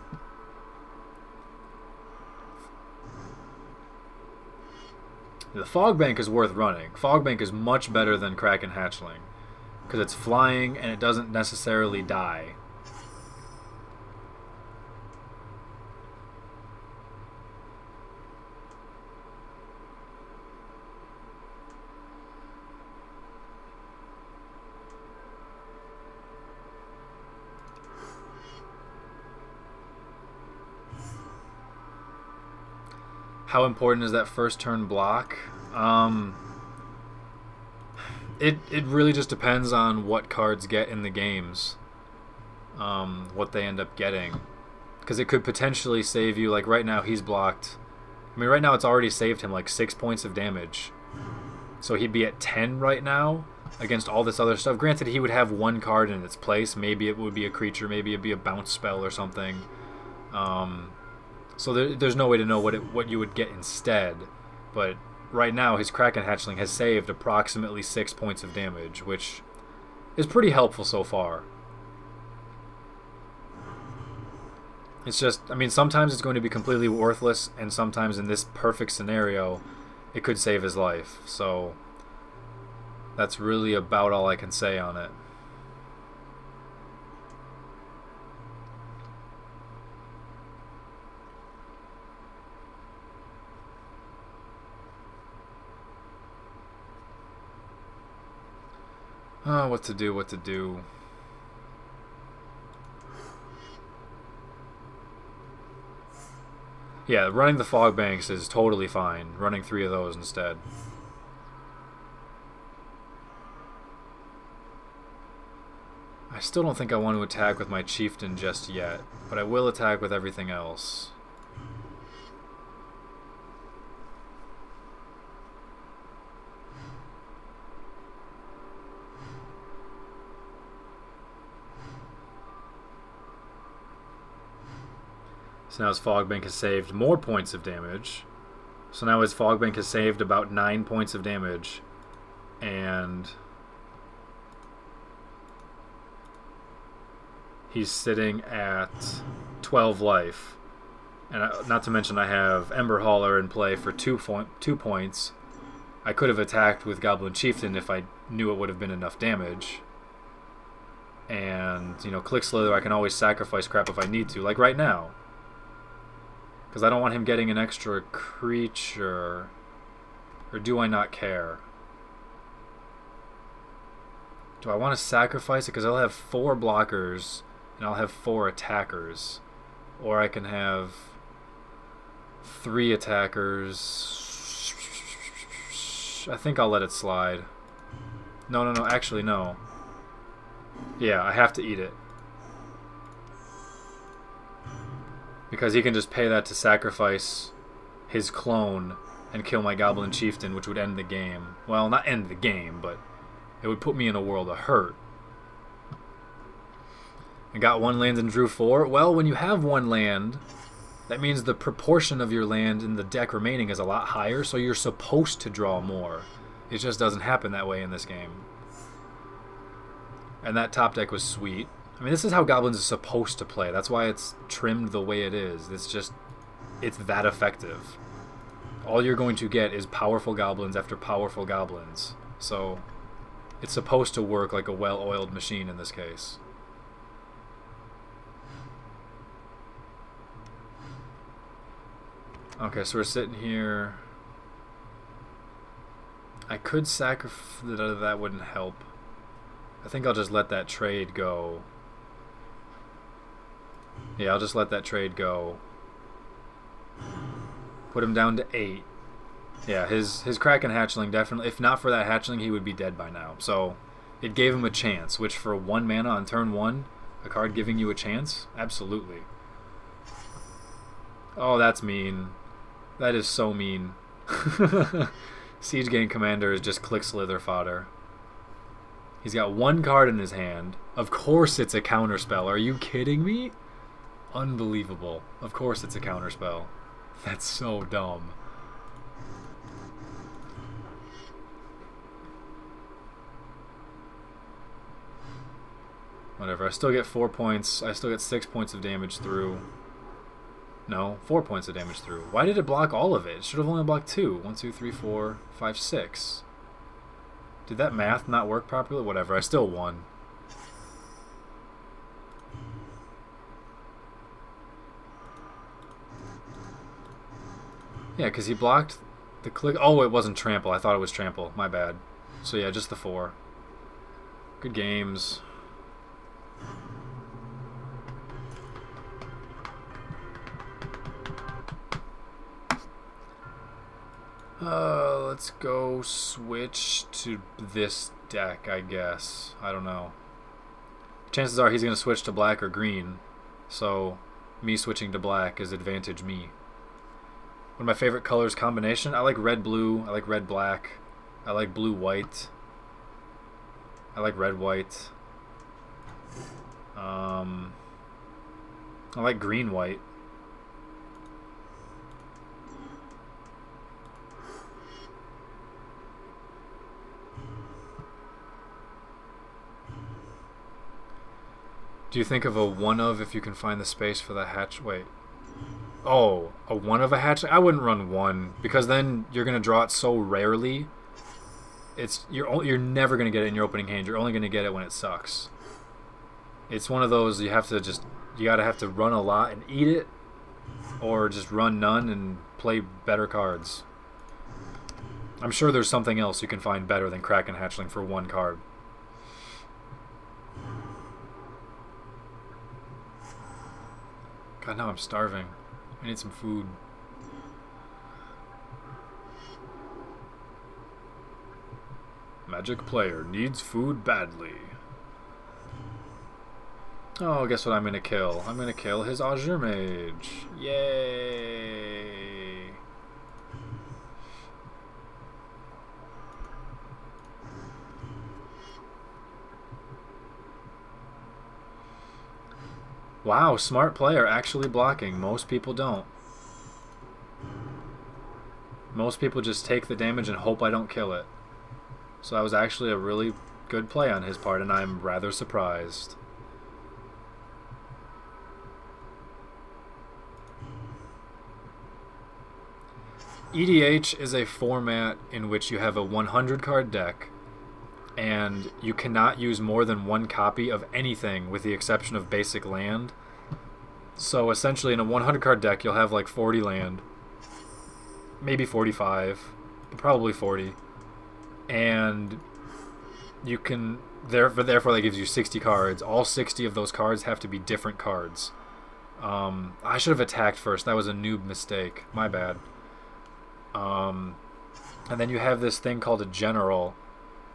Speaker 1: The Fog Bank is worth running. Fog Bank is much better than Kraken Hatchling because it's flying and it doesn't necessarily die. How important is that first turn block? It really just depends on what cards get in the games, what they end up getting, because it could potentially save you. Like right now he's blocked. I mean right now it's already saved him like 6 points of damage, so he'd be at 10 right now against all this other stuff. Granted, he would have one card in its place. Maybe it would be a creature, maybe it'd be a bounce spell or something. So there's no way to know what you would get instead. But right now, his Kraken Hatchling has saved approximately 6 points of damage, which is pretty helpful so far. It's just, I mean, sometimes it's going to be completely worthless, and sometimes in this perfect scenario, it could save his life. So that's really about all I can say on it. Oh, what to do. Yeah, running the Fog Banks is totally fine. Running 3 of those instead. I still don't think I want to attack with my Chieftain just yet, but I will attack with everything else. So now his Fog Bank has saved more points of damage. So now his Fog Bank has saved about 9 points of damage. And he's sitting at 12 life. And not to mention I have Ember Hauler in play for 2 points. I could have attacked with Goblin Chieftain if I knew it would have been enough damage. And, you know, Click Slither, I can always sacrifice crap if I need to, like right now. Because I don't want him getting an extra creature. Or do I not care? Do I want to sacrifice it? Because I'll have 4 blockers and I'll have 4 attackers. Or I can have 3 attackers. I think I'll let it slide. No, actually no. Yeah, I have to eat it. Because he can just pay that to sacrifice his clone and kill my Goblin Chieftain, which would end the game. Well, not end the game, but it would put me in a world of hurt. I got 1 land and drew 4. Well, when you have 1 land, that means the proportion of your land in the deck remaining is a lot higher, so you're supposed to draw more. It just doesn't happen that way in this game. And that top deck was sweet. I mean, this is how Goblins is supposed to play. That's why it's trimmed the way it is. It's that effective. All you're going to get is powerful Goblins after powerful Goblins. So, it's supposed to work like a well-oiled machine in this case. Okay, so we're sitting here. I could sacrifice... That wouldn't help. I think I'll just let that trade go. Yeah, I'll just let that trade go. Put him down to 8. Yeah, his Kraken Hatchling definitely... If not for that Hatchling, he would be dead by now. So, it gave him a chance, which for 1 mana on turn 1, a card giving you a chance? Absolutely. Oh, that's mean. That is so mean. Siege Gang Commander is just Click Slither fodder. He's got 1 card in his hand. Of course it's a counterspell. Are you kidding me? Unbelievable. Of course it's a counterspell. That's so dumb. Whatever. I still get 4 points. I still get 6 points of damage through. No, 4 points of damage through. Why did it block all of it? It should have only blocked 2. 1, 2, 3, 4, 5, 6. Did that math not work properly? Whatever, I still won. Yeah, because he blocked the click. Oh, it wasn't trample. I thought it was trample. My bad. So yeah, just the 4. Good games. Let's go switch to this deck, I guess. I don't know. Chances are he's going to switch to black or green, so me switching to black is advantage me. One of my favorite colors combination, I like red-blue, I like red-black, I like blue-white, I like red-white, I like green-white. Do you think of a one of if you can find the space for the hatch? Wait. Oh, a one of a hatch? I wouldn't run 1 because then you're gonna draw it so rarely. You're never gonna get it in your opening hand. You're only gonna get it when it sucks. It's one of those you gotta have to run a lot and eat it, or just run none and play better cards. I'm sure there's something else you can find better than Kraken Hatchling for 1 card. God, now I'm starving. I need some food. Magic player needs food badly. Oh, guess what I'm gonna kill? I'm gonna kill his Azure Mage. Yay! Wow, smart player actually blocking. Most people don't. Most people just take the damage and hope I don't kill it. So that was actually a really good play on his part, and I'm rather surprised. EDH is a format in which you have a 100 card deck, and you cannot use more than 1 copy of anything with the exception of basic land. So essentially in a 100 card deck you'll have like 40 land, maybe 45, but probably 40, and you can therefore that gives you 60 cards. All 60 of those cards have to be different cards. I should have attacked first. That was a noob mistake. My bad. And then you have this thing called a general,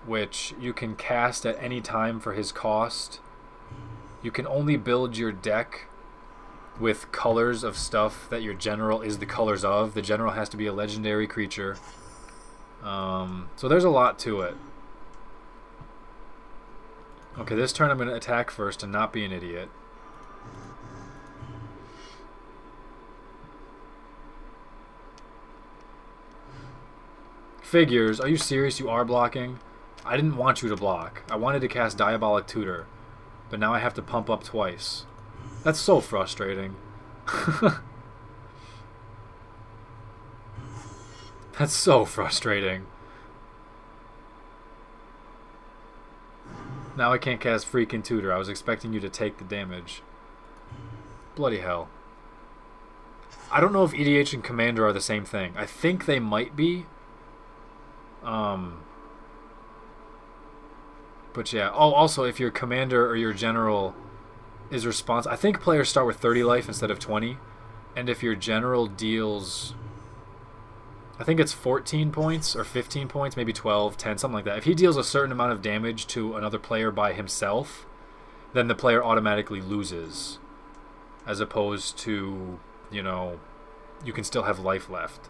Speaker 1: which you can cast at any time for his cost. You can only build your deck with colors of stuff that your general is the colors of. The general has to be a legendary creature. So there's a lot to it. Okay, this turn I'm going to attack first and not be an idiot. Figures, are you serious? You are blocking? I didn't want you to block. I wanted to cast Diabolic Tutor, but now I have to pump up twice. That's so frustrating. That's so frustrating. Now I can't cast freaking Tutor. I was expecting you to take the damage. Bloody hell. I don't know if EDH and Commander are the same thing. I think they might be. But yeah. Oh, also, if your commander or your general is responsible, I think players start with 30 life instead of 20. And if your general deals, I think it's 14 points or 15 points, maybe 12, 10, something like that. If he deals a certain amount of damage to another player by himself, then the player automatically loses. As opposed to, you know, you can still have life left.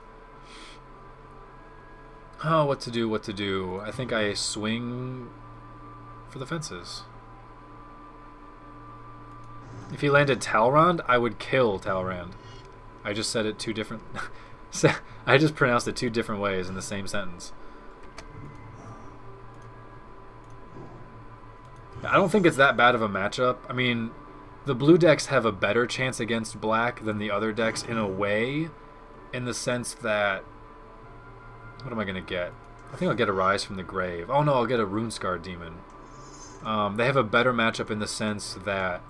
Speaker 1: Oh, what to do, what to do. I think I swing for the fences. If he landed Talrand, I would kill Talrand. I just said it 2 different... I just pronounced it 2 different ways in the same sentence. I don't think it's that bad of a matchup. I mean, the blue decks have a better chance against black than the other decks in a way, in the sense that... What am I going to get? I think I'll get a Rise from the Grave. Oh no, I'll get a Runescar Demon. They have a better matchup in the sense that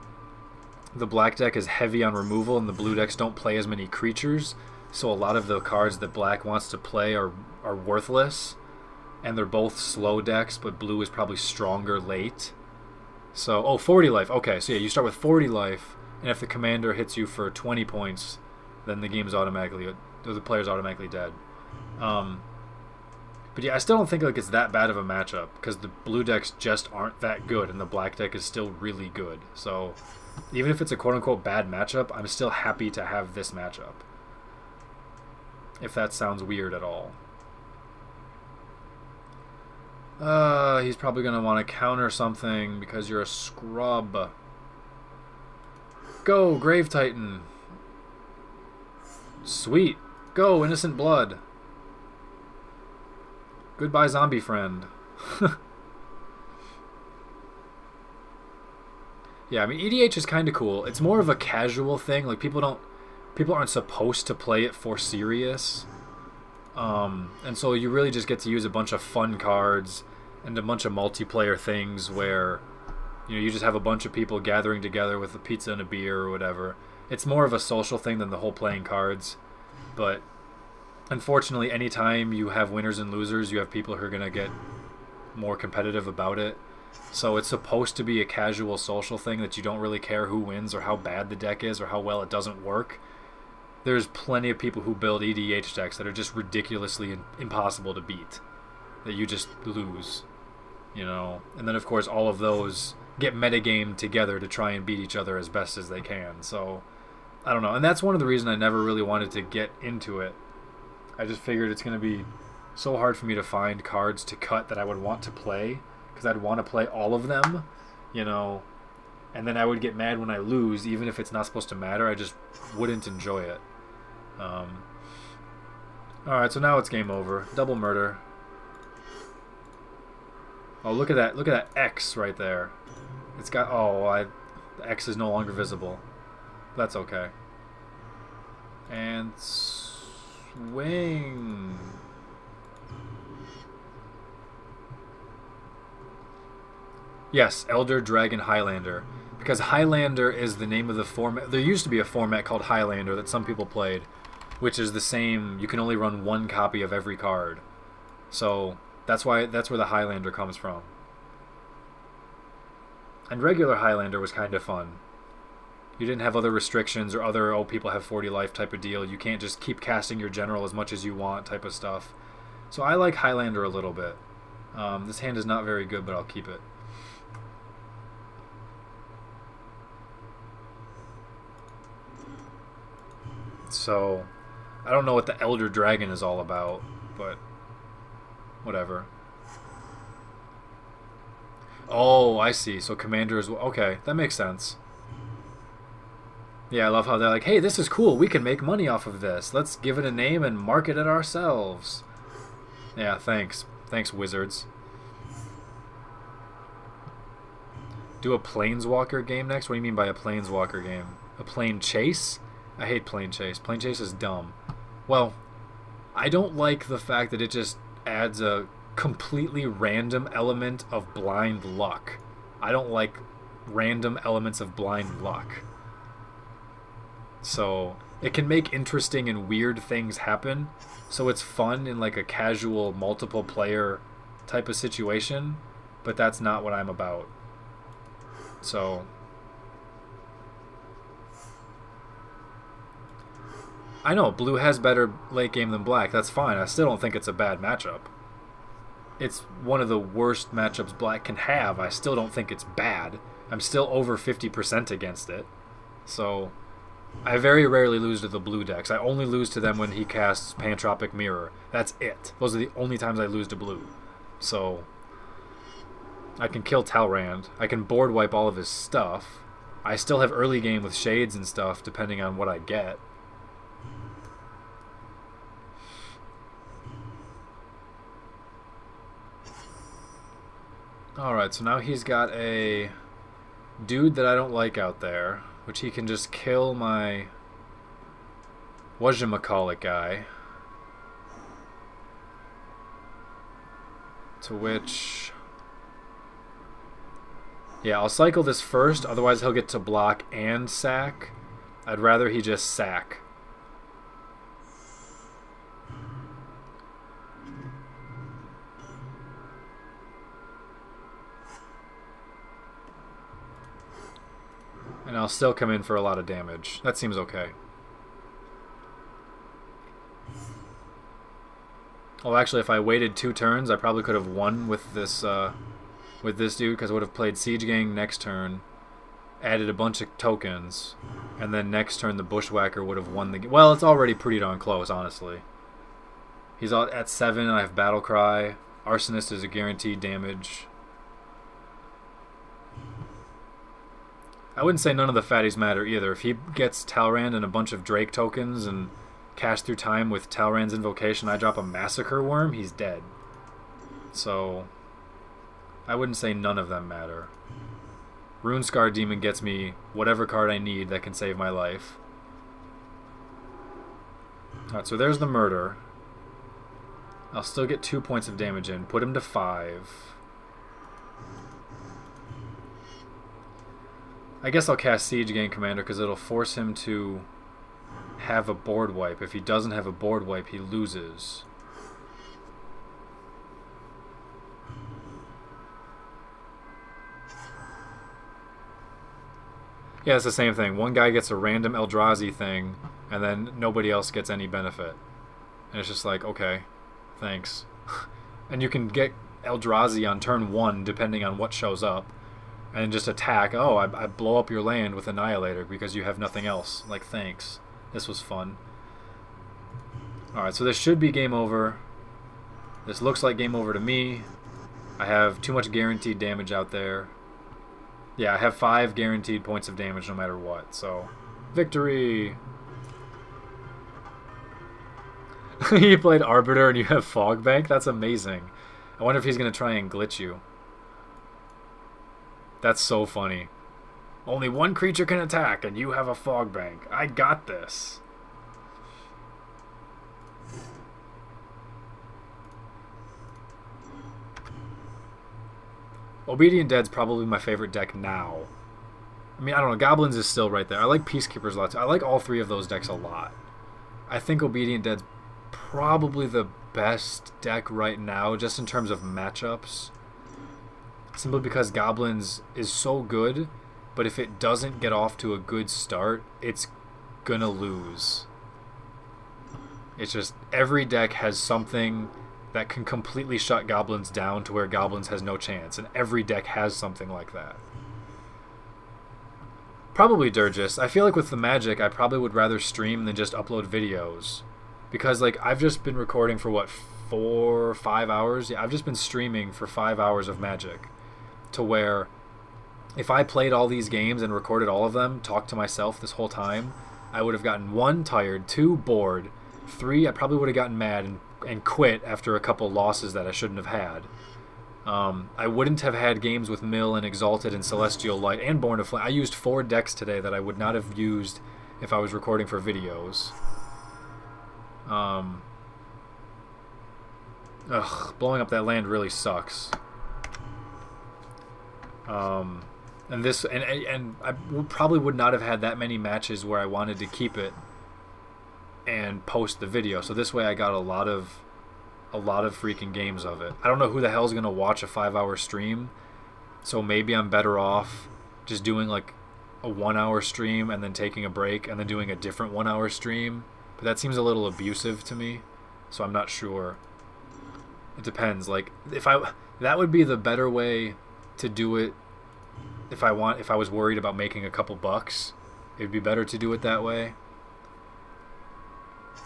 Speaker 1: the black deck is heavy on removal and the blue decks don't play as many creatures, so a lot of the cards that black wants to play are worthless, and they're both slow decks, but blue is probably stronger late. So, oh, 40 life. Okay, so yeah, you start with 40 life, and if the commander hits you for 20 points, then the game's automatically, or the player's automatically dead. But yeah, I still don't think like it's that bad of a matchup, because the blue decks just aren't that good, and the black deck is still really good. So, even if it's a quote-unquote bad matchup, I'm still happy to have this matchup. If that sounds weird at all. He's probably going to want to counter something because you're a scrub. Go, Grave Titan. Sweet. Go, Innocent Blood. Goodbye, zombie friend. Yeah, I mean, EDH is kind of cool. It's more of a casual thing. Like, people aren't supposed to play it for serious. And so you really just get to use a bunch of fun cards and a bunch of multiplayer things where, you know, you just have a bunch of people gathering together with a pizza and a beer or whatever. It's more of a social thing than the whole playing cards. But unfortunately, anytime you have winners and losers, you have people who are going to get more competitive about it. So it's supposed to be a casual social thing that you don't really care who wins or how bad the deck is or how well it doesn't work. There's plenty of people who build EDH decks that are just ridiculously impossible to beat, that you just lose, you know. And then, of course, all of those get metagamed together to try and beat each other as best as they can. So, I don't know. And that's one of the reasons I never really wanted to get into it. I just figured it's going to be so hard for me to find cards to cut that I would want to play, because I'd want to play all of them, you know, and then I would get mad when I lose, even if it's not supposed to matter. I just wouldn't enjoy it. Alright, so now it's game over. Double murder. Oh, look at that. Look at that X right there. It's got... Oh, the X is no longer visible. That's okay. And... swing. Yes, Elder Dragon Highlander. Because Highlander is the name of the format. There used to be a format called Highlander that some people played, which is the same. You can only run one copy of every card. So that's where the Highlander comes from. And regular Highlander was kind of fun. You didn't have other restrictions or other, oh, people have 40 life type of deal. You can't just keep casting your general as much as you want type of stuff. So I like Highlander a little bit. This hand is not very good, but I'll keep it. So, I don't know what the Elder Dragon is all about, but whatever. Oh, I see. So Commander is... Okay, that makes sense. Yeah, I love how they're like, hey, this is cool. We can make money off of this. Let's give it a name and market it ourselves. Yeah, thanks. Thanks, wizards. Do a Planeswalker game next? What do you mean by a Planeswalker game? A Plane Chase? I hate Plane Chase. Plane Chase is dumb. Well, I don't like the fact that it just adds a completely random element of blind luck. I don't like random elements of blind luck. So, it can make interesting and weird things happen, so it's fun in like a casual multiple player type of situation, but that's not what I'm about. So... I know, blue has better late game than black. That's fine. I still don't think it's a bad matchup. It's one of the worst matchups black can have. I still don't think it's bad. I'm still over 50% against it. So, I very rarely lose to the blue decks. I only lose to them when he casts Pantropic Mirror. That's it. Those are the only times I lose to blue. So, I can kill Talrand. I can board wipe all of his stuff. I still have early game with shades and stuff, depending on what I get. Alright, so now he's got a dude that I don't like out there. which he can just kill my whatchamacallit guy. To which... yeah, I'll cycle this first, otherwise he'll get to block and sack. I'd rather he just sack. And I'll still come in for a lot of damage. That seems okay. Well, actually, if I waited 2 turns, I probably could have won with this dude, because I would have played Siege Gang next turn, added a bunch of tokens, and then next turn the Bushwhacker would have won the game. Well, it's already pretty darn close, honestly. He's at 7, and I have Battle Cry. Arsonist is a guaranteed damage. I wouldn't say none of the fatties matter either. If he gets Talrand and a bunch of Drake tokens and cash through time with Talrand's invocation, I drop a Massacre Worm, he's dead. So I wouldn't say none of them matter. Runescar Demon gets me whatever card I need that can save my life. Alright, so there's the murder. I'll still get 2 points of damage in. Put him to 5. I guess I'll cast Siege Gang Commander because it'll force him to have a board wipe. If he doesn't have a board wipe, he loses. Yeah, it's the same thing. One guy gets a random Eldrazi thing, and then nobody else gets any benefit. And it's just like, okay, thanks. And you can get Eldrazi on turn 1 depending on what shows up. And just attack. Oh, I blow up your land with Annihilator because you have nothing else. Like, thanks. This was fun. Alright, so this should be game over. This looks like game over to me. I have too much guaranteed damage out there. Yeah, I have 5 guaranteed points of damage no matter what. So, victory! You played Arbiter and you have Fog Bank? That's amazing. I wonder if he's going to try and glitch you. That's so funny. Only one creature can attack, and you have a Fog Bank. I got this. Obedient Dead's probably my favorite deck now. I mean, I don't know. Goblins is still right there. I like Peacekeepers a lot too. I like all 3 of those decks a lot. I think Obedient Dead's probably the best deck right now, just in terms of matchups. Simply because Goblins is so good, but if it doesn't get off to a good start, it's gonna lose. It's just, every deck has something that can completely shut Goblins down to where Goblins has no chance, and every deck has something like that. Probably Durgis. I feel like with the Magic, I probably would rather stream than just upload videos. Because, like, I've just been recording for, what, 4 or 5 hours? Yeah, I've just been streaming for 5 hours of Magic. To where, if I played all these games and recorded all of them, talked to myself this whole time, I would have gotten 1, tired, 2, bored, 3, I probably would have gotten mad and quit after a couple losses that I shouldn't have had. I wouldn't have had games with Mill and Exalted and Celestial Light and Born of Flame. I used 4 decks today that I would not have used if I was recording for videos. Blowing up that land really sucks. And I probably would not have had that many matches where I wanted to keep it and post the video. So this way I got a lot of freaking games of it. I don't know who the hell's gonna watch a 5-hour stream, so maybe I'm better off just doing like a 1-hour stream and then taking a break and then doing a different 1-hour stream. But that seems a little abusive to me, so I'm not sure. It depends. Like, that would be the better way to do it. If I was worried about making a couple bucks, it would be better to do it that way.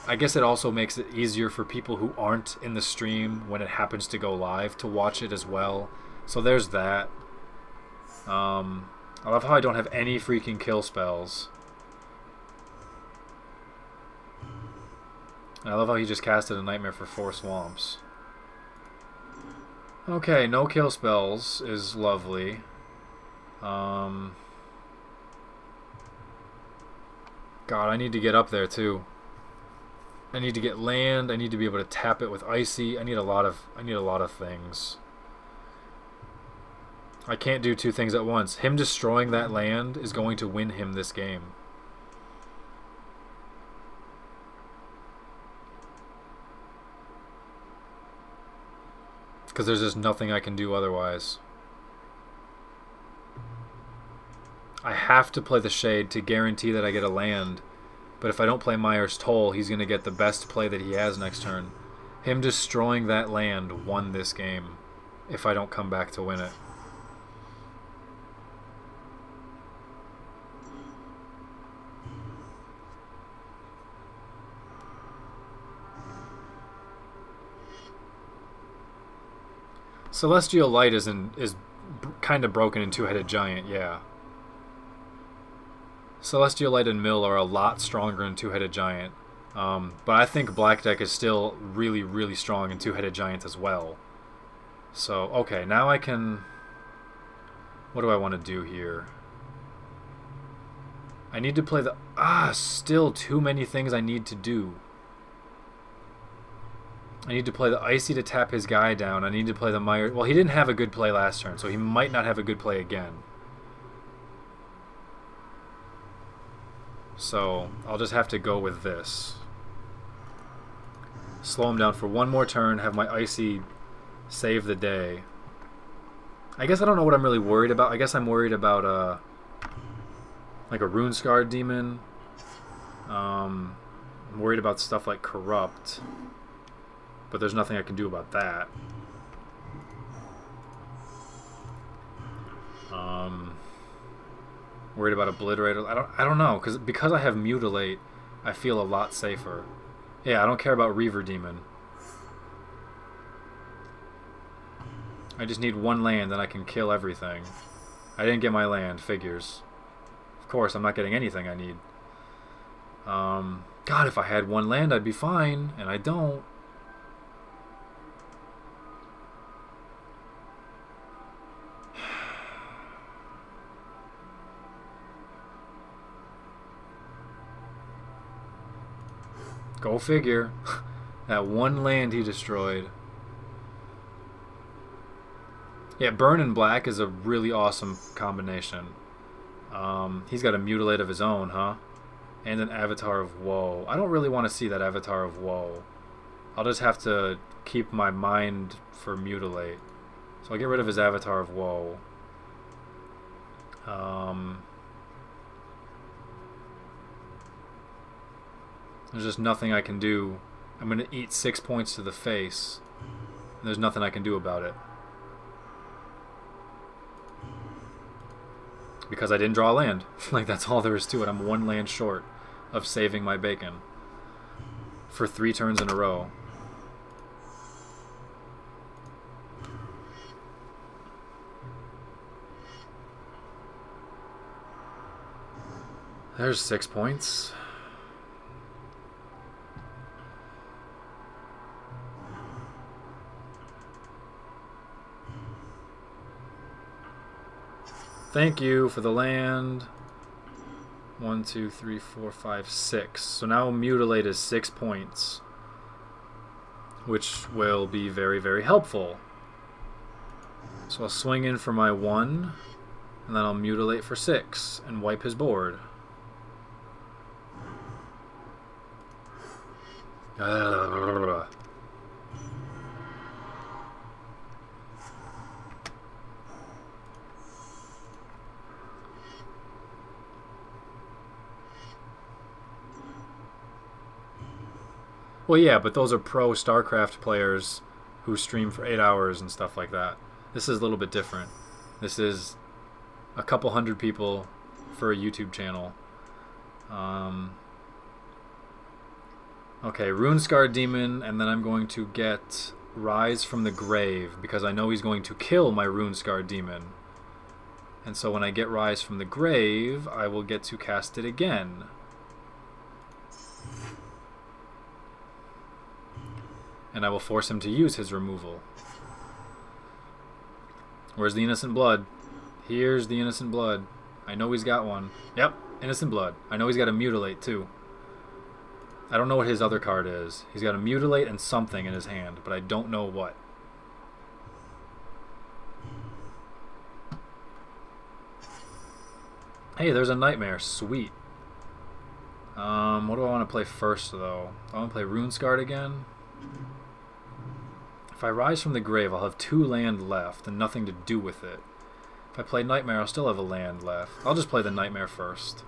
Speaker 1: I guess it also makes it easier for people who aren't in the stream when it happens to go live to watch it as well. So there's that. I love how I don't have any freaking kill spells. And I love how he just casted a Nightmare for 4 swamps. Okay, no kill spells is lovely. God, I need to get up there too. I need to get land. I need to be able to tap it with icy. I need a lot of things. I can't do two things at once. Him destroying that land is going to win him this game. Because there's just nothing I can do otherwise. I have to play the Shade to guarantee that I get a land. But if I don't play Myers Toll, he's going to get the best play that he has next turn. Him destroying that land won this game if I don't come back to win it. Celestial Light is kind of broken in Two-Headed Giant, yeah. Celestial Light and Mill are a lot stronger in Two-Headed Giant. But I think Black Deck is still really, really strong in Two-Headed Giant as well. So, okay, now I can... What do I want to do here? I need to play the... still too many things I need to do. I need to play the Icy to tap his guy down. I need to play the Myers... Well, he didn't have a good play last turn, so he might not have a good play again. So, I'll just have to go with this. Slow him down for one more turn, have my Icy save the day. I guess I don't know what I'm really worried about. I guess I'm worried about, like a Rune-Scarred Demon. I'm worried about stuff like Corrupt. But there's nothing I can do about that. Worried about Obliterator. I don't know, because I have Mutilate, I feel a lot safer. Yeah, I don't care about Reaver Demon. I just need one land and I can kill everything. I didn't get my land, figures. Of course, I'm not getting anything I need. God, if I had one land, I'd be fine, and I don't. Go figure. That one land he destroyed. Yeah, Burn and Black is a really awesome combination. He's got a Mutilate of his own, huh? And an Avatar of Woe. I don't really want to see that Avatar of Woe. I'll just have to keep my mind for Mutilate. So I'll get rid of his Avatar of Woe. There's just nothing I can do. I'm going to eat 6 points to the face. And there's nothing I can do about it. Because I didn't draw a land. Like, that's all there is to it. I'm one land short of saving my bacon. For 3 turns in a row. There's 6 points. Thank you for the land. 1, 2, 3, 4, 5, 6. So now Mutilate is 6 points. Which will be very, very helpful. So I'll swing in for my 1. And then I'll Mutilate for 6. And wipe his board. Well, yeah, but those are pro StarCraft players who stream for 8 hours and stuff like that. This is a little bit different. This is a couple hundred people for a YouTube channel. Okay, Rune-Scarred Demon, and then I'm going to get Rise from the Grave, because I know he's going to kill my Rune-Scarred Demon. And so when I get Rise from the Grave, I will get to cast it again. And I will force him to use his removal. Where's the Innocent Blood? Here's the Innocent Blood. I know he's got one. Yep, Innocent Blood. I know he's got a Mutilate too. I don't know what his other card is. He's got a Mutilate and something in his hand, but I don't know what. Hey, there's a Nightmare. Sweet. What do I want to play first, though? I want to play Runescarred again. If I Rise from the Grave, I'll have 2 land left and nothing to do with it. If I play Nightmare, I'll still have a land left. I'll just play the Nightmare first.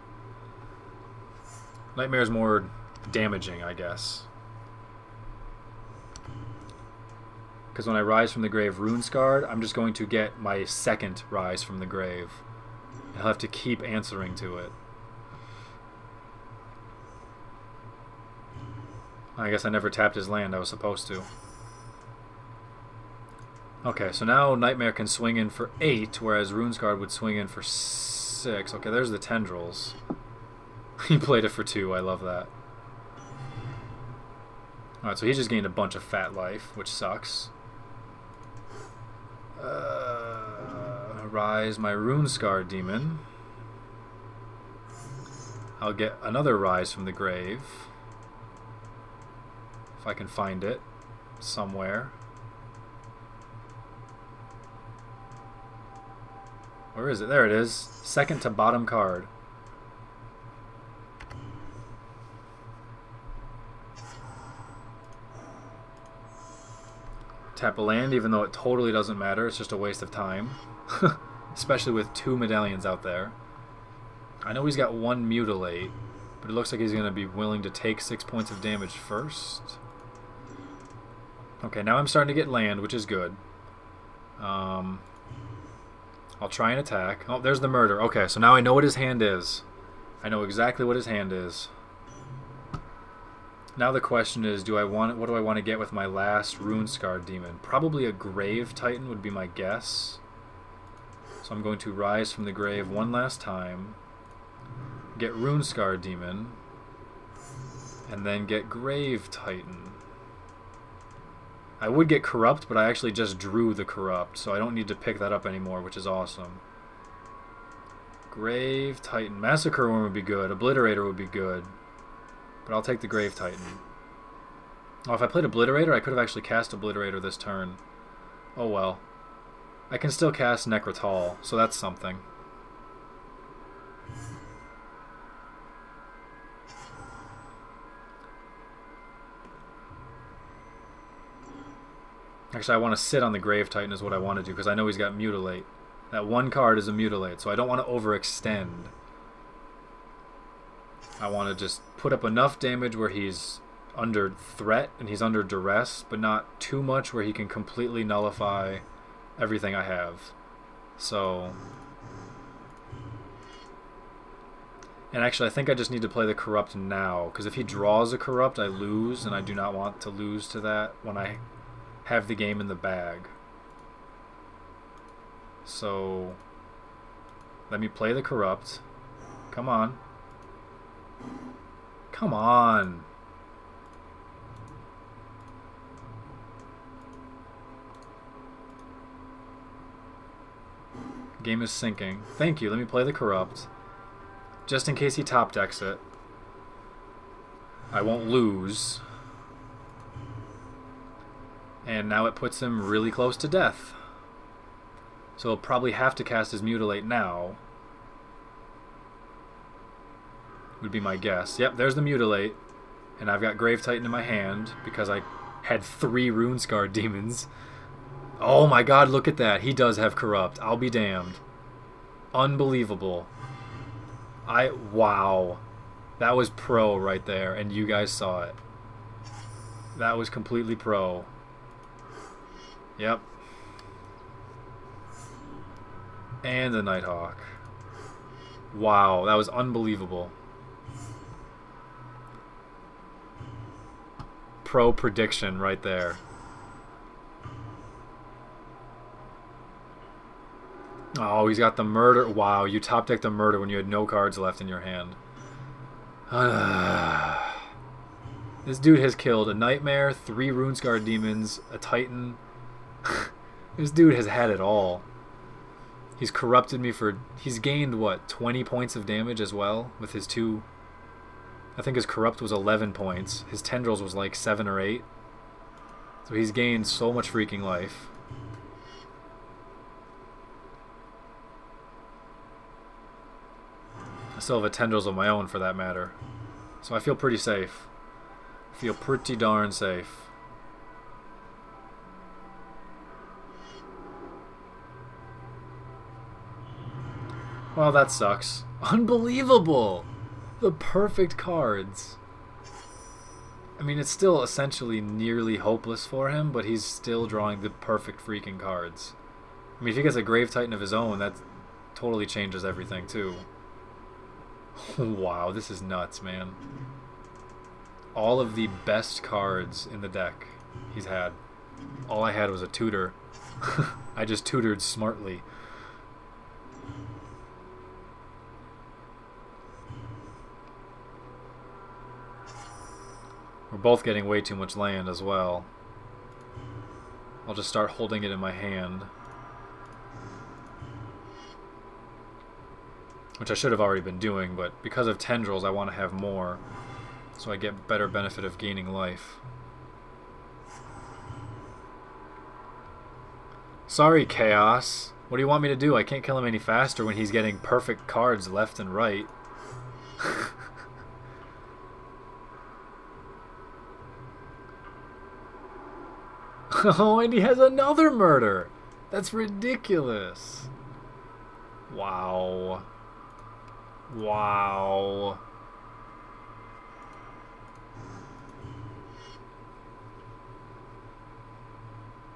Speaker 1: Nightmare's more damaging, I guess. Because when I Rise from the Grave Runescarred, I'm just going to get my second Rise from the Grave. I'll have to keep answering to it. I guess I never tapped his land. I was supposed to. Okay, so now Nightmare can swing in for 8, whereas Runescarred would swing in for 6. Okay, there's the Tendrils. He played it for 2. I love that. Alright, so he just gained a bunch of fat life, which sucks. Rise my Runescarred Demon. I'll get another Rise from the Grave. If I can find it somewhere. Where is it? There it is. Second to bottom card. Tap a land, even though it totally doesn't matter. It's just a waste of time. Especially with 2 medallions out there. I know he's got 1 Mutilate, but it looks like he's going to be willing to take 6 points of damage first. Okay, now I'm starting to get land, which is good. I'll try and attack. Oh, there's the Murder. Okay, so now I know what his hand is. I know exactly what his hand is. Now the question is, what do I want to get with my last Runescarred Demon? Probably a Grave Titan would be my guess. So I'm going to Rise from the Grave one last time, get Runescarred Demon, and then get Grave Titan. I would get Corrupt, but I actually just drew the Corrupt, so I don't need to pick that up anymore, which is awesome. Grave Titan. Massacre Worm would be good. Obliterator would be good. But I'll take the Grave Titan. Oh, if I played Obliterator, I could have actually cast Obliterator this turn. Oh well. I can still cast Necrotal, so that's something. Actually, I want to sit on the Grave Titan is what I want to do, because I know he's got Mutilate. That one card is a Mutilate, so I don't want to overextend. I want to just put up enough damage where he's under threat and he's under duress, but not too much where he can completely nullify everything I have. So... And actually, I think I just need to play the Corrupt now, because if he draws a Corrupt, I lose, and I do not want to lose to that when I have the game in the bag. So... Let me play the Corrupt. Come on. Come on. Game is sinking. Thank you. Let me play the Corrupt. Just in case he top decks it. I won't lose. And now it puts him really close to death. So he'll probably have to cast his Mutilate now. Would be my guess. Yep, there's the Mutilate. And I've got Grave Titan in my hand because I had 3 Runescarred Demons. Oh my god, look at that. He does have Corrupt. I'll be damned. Unbelievable. Wow. That was pro right there, and you guys saw it. That was completely pro. Yep. And the Nighthawk. Wow, that was unbelievable. Pro prediction right there. Oh, he's got the Murder. Wow, you top decked the Murder when you had no cards left in your hand. This dude has killed a Nightmare, 3 Runescarred Demons, a Titan. This dude has had it all. He's corrupted me for... He's gained, what, 20 points of damage as well with his two... I think his corrupt was 11 points. His tendrils was like 7 or 8. So he's gained so much freaking life. I still have a tendrils of my own for that matter. So I feel pretty safe. I feel pretty darn safe. Well, that sucks. Unbelievable! The perfect cards. I mean, it's still essentially nearly hopeless for him, but he's still drawing the perfect freaking cards. I mean, if he gets a Grave Titan of his own, that totally changes everything, too. Wow, this is nuts, man. All of the best cards in the deck he's had. All I had was a tutor. I just tutored smartly. We're both getting way too much land as well. I'll just start holding it in my hand. Which I should have already been doing, but because of tendrils I want to have more, so I get better benefit of gaining life. Sorry, Chaos. What do you want me to do? I can't kill him any faster when he's getting perfect cards left and right. Oh, and he has another murder! That's ridiculous. Wow. Wow.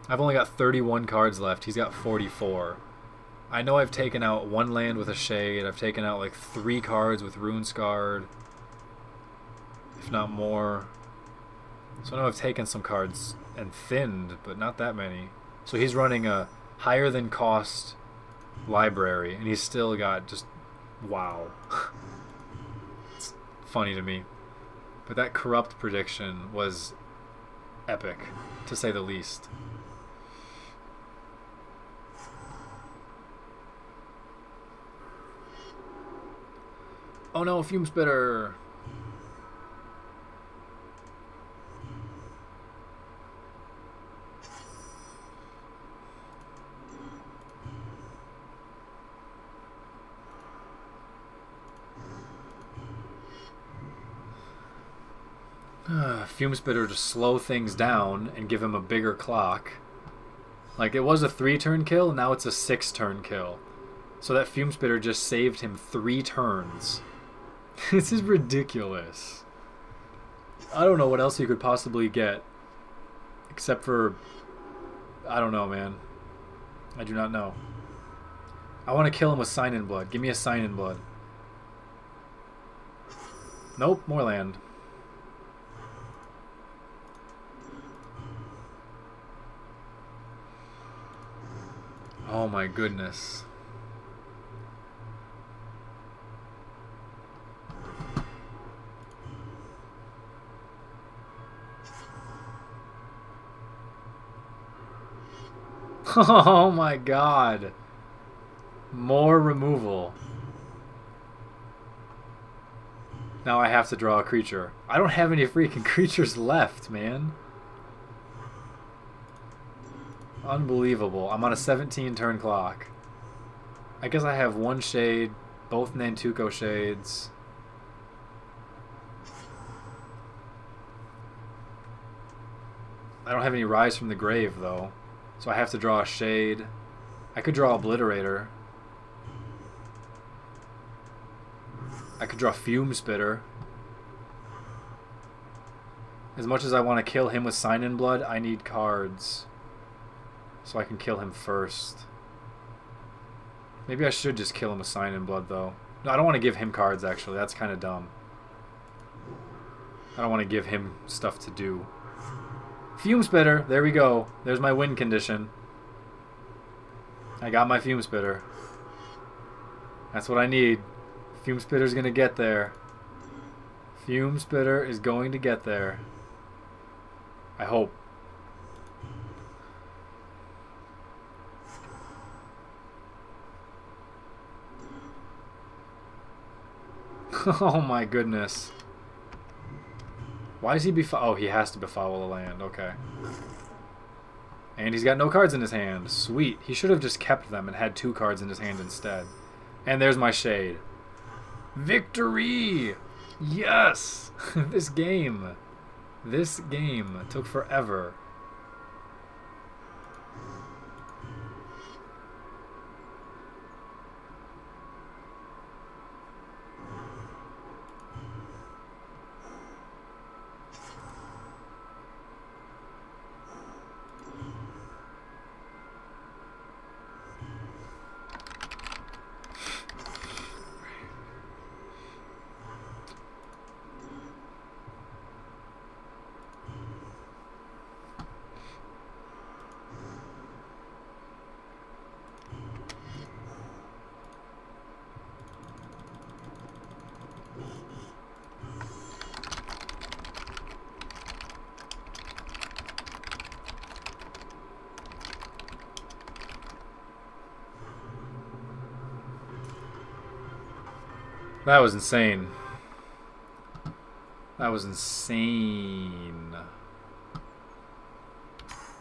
Speaker 1: I've only got 31 cards left. He's got 44. I know I've taken out 1 land with a Shade. I've taken out like 3 cards with Rune Scarred. If not more. So I know I've taken some cards and thinned, but not that many. So he's running a higher than cost library, and he's still got just... wow. It's funny to me. But that corrupt prediction was epic, to say the least. Oh no, Fume Spitter! Fume Spitter to slow things down and give him a bigger clock. Like, it was a 3-turn kill, now it's a 6-turn kill. So that Fume Spitter just saved him 3 turns. This is ridiculous. I don't know what else he could possibly get. Except for... I don't know, man. I do not know. I want to kill him with Sign in Blood. Give me a Sign in Blood. Nope, more land. Oh my goodness. Oh my god. More removal. Now I have to draw a creature. I don't have any freaking creatures left, man. Unbelievable. I'm on a 17-turn clock. I guess I have 1 Shade, both Nantuko Shades. I don't have any Rise from the Grave, though. So I have to draw a Shade. I could draw Obliterator. I could draw Fume Spitter. As much as I want to kill him with Sign in Blood, I need cards. So I can kill him first. Maybe I should just kill him with Sign in Blood, though. No, I don't want to give him cards, actually. That's kind of dumb. I don't want to give him stuff to do. Fume Spitter. There we go. There's my win condition. I got my Fume Spitter. That's what I need. Fume Spitter's going to get there. Fume Spitter is going to get there. I hope. Oh my goodness. Why is he oh, he has to befoul a land. Okay. And he's got no cards in his hand. Sweet. He should have just kept them and had 2 cards in his hand instead. And there's my shade. Victory! Yes! This game took forever. That was insane. That was insane.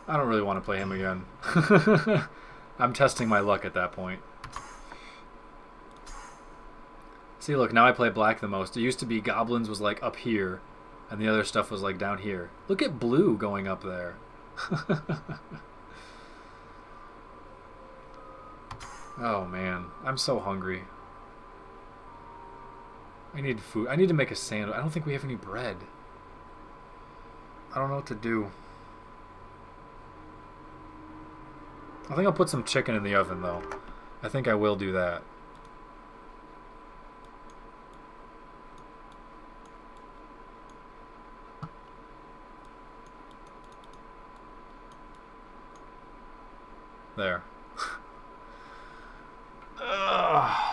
Speaker 1: I don't really want to play him again. I'm testing my luck at that point. See, look, now I play black the most. It used to be goblins was like up here, and the other stuff was like down here. Look at blue going up there. Oh man, I'm so hungry. I need food. I need to make a sandwich. I don't think we have any bread. I don't know what to do. I think I'll put some chicken in the oven, though. I think I will do that. There. Ugh.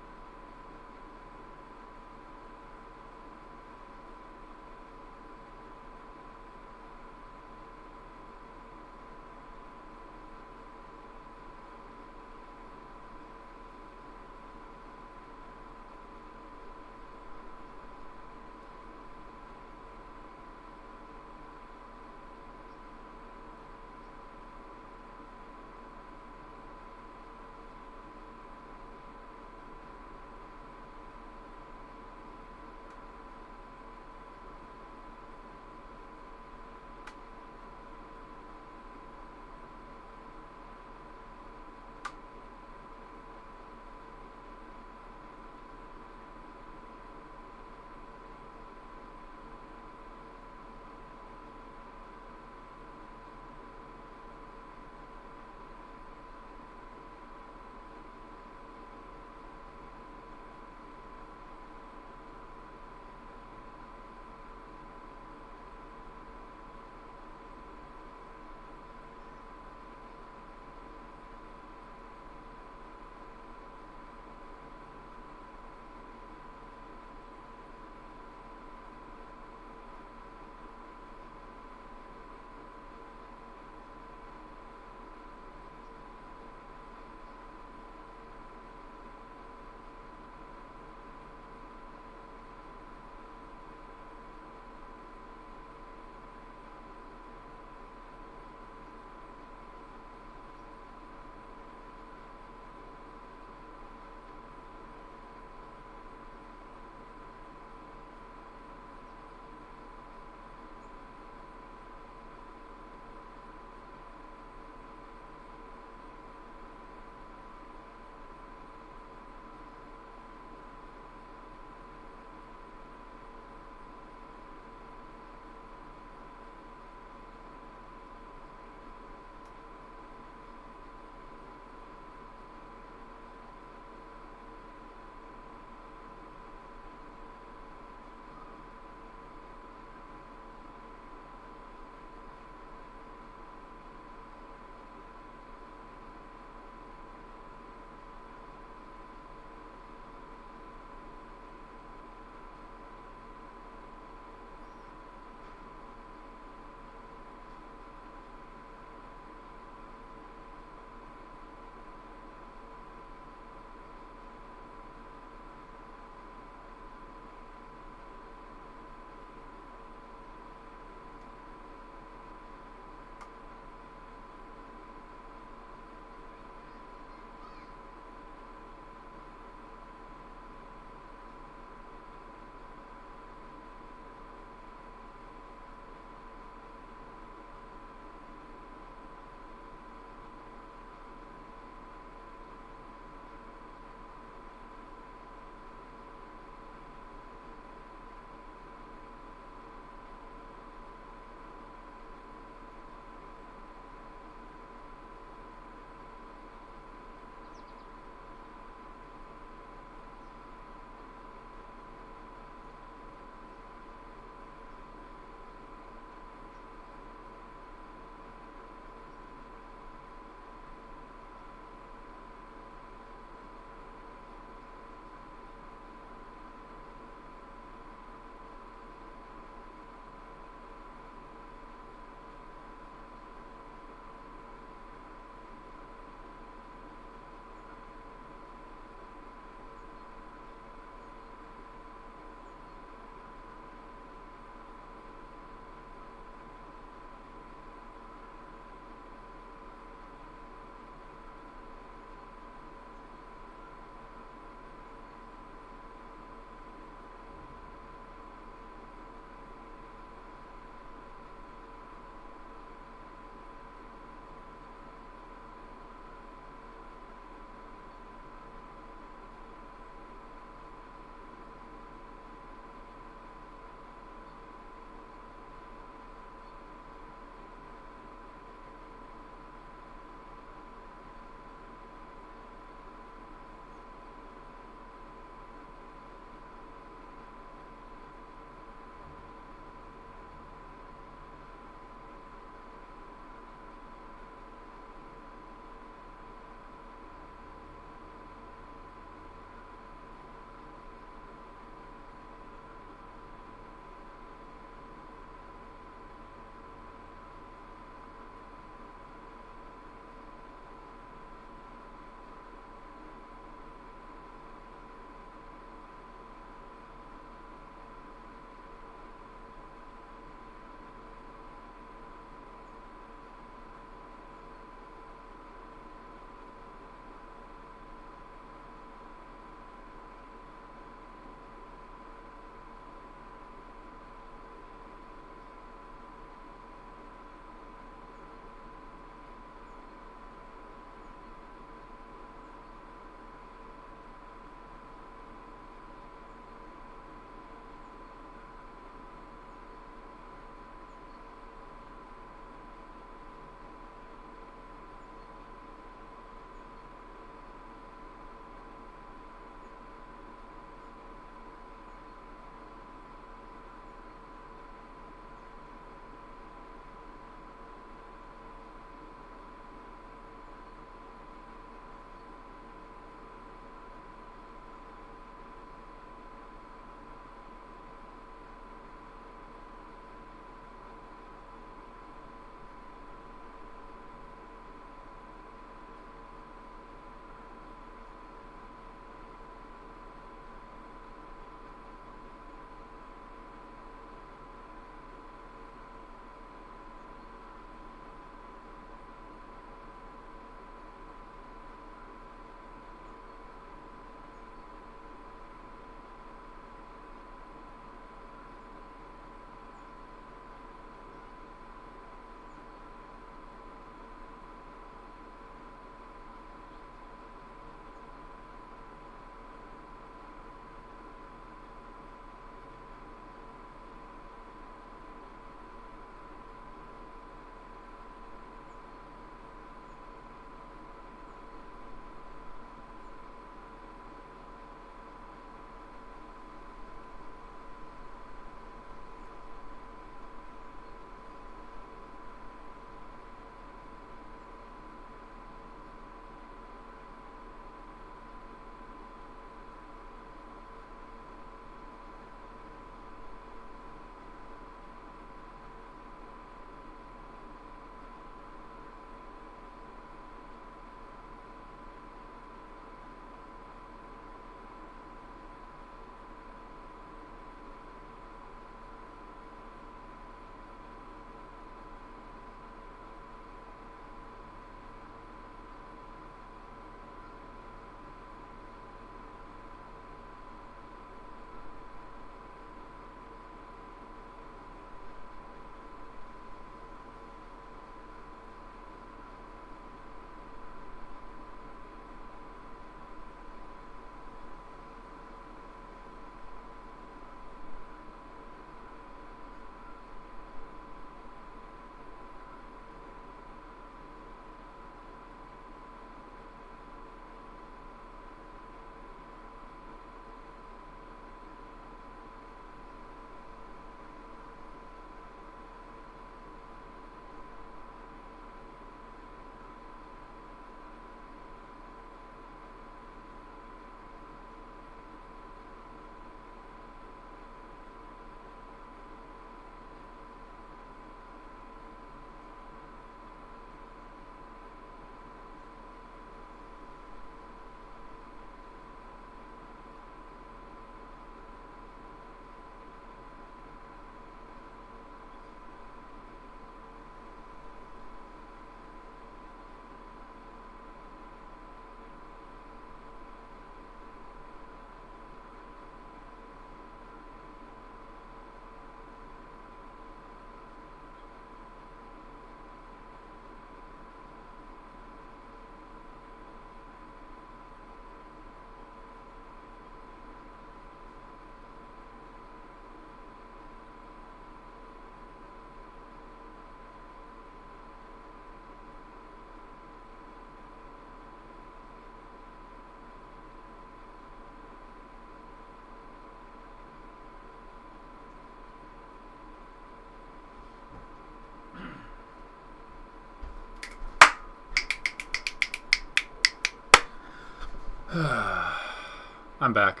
Speaker 1: I'm back.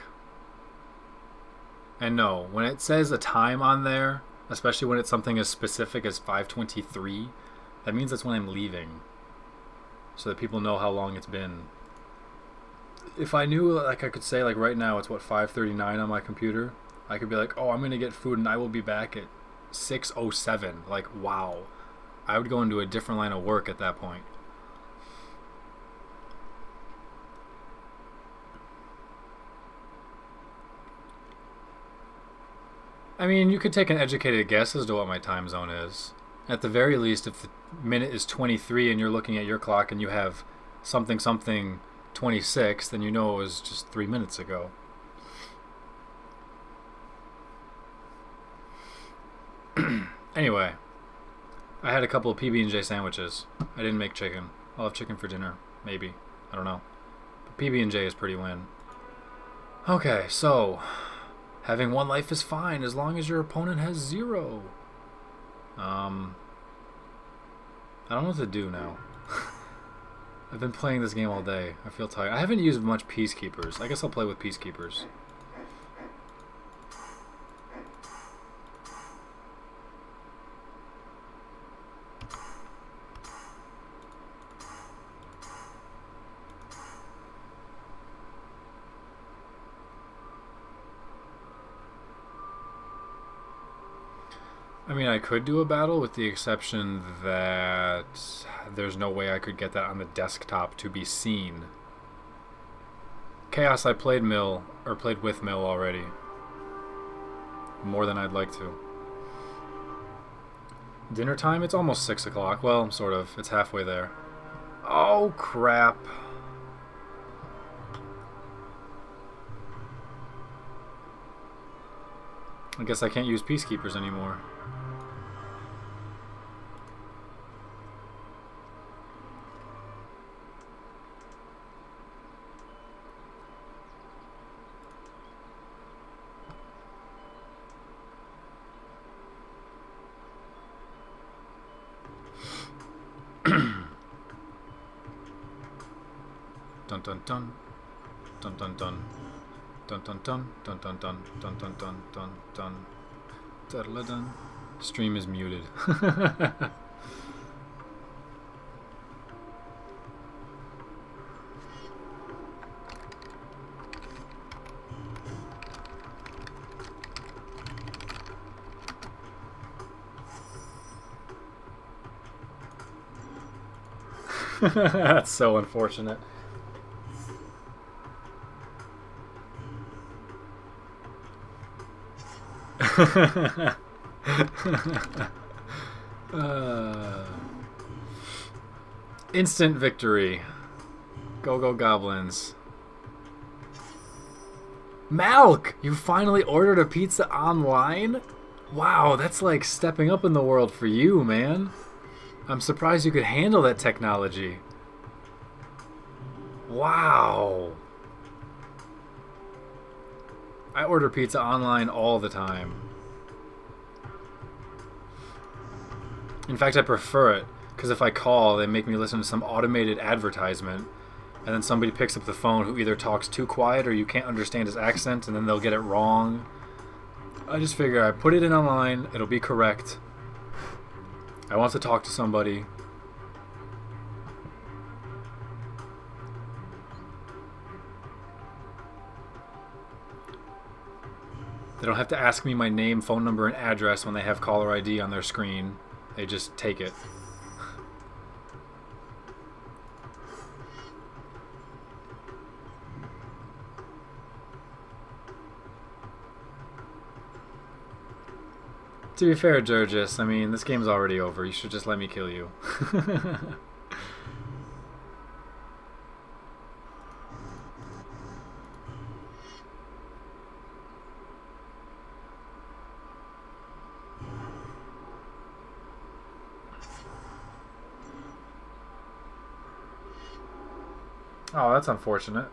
Speaker 1: And no, when it says a time on there, especially when it's something as specific as 5:23, that means that's when I'm leaving. So that people know how long it's been. If I knew, like, I could say, like, right now it's what, 5:39 on my computer, I could be like, oh, I'm gonna get food and I will be back at 6:07. Like, wow. I would go into a different line of work at that point. I mean, you could take an educated guess as to what my time zone is. At the very least, if the minute is 23 and you're looking at your clock and you have something something 26, then you know it was just 3 minutes ago. Anyway, I had a couple of PB&J sandwiches. I didn't make chicken. I'll have chicken for dinner, maybe. I don't know. But PB&J is pretty win. Okay, so having one life is fine as long as your opponent has 0. I don't know what to do now. I've been playing this game all day. I feel tired. I haven't used much Peacekeepers. I guess I'll play with Peacekeepers. I mean, I could do a battle with the exception that there's no way I could get that on the desktop to be seen. Chaos, I played with Mill already. More than I'd like to. Dinner time? It's almost 6 o'clock. Well, sort of. It's halfway there. Oh, crap. I guess I can't use Peacekeepers anymore. Dun dun dun dun dun dun dun dun dun dun dun dun dun dun dun dun dun dun. Stream is muted. That's so unfortunate. Instant victory. Go go goblins. Malk! You finally ordered a pizza online? Wow, that's like stepping up in the world for you, man. I'm surprised you could handle that technology. Wow. I order pizza online all the time. In fact, I prefer it, because if I call, they make me listen to some automated advertisement, and then somebody picks up the phone who either talks too quiet or you can't understand his accent, and then they'll get it wrong. I just figure I put it in online, it'll be correct. I want to talk to somebody. They don't have to ask me my name, phone number, and address when they have caller ID on their screen. They just take it. To be fair, Jurgis, I mean, this game's already over. You should just let me kill you. Oh, that's unfortunate.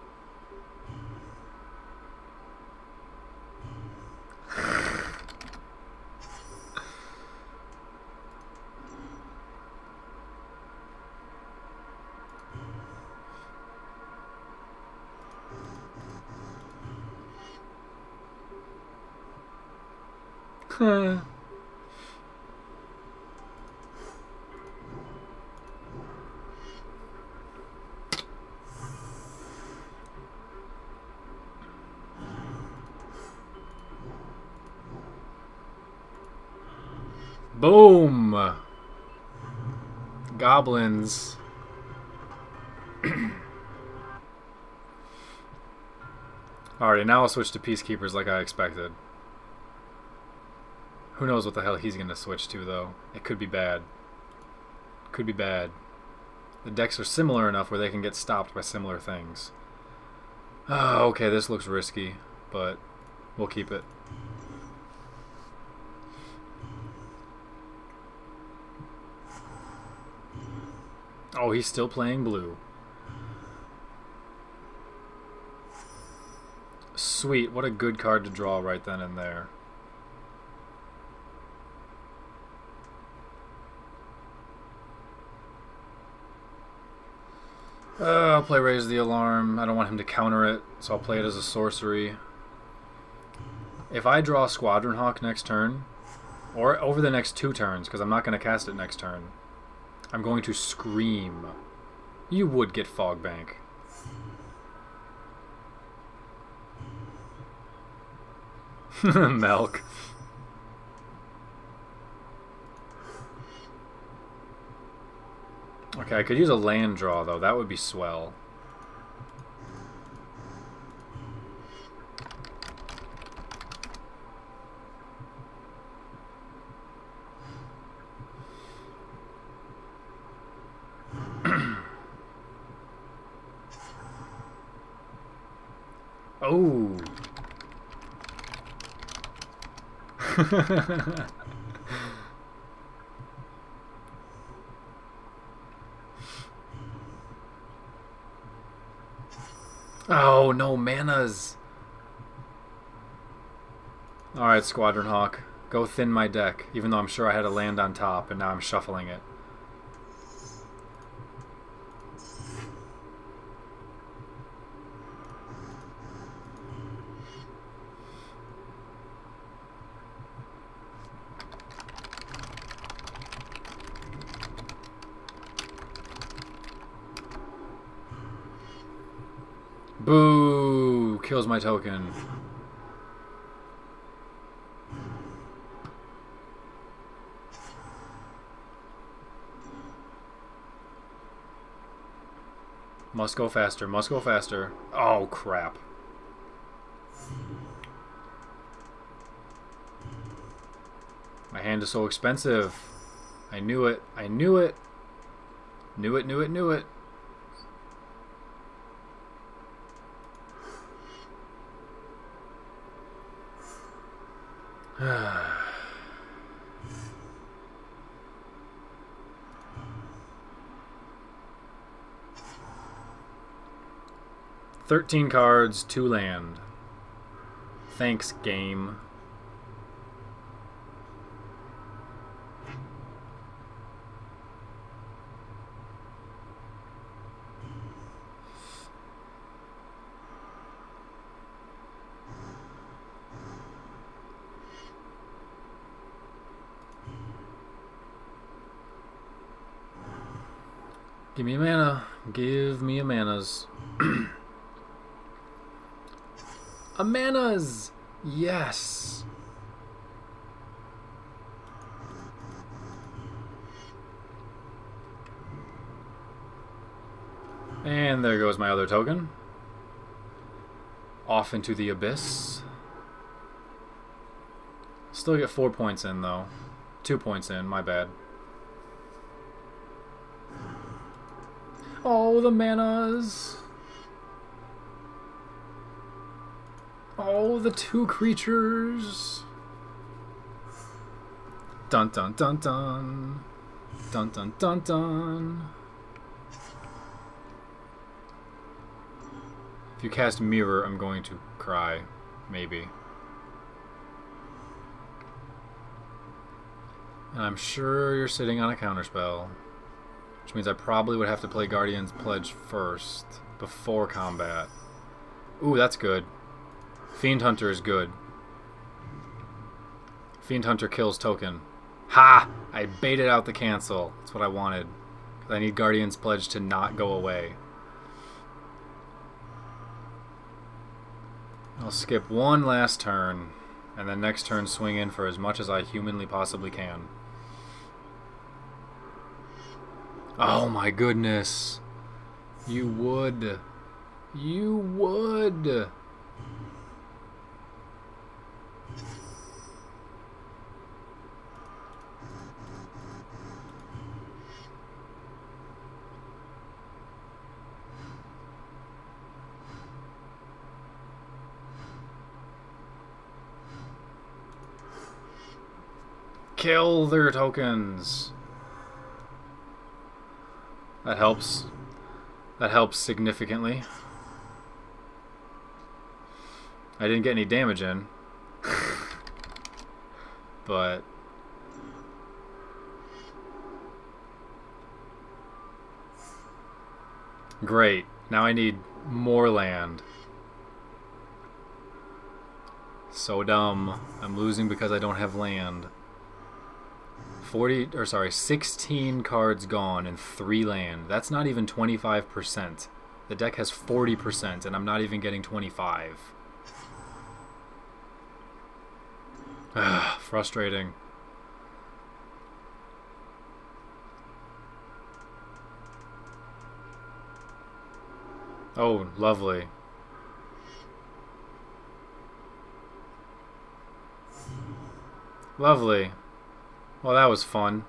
Speaker 1: Boom! Goblins. Alright, now I'll switch to Peacekeepers like I expected. Who knows what the hell he's going to switch to, though. It could be bad. Could be bad. The decks are similar enough where they can get stopped by similar things. Oh, okay, this looks risky, but we'll keep it. Oh, he's still playing blue. Sweet, what a good card to draw right then and there. I'll play Raise the Alarm. I don't want him to counter it, so I'll play it as a sorcery. If I draw Squadron Hawk next turn, or over the next 2 turns, because I'm not going to cast it next turn, I'm going to scream. You would get Fog Bank. Milk. Okay, I could use a land draw, though. That would be swell. Oh. Oh, no manas. Alright, Squadron Hawk. Go thin my deck, even though I'm sure I had a land on top, and now I'm shuffling it. Boo! Kills my token. Must go faster, must go faster. Oh, crap. My hand is so expensive. I knew it. I knew it. Knew it, knew it, knew it. $13 cards, 2 land. Thanks, game. Give me a mana. Give me a manas. A manas! Yes! And there goes my other token. Off into the abyss. Still get 4 points in, though. 2 points in, my bad. Oh, the manas! Oh, the 2 creatures! Dun dun dun dun! Dun dun dun dun! If you cast Mirror, I'm going to cry. Maybe. And I'm sure you're sitting on a counterspell. Which means I probably would have to play Guardian's Pledge first, before combat. Ooh, that's good. Fiend Hunter is good. Fiend Hunter kills token. Ha! I baited out the cancel. That's what I wanted. I need Guardian's Pledge to not go away. I'll skip one last turn, and then next turn swing in for as much as I humanly possibly can. Oh my goodness. You would. You would. Kill their tokens. That helps. That helps significantly. I didn't get any damage in. But great. Now I need more land. So dumb. I'm losing because I don't have land. 16 cards gone and 3 land. That's not even 25%. The deck has 40% and I'm not even getting 25. Frustrating. Oh, lovely. Lovely. Well, that was fun.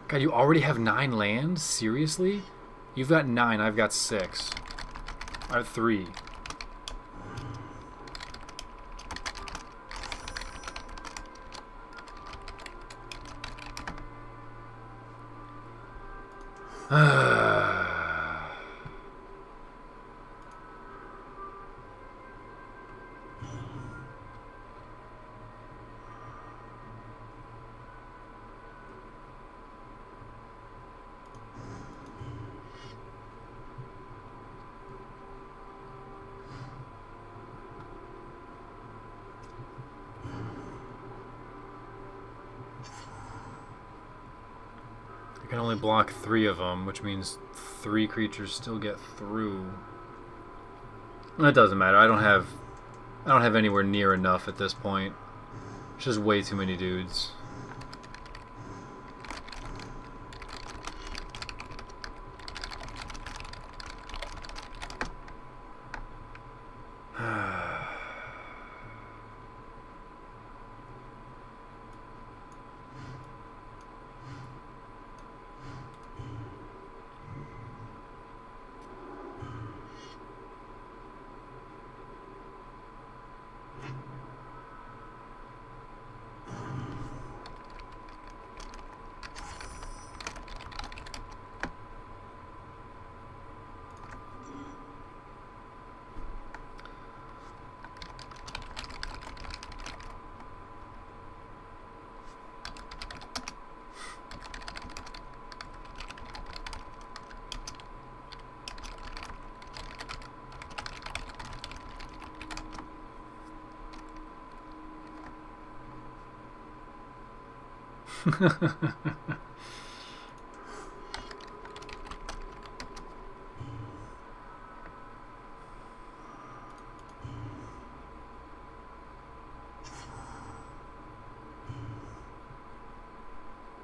Speaker 1: God, you already have 9 lands? Seriously? You've got 9, I've got 6. Or 3. I can only block 3 of them, which means 3 creatures still get through. That doesn't matter. I don't have anywhere near enough at this point. It's just way too many dudes.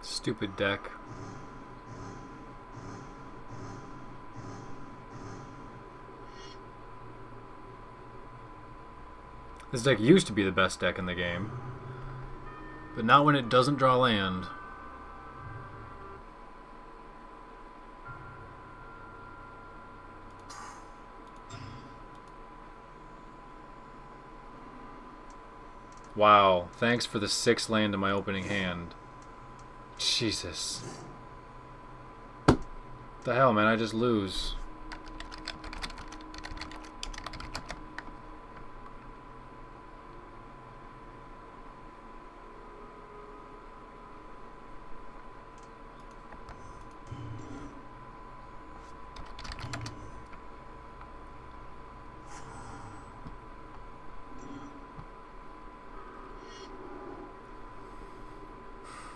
Speaker 1: Stupid deck. This deck used to be the best deck in the game, but not when it doesn't draw land. Wow, thanks for the 6 land in my opening hand. Jesus. What the hell, man? I just lose.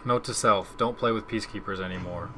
Speaker 1: Note to self, don't play with peacekeepers anymore.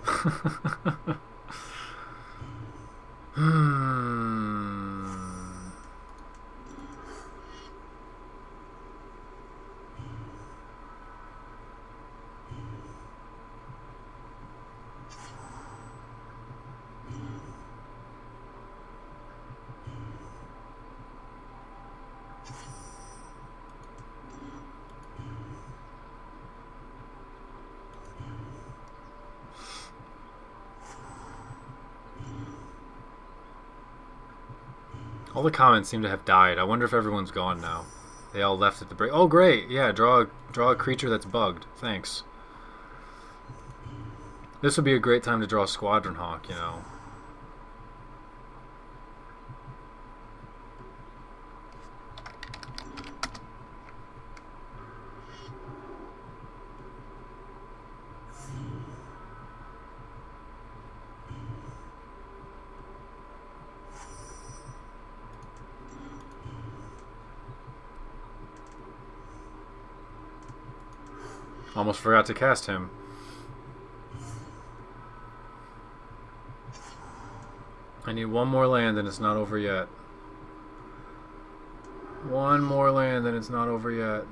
Speaker 1: All the comments seem to have died. I wonder if everyone's gone now. They all left at the break. Oh, great! Yeah, draw a creature that's bugged. Thanks. This would be a great time to draw a Squadron Hawk, you know. Almost forgot to cast him. I need one more land and it's not over yet. One more land and it's not over yet.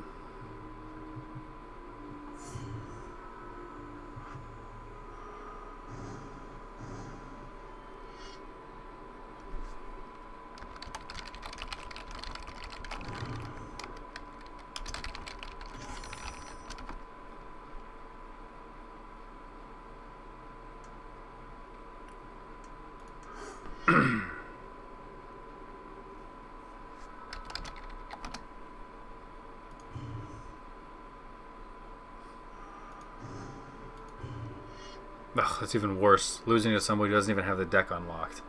Speaker 1: Ugh, that's even worse. Losing to somebody who doesn't even have the deck unlocked.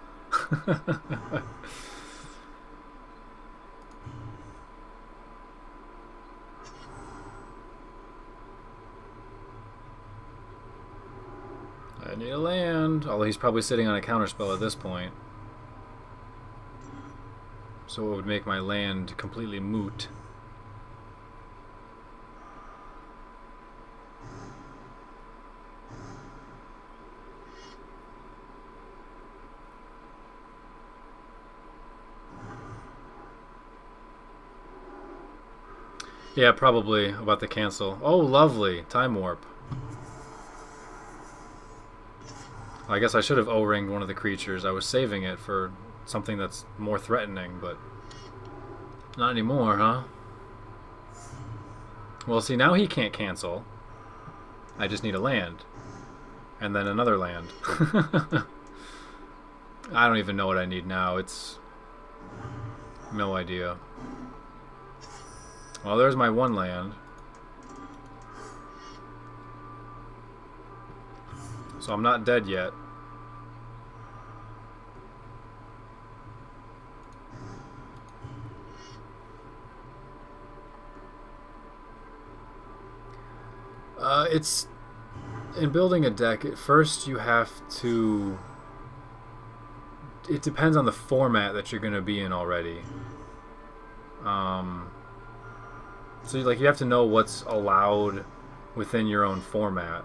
Speaker 1: I need a land. Although he's probably sitting on a counterspell at this point. So it would make my land completely moot. Yeah, probably about to cancel. Oh, lovely. Time warp. I guess I should have O-ringed one of the creatures. I was saving it for something that's more threatening, but not anymore, huh? Well, see, now he can't cancel. I just need a land. And then another land. I don't even know what I need now. It's no idea. Well, there's my one land. So I'm not dead yet. It's in building a deck. At first, you have to. It depends on the format that you're going to be in already. So like you have to know what's allowed within your own format.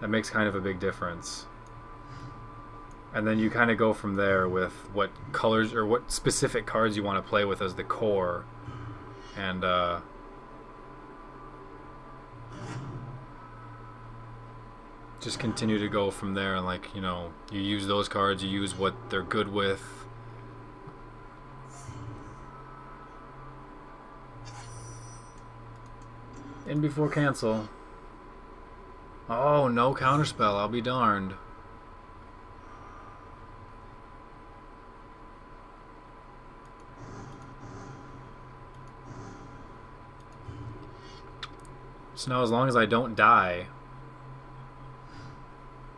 Speaker 1: That makes kind of a big difference. And then you kind of go from there with what colors or what specific cards you want to play with as the core. And just continue to go from there. And like, you know, you use those cards, you use what they're good with. In before cancel. Oh, no counterspell. I'll be darned. So now as long as I don't die,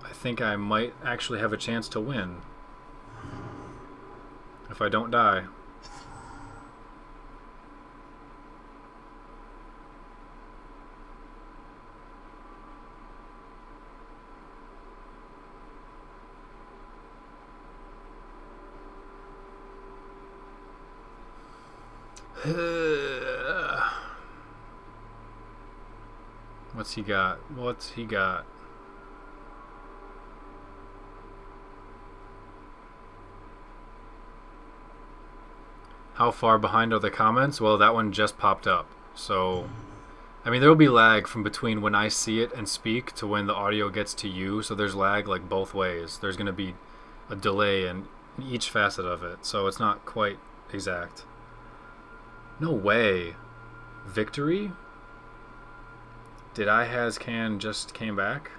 Speaker 1: I think I might actually have a chance to win. If I don't die. What's he got? What's he got? How far behind are the comments? Well, that one just popped up. So, I mean, there will be lag from between when I see it and speak to when the audio gets to you. So there's lag like both ways. There's going to be a delay in each facet of it. So it's not quite exact. No way. Victory? Did I has can just came back?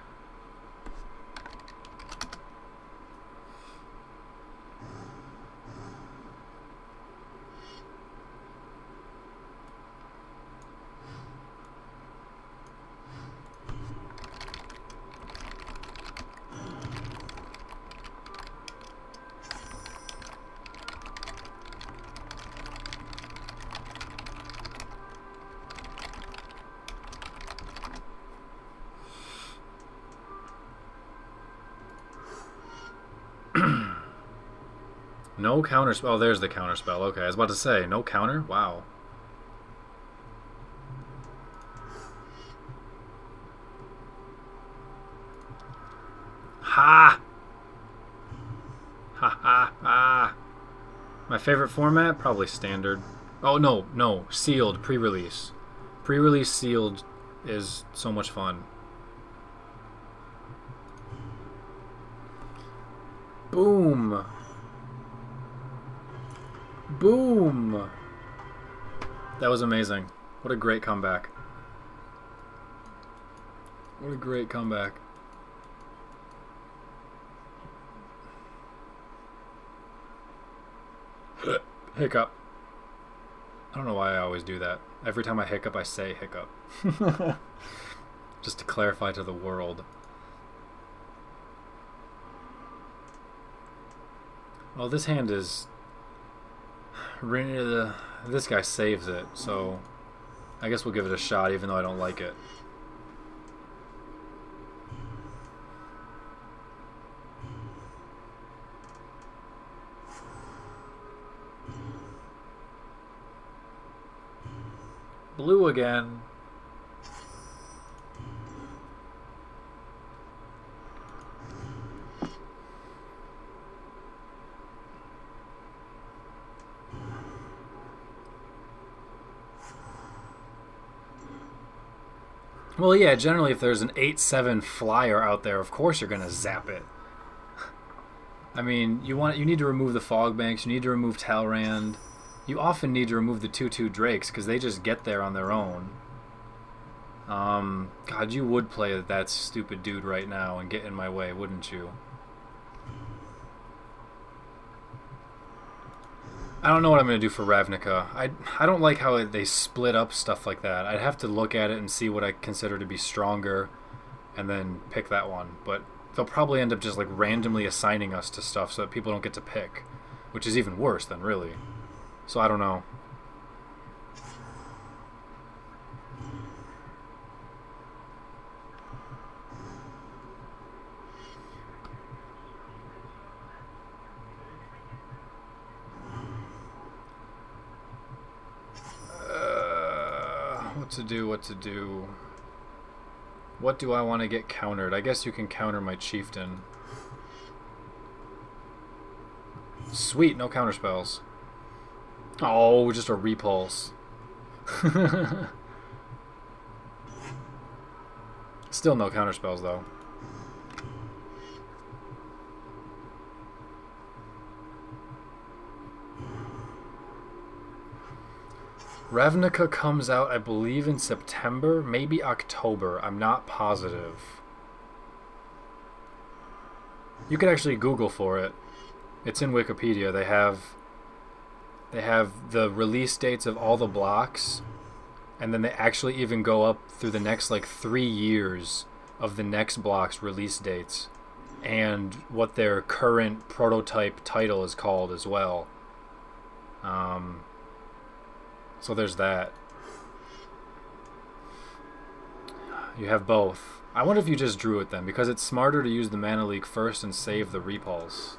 Speaker 1: No counter spell. Oh, there's the counter spell. Okay, I was about to say, no counter? Wow. Ha! Ha ha ha! My favorite format? Probably standard. Oh, no. Sealed, pre-release. Pre-release sealed is so much fun. Boom! Boom! That was amazing. What a great comeback. What a great comeback. Hiccup. I don't know why I always do that. Every time I hiccup, I say hiccup. Just to clarify to the world. Well, this hand is... This guy saves it, so I guess we'll give it a shot even though I don't like it. Blue again. Well, yeah, generally if there's an 8/7 flyer out there, of course you're going to zap it. I mean, you need to remove the fog banks, you need to remove Talrand. You often need to remove the 2/2 Drakes because they just get there on their own. God, you would play that stupid dude right now and get in my way, wouldn't you? I don't know what I'm going to do for Ravnica. I don't like how they split up stuff like that. I'd have to look at it and see what I consider to be stronger and then pick that one. But they'll probably end up just like randomly assigning us to stuff so that people don't get to pick, which is even worse than really. So I don't know. What to do. What do I want to get countered? I guess you can counter my chieftain. Sweet, no counter spells. Oh, just a repulse. Still no counter spells though. Ravnica comes out, I believe, in September, maybe October. I'm not positive. You could actually Google for it. It's in Wikipedia. They have the release dates of all the blocks, and then they actually even go up through the next like 3 years of the next block's release dates and what their current prototype title is called as well. So there's that. You have both. I wonder if you just drew it then, because it's smarter to use the mana leak first and save the repulse.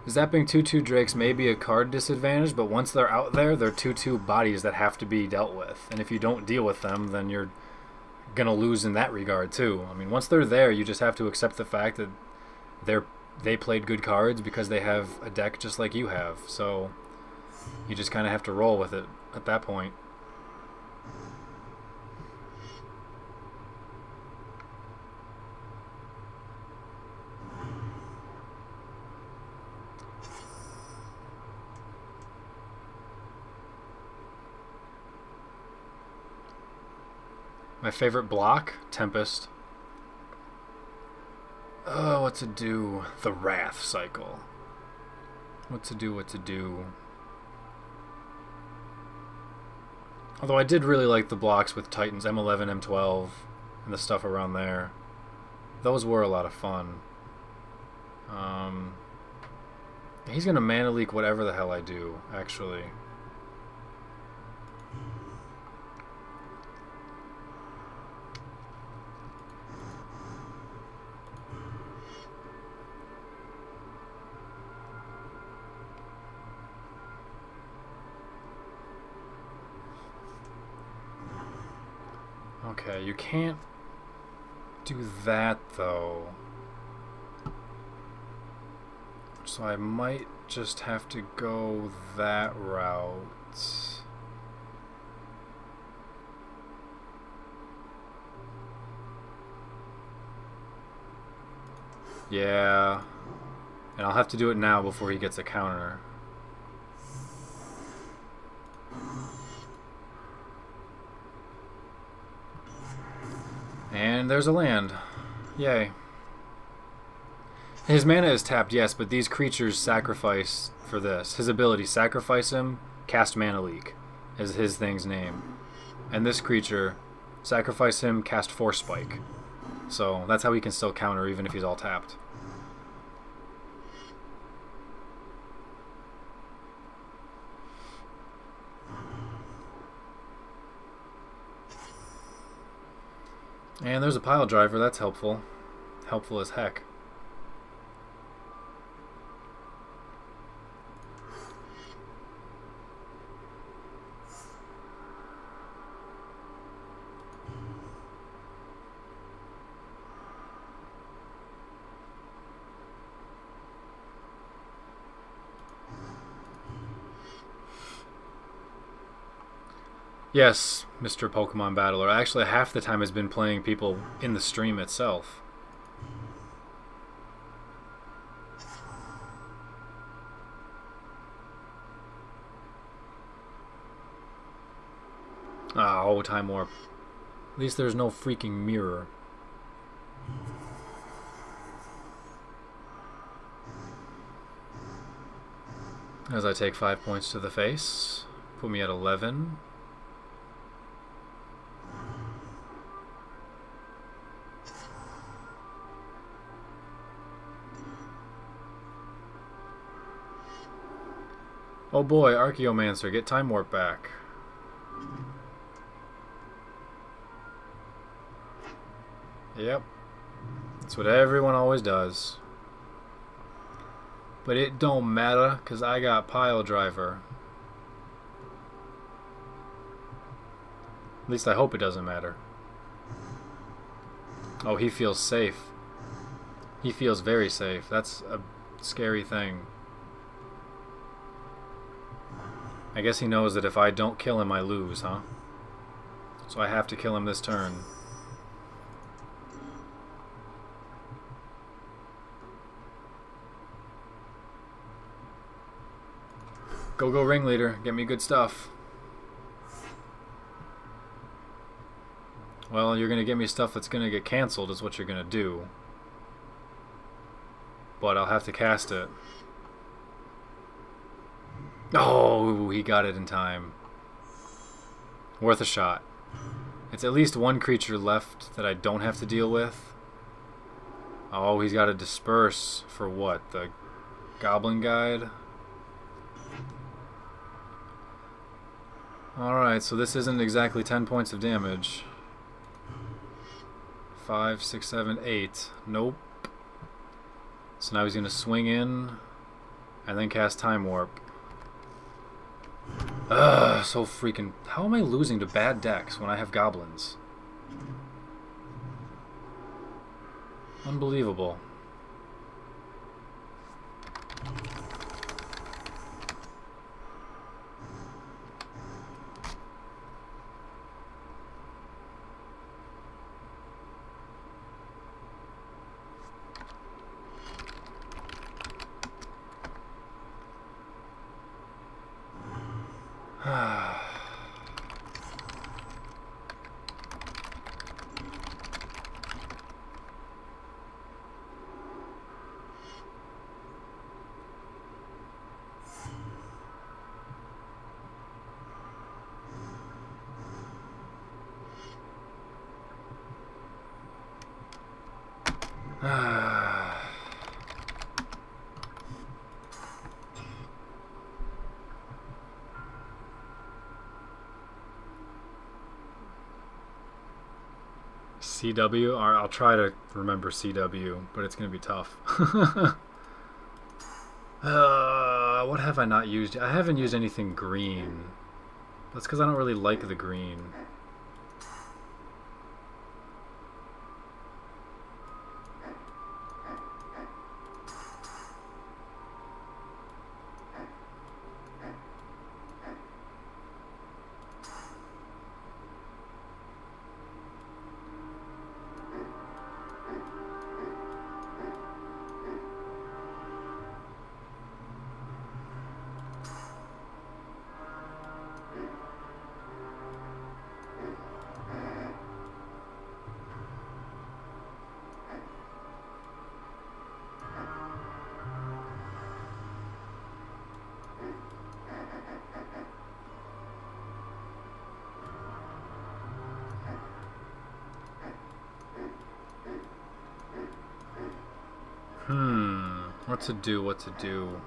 Speaker 1: Zapping 2/2 Drakes may be a card disadvantage, but once they're out there, they're 2/2 bodies that have to be dealt with. And if you don't deal with them, then you're going to lose in that regard too. I mean, once they're there, you just have to accept the fact that they played good cards because they have a deck just like you have. So you just kind of have to roll with it at that point. My favorite block? Tempest. Oh, what to do? The Wrath cycle. What to do, what to do. Although I did really like the blocks with Titans, M11, M12, and the stuff around there. Those were a lot of fun. He's going to mana leak whatever the hell I do, actually. Okay, you can't do that though. So I might just have to go that route. Yeah. And I'll have to do it now before he gets a counter. And there's a land. Yay. His mana is tapped, yes, but these creatures sacrifice for this. His ability, sacrifice him, cast mana leak, is his thing's name. And this creature, sacrifice him, cast force spike. So that's how he can still counter even if he's all tapped. And there's a pile driver, that's helpful. Helpful as heck. Yes, Mr. Pokemon Battler. Actually, half the time has been playing people in the stream itself. Oh, Time Warp. At least there's no freaking mirror. As I take 5 points to the face. Put me at 11. Oh boy, Archaeomancer, get Time Warp back. Yep. That's what everyone always does. But it don't matter, because I got Pile Driver. At least I hope it doesn't matter. Oh, he feels safe. He feels very safe. That's a scary thing. I guess he knows that if I don't kill him, I lose, huh? So I have to kill him this turn. Go, go, Ringleader. Get me good stuff. Well, you're going to get me stuff that's going to get cancelled is what you're going to do. But I'll have to cast it. Oh, he got it in time. Worth a shot. It's at least one creature left that I don't have to deal with. Oh, he's got to disperse for what? The Goblin Guide? Alright, so this isn't exactly 10 points of damage. 5, 6, 7, 8. Nope. So now he's going to swing in. and then cast Time Warp. Ugh, so freaking... How am I losing to bad decks when I have goblins? Unbelievable. CW? Or I'll try to remember CW, but it's going to be tough. What have I not used? I haven't used anything green. That's because I don't really like the green. What to do, what to do.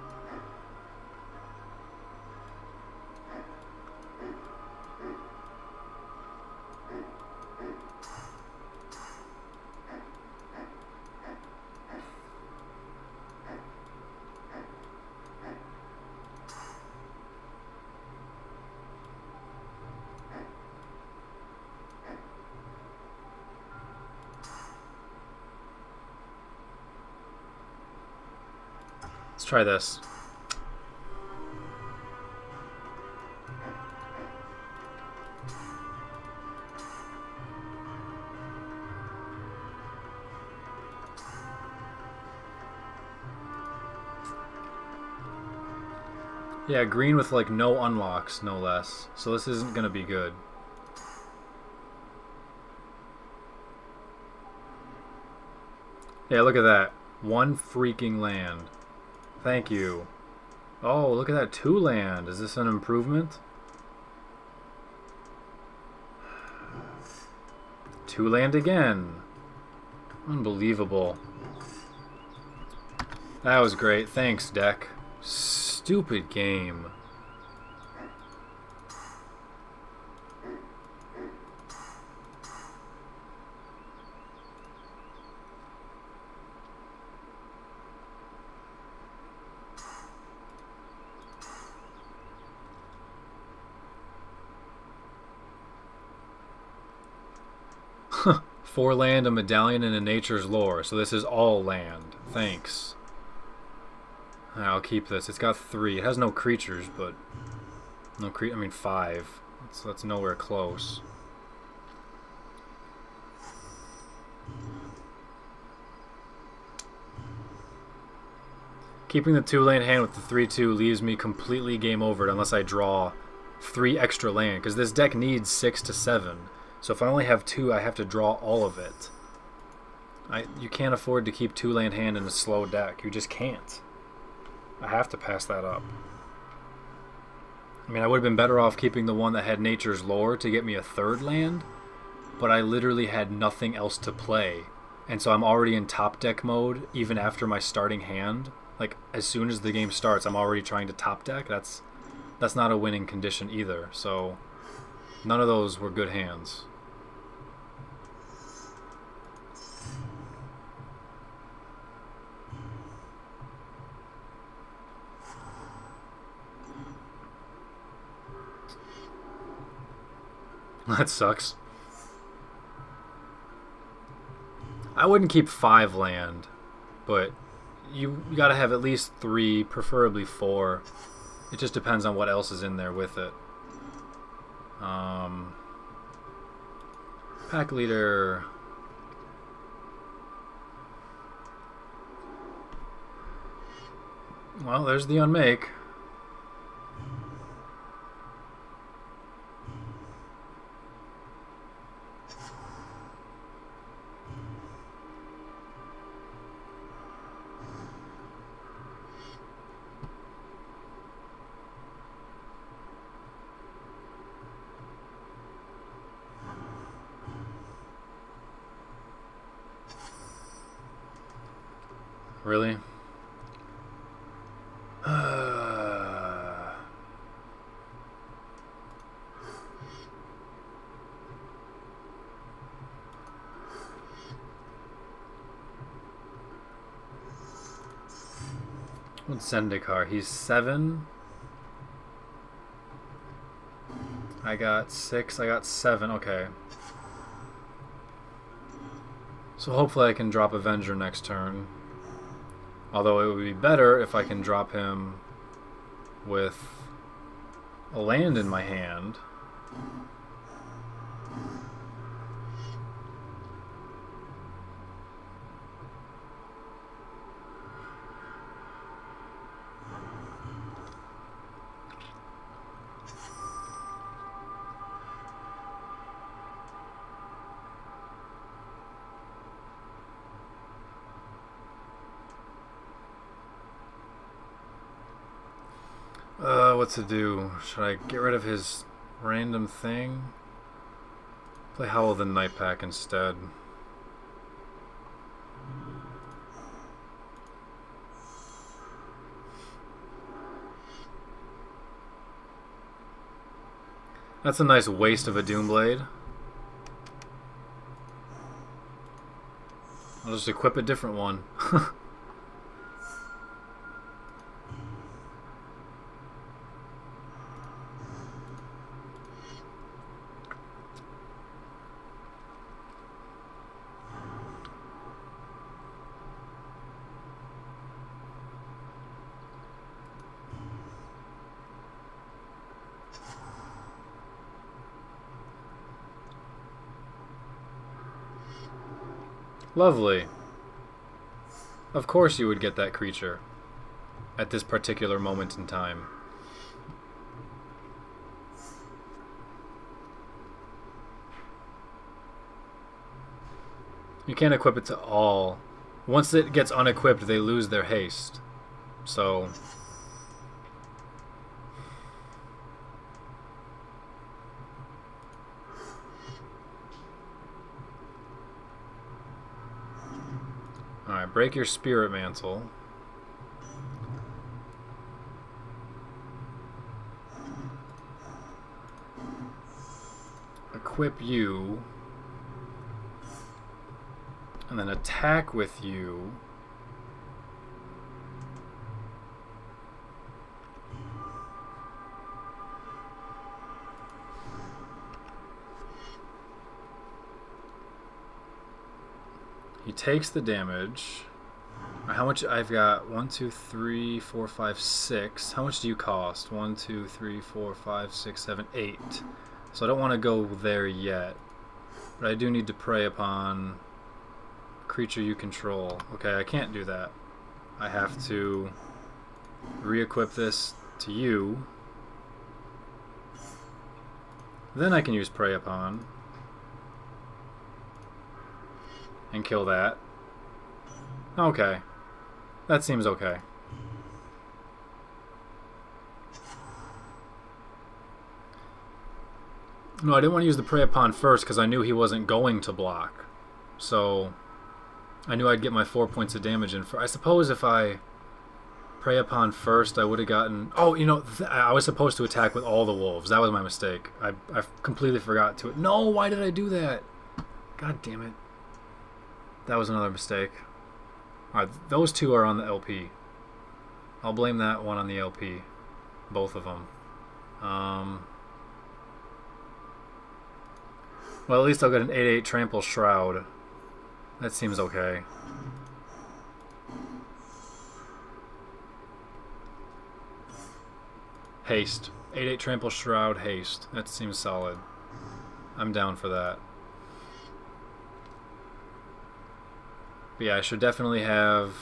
Speaker 1: Let's try this. Yeah, green with like no unlocks, no less. So this isn't gonna be good. Yeah, look at that. One freaking land. Thank you. Oh, look at that. 2 land. Is this an improvement? 2 land again. Unbelievable. That was great. Thanks, deck. Stupid game. Four land, a medallion, and a nature's lore. So this is all land. Thanks. I'll keep this. It's got 3. It has no creatures, but no I mean 5. That's nowhere close. Keeping the 2-land hand with the 3/2 leaves me completely game over unless I draw 3 extra land, because this deck needs 6 to 7. So if I only have 2, I have to draw all of it. You can't afford to keep 2-land hand in a slow deck. You just can't. I have to pass that up. I mean, I would have been better off keeping the one that had Nature's Lore to get me a 3rd land, but I literally had nothing else to play. And so I'm already in top deck mode, even after my starting hand. Like, as soon as the game starts, I'm already trying to top deck. That's not a winning condition either, so none of those were good hands. That sucks. I wouldn't keep 5 land, but you gotta have at least 3, preferably 4. It just depends on what else is in there with it. Pack leader. Well, there's the unmake. Really? What's Zendikar? He's 7. I got 6. I got 7. Okay. So hopefully I can drop Avenger next turn. Although it would be better if I can drop him with a land in my hand. What to do? Should I get rid of his random thing? Play Howl of the Night Pack instead. That's a nice waste of a Doomblade. I'll just equip a different one. Lovely. Of course you would get that creature at this particular moment in time. You can't equip it to all. Once it gets unequipped, they lose their haste. So... Alright, break your Spirit Mantle. Equip you. And then attack with you. He takes the damage. How much? I've got 1, 2, 3, 4, 5, 6. How much do you cost? 1, 2, 3, 4, 5, 6, 7, 8. So I don't want to go there yet. But I do need to prey upon creature you control. Okay, I can't do that. I have to re-equip this to you. Then I can use prey upon. And kill that. Okay. That seems okay. No, I didn't want to use the prey upon first because I knew he wasn't going to block. So I knew I'd get my 4 points of damage in. I suppose if I prey upon first, I would have gotten... Oh, you know, I was supposed to attack with all the wolves. That was my mistake. I completely forgot to... No, why did I do that? God damn it. That was another mistake. Alright, those two are on the LP. I'll blame that one on the LP. Both of them. Well, at least I'll get an 8/8 Trample Shroud. That seems okay. Haste. 8/8 Trample Shroud, Haste. That seems solid. I'm down for that. But yeah, I should definitely have...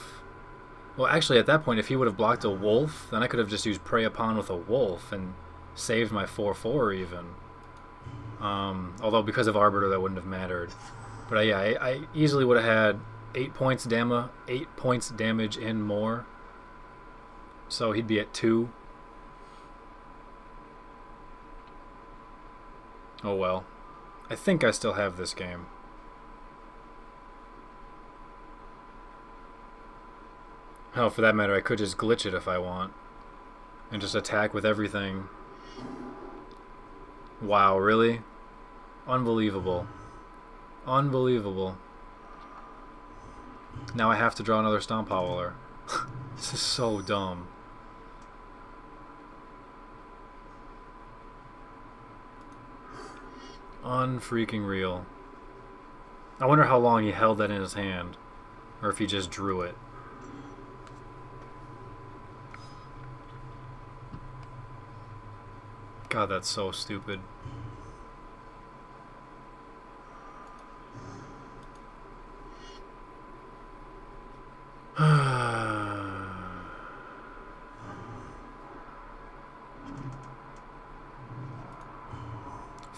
Speaker 1: Well, actually, at that point, if he would have blocked a wolf, then I could have just used Prey Upon with a wolf and saved my 4/4 even. Although because of Arbiter, that wouldn't have mattered. But yeah, I easily would have had 8 points damage in more. So he'd be at 2. Oh well. I think I still have this game. Hell, for that matter, I could just glitch it if I want. And just attack with everything. Wow, really? Unbelievable. Unbelievable. Now I have to draw another Stomp Howler. This is so dumb. Unfreaking real. I wonder how long he held that in his hand. Or if he just drew it. God, that's so stupid.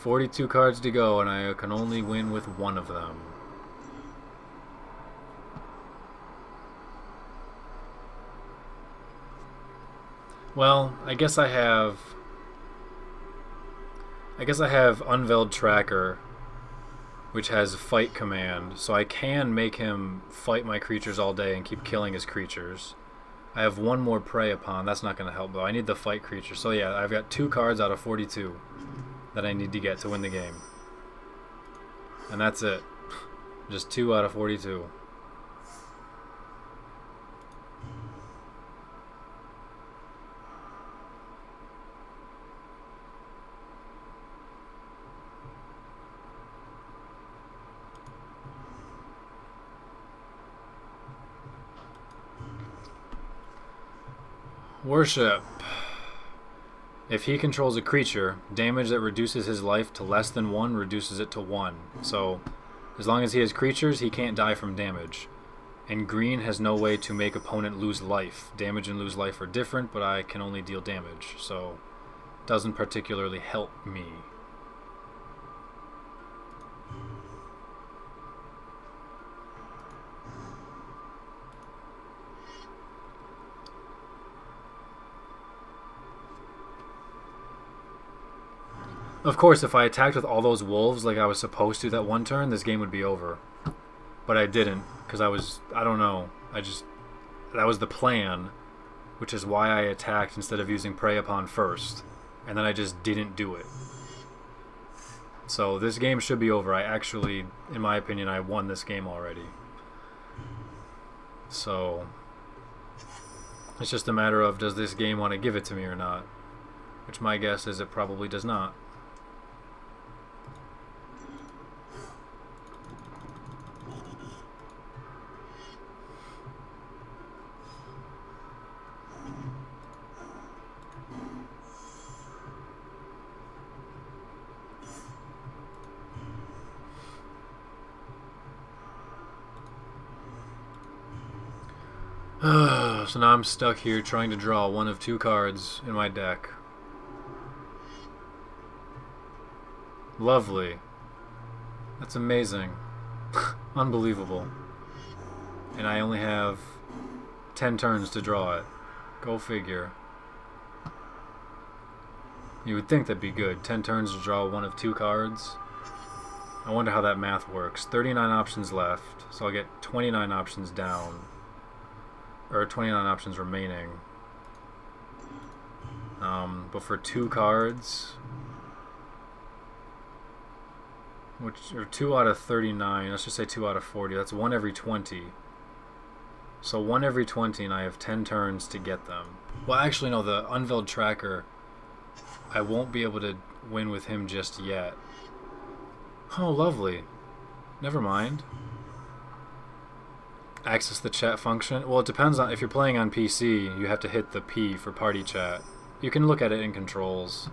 Speaker 1: $42 cards to go, and I can only win with one of them. Well, I guess I have Unveiled Tracker, which has Fight Command, so I can make him fight my creatures all day and keep killing his creatures. I have one more Prey Upon. That's not going to help, though. I need the Fight creature. So yeah, I've got 2 cards out of 42 that I need to get to win the game. And that's it. Just 2 out of 42. Worship. If he controls a creature, damage that reduces his life to less than 1 reduces it to 1. So, as long as he has creatures, he can't die from damage. And green has no way to make opponent lose life. Damage and lose life are different, but I can only deal damage, so it doesn't particularly help me. Of course, if I attacked with all those wolves like I was supposed to that one turn, this game would be over. But I didn't, because I don't know, that was the plan, which is why I attacked instead of using Prey Upon first. And then I just didn't do it. So this game should be over. I actually, in my opinion, I won this game already. So it's just a matter of, does this game want to give it to me or not? Which my guess is it probably does not. So now I'm stuck here trying to draw one of 2 cards in my deck. Lovely. That's amazing. Unbelievable. And I only have 10 turns to draw it. Go figure. You would think that'd be good. 10 turns to draw one of 2 cards. I wonder how that math works. 39 options left, so I'll get 29 options down. Or 29 options remaining. But for 2 cards, which are 2 out of 39, let's just say 2 out of 40, that's 1 every 20. So 1 every 20, and I have 10 turns to get them. Well, actually, no, the Unveiled Tracker, I won't be able to win with him just yet. Oh, lovely. Never mind. Access the chat function. Well, it depends on if you're playing on PC. You have to hit the P for party chat. You can look at it in controls.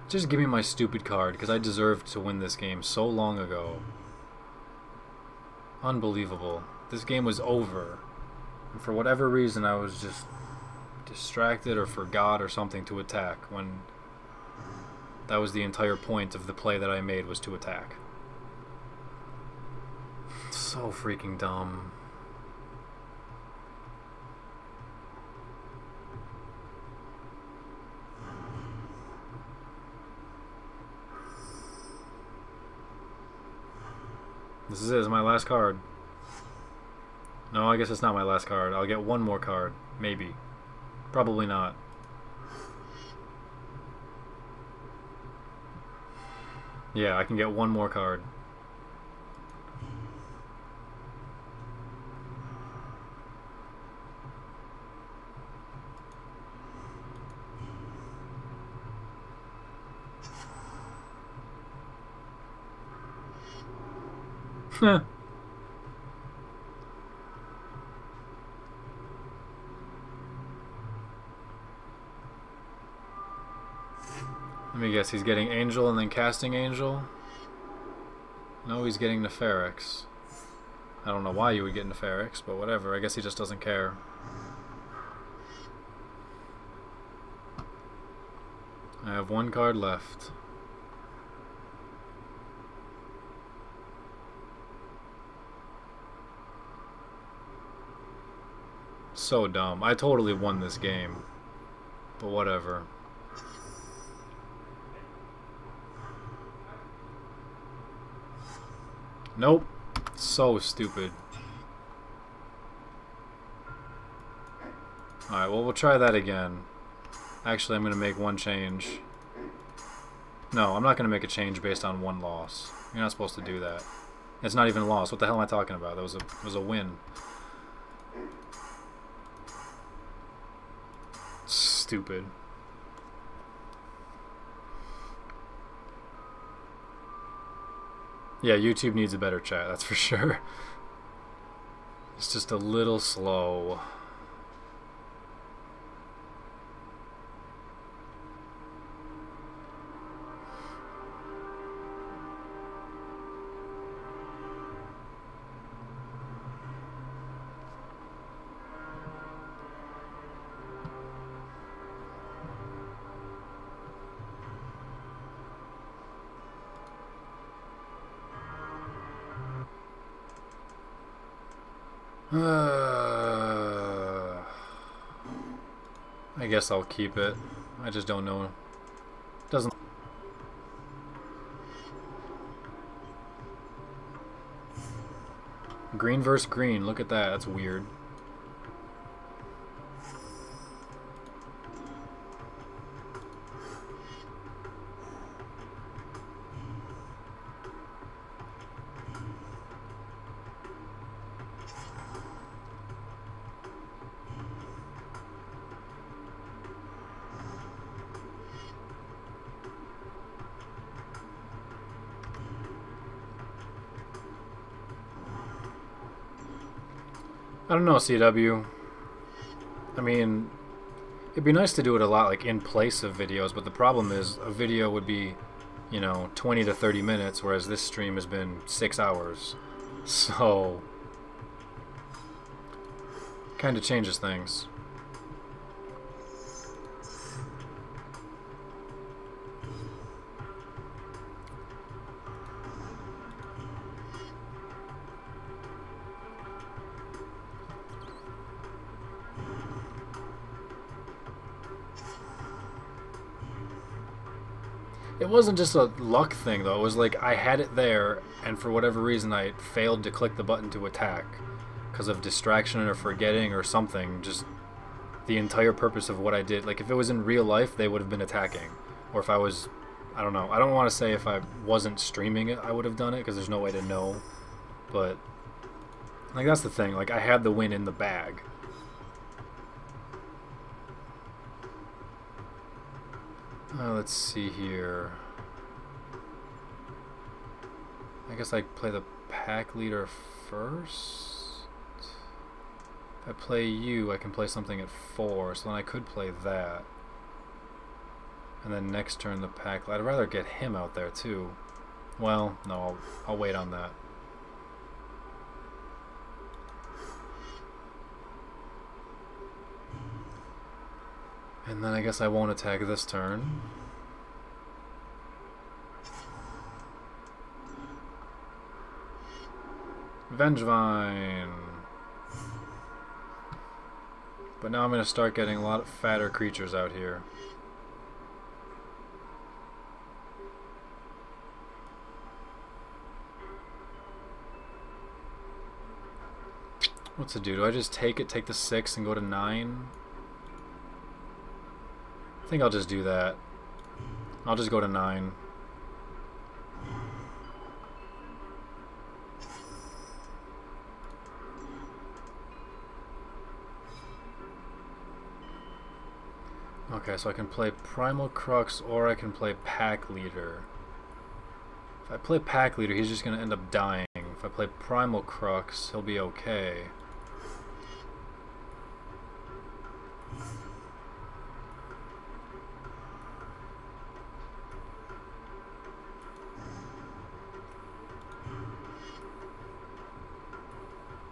Speaker 1: Just give me my stupid card, because I deserved to win this game so long ago. Unbelievable. This game was over. And for whatever reason, I was just distracted or forgot or something to attack, when that was the entire point of the play that I made, was to attack. So freaking dumb. This is it. This is my last card. No, I guess it's not my last card. I'll get one more card. Maybe. Probably not. Yeah, I can get one more card. Let me guess, he's getting Angel and then casting Angel? No, he's getting Neferix. I don't know why you would get Neferix, but whatever. I guess he just doesn't care. I have one card left. So dumb. I totally won this game. But whatever. Nope. So stupid. Alright, well, we'll try that again. Actually, I'm going to make one change. No, I'm not going to make a change based on one loss. You're not supposed to do that. It's not even a loss. What the hell am I talking about? That was a win. Stupid. Yeah, YouTube needs a better chat, that's for sure. It's just a little slow. I guess I'll keep it. I just don't know. Doesn't. Green versus green. Look at that. That's weird. I don't know, CW. I mean, it'd be nice to do it a lot, like, in place of videos, but the problem is a video would be, you know, 20 to 30 minutes, whereas this stream has been 6 hours. So, kind of changes things. It wasn't just a luck thing, though. It was like I had it there, and for whatever reason I failed to click the button to attack because of distraction or forgetting or something. Just the entire purpose of what I did. Like, if it was in real life, they would have been attacking. Or if I was, I don't know. I don't want to say if I wasn't streaming it, I would have done it, because there's no way to know. But, like, that's the thing. Like, I had the win in the bag. Let's see here. guess I play the pack leader first. If I play you, I can play something at 4, so then I could play that. And then next turn the pack. I'd rather get him out there too. Well, no, I'll wait on that. And then I guess I won't attack this turn. Vengevine. But now I'm going to start getting a lot of fatter creatures out here. What's it do? Do I just take it, take the 6 and go to 9? I think I'll just do that. I'll just go to 9. Okay, so I can play Primal Crux or I can play Pack Leader. If I play Pack Leader, he's just going to end up dying. If I play Primal Crux, he'll be okay.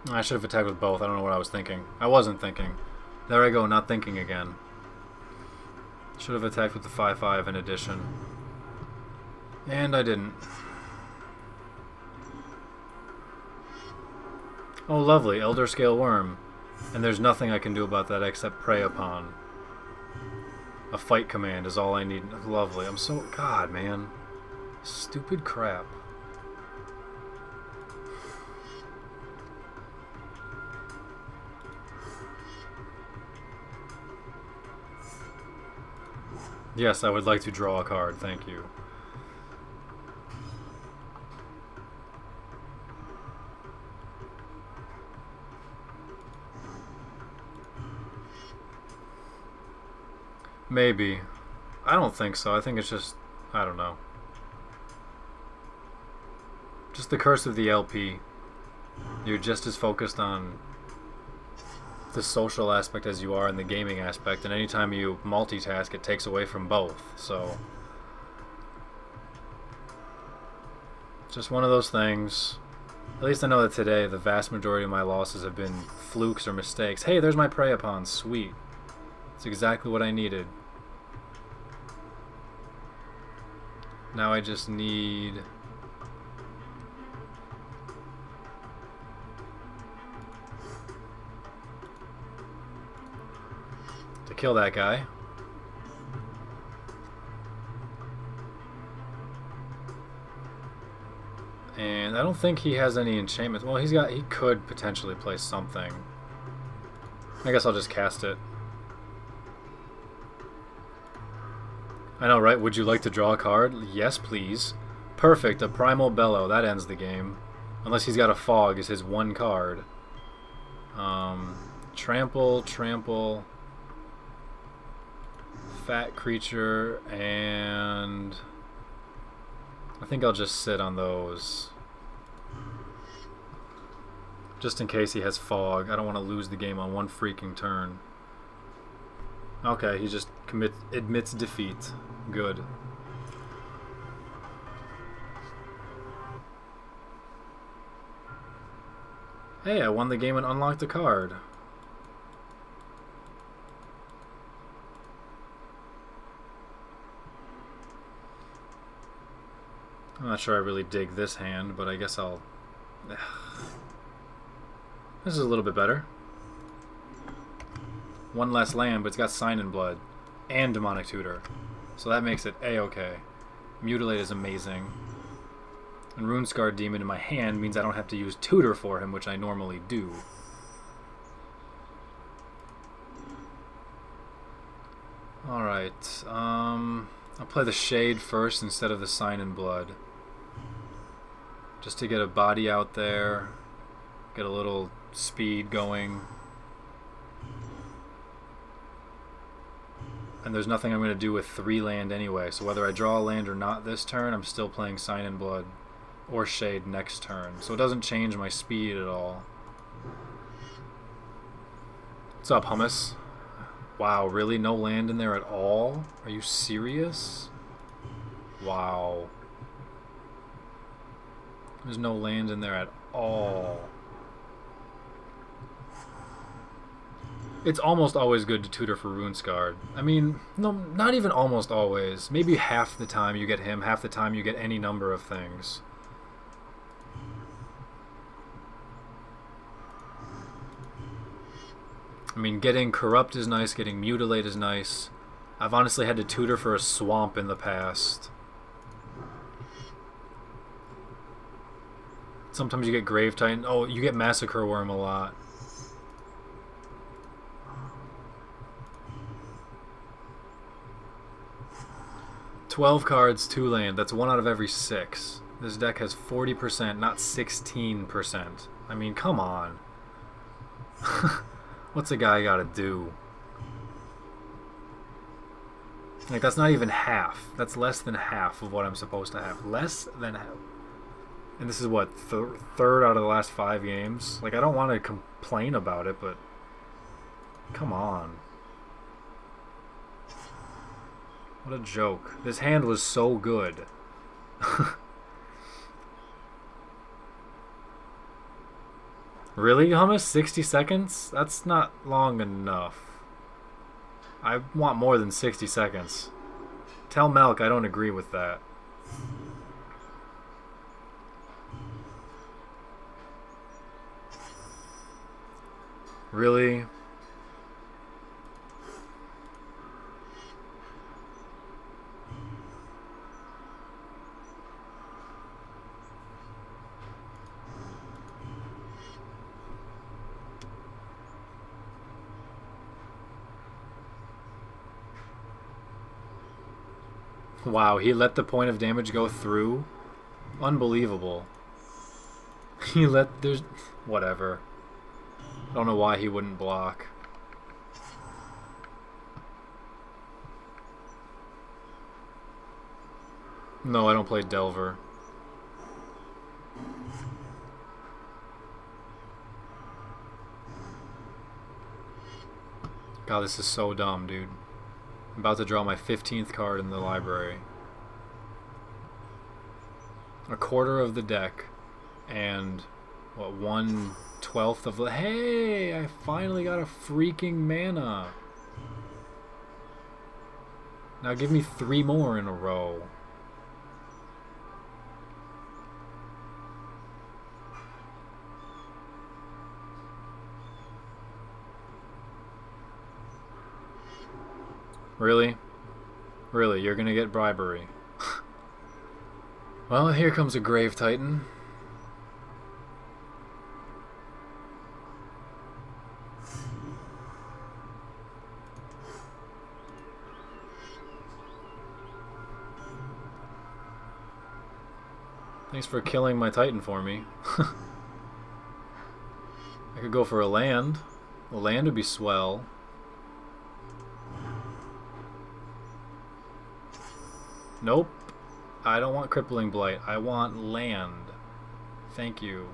Speaker 1: I should have attacked with both. I don't know what I was thinking. I wasn't thinking. There I go, not thinking again. Should have attacked with the 5/5 in addition. And I didn't. Oh, lovely. Elder Scale Worm. And there's nothing I can do about that except Prey Upon. A fight command is all I need. Lovely. I'm so... God, man. Stupid crap. Yes, I would like to draw a card, thank you. Maybe. I don't think so. I think it's just... I don't know. Just the curse of the LP. You're just as focused on the social aspect as you are in the gaming aspect, and anytime you multitask it takes away from both, so just one of those things. At least I know that today the vast majority of my losses have been flukes or mistakes. Hey, there's my Prey Upon. Sweet. It's exactly what I needed. Now I just need... to kill that guy. And I don't think he has any enchantments. Well, he could potentially play something. I guess I'll just cast it. I know, right? Would you like to draw a card? Yes, please. Perfect, a Primal Bellow. That ends the game. Unless he's got a Fog as his one card. Trample, Trample... Fat creature, and I think I'll just sit on those just in case he has Fog. I don't want to lose the game on one freaking turn. Okay, he just admits defeat. Good. Hey, I won the game and unlocked a card. I'm not sure I really dig this hand, but I guess I'll... This is a little bit better. One less land, but it's got Sign in Blood and Demonic Tutor. So that makes it A-okay. Mutilate is amazing. And Runescarred Demon in my hand means I don't have to use Tutor for him, which I normally do. Alright, I'll play the Shade first instead of the Sign in Blood. Just to get a body out there, get a little speed going. And there's nothing I'm going to do with 3 land anyway, so whether I draw a land or not this turn, I'm still playing Sign in Blood. or shade next turn, so it doesn't change my speed at all. What's up, Hummus? Wow, really? No land in there at all? Are you serious? Wow. There's no land in there at all. It's almost always good to tutor for Runescarred. I mean, no, not even almost always. Maybe half the time you get him, half the time you get any number of things. I mean, getting Corrupt is nice, getting Mutilate is nice. I've honestly had to tutor for a Swamp in the past. Sometimes you get Grave Titan. Oh, you get Massacre Worm a lot. "12 cards, 2 land. That's 1 out of every 6. This deck has 40%, not 16%. I mean, come on. What's a guy gotta do? Like, that's not even half. That's less than half of what I'm supposed to have. Less than half. And this is what, third out of the last 5 games? Like, I don't want to complain about it, but come on. What a joke. This hand was so good. Really, Hummus? 60 seconds? That's not long enough. I want more than 60 seconds. Tell Melk I don't agree with that. Really? Wow, he let the point of damage go through? Unbelievable. He let... there's... whatever. Don't know why he wouldn't block. No, I don't play Delver. God, this is so dumb, dude. I'm about to draw my 15th card in the library. A quarter of the deck, and what, 1/12 of the... Hey! I finally got a freaking mana! Now give me 3 more in a row. Really? Really, you're gonna get bribery. Well, here comes a Grave Titan. Thanks for killing my Titan for me. I could go for a land. A land would be swell. Nope. I don't want Crippling Blight. I want land. Thank you.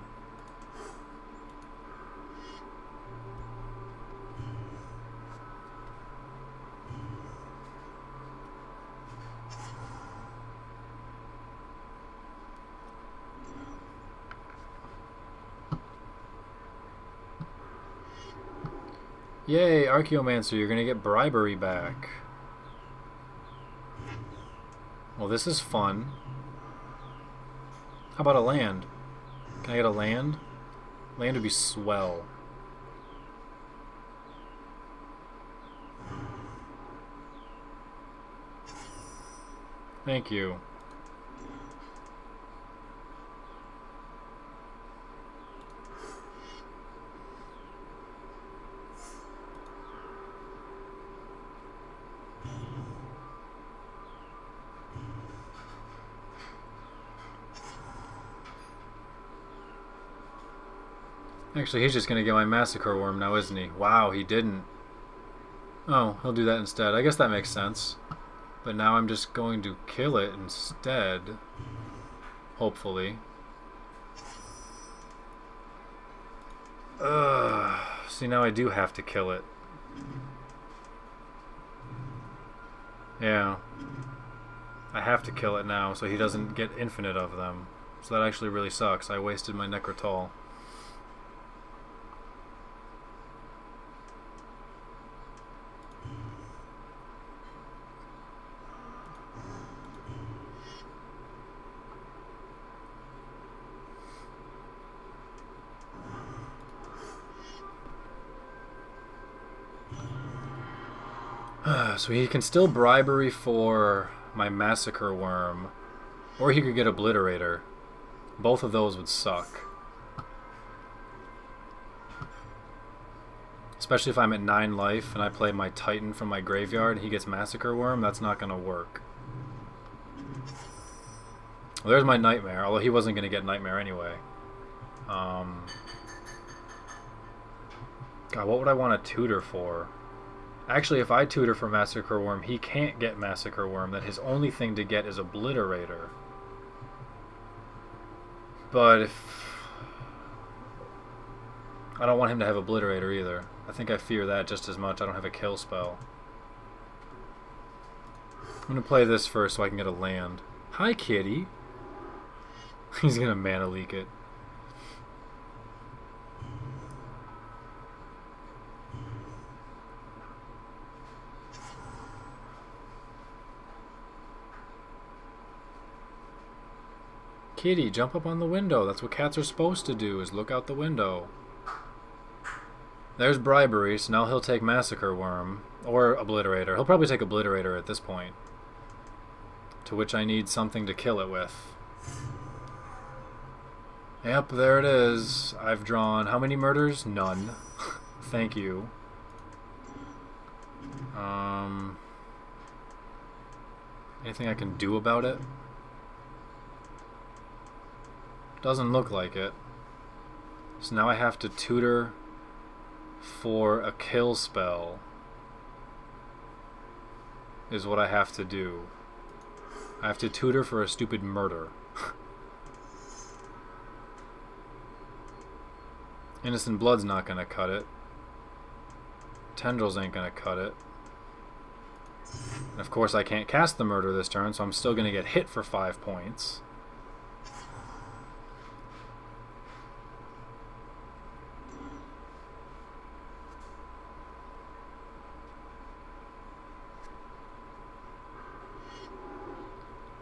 Speaker 1: Yay, Archaeomancer, you're gonna get bribery back. Well, this is fun. How about a land? Can I get a land? Land would be swell. Thank you. Actually, he's just gonna get my Massacre Worm now, isn't he? Wow, he didn't. Oh, he'll do that instead. I guess that makes sense. But now I'm just going to kill it instead. Hopefully. See, now I do have to kill it. Yeah. I have to kill it now so he doesn't get infinite of them. So that actually really sucks. I wasted my Necrotol. So he can still bribery for my Massacre Worm, or he could get Obliterator. Both of those would suck. Especially if I'm at 9 life and I play my Titan from my graveyard, he gets Massacre Worm, that's not going to work. Well, there's my Nightmare, although he wasn't going to get Nightmare anyway. God, what would I want to tutor for? Actually, if I tutor for Massacre Worm, he can't get Massacre Worm. That his only thing to get is Obliterator. But if... I don't want him to have Obliterator either. I think I fear that just as much. I don't have a kill spell. I'm going to play this first so I can get a land. Hi, kitty. He's going to mana leak it. Kitty, jump up on the window. That's what cats are supposed to do, is look out the window. There's bribery, so now he'll take Massacre Worm. Or Obliterator. He'll probably take Obliterator at this point. To which I need something to kill it with. Yep, there it is. I've drawn how many murders? None. Thank you. Anything I can do about it? Doesn't look like it. So now I have to tutor for a kill spell. Is what I have to do. I have to tutor for a stupid murder. Innocent Blood's not gonna cut it. Tendrils ain't gonna cut it. And of course I can't cast the murder this turn, so I'm still gonna get hit for 5 points.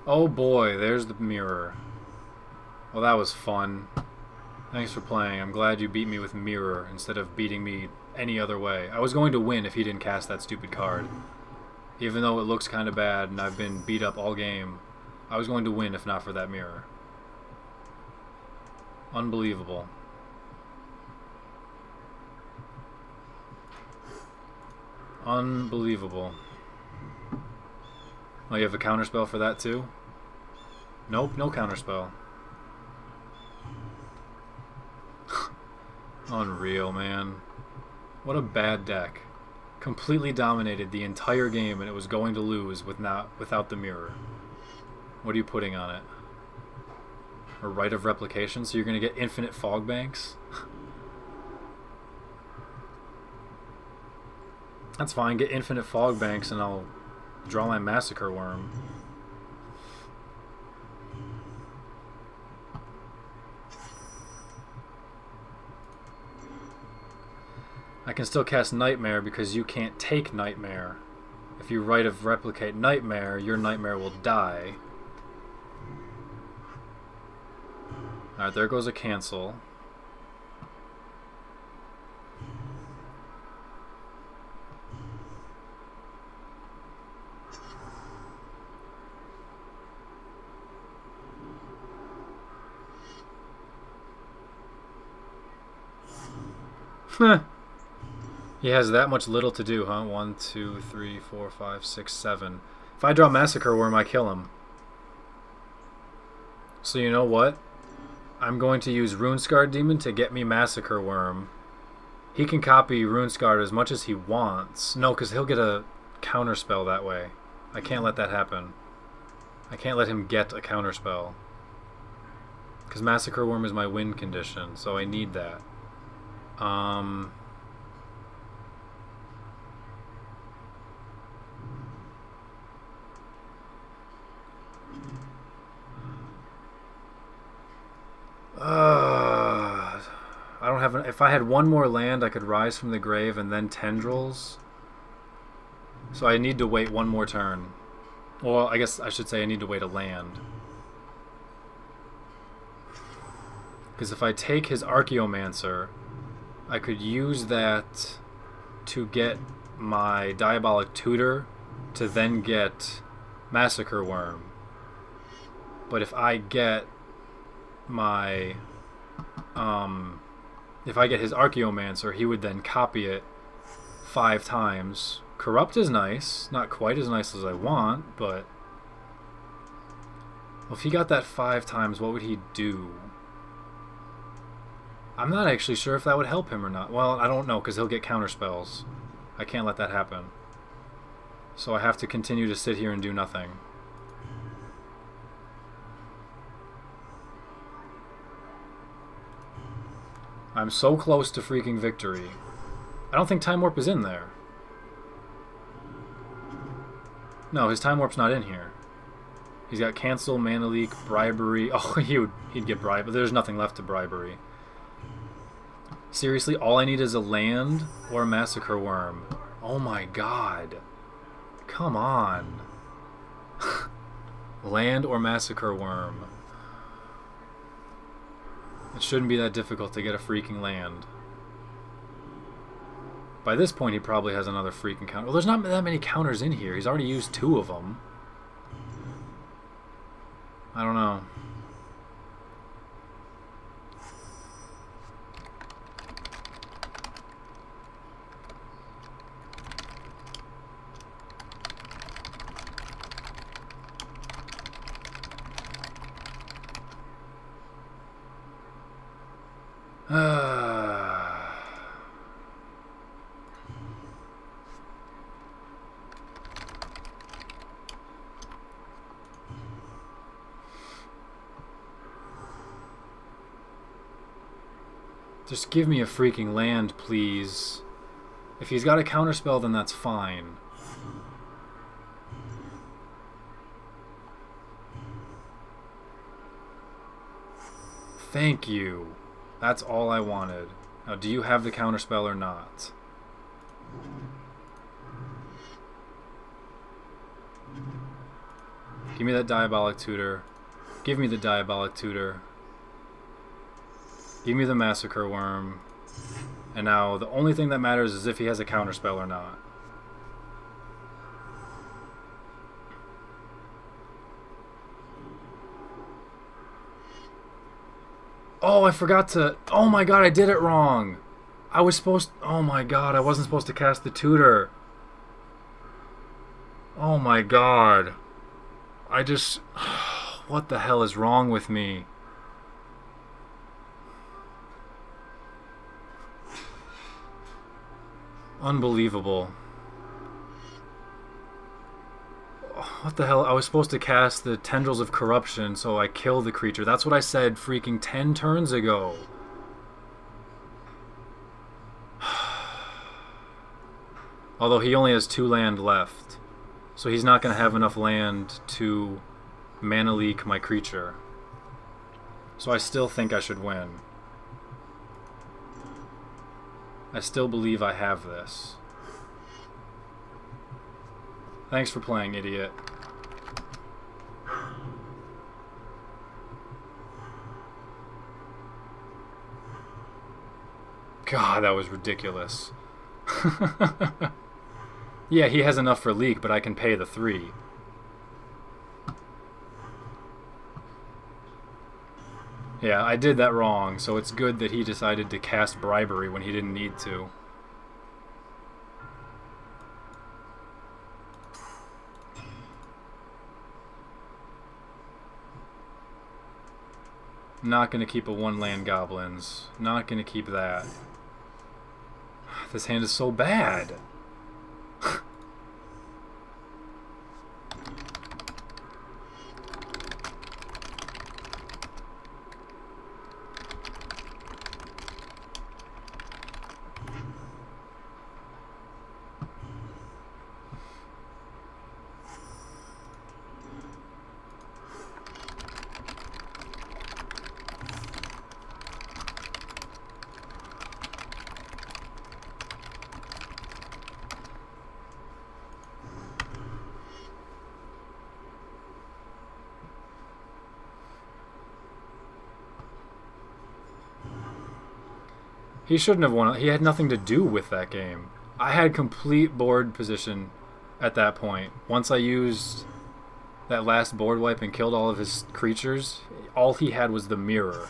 Speaker 1: Oh boy, there's the mirror. Well, that was fun. Thanks for playing. I'm glad you beat me with mirror instead of beating me any other way. I was going to win if he didn't cast that stupid card. Even though it looks kind of bad and I've been beat up all game, I was going to win if not for that mirror. Unbelievable. Unbelievable. Oh, you have a counterspell for that too? Nope, no counterspell. Unreal, man. What a bad deck. Completely dominated the entire game and it was going to lose without the mirror. What are you putting on it? A Rite of Replication? So you're going to get infinite fog banks? That's fine, get infinite fog banks and I'll draw my Massacre Worm. I can still cast Nightmare because you can't take Nightmare. If you Rite of Replicate Nightmare, your Nightmare will die. Alright, there goes a cancel. He has that much little to do, huh? 1, 2, 3, 4, 5, 6, 7. If I draw Massacre Worm, I kill him. So you know what? I'm going to use Runescarred Demon to get me Massacre Worm. He can copy Runescarred as much as he wants. No, because he'll get a counterspell that way. I can't let that happen. I can't let him get a counterspell. Because Massacre Worm is my win condition, so I need that. Um... I don't have... If I had one more land, I could Rise from the Grave and then Tendrils. So I need to wait one more turn. Well, I guess I should say I need to wait a land. Because if I take his Archaeomancer, I could use that to get my Diabolic Tutor to then get Massacre Worm. But if I get my... if I get his Archaeomancer, he would then copy it 5 times. Corrupt is nice. Not quite as nice as I want, but... Well, if he got that 5 times, what would he do? I'm not actually sure if that would help him or not. Well, I don't know, because he'll get counterspells. I can't let that happen. So I have to continue to sit here and do nothing. I'm so close to freaking victory. I don't think Time Warp is in there. No, his Time Warp's not in here. He's got Cancel, Mana Leak, Bribery. Oh, he'd get bribed, but there's nothing left to Bribery. Seriously, all I need is a land or a Massacre Worm. Oh my god. Come on. Land or Massacre Worm. It shouldn't be that difficult to get a freaking land. By this point, he probably has another freaking counter. Well, there's not that many counters in here. He's already used 2 of them. I don't know. Just give me a freaking land, please. If he's got a counterspell, then that's fine. Thank you. That's all I wanted. Now, do you have the counterspell or not? Give me that Diabolic Tutor. Give me the Diabolic Tutor. Give me the Massacre Worm. And now the only thing that matters is if he has a counterspell or not. Oh, I forgot to... Oh my god, I did it wrong. I was supposed... Oh my god, I wasn't supposed to cast the Tutor. Oh my god. I just... What the hell is wrong with me? Unbelievable. What the hell? I was supposed to cast the Tendrils of Corruption, so I kill the creature. That's what I said freaking 10 turns ago. Although he only has 2 land left. So he's not going to have enough land to Mana Leak my creature. So I still think I should win. I still believe I have this. Thanks for playing, idiot. God, that was ridiculous. Yeah, he has enough for leak, but I can pay the 3. Yeah, I did that wrong, so it's good that he decided to cast Bribery when he didn't need to. Not gonna keep a 1-land Goblins. Not gonna keep that. This hand is so bad. He shouldn't have won. He had nothing to do with that game. I had complete board position at that point. Once I used that last board wipe and killed all of his creatures, all he had was the mirror.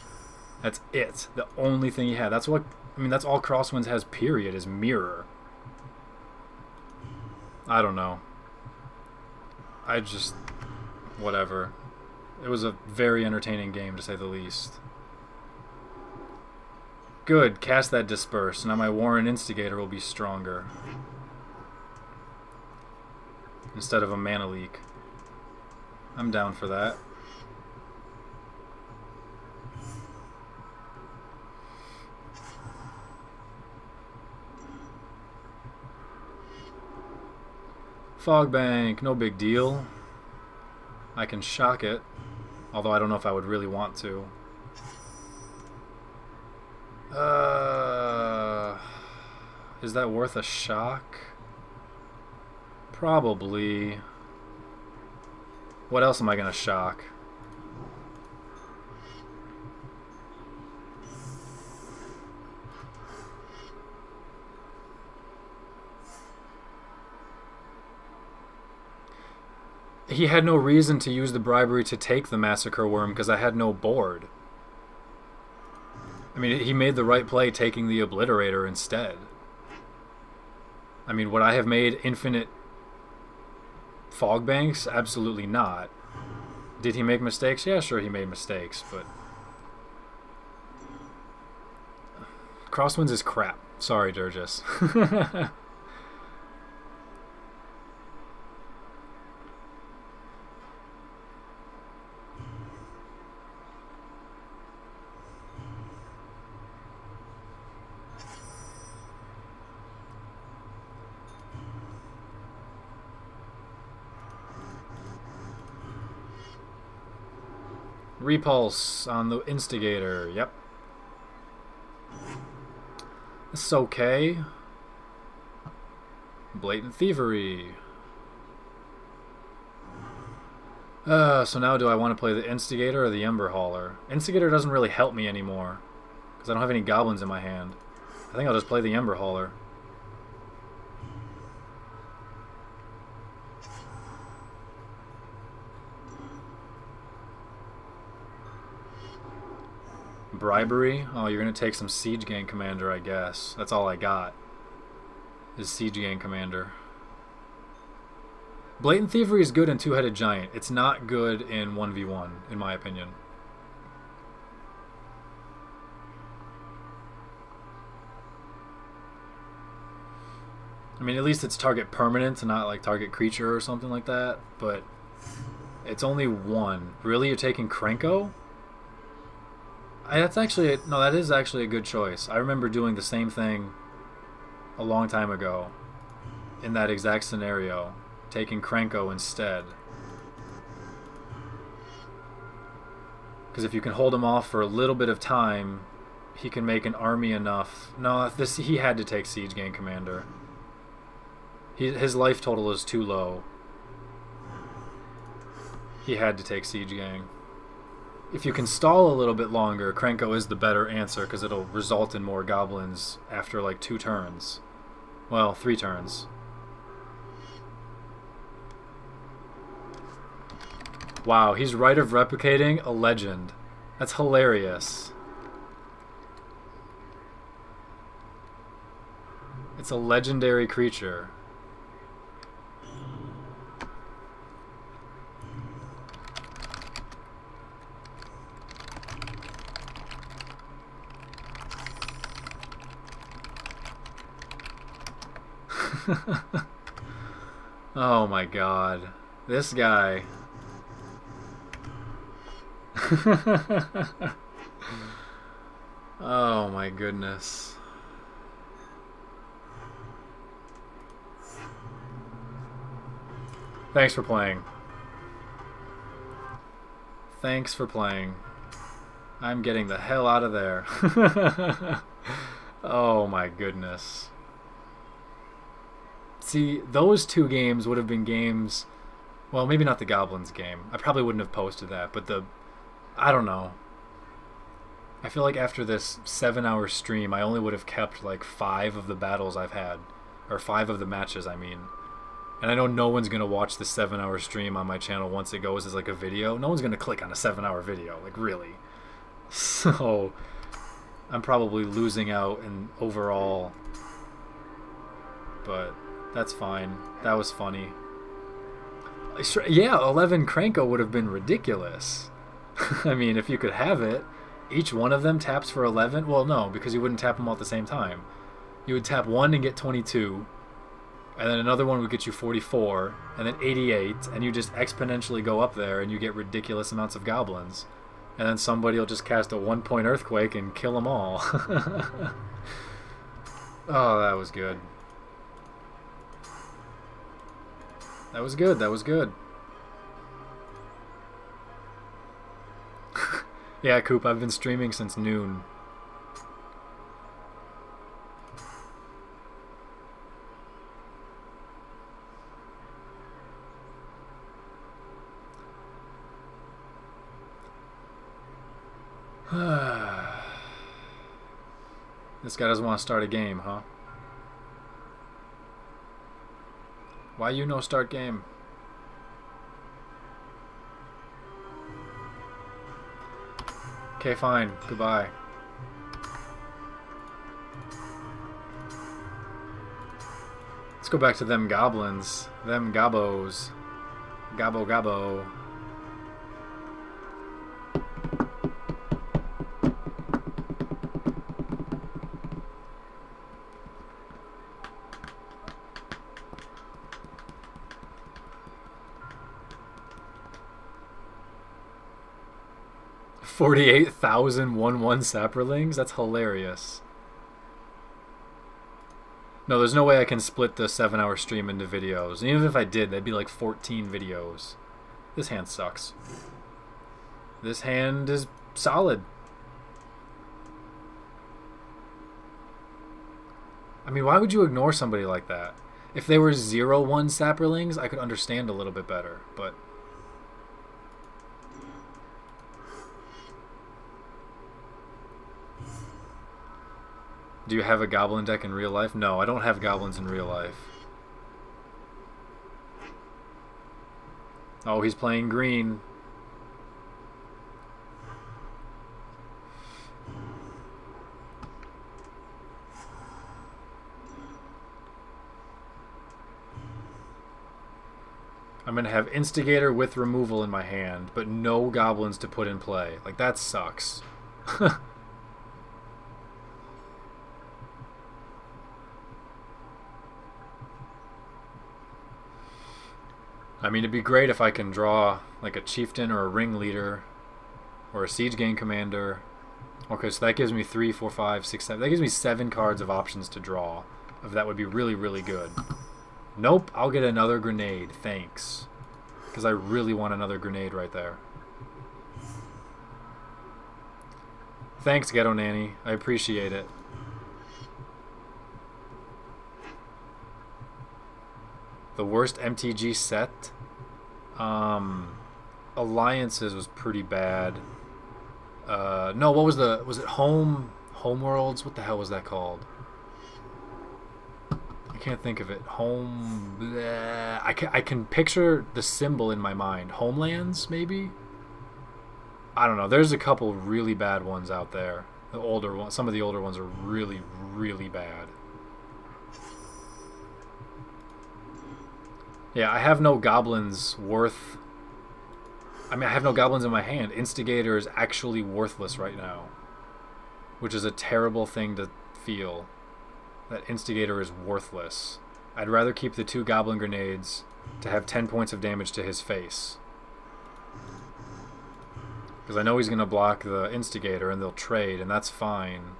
Speaker 1: That's it. The only thing he had. That's what, I mean, that's all Crosswinds has, period, is mirror. I don't know. I just, whatever. It was a very entertaining game, to say the least. Good, cast that Disperse. Now my Warren Instigator will be stronger. Instead of a mana leak. I'm down for that. Fog Bank, no big deal. I can shock it, although I don't know if I would really want to. Is that worth a shock? Probably. What else am I gonna shock? He had no reason to use the bribery to take the Massacre Worm because I had no board. I mean, he made the right play taking the Obliterator instead. I mean, would I have made infinite Fog Banks? Absolutely not. Did he make mistakes? Yeah, sure he made mistakes, but Crosswinds is crap. Sorry, Durgis. Repulse on the Instigator, yep. It's okay. Blatant Thievery. So now do I want to play the Instigator or the Ember Hauler? Instigator doesn't really help me anymore, because I don't have any goblins in my hand. I think I'll just play the Ember Hauler. Bribery? Oh, you're going to take some Siege Gang Commander, I guess. That's all I got, is Siege Gang Commander. Blatant Thievery is good in Two-Headed Giant. It's not good in 1v1, in my opinion. I mean, at least it's target permanent and not like target creature or something like that, but it's only one. Really? You're taking Krenko? That's actually no. That is actually a good choice. I remember doing the same thing a long time ago, in that exact scenario, taking Krenko instead. Because if you can hold him off for a little bit of time, he can make an army enough. No, he had to take Siege Gang Commander. His life total is too low. He had to take Siege Gang. If you can stall a little bit longer, Krenko is the better answer because it'll result in more goblins after like 2 turns. Well, 3 turns. Wow, he's Rite of Replicating a legend. That's hilarious. It's a legendary creature. Oh my god. This guy. Oh my goodness. Thanks for playing. Thanks for playing. I'm getting the hell out of there. Oh my goodness. See, those 2 games would have been games... Well, maybe not the Goblins game. I probably wouldn't have posted that, but the... I don't know. I feel like after this 7-hour stream, I only would have kept like 5 of the battles I've had. Or 5 of the matches, I mean. And I know no one's going to watch the 7-hour stream on my channel once it goes as like a video. No one's going to click on a 7-hour video, like really. So, I'm probably losing out in overall. But that's fine. That was funny. Yeah, 11 Cranko would have been ridiculous. I mean, if you could have it. Each one of them taps for 11? Well, no, because you wouldn't tap them all at the same time. You would tap one and get 22, and then another one would get you 44, and then 88, and you just exponentially go up there, and you get ridiculous amounts of goblins. And then somebody will just cast a 1-point earthquake and kill them all. Oh, that was good. That was good, that was good. Yeah, Coop, I've been streaming since noon. This guy doesn't want to start a game, huh? Why you no start game? Okay, fine. Goodbye. Let's go back to them goblins. Them gobos. Gobbo gobbo. $48,000 1/1 saprolings? That's hilarious. No, there's no way I can split the 7-hour stream into videos. Even if I did, that'd be like 14 videos. This hand sucks. This hand is solid. I mean, why would you ignore somebody like that? If they were 0/1 saprolings, I could understand a little bit better, but... Do you have a goblin deck in real life? No, I don't have goblins in real life. Oh, he's playing green. I'm going to have Instigator with removal in my hand, but no goblins to put in play. Like, that sucks. I mean, it'd be great if I can draw like a chieftain or a ringleader or a siege gang commander. Okay, so that gives me 3, 4, 5, 6, 7. That gives me 7 cards of options to draw. If that would be really, really good. Nope, I'll get another grenade. Thanks. Because I really want another grenade right there. Thanks, Ghetto Nanny. I appreciate it. The worst MTG set? Alliances was pretty bad. No, what was the... Was it Homeworlds? What the hell was that called? I can't think of it. I can picture the symbol in my mind. Homelands, maybe? I don't know. There's a couple really bad ones out there. The older ones. Some of the older ones are really, really bad. Yeah, I have no goblins worth... I mean, I have no goblins in my hand. Instigator is actually worthless right now. Which is a terrible thing to feel. That Instigator is worthless. I'd rather keep the 2 goblin grenades to have 10 points of damage to his face. Because I know he's going to block the Instigator and they'll trade, and that's fine.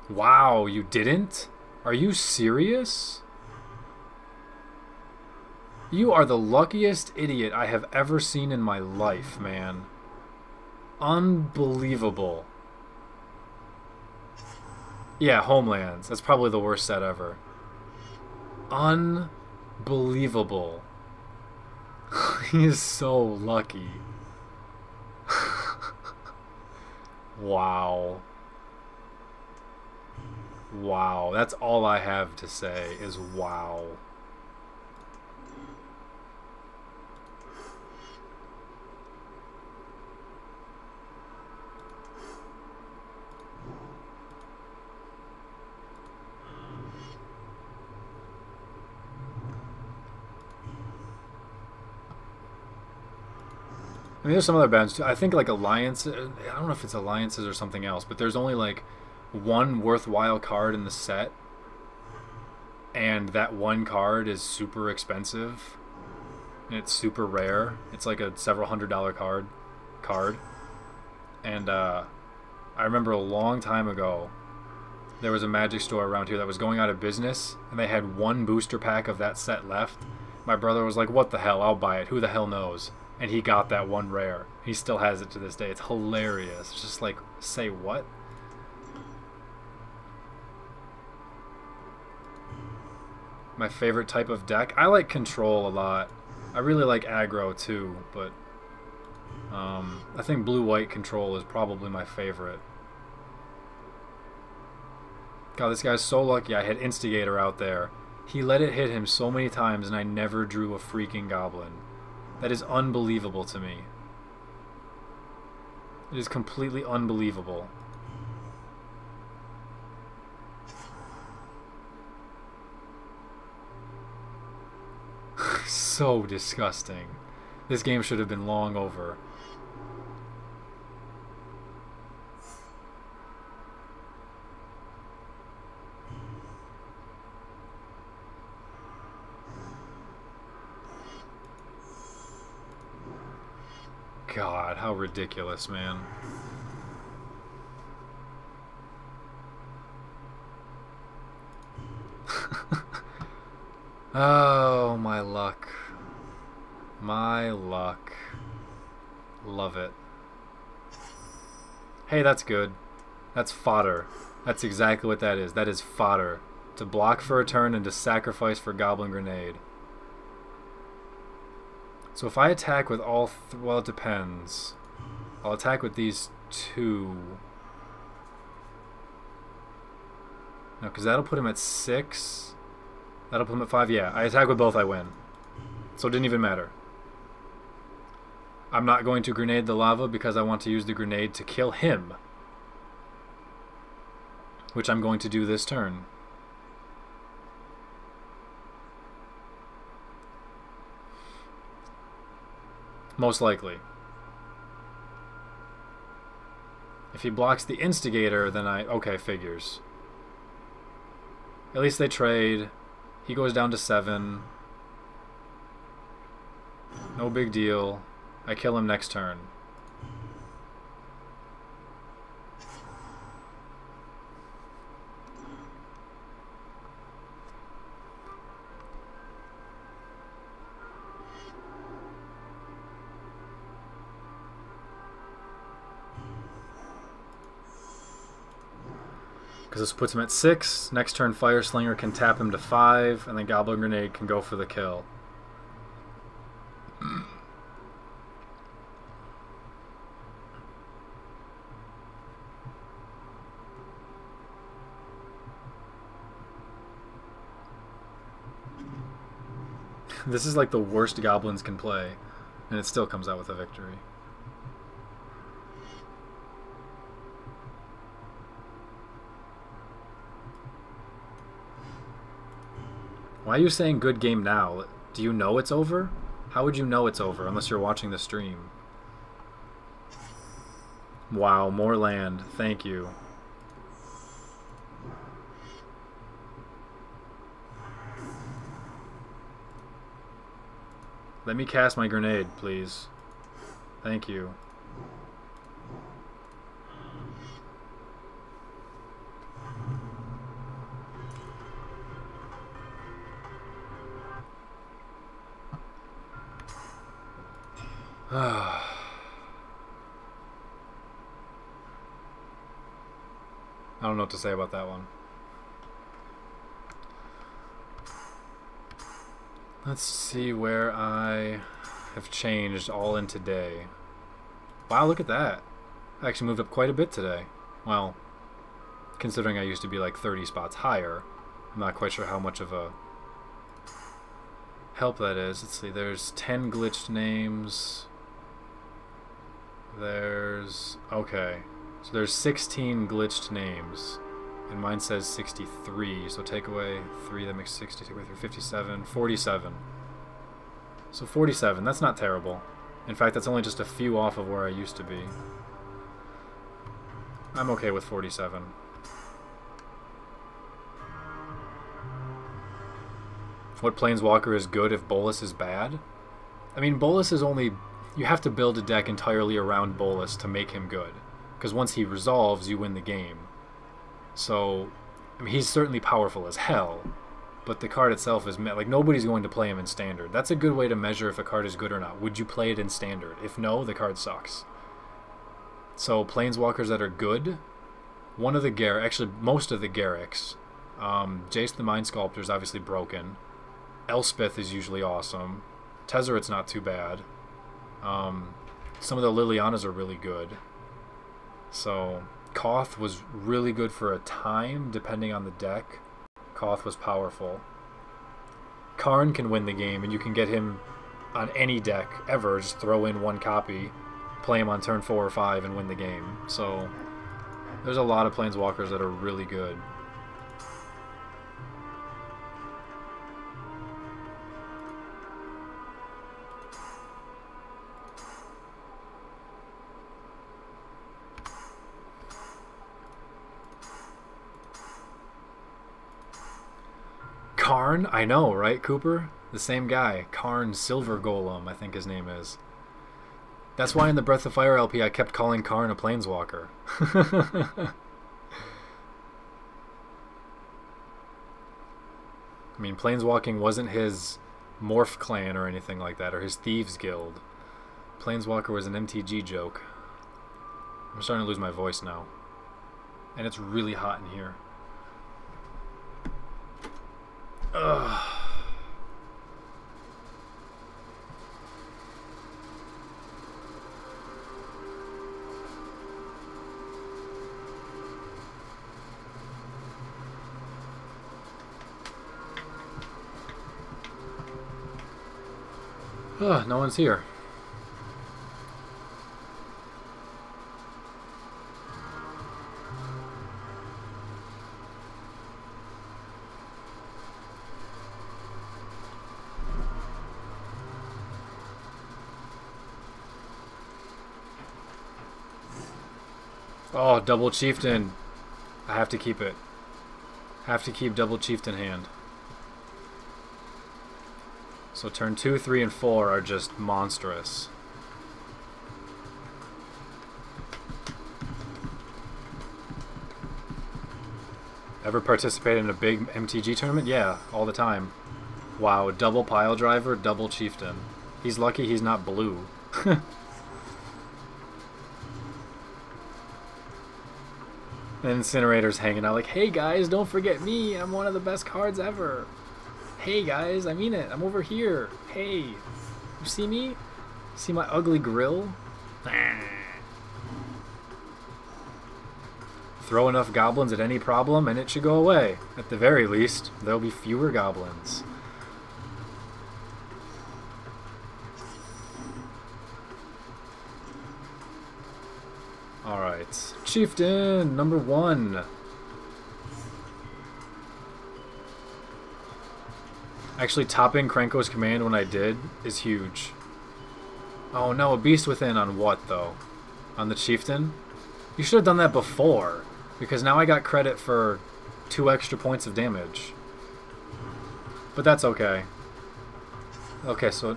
Speaker 1: Wow, you didn't? Are you serious? You are the luckiest idiot I have ever seen in my life, man. Unbelievable. Yeah, Homelands. That's probably the worst set ever. Unbelievable. He is so lucky. Wow. Wow. That's all I have to say is wow. I mean, there's some other bands too. I think like Alliance. I don't know if it's Alliances or something else, but there's only like one worthwhile card in the set, and that one card is super expensive, and it's super rare. It's like a several $100 card. And I remember a long time ago, there was a Magic store around here that was going out of business, and they had one booster pack of that set left. My brother was like, "What the hell? I'll buy it. Who the hell knows?" And he got that one rare. He still has it to this day. It's hilarious. It's just like, say what? My favorite type of deck? I like control a lot. I really like aggro too, but I think blue-white control is probably my favorite. God, this guy's so lucky. I had Instigator out there. He let it hit him so many times and I never drew a freaking goblin. That is unbelievable to me. It is completely unbelievable. So disgusting. This game should have been long over. God, how ridiculous, man. Oh, my luck. My luck. Love it. Hey, that's good. That's fodder. That's exactly what that is. That is fodder. To block for a turn and to sacrifice for Goblin Grenade. So if I attack with all... well, it depends. I'll attack with these two. No, because that'll put him at 6. That'll put him at 5. Yeah, I attack with both, I win. So it didn't even matter. I'm not going to grenade the lava because I want to use the grenade to kill him. Which I'm going to do this turn. Most likely. If he blocks the Instigator, then okay, figures. At least they trade. He goes down to 7. No big deal. I kill him next turn. Because this puts him at 6. Next turn, Fire Slinger can tap him to 5, and then Goblin Grenade can go for the kill. This is like the worst goblins can play, and it still comes out with a victory. Why are you saying good game now? Do you know it's over? How would you know it's over unless you're watching the stream? Wow, more land. Thank you. Let me cast my grenade, please. Thank you. I don't know what to say about that one. Let's see where I have changed all in today. Wow, look at that. I actually moved up quite a bit today. Well, considering I used to be like 30 spots higher, I'm not quite sure how much of a help that is. Let's see, there's 10 glitched names. There's... okay. So there's 16 glitched names. And mine says 63, so take away 3, that makes 60, take away 3, 57, 47. So 47, that's not terrible. In fact, that's only just a few off of where I used to be. I'm okay with 47. What Planeswalker is good if Bolas is bad? I mean, Bolas is only... you have to build a deck entirely around Bolas to make him good. Because once he resolves, you win the game. So, I mean, he's certainly powerful as hell, but the card itself is... like, nobody's going to play him in Standard. That's a good way to measure if a card is good or not. Would you play it in Standard? If no, the card sucks. So, Planeswalkers that are good, one of the Garruk... actually, most of the Garruks. Jace the Mind Sculptor is obviously broken. Elspeth is usually awesome. Tezzeret's not too bad. Some of the Lilianas are really good. So... Koth was really good for a time, depending on the deck. Koth was powerful. Karn can win the game, and you can get him on any deck ever. Just throw in one copy, play him on turn 4 or 5, and win the game. So, there's a lot of Planeswalkers that are really good. Karn? I know, right, Cooper? The same guy. Karn Silver Golem, I think his name is. That's why in the Breath of Fire LP I kept calling Karn a Planeswalker. I mean, Planeswalking wasn't his Morph clan or anything like that, or his Thieves Guild. Planeswalker was an MTG joke. I'm starting to lose my voice now. And it's really hot in here. Ugh. Ugh, no one's here. Oh, double chieftain. I have to keep it. Have to keep double chieftain hand. So turn 2, 3, and 4 are just monstrous. Ever participate in a big MTG tournament? Yeah, all the time. Wow, double pile driver, double chieftain. He's lucky he's not blue. And Incinerator's hanging out like, hey guys, don't forget me. I'm one of the best cards ever. Hey guys, I mean it. I'm over here. Hey, you see me? See my ugly grill? Throw enough goblins at any problem and it should go away. At the very least, there'll be fewer goblins. Alright. Chieftain, number 1. Actually, topping Krenko's command when I did is huge. Oh no, a Beast Within on what, though? On the Chieftain? You should have done that before, because now I got credit for 2 extra points of damage. But that's okay. Okay, so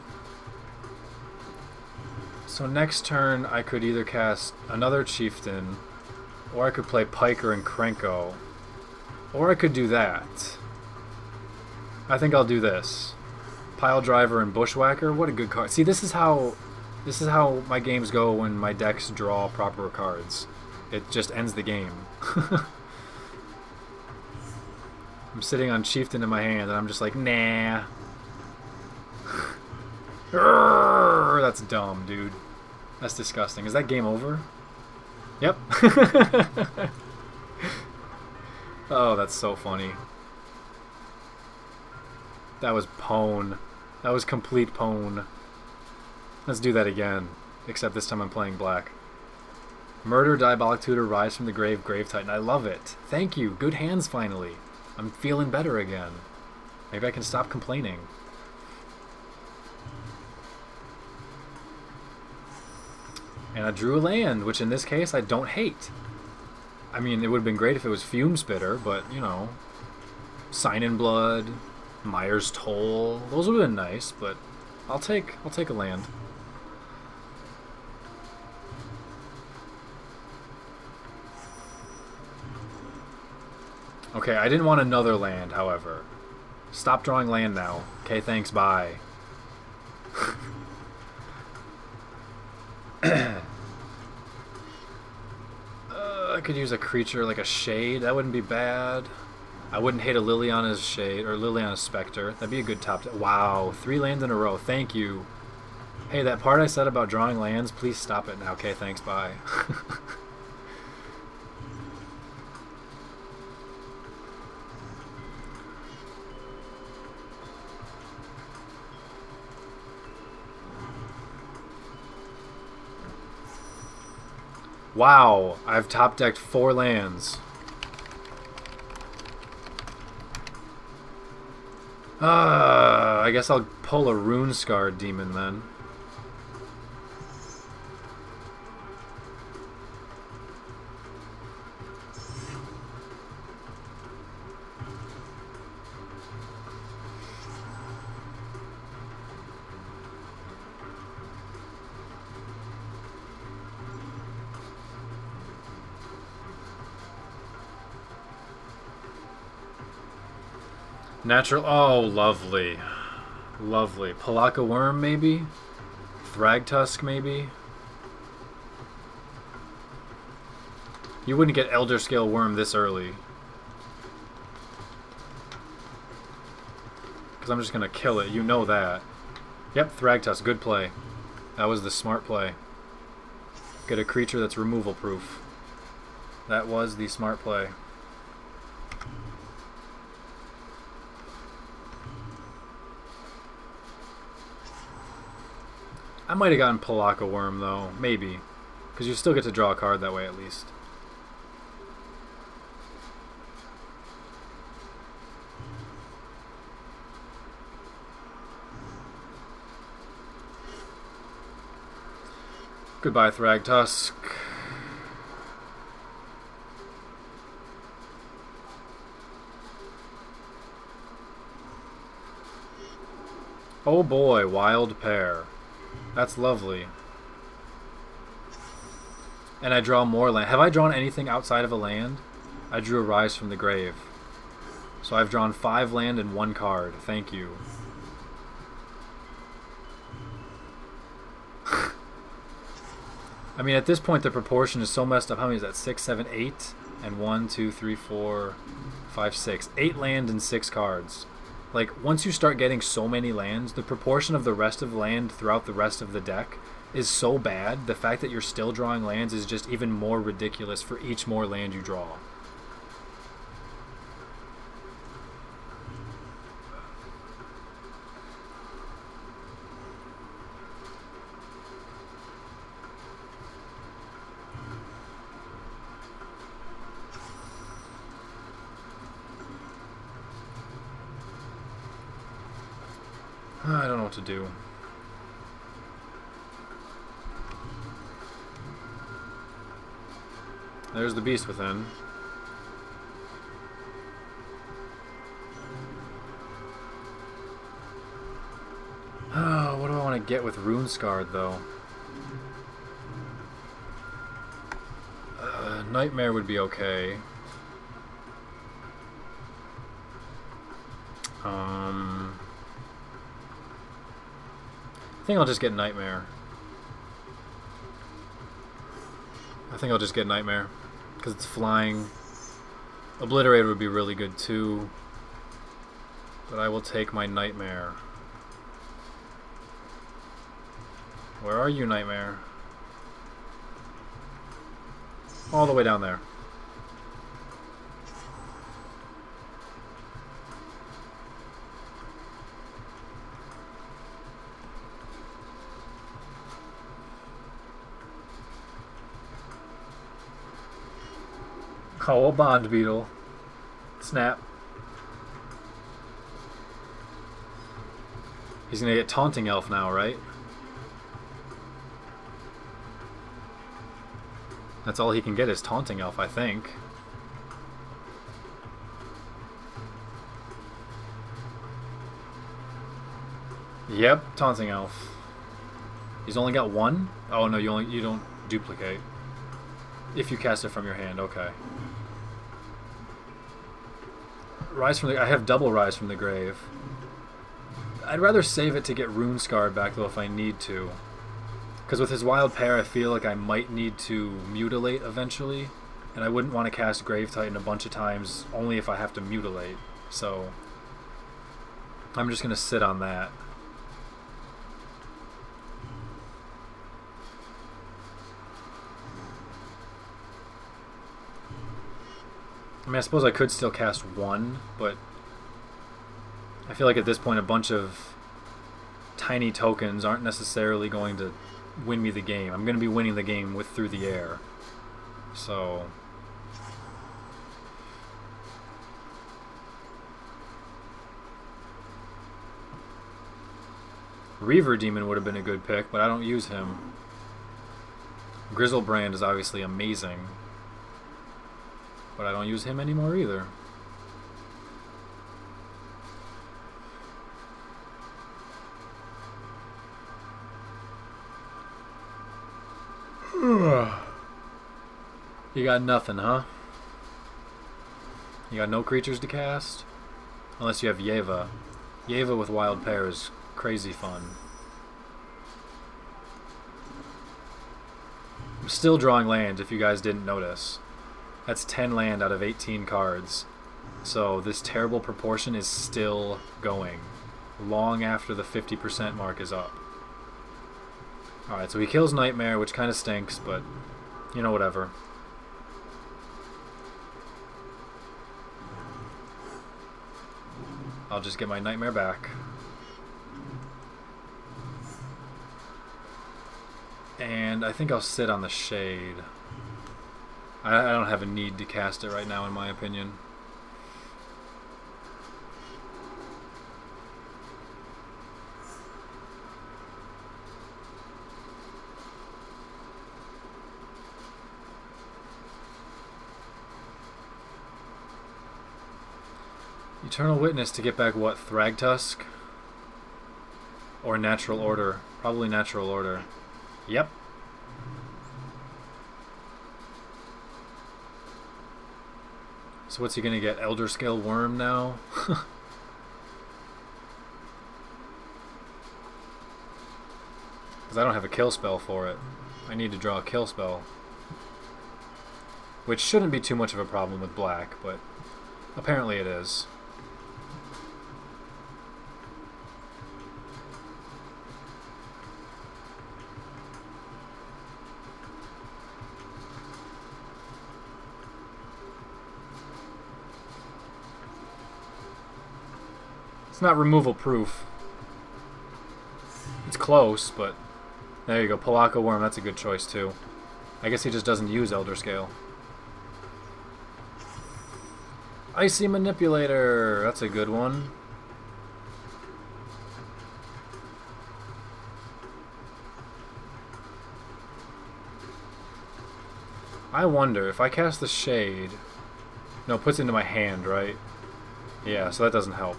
Speaker 1: next turn I could either cast another Chieftain, or I could play Piker and Krenko, or I could do that. I think I'll do this. Pile Driver and Bushwhacker. What a good card. See, this is how my games go when my decks draw proper cards. It just ends the game. I'm sitting on Chieftain in my hand and I'm just like, nah. Urgh, that's dumb, dude. That's disgusting. Is that game over? Yep. Oh, that's so funny. That was pwn. That was complete pwn. Let's do that again. Except this time I'm playing black. Murder, Diabolic Tutor, Rise from the Grave, Grave Titan. I love it. Thank you. Good hands finally. I'm feeling better again. Maybe I can stop complaining. And I drew a land, which in this case I don't hate. I mean, it would have been great if it was Fume Spitter, but, you know, Sign in Blood, Myers Toll, those would have been nice, but I'll take a land. Okay, I didn't want another land, however. Stop drawing land now. Okay, thanks, bye. I could use a creature like a Shade. That wouldn't be bad. I wouldn't hate a Liliana's Shade or Liliana's Spectre. That'd be a good top. Wow, 3 lands in a row. Thank you. Hey, that part I said about drawing lands, please stop it now. Okay, thanks, bye. Wow, I've top decked 4 lands. I guess I'll pull a Rune Scarred Demon then. Natural. Oh, lovely. Lovely. Palaka Worm, maybe? Thragtusk, maybe? You wouldn't get Elder Scale Worm this early. Because I'm just going to kill it. You know that. Yep, Thragtusk. Good play. That was the smart play. Get a creature that's removal proof. That was the smart play. I might have gotten Palaka Worm, though. Maybe. Because you still get to draw a card that way, at least. Goodbye, Thragtusk. Oh boy, Wild Pear. That's lovely. And I draw more land. Have I drawn anything outside of a land? I drew a Rise from the Grave. So I've drawn 5 land and 1 card. Thank you. I mean, at this point, the proportion is so messed up. How many is that? 6, 7, 8? And 1, 2, 3, 4, 5, 6. 8 land and 6 cards. Like, once you start getting so many lands, the proportion of the rest of land throughout the rest of the deck is so bad, the fact that you're still drawing lands is just even more ridiculous for each more land you draw. I don't know what to do. There's the Beast Within. Oh, what do I want to get with Rune Scarred, though? Nightmare would be okay. I think I'll just get Nightmare. Because it's flying. Obliterator would be really good too. But I will take my Nightmare. Where are you, Nightmare? All the way down there. Oh, a Bond Beetle. Snap. He's gonna get Taunting Elf now, right? That's all he can get is Taunting Elf, I think. Yep, Taunting Elf. He's only got one? Oh no, you don't duplicate. If you cast it from your hand, okay. Rise from the... I have double Rise from the Grave. I'd rather save it to get Rune Scarred back though if I need to. Because with his Wild Pair I feel like I might need to Mutilate eventually. And I wouldn't want to cast Grave Titan a bunch of times only if I have to Mutilate. So I'm just going to sit on that. I mean, I suppose I could still cast one, but I feel like at this point a bunch of tiny tokens aren't necessarily going to win me the game. I'm going to be winning the game with Through the Air. So Reaver Demon would have been a good pick, but I don't use him. Grizzlebrand is obviously amazing, but I don't use him anymore either. You got nothing, huh? You got no creatures to cast? Unless you have Yeva. Yeva with Wild Pair is crazy fun. I'm still drawing land if you guys didn't notice. That's 10 land out of 18 cards. So this terrible proportion is still going. Long after the 50% mark is up. Alright, so he kills Nightmare, which kind of stinks, but, you know, whatever. I'll just get my Nightmare back. And I think I'll sit on the Shade. I don't have a need to cast it right now, in my opinion. Eternal Witness to get back what? Thragtusk? Or Natural Order? Probably Natural Order. Yep. So what's he gonna get? Elder Scale Worm now? Because I don't have a kill spell for it. I need to draw a kill spell. Which shouldn't be too much of a problem with black, but apparently it is. It's not removal proof. It's close, but there you go. Palaka Worm, that's a good choice too. I guess he just doesn't use Elder Scale. Icy Manipulator, that's a good one. I wonder if I cast the Shade. No, it puts it into my hand, right? Yeah, so that doesn't help.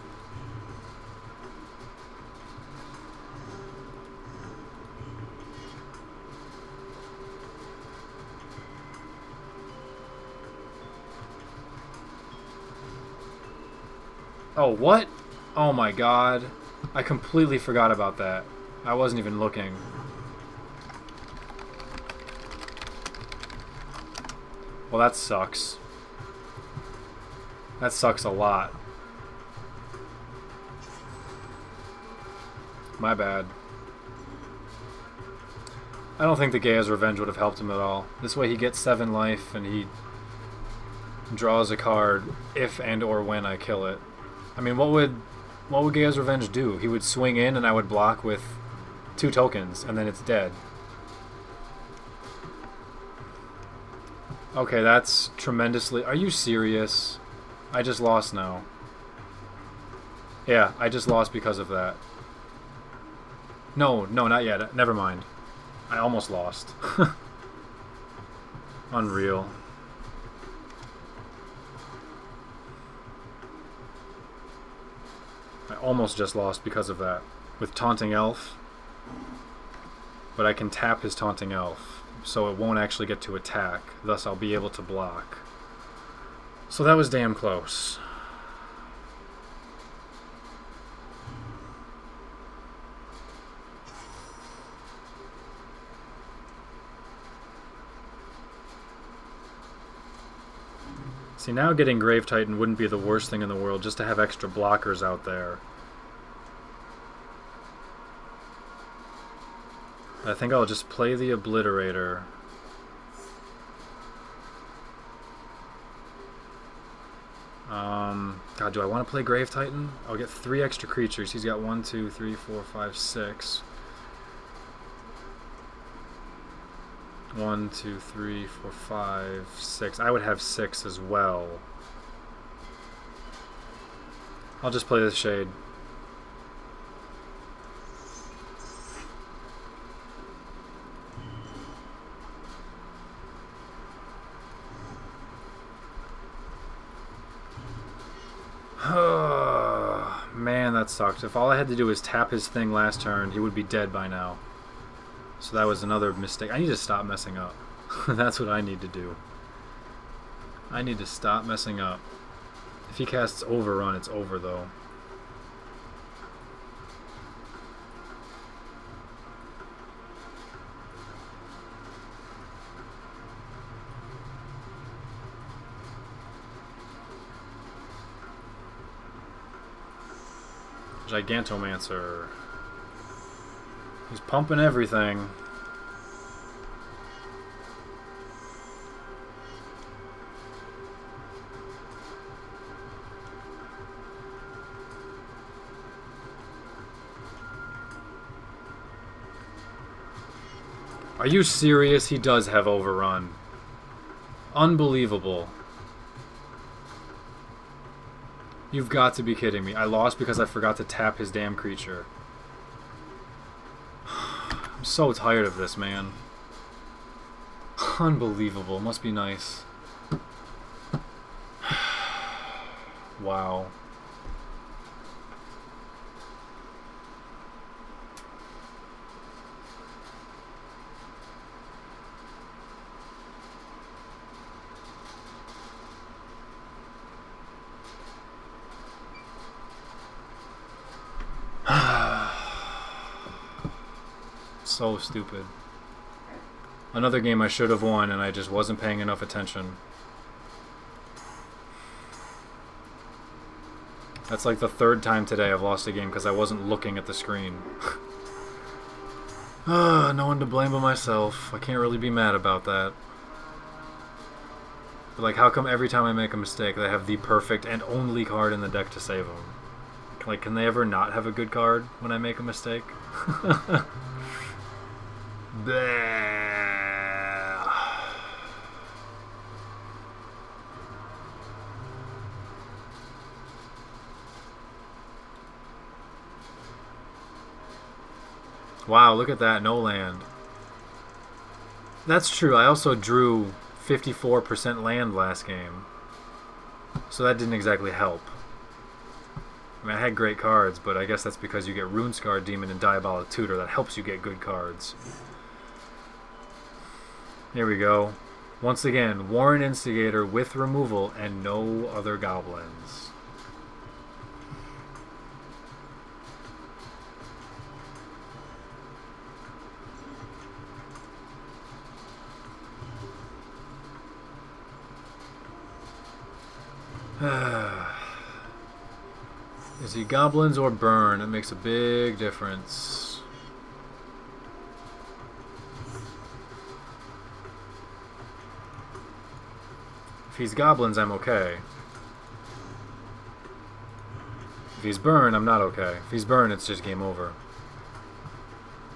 Speaker 1: Oh, what? Oh my god. I completely forgot about that. I wasn't even looking. Well, that sucks. That sucks a lot. My bad. I don't think the Gaia's Revenge would have helped him at all. This way he gets 7 life and he draws a card if and or when I kill it. I mean, what would Gaia's Revenge do? He would swing in and I would block with 2 tokens and then it's dead. Okay, that's tremendously... Are you serious? I just lost now. Yeah, I just lost because of that. No, not yet. Never mind. I almost lost. Unreal. I almost just lost because of that. With Taunting Elf. But I can tap his Taunting Elf, so it won't actually get to attack. Thus I'll be able to block. So that was damn close. See, now getting Grave Titan wouldn't be the worst thing in the world, just to have extra blockers out there. I think I'll just play the Obliterator. God, do I want to play Grave Titan? I'll get 3 extra creatures. He's got 1, 2, 3, 4, 5, 6. 1, 2, 3, 4, 5, 6. I would have 6 as well. I'll just play this Shade. Man, that sucked. If all I had to do was tap his thing last turn, he would be dead by now. So that was another mistake. I need to stop messing up. That's what I need to do. I need to stop messing up. If he casts Overrun, it's over though. Gigantomancer. He's pumping everything. Are you serious? He does have Overrun. Unbelievable. You've got to be kidding me. I lost because I forgot to tap his damn creature. I'm so tired of this, man. Unbelievable. Must be nice. Wow. So stupid. Another game I should have won and I just wasn't paying enough attention. That's like the 3rd time today I've lost a game because I wasn't looking at the screen. No one to blame but myself. I can't really be mad about that. But like, how come every time I make a mistake they have the perfect and only card in the deck to save them? Like, can they ever not have a good card when I make a mistake? Wow, look at that, no land. That's true, I also drew 54% land last game. So that didn't exactly help. I mean, I had great cards, but I guess that's because you get Runescar Demon and Diabolic Tutor. That helps you get good cards. Here we go. Once again, Warren Instigator with removal and no other goblins. Is he goblins or burn? It makes a big difference. If he's goblins, I'm okay. If he's burn, I'm not okay. If he's burn, it's just game over.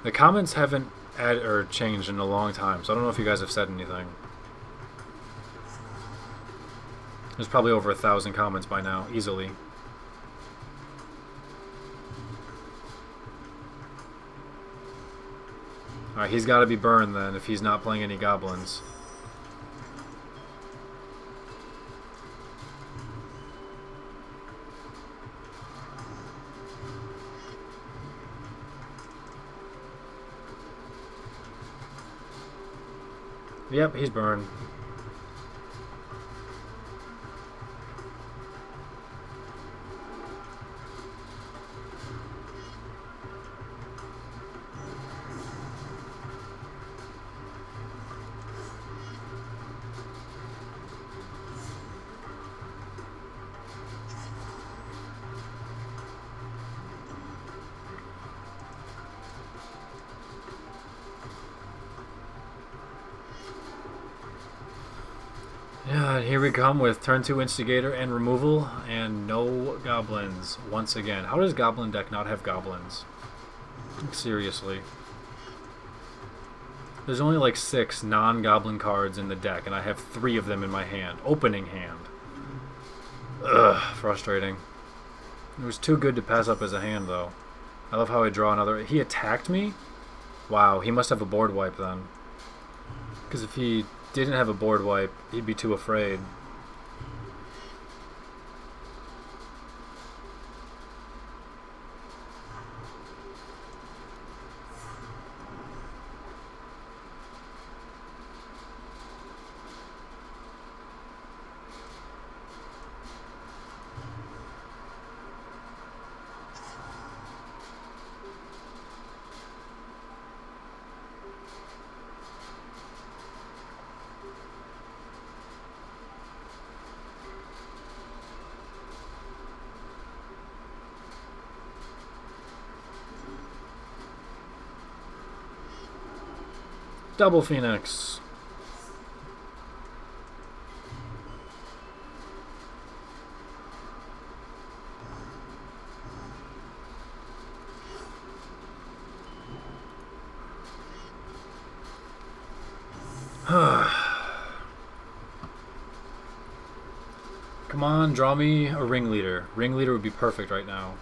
Speaker 1: The comments haven't added or changed in a long time, so I don't know if you guys have said anything. There's probably over 1,000 comments by now, easily. Alright, he's got to be burned then if he's not playing any goblins. Yep, he's burned. Yeah, here we come with turn 2 instigator and removal and no goblins once again. How does goblin deck not have goblins? Seriously. There's only like 6 non-goblin cards in the deck and I have 3 of them in my hand. Opening hand. Ugh, frustrating. It was too good to pass up as a hand though. I love how I draw another. He attacked me? Wow, he must have a board wipe then. Because if he didn't have a board wipe, he'd be too afraid. Double Phoenix. Come on, draw me a ringleader. Ringleader would be perfect right now.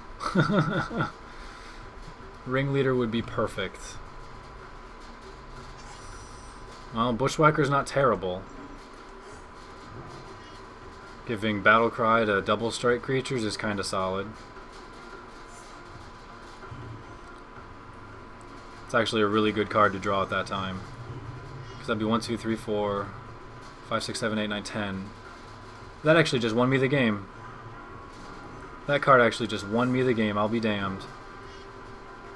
Speaker 1: Ringleader would be perfect. Well, Bushwhacker's not terrible. Giving Battle Cry to double strike creatures is kind of solid. It's actually a really good card to draw at that time. Because that'd be 1, 2, 3, 4, 5, 6, 7, 8, 9, 10. That actually just won me the game. That card actually just won me the game, I'll be damned.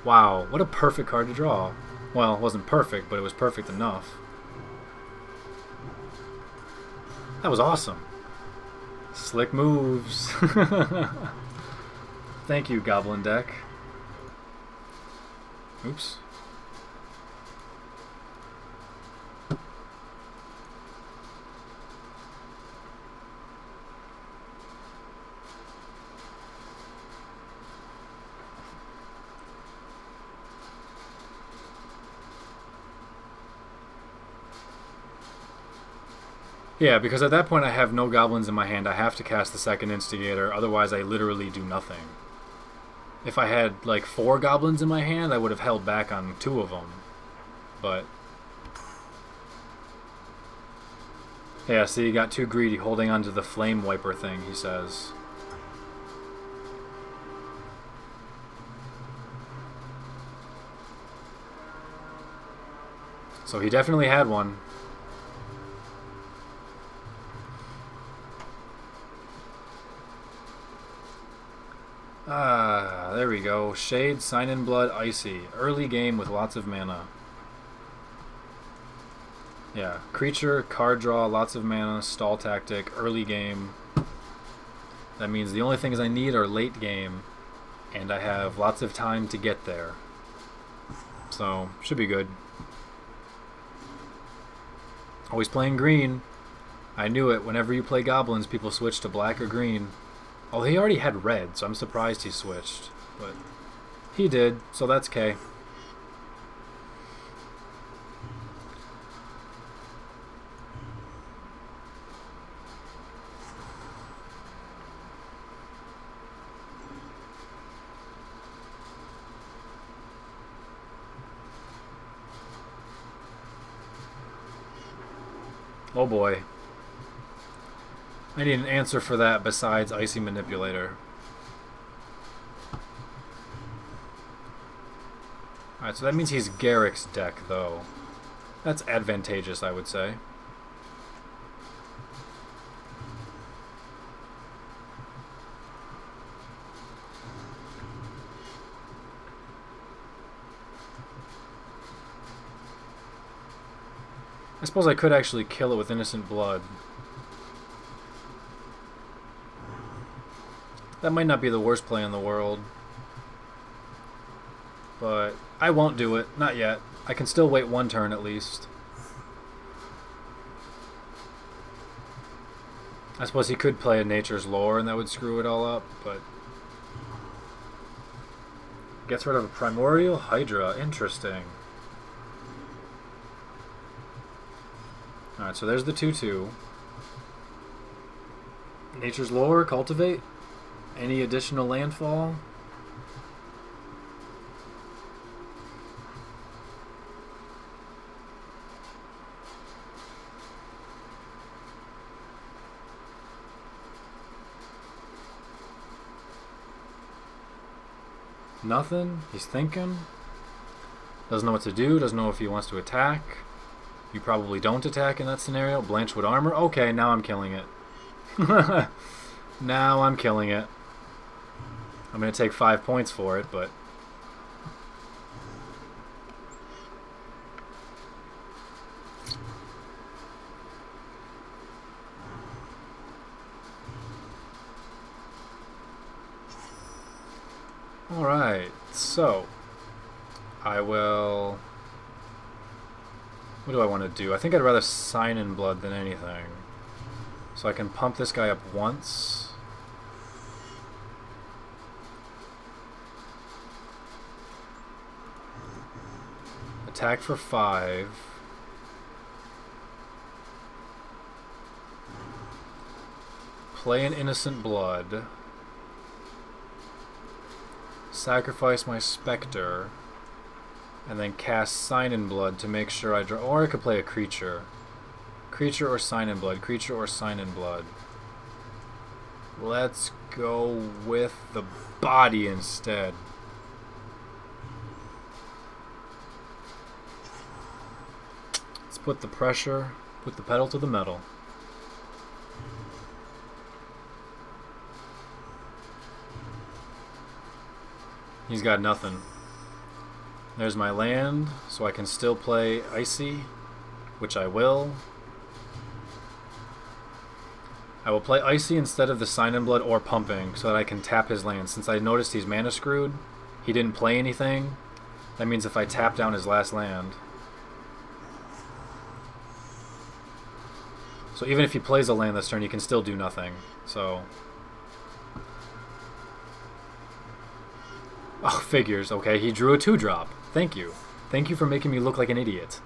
Speaker 1: Wow, what a perfect card to draw. Well, it wasn't perfect, but it was perfect enough. That was awesome. Slick moves. Thank you, Goblin deck. Oops. Yeah, because at that point I have no goblins in my hand. I have to cast the second instigator, otherwise I literally do nothing. If I had like 4 goblins in my hand, I would have held back on 2 of them. But yeah, see, he got too greedy holding onto the flame wiper thing, he says. So he definitely had one. Ah, there we go. Shade, Sign in Blood, Icy. Early game with lots of mana. Yeah, creature, card draw, lots of mana, stall tactic, early game. That means the only things I need are late game, and I have lots of time to get there. So, should be good. Always playing green. I knew it. Whenever you play goblins, people switch to black or green. Oh, he already had red, so I'm surprised he switched. But he did, so that's K. Oh boy. I need an answer for that besides Icy Manipulator. Alright, so that means he's Garrick's deck, though. That's advantageous, I would say. I suppose I could actually kill it with Innocent Blood. That might not be the worst play in the world. But I won't do it. Not yet. I can still wait one turn at least. I suppose he could play a Nature's Lore and that would screw it all up, but... Gets rid of a Primordial Hydra. Interesting. Alright, so there's the 2-2. Nature's Lore, Cultivate. Any additional landfall? Nothing? He's thinking. Doesn't know what to do, doesn't know if he wants to attack. You probably don't attack in that scenario. Blanchwood Armor? Okay, now I'm killing it. Now I'm killing it. I'm going to take 5 points for it, but... Alright, so... I will... What do I want to do? I think I'd rather Sign in Blood than anything. So I can pump this guy up once... Attack for 5. Play an Innocent Blood. Sacrifice my Spectre. And then cast Sign in Blood to make sure I draw... Or I could play a creature. Creature or Sign in Blood. Creature or Sign in Blood. Let's go with the body instead. Put the pressure, put the pedal to the metal. He's got nothing. There's my land, so I can still play Icy, which I will. I will play Icy instead of the Sign in Blood or Pumping, so that I can tap his land. Since I noticed he's mana screwed, he didn't play anything. That means if I tap down his last land... So even if he plays a land this turn, he can still do nothing. So... Oh, figures. Okay, he drew a 2-drop. Thank you. Thank you for making me look like an idiot.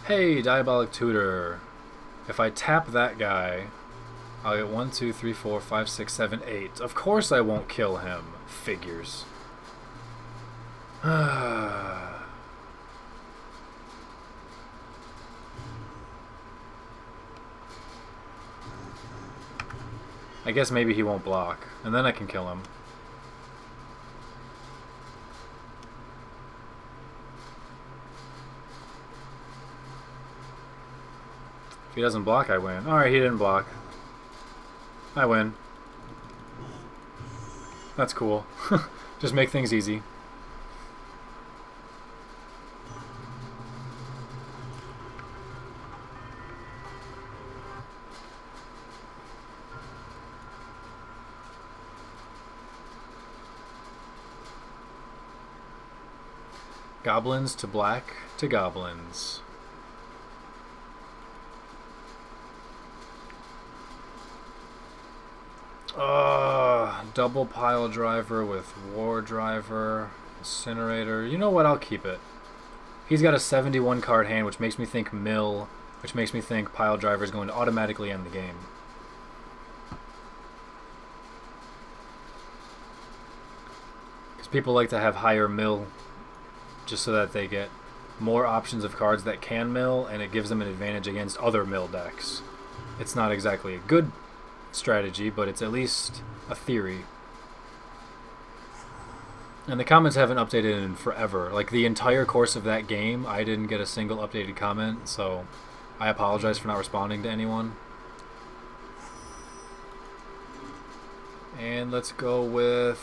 Speaker 1: Hey, Diabolic Tutor. If I tap that guy... I'll get 1, 2, 3, 4, 5, 6, 7, 8. Of course I won't kill him. Figures. I guess maybe he won't block. And then I can kill him. If he doesn't block, I win. Alright, he didn't block. I win. That's cool. Just make things easy. Goblins to black to goblins. Double pile driver with war driver, incinerator. You know what? I'll keep it. He's got a 71 card hand, which makes me think mill, which makes me think pile driver is going to automatically end the game. Because people like to have higher mill just so that they get more options of cards that can mill, and it gives them an advantage against other mill decks. It's not exactly a good strategy, but it's at least a theory. And the comments haven't updated in forever. Like, the entire course of that game, I didn't get a single updated comment, so I apologize for not responding to anyone. And let's go with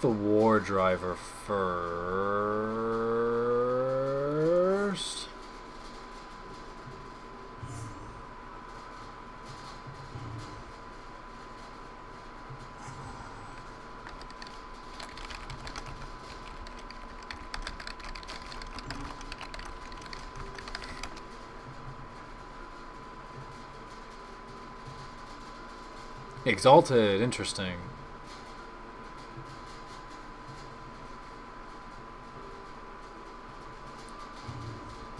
Speaker 1: the war driver first. Exalted, interesting.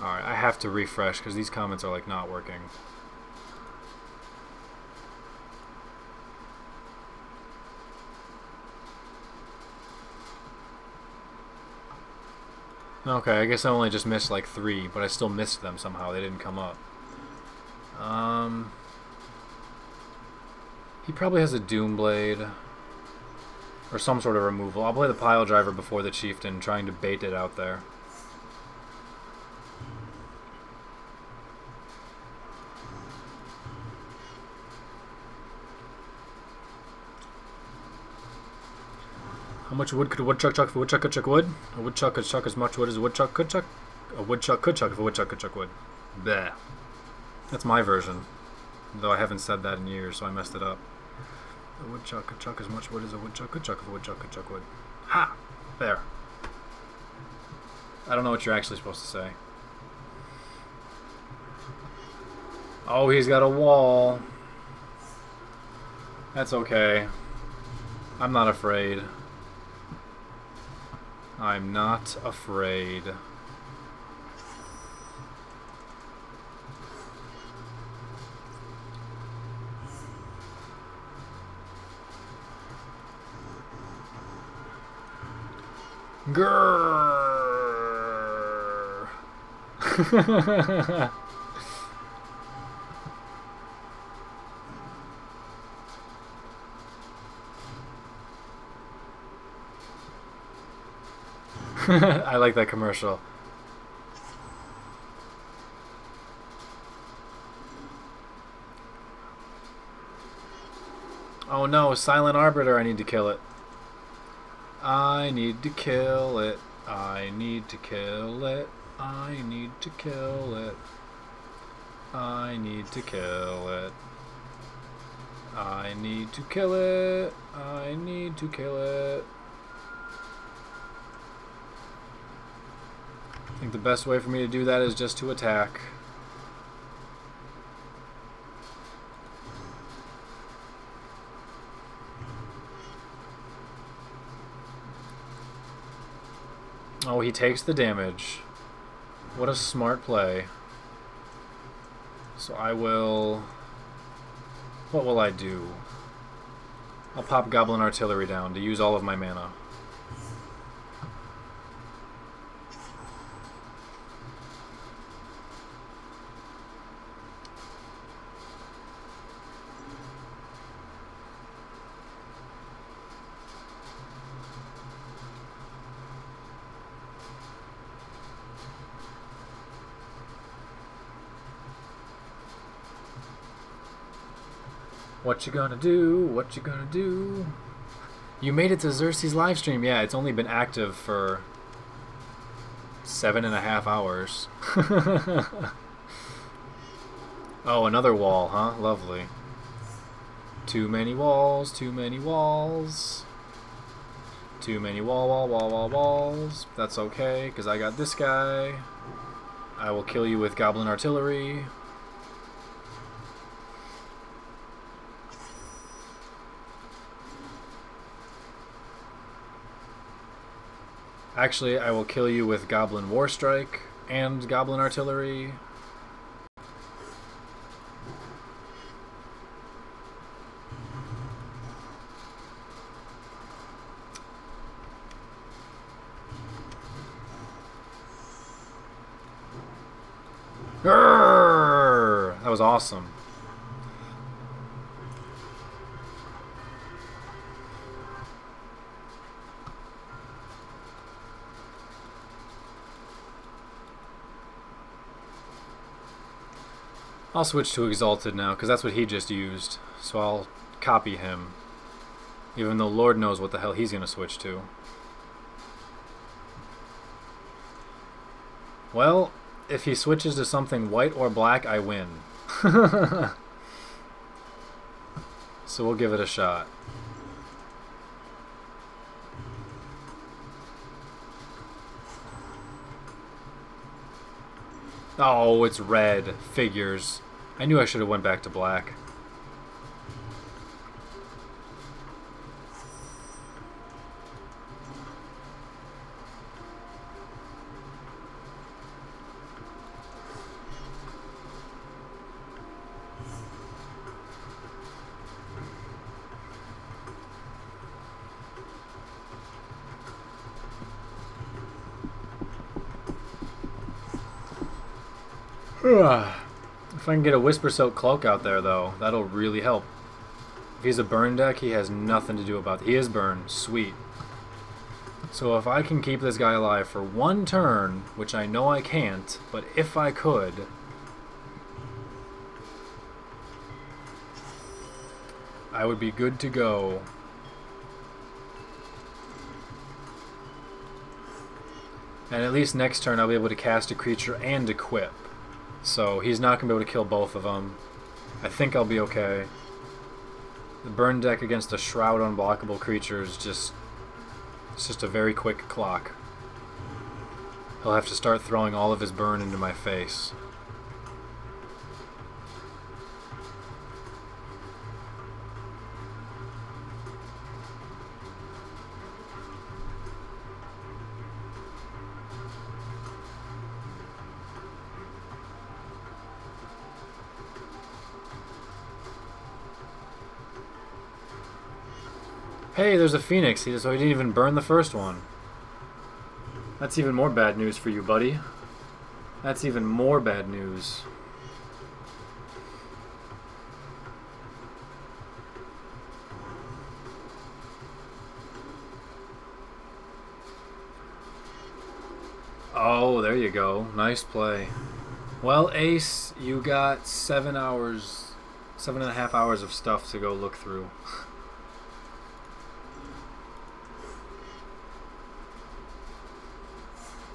Speaker 1: Alright, I have to refresh because these comments are like not working. Okay, I guess I only just missed like 3, but I still missed them somehow. They didn't come up. He probably has a Doomblade or some sort of removal. I'll play the pile driver before the chieftain, trying to bait it out there. How much wood could a woodchuck chuck if a woodchuck could chuck wood? A woodchuck could chuck as much wood as a woodchuck could chuck? A woodchuck could chuck if a woodchuck could chuck wood. Bleh. That's my version. Though I haven't said that in years, so I messed it up. A woodchuck could chuck as much wood as a woodchuck could chuck if a woodchuck could chuck wood. Ha! There. I don't know what you're actually supposed to say. Oh, he's got a wall. That's okay. I'm not afraid. I'm not afraid. Grrr. I like that commercial. Oh no, Silent Arbiter, I need to kill it. I need to kill it. I need to kill it. I need to kill it. I need to kill it. I need to kill it. I need to kill it. I think the best way for me to do that is just to attack. Oh, he takes the damage. What a smart play. So I will... What will I do? I'll pop Goblin Artillery down to use all of my mana. What you gonna do? What you gonna do? You made it to Xerxes livestream. Yeah, it's only been active for 7.5 hours. Oh, another wall, huh? Lovely. Too many walls, too many walls. Too many walls. That's okay, because I got this guy. I will kill you with goblin artillery. Actually, I will kill you with goblin warstrike and goblin artillery. Grrr! That was awesome. I'll switch to Exalted now, because that's what he just used. So I'll copy him. Even though Lord knows what the hell he's going to switch to. Well, if he switches to something white or black, I win. So we'll give it a shot. Oh, it's red. Figures. I knew I should have went back to black. If I can get a Whisper Soak Cloak out there, though, that'll really help. If he's a burn deck, he has nothing to do about it. He is burn. Sweet. So if I can keep this guy alive for one turn, which I know I can't, but if I could, I would be good to go. And at least next turn I'll be able to cast a creature and equip. So he's not going to be able to kill both of them. I think I'll be okay. The burn deck against a Shroud unblockable creature is just... it's just a very quick clock. He'll have to start throwing all of his burn into my face. Hey, there's a Phoenix, so he didn't even burn the first one. That's even more bad news for you, buddy. That's even more bad news. Oh, there you go. Nice play. Well, Ace, you got 7.5 hours of stuff to go look through.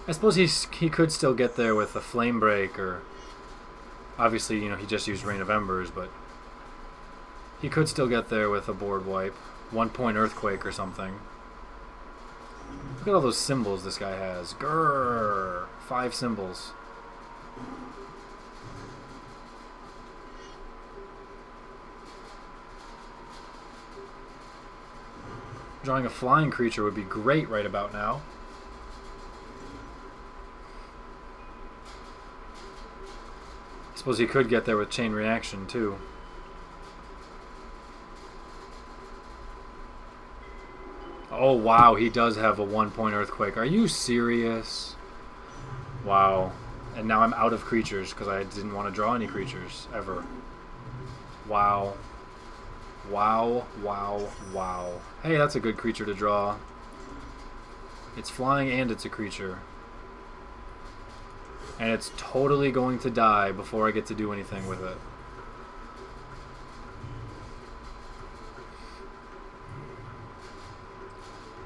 Speaker 1: I suppose he could still get there with a Flame Break, or obviously, you know, he just used Rain of Embers, but he could still get there with a board wipe, 1-point Earthquake or something. Look at all those symbols this guy has. Grrr, 5 symbols. Drawing a flying creature would be great right about now. Suppose he could get there with Chain Reaction too. Oh wow, he does have a 1-point Earthquake. Are you serious? Wow. And now I'm out of creatures because I didn't want to draw any creatures ever. Wow. Wow, wow, wow. Hey, that's a good creature to draw. It's flying and it's a creature. And it's totally going to die before I get to do anything with it.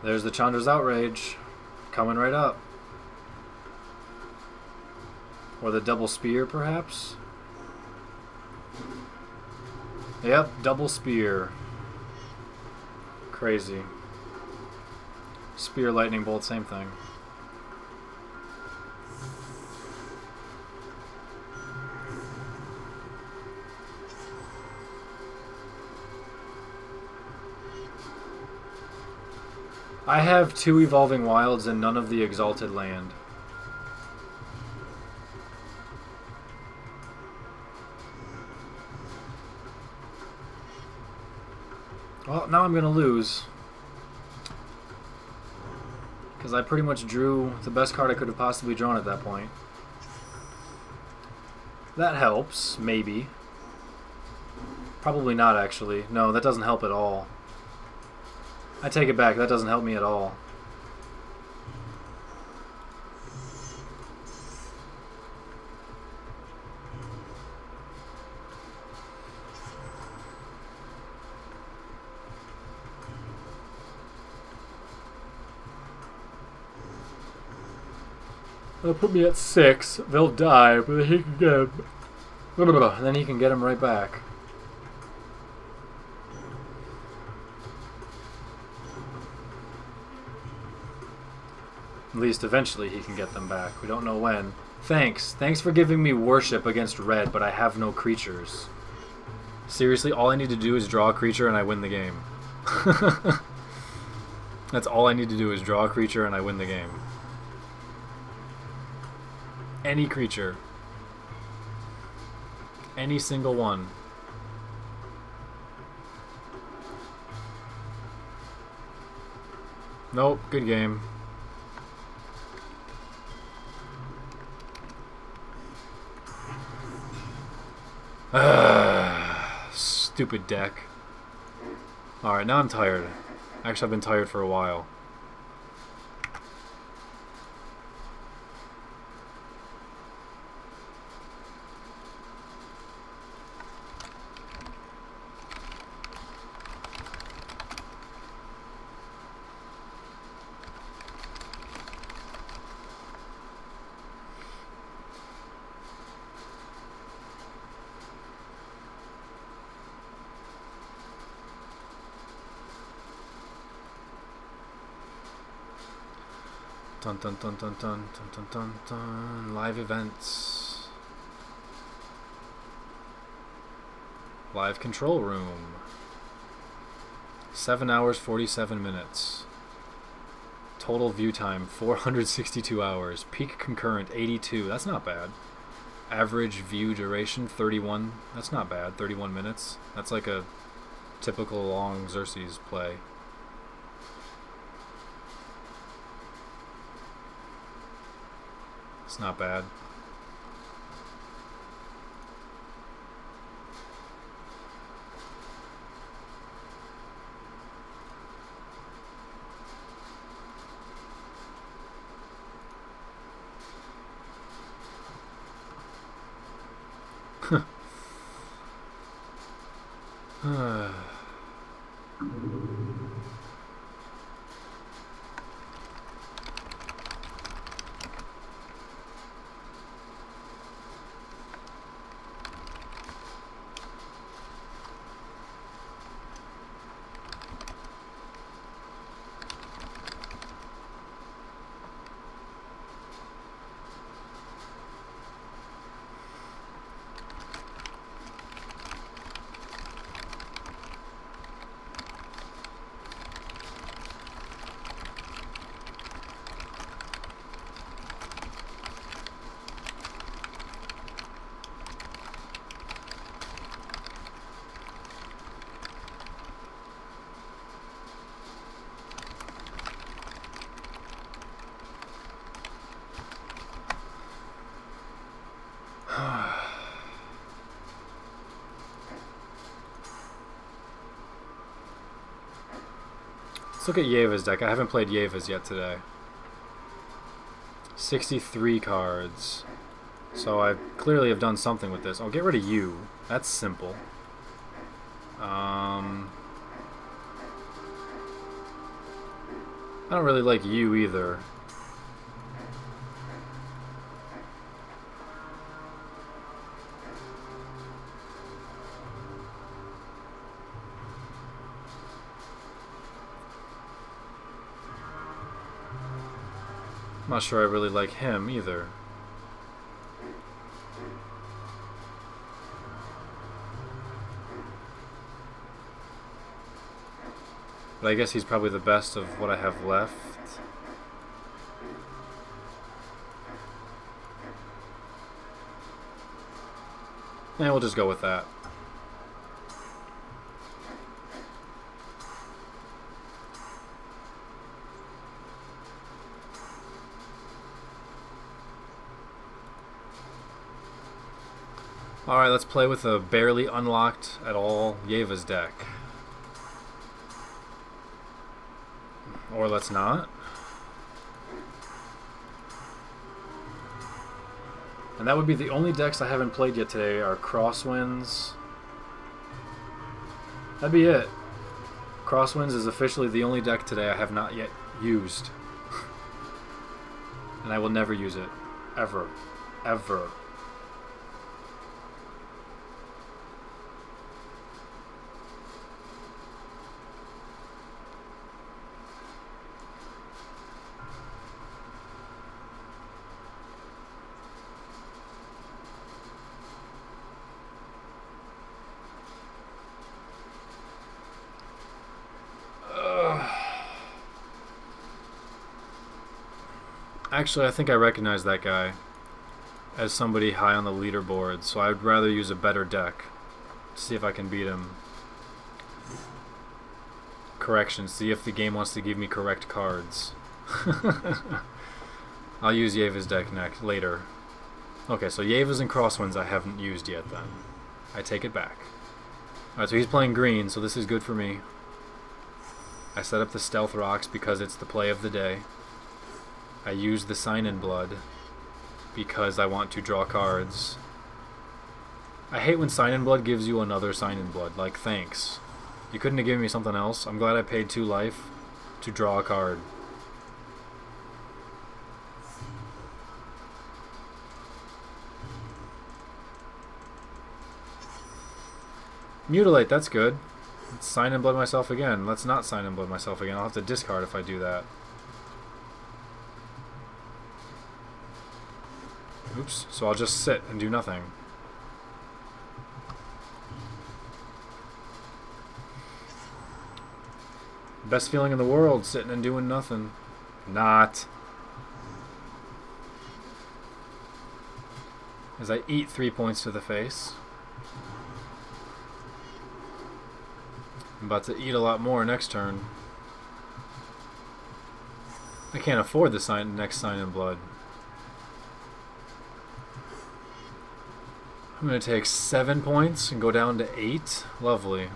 Speaker 1: There's the Chandra's Outrage. Coming right up. Or the Double Spear, perhaps? Yep, Double Spear. Crazy. Spear, lightning bolt, same thing. I have 2 Evolving Wilds and none of the Exalted Land. Well, now I'm going to lose. Because I pretty much drew the best card I could have possibly drawn at that point. That helps, maybe. Probably not, actually. No, that doesn't help at all. I take it back, that doesn't help me at all. They'll put me at 6. They'll die, but he can get him. Then he can get him right back. At least eventually he can get them back. We don't know when. Thanks. Thanks for giving me worship against red, but I have no creatures. Seriously, all I need to do is draw a creature and I win the game. That's all I need to do is draw a creature and I win the game. Any creature. Any single one. Nope, good game. Stupid deck. Alright, now I'm tired. Actually, I've been tired for a while. Dun dun dun dun dun dun dun dun dun. Live events. Live control room. 7 hours 47 minutes. Total view time 462 hours. Peak concurrent 82. That's not bad. Average view duration 31. That's not bad. 31 minutes. That's like a typical long Xerxes play. It's not bad. Let's look at Yeva's deck. I haven't played Yeva's yet today. 63 cards. So I clearly have done something with this. I'll get rid of you. That's simple. I don't really like you either. I'm not sure I really like him either. But I guess he's probably the best of what I have left. And we'll just go with that. Alright, let's play with a barely unlocked at all Yeva's deck. Or let's not. And that would be the only decks I haven't played yet today are Crosswinds. That'd be it. Crosswinds is officially the only deck today I have not yet used. And I will never use it. Ever. Ever. Actually, I think I recognize that guy as somebody high on the leaderboard, so I'd rather use a better deck to see if I can beat him. Correction, see if the game wants to give me correct cards. I'll use Yeva's deck next, later. Okay, so Yeva's and Crosswinds I haven't used yet then. I take it back. Alright, so he's playing green, so this is good for me. I set up the Stealth Rocks because it's the play of the day. I use the Sign in Blood because I want to draw cards. I hate when Sign in Blood gives you another Sign in Blood. Like, thanks. You couldn't have given me something else. I'm glad I paid 2 life to draw a card. Mutilate, that's good. Let's Sign in Blood myself again. Let's not Sign in Blood myself again. I'll have to discard if I do that. Oops, so I'll just sit and do nothing. Best feeling in the world, sitting and doing nothing. Not. As I eat 3 points to the face. I'm about to eat a lot more next turn. I can't afford the next Sign in Blood. I'm going to take 7 points and go down to 8. Lovely.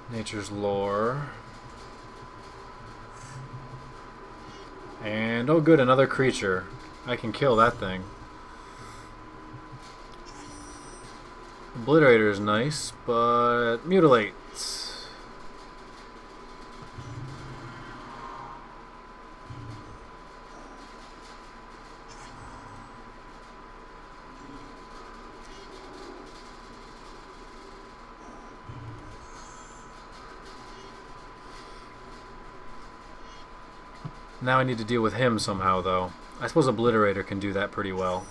Speaker 1: Nature's Lore. And, oh good, another creature. I can kill that thing. Obliterator is nice, but Mutilate. Now I need to deal with him somehow, though. I suppose Obliterator can do that pretty well.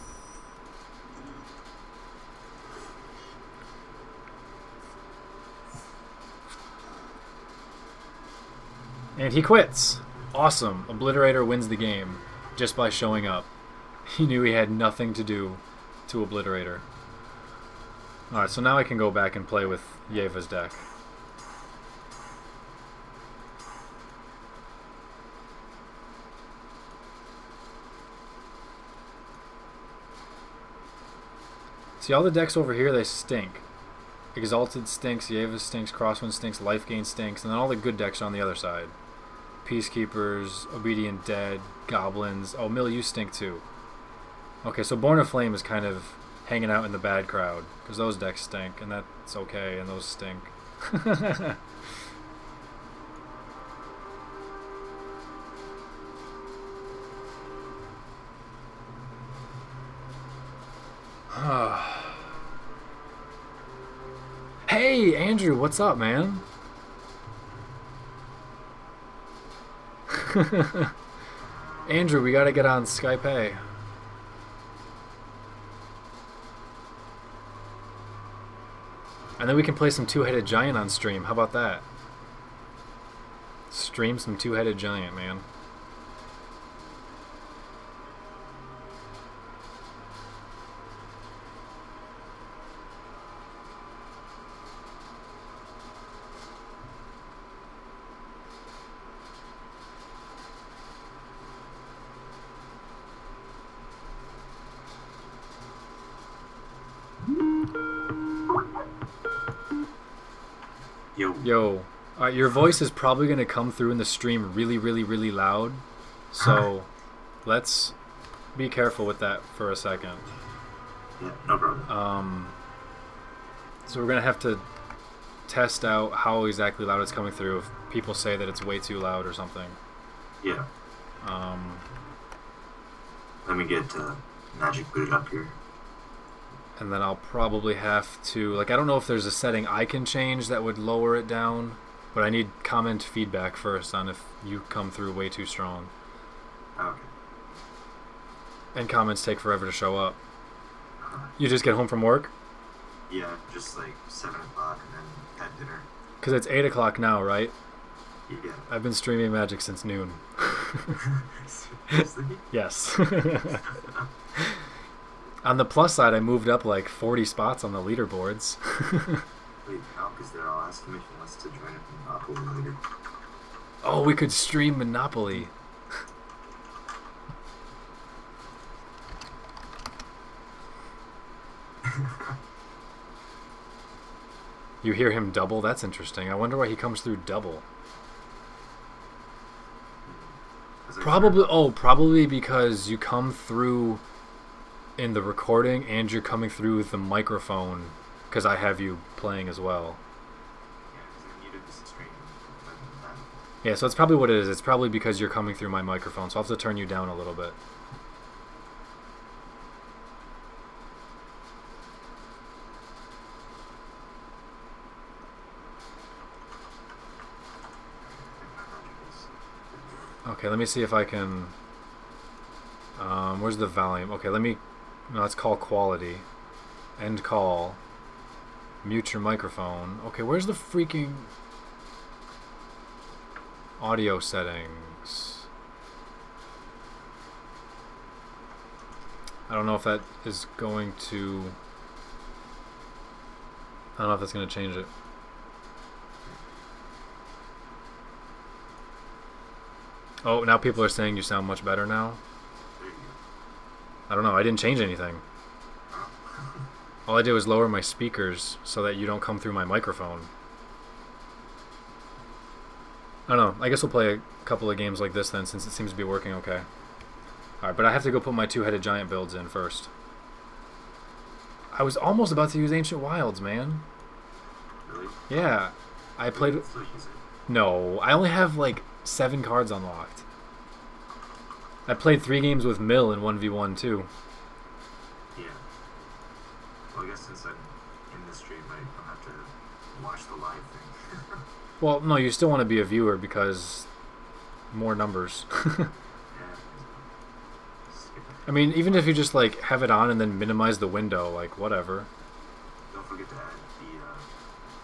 Speaker 1: And he quits! Awesome! Obliterator wins the game just by showing up. He knew he had nothing to do to Obliterator. Alright, so now I can go back and play with Yeva's deck. See, all the decks over here, they stink. Exalted stinks, Yeva stinks, Crosswind stinks, Life Gain stinks, and then all the good decks are on the other side. Peacekeepers, Obedient Dead, Goblins. Oh, Mill, you stink too. Okay, so Born of Flame is kind of hanging out in the bad crowd, because those decks stink, and that's okay, and those stink. Hey, Andrew, what's up, man? Andrew, we gotta get on Skype. Hey. And then we can play some two-headed giant on stream. How about that? Stream some two-headed giant, man. Yo, your voice is probably going to come through in the stream really, really, really loud. So let's be careful with that for a second.
Speaker 3: Yeah, no problem.
Speaker 1: So we're going to have to test out how exactly loud it's coming through if people say that it's way too loud or something.
Speaker 3: Yeah. Let me get Magic booted up here.
Speaker 1: And then I'll probably have to, like, I don't know if there's a setting I can change that would lower it down, but I need comment feedback first on if you come through way too strong.
Speaker 3: Okay.
Speaker 1: And comments take forever to show up. You just get home from work?
Speaker 3: Yeah, just like 7 o'clock and then had dinner.
Speaker 1: Because it's 8 o'clock now, right?
Speaker 3: Yeah.
Speaker 1: I've been streaming Magic since noon.
Speaker 3: Seriously?
Speaker 1: Yes. On the plus side, I moved up like 40 spots on the leaderboards.
Speaker 3: Wait, no, because they're all asking me if he wants to join up in Monopoly later.
Speaker 1: Oh, we could stream Monopoly. You hear him double? That's interesting. I wonder why he comes through double. Probably because you come through in the recording and you're coming through with the microphone because I have you playing as well.
Speaker 3: Yeah, because I muted this stream.
Speaker 1: Yeah, so that's probably what it is. It's probably because you're coming through my microphone, so I'll have to turn you down a little bit. Okay, let me see if I can... where's the volume? Okay, let's call quality. End call. Mute your microphone. Okay, where's the freaking audio settings? I don't know if that is going to... I don't know if that's going to change it. Oh, now people are saying you sound much better now. I don't know. I didn't change anything. All I did was lower my speakers so that you don't come through my microphone. I don't know. I guess we'll play a couple of games like this then, since it seems to be working okay. Alright, but I have to go put my two-headed giant builds in first. I was almost about to use Ancient Wilds, man.
Speaker 3: Really?
Speaker 1: Yeah. I played...
Speaker 3: Still use it.
Speaker 1: No, I only have like 7 cards unlocked. I played 3 games with Mill in 1v1 too.
Speaker 3: Yeah. Well, I guess since I'm in this stream, I don't have to watch the live thing.
Speaker 1: Well, no, you still want to be a viewer because more numbers.
Speaker 3: Yeah.
Speaker 1: I mean, even if you just like have it on and then minimize the window, like whatever.
Speaker 3: Don't forget to add the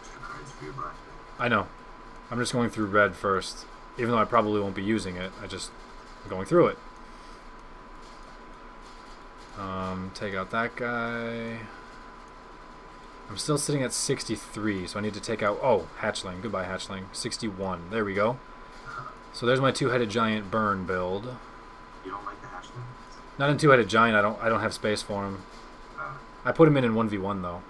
Speaker 3: extra cards for your black deck.
Speaker 1: I know. I'm just going through red first. Even though I probably won't be using it, I'm going through it. Take out that guy. I'm still sitting at 63, so I need to take out... Oh, Hatchling. Goodbye, Hatchling. 61. There we go. So there's my two-headed giant burn build.
Speaker 3: You don't like the hatchling?
Speaker 1: Not in two-headed giant. I don't have space for him. I put him in 1v1 though.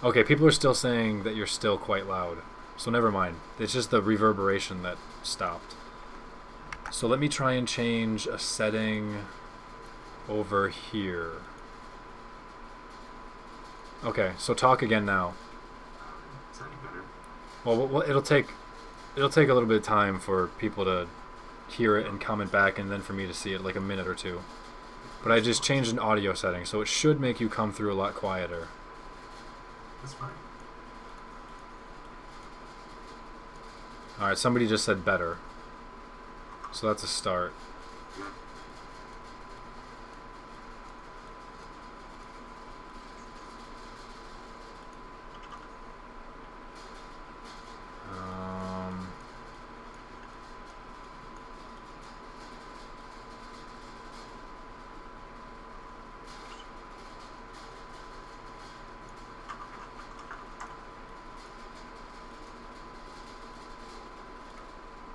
Speaker 1: Okay, people are still saying that you're still quite loud. So never mind. It's just the reverberation that stopped. So let me try and change a setting over here. Okay, so talk again now.
Speaker 3: Is that any better?
Speaker 1: Well, it'll take a little bit of time for people to hear it and comment back, and then for me to see it, like a minute or two. But I just changed an audio setting, so it should make you come through a lot quieter.
Speaker 3: That's fine.
Speaker 1: Alright, somebody just said better. So that's a start.
Speaker 3: Yeah.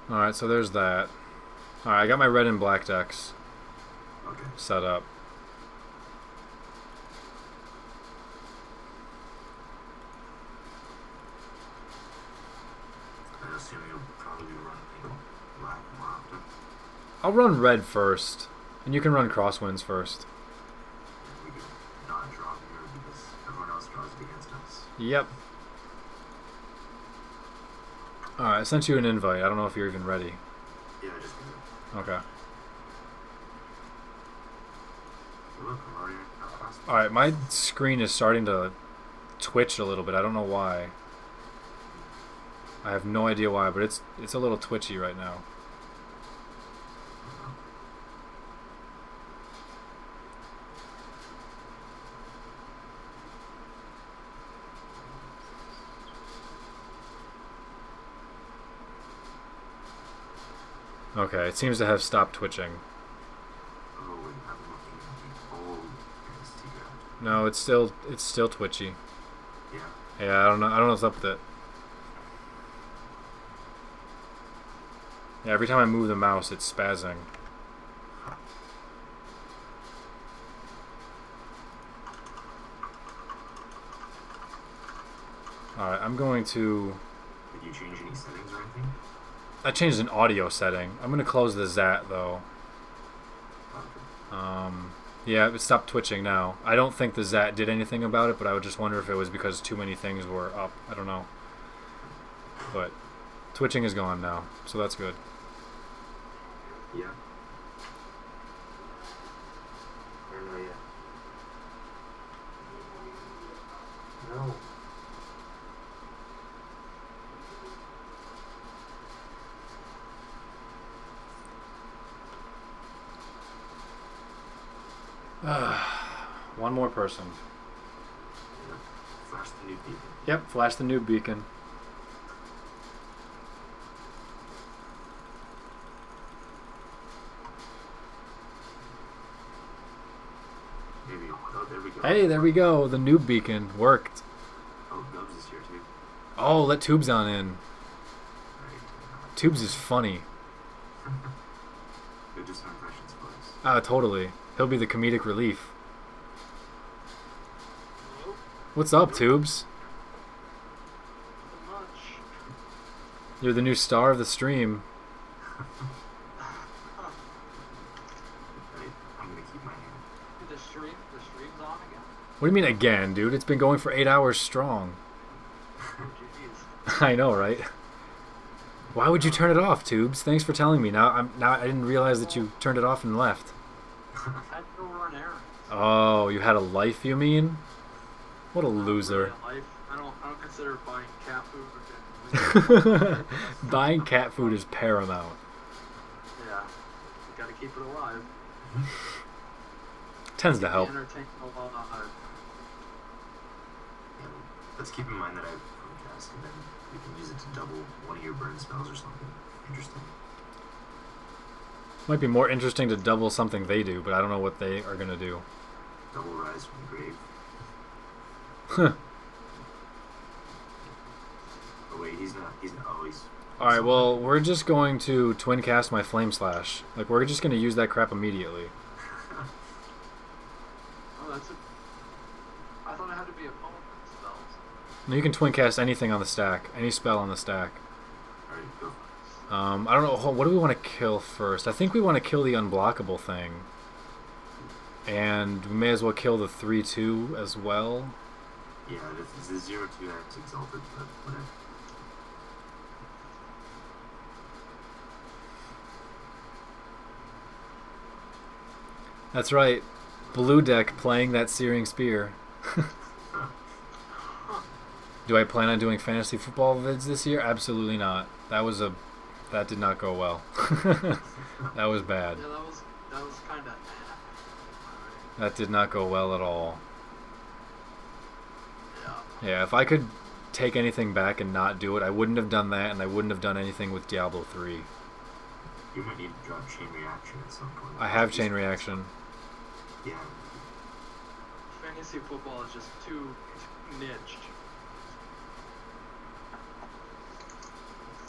Speaker 1: Alright, so there's that. Alright, I got my red and black decks set up.
Speaker 3: I assume you'll probably run black more often.
Speaker 1: I'll run red first, and you can run crosswinds first.
Speaker 3: And we can not draw here because everyone else draws it against us.
Speaker 1: Yep. Alright, I sent you an invite. I don't know if you're even ready.
Speaker 3: Yeah, I just did it.
Speaker 1: Okay.
Speaker 3: Look, I'm already across.
Speaker 1: Alright, my screen is starting to twitch a little bit. I don't know why. I have no idea why, but it's a little twitchy right now. Okay, it seems to have stopped twitching.
Speaker 3: Oh, wait, I'm looking at the old MTG.
Speaker 1: No, it's still twitchy.
Speaker 3: Yeah.
Speaker 1: Yeah, I don't know what's up with it. Yeah, every time I move the mouse, it's spazzing. Alright, I'm going to...
Speaker 3: Did you change any settings or anything?
Speaker 1: I changed an audio setting. I'm going to close the ZAT, though.
Speaker 3: Okay.
Speaker 1: Yeah, it stopped twitching now. I don't think the ZAT did anything about it, but I would just wonder if it was because too many things were up. I don't know. But twitching is gone now, so that's good.
Speaker 3: Yeah. Or no, yeah. No.
Speaker 1: One more person.
Speaker 3: Yeah. Flash the new beacon.
Speaker 1: Yep, flash the new beacon.
Speaker 3: Maybe. Oh, there we go.
Speaker 1: Hey, there we go. The new beacon worked.
Speaker 3: Oh, Nubs is here too.
Speaker 1: Oh, let Tubes on in.
Speaker 3: Right.
Speaker 1: Tubes is funny.
Speaker 3: Good just impressions for us.
Speaker 1: Totally. He'll be the comedic relief.
Speaker 4: Hello?
Speaker 1: What's up, Tubes?
Speaker 4: Not much.
Speaker 1: You're the new star of the stream.
Speaker 3: Right. I'm gonna keep my hand.
Speaker 4: The stream's on again.
Speaker 1: What do you mean again, dude? It's been going for 8 hours strong.
Speaker 4: Oh, jeez.
Speaker 1: I know, right? Why would you turn it off, Tubes? Thanks for telling me. Now I didn't realize that you turned it off and left.
Speaker 4: I had to go run errands.
Speaker 1: Oh, you had a life, you mean? What a
Speaker 4: Not
Speaker 1: loser.
Speaker 4: really a life. I don't consider buying cat food.
Speaker 1: Buying cat food is paramount.
Speaker 4: Yeah. You gotta keep it alive.
Speaker 1: Tends to help.
Speaker 4: Entertain alive.
Speaker 3: Yeah, let's keep in mind that I have Chromecast, and then we can use it to double one of your burn spells or something. Interesting.
Speaker 1: Might be more interesting to double something they do, but I don't know what they are going to do.
Speaker 3: Double rise from the grave.
Speaker 1: Huh.
Speaker 3: Oh wait, he's not. Oh, he's.
Speaker 1: Alright, well, we're just going to twin cast my Flame Slash. Like, we're just going to use that crap immediately.
Speaker 4: Oh, that's it. I thought it had to be opponent spells.
Speaker 1: No, you can twin cast anything on the stack. Any spell on the stack.
Speaker 3: Alright, go.
Speaker 1: I don't know. What do we want to kill first? I think we want to kill the unblockable thing. And we may as well kill the 3-2 as well.
Speaker 3: Yeah, it's the 0-2 that's exalted, but whatever.
Speaker 1: That's right. Blue deck playing that Searing Spear. Do I plan on doing fantasy football vids this year? Absolutely not. That did not go well. That was bad.
Speaker 4: Yeah, that was kind of.
Speaker 1: That did not go well at all.
Speaker 4: Yeah.
Speaker 1: Yeah, if I could take anything back and not do it, I wouldn't have done that, and I wouldn't have done anything with Diablo 3.
Speaker 3: You might need to drop chain reaction at some point.
Speaker 1: I have chain reaction.
Speaker 3: Yeah.
Speaker 4: Fantasy football is just too niched.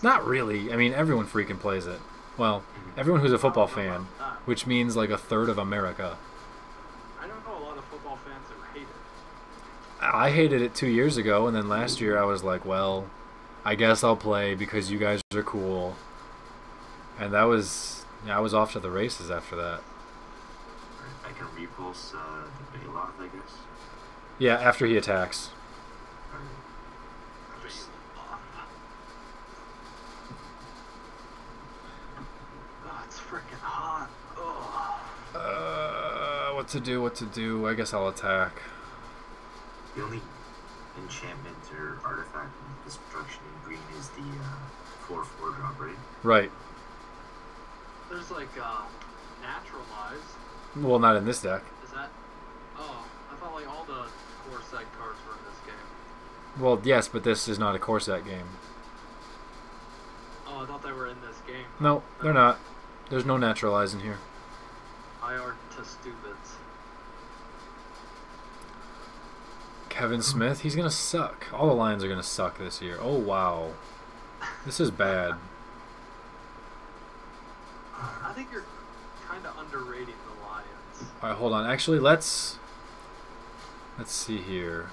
Speaker 1: Not really. I mean, everyone freaking plays it. Well, everyone who's a football fan, which means like a third of America.
Speaker 4: I don't know a lot of football fans that hate it.
Speaker 1: I hated it 2 years ago, and then last year I was like, well, I guess I'll play because you guys are cool. And I was off to the races after that.
Speaker 3: I can repulse the Bailoff, I guess.
Speaker 1: Yeah, after he attacks.
Speaker 4: Oh, it's freaking hot.
Speaker 1: What to do? I guess I'll attack.
Speaker 3: The only enchantment or artifact of destruction in green is the 4/4 drop, right?
Speaker 1: Right.
Speaker 4: There's like naturalize.
Speaker 1: Well, not in this deck.
Speaker 4: Is that? Oh, I thought like all the core set cards were in this game.
Speaker 1: Well, yes, but this is not a core set game.
Speaker 4: Oh, I thought they were in this game.
Speaker 1: No, they're not. There's no naturalize in here.
Speaker 4: IR to stupids.
Speaker 1: Kevin Smith, he's gonna suck. All the Lions are gonna suck this year. Oh wow, this is bad.
Speaker 4: I think you're kind of underrating the Lions.
Speaker 1: All right, hold on. Actually, let's see here.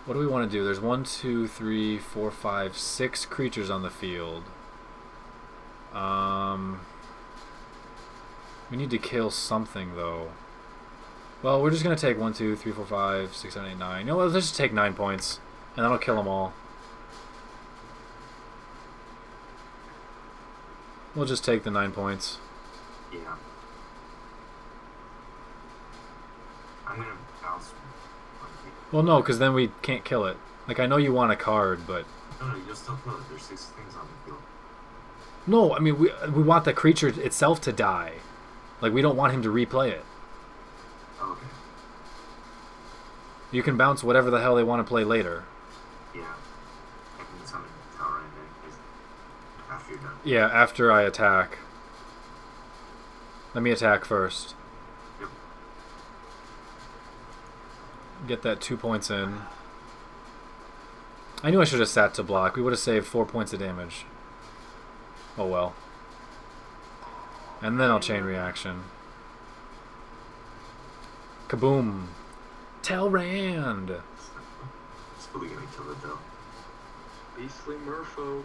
Speaker 1: What do we want to do? There's 1, 2, 3, 4, 5, 6 creatures on the field. We need to kill something though. Well, we're just gonna take 1, 2, 3, 4, 5, 6, 7, 8, 9. You know what? Let's just take 9 points, and then I'll kill them all. We'll just take the 9 points.
Speaker 3: Yeah. I'm gonna bounce.
Speaker 1: Well, no, because then we can't kill it. Like, I know you want a card, but...
Speaker 3: No, you'll still kill it. There's 6 things on the field.
Speaker 1: No, I mean, we want the creature itself to die. Like, we don't want him to replay it.
Speaker 3: Oh, okay.
Speaker 1: You can bounce whatever the hell they want to play later.
Speaker 3: Yeah. I can summon Tower after you're done.
Speaker 1: Yeah, after I attack. Let me attack first.
Speaker 3: Yep.
Speaker 1: Get that 2 points in. I knew I should have sat to block. We would have saved 4 points of damage. Oh well. And then I'll chain reaction. Kaboom! Telrand!
Speaker 3: It's probably gonna kill it though.
Speaker 4: Beastly merfolk.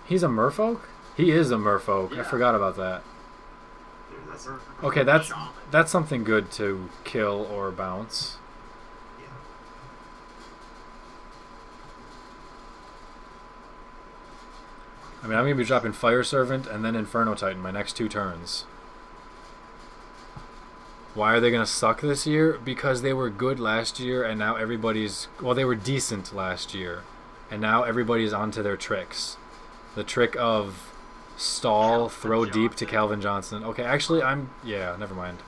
Speaker 1: He's a merfolk? He is a merfolk.
Speaker 4: Yeah.
Speaker 1: I forgot about that.
Speaker 3: Yeah, that's
Speaker 1: Okay, that's something good to kill or bounce.
Speaker 3: yeah.
Speaker 1: I mean, I'm going to be dropping Fire Servant and then Inferno Titan my next 2 turns. Why are they going to suck this year? Because they were good last year and now everybody's... Well, they were decent last year. And now everybody's onto their tricks. The trick of stall, throw deep to Calvin Johnson. Okay, actually, yeah, never mind.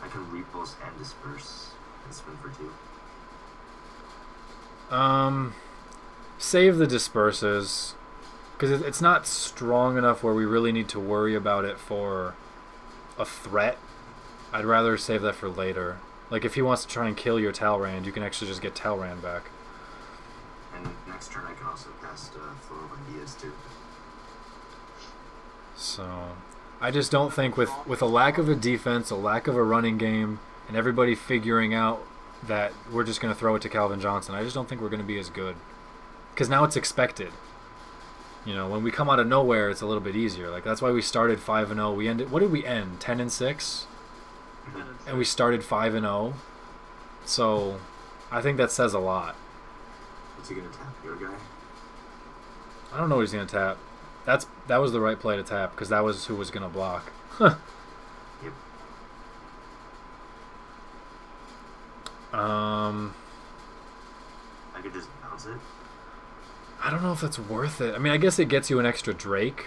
Speaker 3: I can repulse and disperse and spin for 2.
Speaker 1: Save the disperses. Because it's not strong enough where we really need to worry about it for a threat. I'd rather save that for later. Like, if he wants to try and kill your Talrand, you can actually just get Talrand back.
Speaker 3: And next turn I can also cast Flow of Ideas too.
Speaker 1: So, I just don't think with a lack of a defense, a lack of a running game, and everybody figuring out that we're just going to throw it to Calvin Johnson, I just don't think we're going to be as good. Because now it's expected. You know, when we come out of nowhere, it's a little bit easier. Like, that's why we started 5-0. We ended... What did we end? 10-6? And we started 5-0. So, I think that says a lot.
Speaker 3: What's he gonna tap? Your guy?
Speaker 1: I don't know what he's going to tap. That was the right play to tap, because that was who was going to block.
Speaker 3: Yep.
Speaker 1: I
Speaker 3: I could just bounce it.
Speaker 1: I don't know if that's worth it. I mean, I guess it gets you an extra Drake.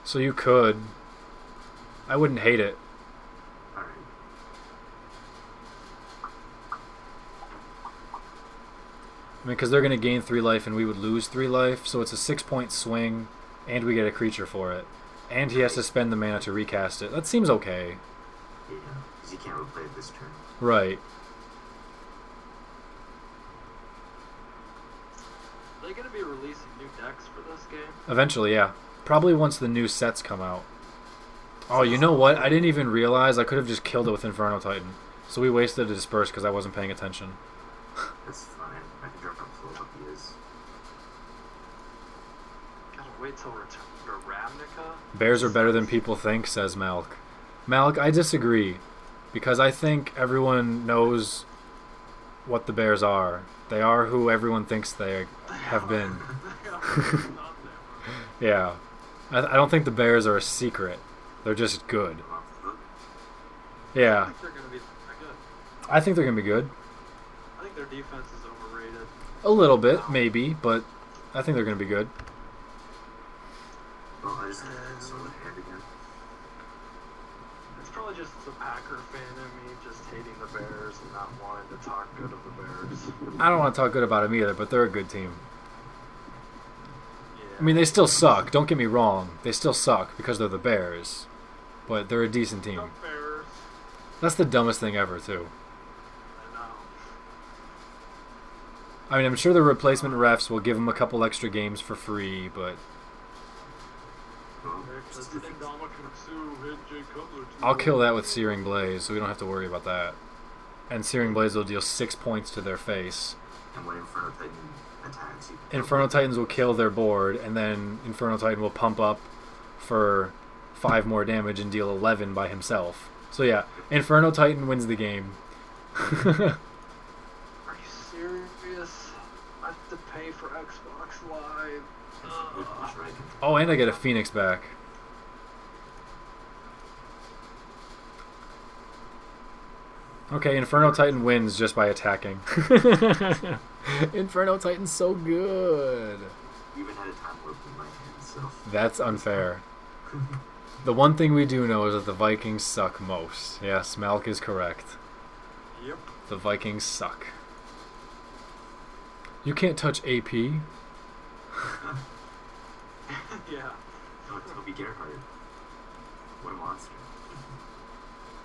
Speaker 1: So you could. I wouldn't hate it.
Speaker 3: Alright.
Speaker 1: I mean, because they're going to gain 3 life and we would lose 3 life, so it's a 6-point swing, and we get a creature for it. And he has to spend the mana to recast it. That seems okay.
Speaker 3: Yeah, because you can't replay it this turn.
Speaker 1: Right.
Speaker 4: Are they going to be releasing new decks for this game?
Speaker 1: Eventually, yeah. Probably once the new sets come out. Oh, you know what? I didn't even realize I could have just killed it with Inferno Titan. So we wasted a disperse because I wasn't paying attention.
Speaker 3: That's fine. I can drop up full up he is.
Speaker 4: Gotta wait till return to Ravnica?
Speaker 1: Bears are better than people think, says Malk. Malk, I disagree. Because I think everyone knows what the Bears are. They are who everyone thinks they have been. Yeah. I don't think the Bears are a secret. They're just good. Yeah.
Speaker 4: I think they're going to be good.
Speaker 1: I think they're going to be good.
Speaker 4: I think their defense is overrated.
Speaker 1: A little bit, maybe, but I think they're going to be good.
Speaker 3: Well, I just saw the hand again.
Speaker 4: It's probably just the Packer fan in me just hating the Bears and not wanting to talk good of the Bears.
Speaker 1: I don't want to talk good about them either, but they're a good team.
Speaker 4: Yeah.
Speaker 1: I mean, they still suck. Don't get me wrong. They still suck because they're the Bears. But they're a decent team.
Speaker 4: The Bears.
Speaker 1: That's the dumbest thing ever, too.
Speaker 4: I know.
Speaker 1: I mean, I'm sure the replacement refs will give them a couple extra games for free, but
Speaker 3: Well,
Speaker 4: There's
Speaker 3: just
Speaker 4: the
Speaker 3: the thing.
Speaker 4: Indomitian Sue, hit Jay Cutler, too.
Speaker 1: I'll kill that with Searing Blaze, so we don't have to worry about that. And Searing Blaze will deal 6 points to their face.
Speaker 3: And when Inferno Titan attacks, you
Speaker 1: Inferno Titans will kill their board, and then Inferno Titan will pump up for 5 more damage and deal 11 by himself. So yeah, Inferno Titan wins the game.
Speaker 4: Are you serious? I have to pay for Xbox Live.
Speaker 3: That's right.
Speaker 1: Oh, and I get a Phoenix back. Okay, Inferno Titan wins just by attacking. Inferno Titan's so good.
Speaker 3: You even had a time warp in my hand, so.
Speaker 1: That's unfair. The one thing we do know is that the Vikings suck most. Yes, Malk is correct.
Speaker 4: Yep.
Speaker 1: The Vikings suck. You can't touch AP.
Speaker 4: Yeah.
Speaker 3: Oh, Toby Gerhardt. What a monster.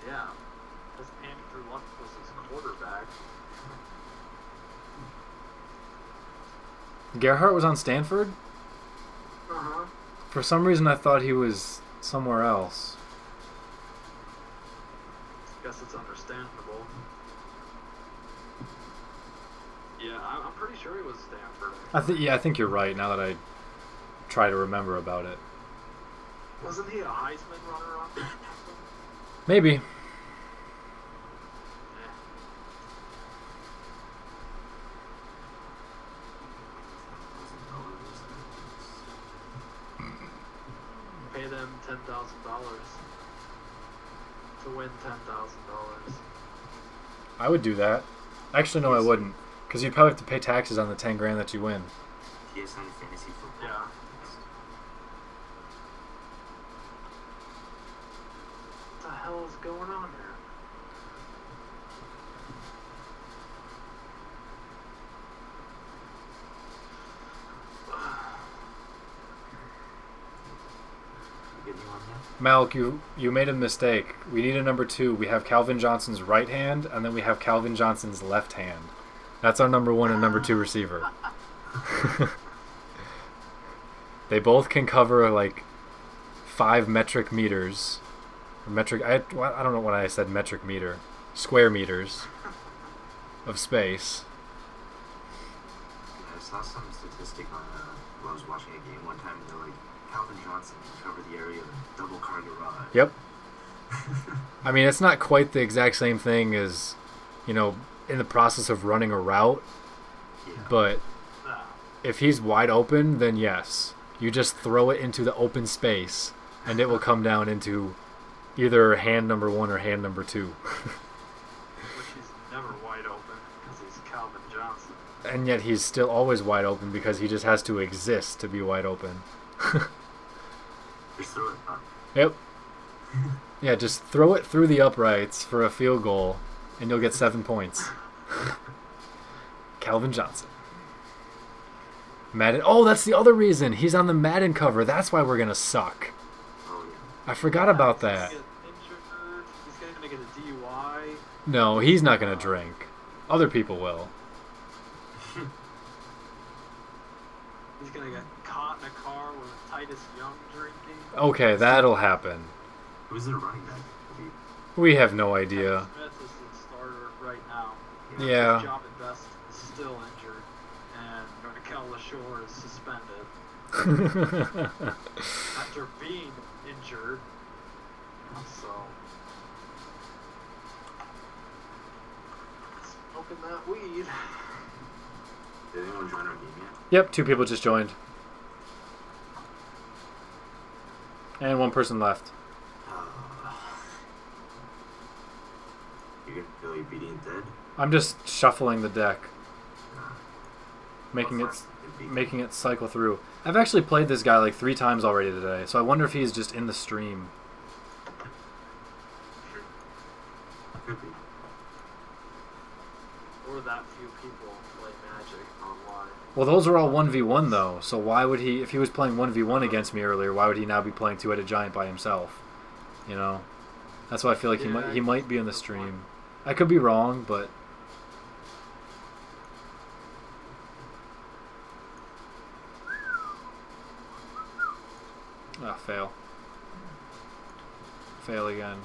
Speaker 4: Yeah. This Andrew Luck was his quarterback.
Speaker 1: Gerhardt was on Stanford?
Speaker 4: Uh-huh.
Speaker 1: For some reason I thought he was somewhere else.
Speaker 4: Guess it's understandable. Yeah, I'm pretty sure he was Stanford.
Speaker 1: I think you're right now that I try to remember about it.
Speaker 4: Wasn't he a Heisman runner-up?
Speaker 1: Maybe.
Speaker 4: Pay them $10,000 to win $10,000.
Speaker 1: I would do that. Actually, no, I wouldn't. Because you'd probably have to pay taxes on the 10 grand that you win.
Speaker 3: TSN Fantasy Football.
Speaker 4: Yeah. What the hell is going on here?
Speaker 3: You get anyone yet?
Speaker 1: Malk, you made a mistake. We need a number 2. We have Calvin Johnson's right hand, and then we have Calvin Johnson's left hand. That's our number 1 and number 2 receiver. They both can cover like 5 metric meters. I don't know when I said metric meter. Square meters of space.
Speaker 3: I saw some statistic on when I was watching a game one time, and they're like, Calvin Johnson can cover the area of a double car garage.
Speaker 1: Yep. I mean, it's not quite the exact same thing as, you know, in the process of running a route,
Speaker 3: Yeah.
Speaker 1: but if he's wide open, then yes. You just throw it into the open space, and it will come down into either hand number 1 or hand number 2.
Speaker 4: Which he's never wide open because he's Calvin Johnson.
Speaker 1: And yet he's still always wide open because he just has to exist to be wide open.
Speaker 3: Just throw it up.
Speaker 1: Yep. Yeah, just throw it through the uprights for a field goal, and you'll get 7 points. Calvin Johnson. Madden. Oh, that's the other reason. He's on the Madden cover. That's why we're going to suck.
Speaker 3: Oh, yeah.
Speaker 1: I forgot about that.
Speaker 4: He's going to get a DUI.
Speaker 1: No, he's not going to drink. Other people will.
Speaker 4: He's going to get caught in a car with Titus Young drinking.
Speaker 1: Okay, that'll happen.
Speaker 3: Who's their running back?
Speaker 1: We have no idea.
Speaker 4: Smith is the starter right now.
Speaker 1: Yeah.
Speaker 4: Job at best is still injured, and Raquel LaShore is suspended after being injured. So, smoking that weed.
Speaker 3: Did anyone join our game yet?
Speaker 1: Yep, 2 people just joined. And 1 person left.
Speaker 3: You're gonna feel your beating dead?
Speaker 1: I'm just shuffling the deck. Making it cycle through. I've actually played this guy like 3 times already today, so I wonder if he's just in the stream.
Speaker 3: Could be.
Speaker 4: Or that few people play Magic online.
Speaker 1: Well, those are all 1v1 though, so why would he, if he was playing 1v1 against me earlier, why would he now be playing 2-headed giant by himself? You know? That's why I feel like he might be in the stream. I could be wrong, but fail. Fail again.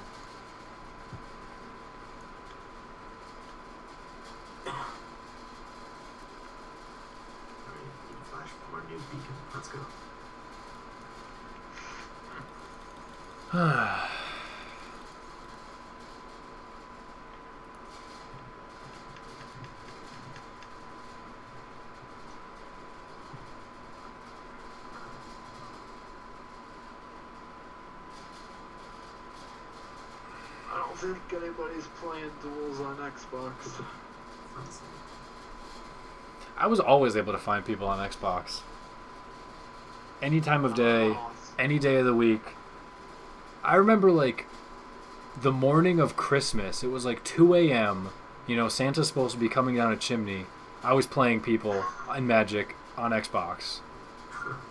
Speaker 3: Flash forward news beacon. Let's go.
Speaker 4: I don't think anybody's playing duels on Xbox.
Speaker 1: I was always able to find people on Xbox. Any time of day, any day of the week. I remember, like, the morning of Christmas. It was like 2 a.m. You know, Santa's supposed to be coming down a chimney. I was playing people in Magic on Xbox.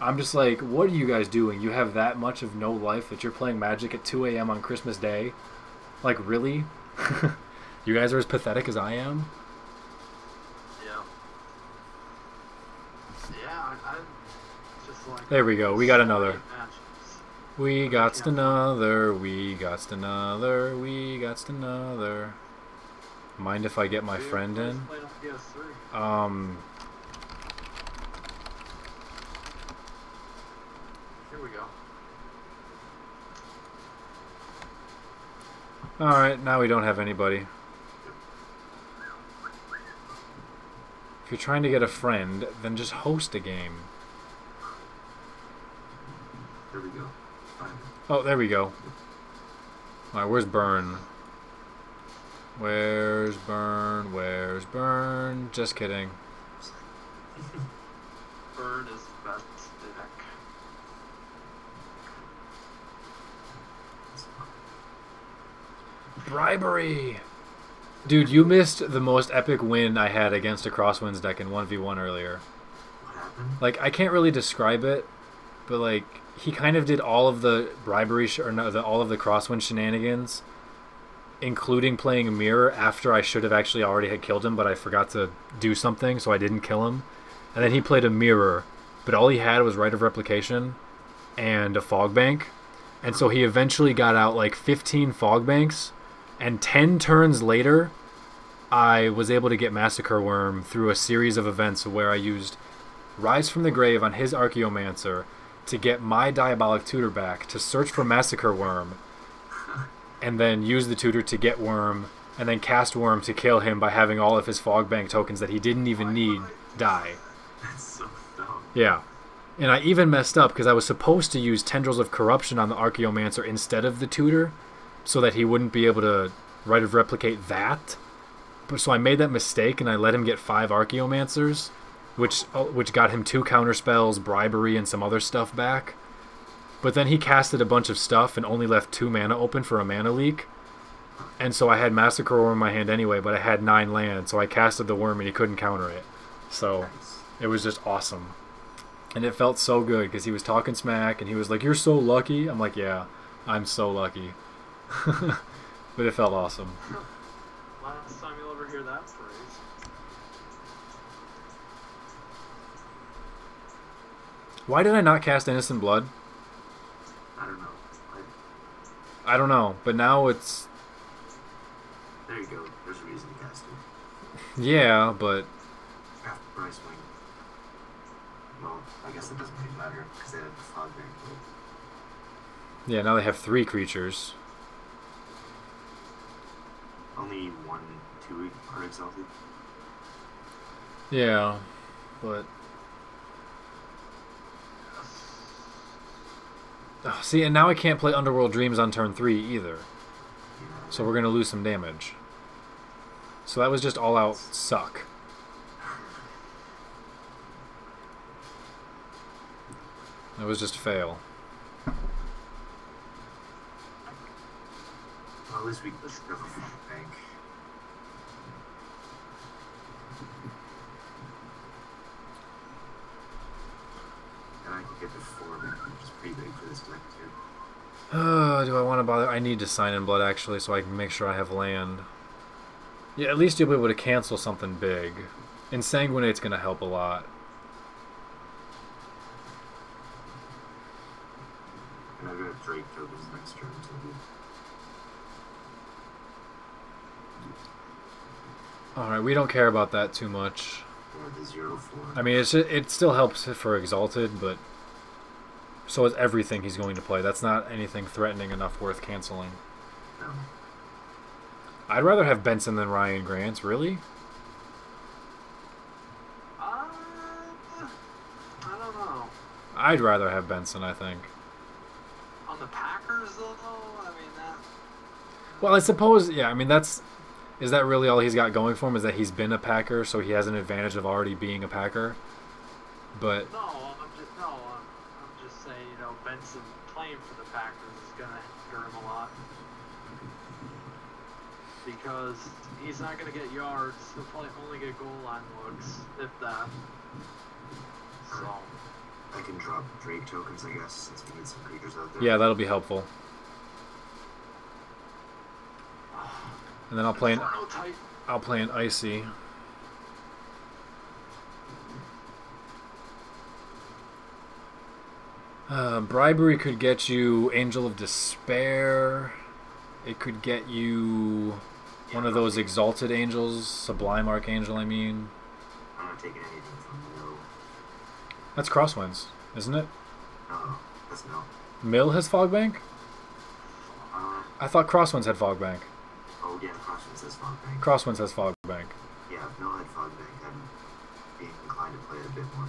Speaker 1: I'm just like, what are you guys doing? You have that much of no life that you're playing Magic at 2 a.m. on Christmas Day? Like, really? You guys are as pathetic as I am?
Speaker 4: Yeah. Yeah, I just like...
Speaker 1: There we go. We got another.
Speaker 4: Matches.
Speaker 1: We got another. We got another. We got another. Mind if I get my friend in?
Speaker 4: Played on PS3. Here we go.
Speaker 1: Alright, now we don't have anybody. If you're trying to get a friend, then just host a game.
Speaker 3: There we go. Fine.
Speaker 1: Oh, there we go. Alright, where's Burn? Where's Burn? Where's Burn? Just kidding.
Speaker 4: Bird is the best deck.
Speaker 1: Bribery! Dude, you missed the most epic win I had against a Crosswinds deck in 1v1 earlier.
Speaker 3: What happened?
Speaker 1: Like, I can't really describe it, but, like, he kind of did all of the bribery, all of the Crosswind shenanigans, including playing a mirror after I should have actually already had killed him, but I forgot to do something, so I didn't kill him. And then he played a mirror, but all he had was Rite of Replication and a Fog Bank. And so he eventually got out, like, 15 Fog Banks, and 10 turns later, I was able to get Massacre Worm through a series of events where I used Rise from the Grave on his Archaeomancer to get my Diabolic Tutor back, to search for Massacre Worm, and then use the tutor to get Worm, and then cast Worm to kill him by having all of his Fog Bank tokens that he didn't even need die.
Speaker 3: That's so dumb.
Speaker 1: Yeah. And I even messed up because I was supposed to use Tendrils of Corruption on the Archaeomancer instead of the tutor, so that he wouldn't be able to Rite of Replicate that. So I made that mistake and I let him get 5 Archaeomancers, which got him 2 counter spells, bribery, and some other stuff back. But then he casted a bunch of stuff and only left 2 mana open for a mana leak. And so I had Massacre Worm in my hand anyway, but I had 9 land, so I casted the worm and he couldn't counter it. So it was just awesome. And it felt so good because he was talking smack and he was like, "You're so lucky." I'm like, "Yeah, I'm so lucky." But it felt awesome.
Speaker 4: Last time you'll ever hear that phrase.
Speaker 1: Why did I not cast Innocent Blood?
Speaker 3: I don't know.
Speaker 1: I don't know, but now it's...
Speaker 3: There you go. There's a reason to cast it.
Speaker 1: Yeah, but...
Speaker 3: After price swing. Well, I guess it doesn't really matter, because they have the fog bank.
Speaker 1: Yeah, now they have 3 creatures.
Speaker 3: Only 1, 2 are exalted.
Speaker 1: Yeah, but... Oh, see, and now I can't play Underworld Dreams on turn 3 either. So we're going to lose some damage. So that was just all out suck. That was just a fail.
Speaker 3: Well, at least we have a fog bank. And I can get the 4, which is pretty big for this deck too.
Speaker 1: Do I want to bother? I need to sign in blood actually so I can make sure I have land. Yeah, at least you'll be able to cancel something big. Insanguinate's going to help a lot.
Speaker 3: And I've got Drake tokens next turn too.
Speaker 1: Alright, we don't care about that too much.
Speaker 3: Or the 0/4.
Speaker 1: I mean, it still helps for Exalted, but so is everything he's going to play. That's not anything threatening enough worth canceling.
Speaker 3: No.
Speaker 1: I'd rather have Benson than Ryan Grant, really?
Speaker 4: I don't know.
Speaker 1: I'd rather have Benson, I think.
Speaker 4: On the Packers, though, I mean, that...
Speaker 1: Well, I suppose, yeah, I mean, that's... Is that really all he's got going for him? Is that he's been a Packer, so he has an advantage of already being a Packer? But...
Speaker 4: No, I'm just saying, you know, Benson playing for the Packers is going to hurt him a lot. Because he's not going to get yards. He'll probably only get goal line looks, if that. So...
Speaker 3: I can drop Drake tokens, I guess, since we need some creatures out there.
Speaker 1: Yeah, that'll be helpful. And then I'll play an Icy. Bribery could get you Angel of Despair. It could get you one of those Exalted Angels, Sublime Archangel, I mean.
Speaker 3: I'm not taking anything from Mill.
Speaker 1: That's Crosswinds, isn't it?
Speaker 3: No, that's Mill.
Speaker 1: Mill has Fogbank? I thought Crosswinds had Fogbank.
Speaker 3: Oh yeah, Crosswinds has fog bank.
Speaker 1: Crosswinds has Fogbank.
Speaker 3: Yeah, if Mill had fog bank, I'd be inclined to play it a bit more.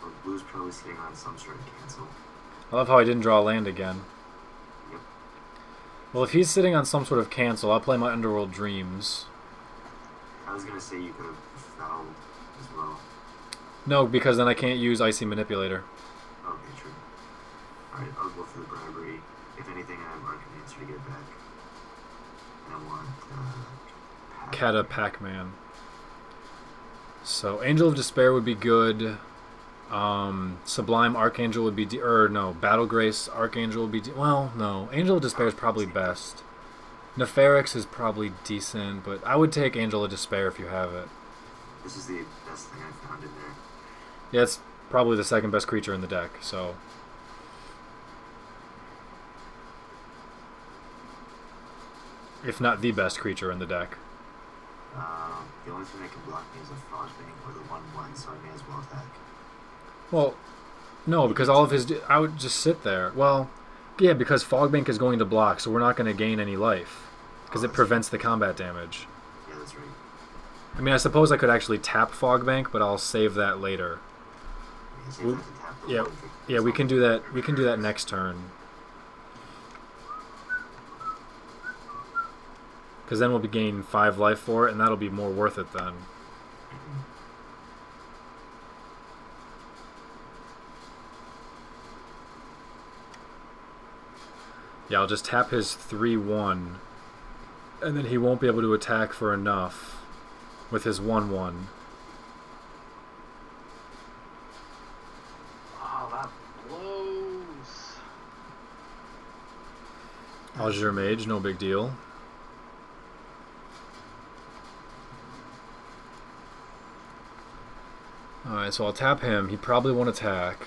Speaker 3: Well, Blue's probably sitting on some sort of cancel.
Speaker 1: I love how I didn't draw land again.
Speaker 3: Yep.
Speaker 1: Well, if he's sitting on some sort of cancel, I'll play my Underworld Dreams.
Speaker 3: I was gonna say you could have fouled as well.
Speaker 1: No, because then I can't use Icy Manipulator.
Speaker 3: Okay, true. Alright, I'll go for the bribery. If anything, I have Archmancer to get back. And I want,
Speaker 1: Kata Pac-Man. So, Angel of Despair would be good. Sublime Archangel would be... Battle Grace Archangel would be... well, no. Angel of Despair is probably best. Neferix is probably decent, but I would take Angel of Despair if you have it.
Speaker 3: This is the best thing I found in there.
Speaker 1: Yeah, it's probably the second best creature in the deck, so... if not the best creature in the deck.
Speaker 3: The only thing that can block me is a Frostbank or the 1/1, so I may as well attack.
Speaker 1: Well, no, because all of his... I would just sit there. Well, yeah, because Fogbank is going to block, so we're not going to gain any life. Because it prevents the combat damage.
Speaker 3: Yeah, that's right.
Speaker 1: I mean, I suppose I could actually tap Fog Bank, but I'll save that later. Yeah, yeah, we can do that. We can do that next turn. Because then we'll be gaining 5 life for it, and that'll be more worth it then. Yeah, I'll just tap his 3-1, and then he won't be able to attack for enough with his 1-1.
Speaker 4: Oh, that blows.
Speaker 1: Azure Mage, no big deal. Alright, so I'll tap him. He probably won't attack.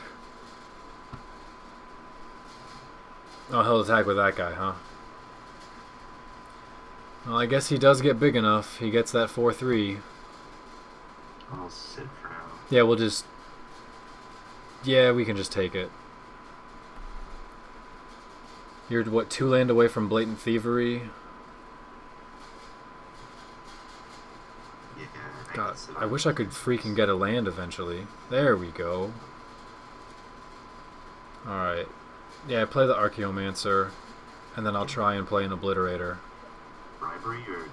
Speaker 1: Oh, he'll attack with that guy, huh? Well, I guess he does get big enough. He gets that 4-3.
Speaker 3: I'll sit for now.
Speaker 1: Yeah, we'll just... Yeah, we can just take it. You're, what, 2 land away from Blatant Thievery?
Speaker 3: Yeah,
Speaker 1: God, I wish I could freaking get a land eventually. There we go. Alright. Yeah, play the Archaeomancer, and then I'll try and play an Obliterator.
Speaker 3: Bribery or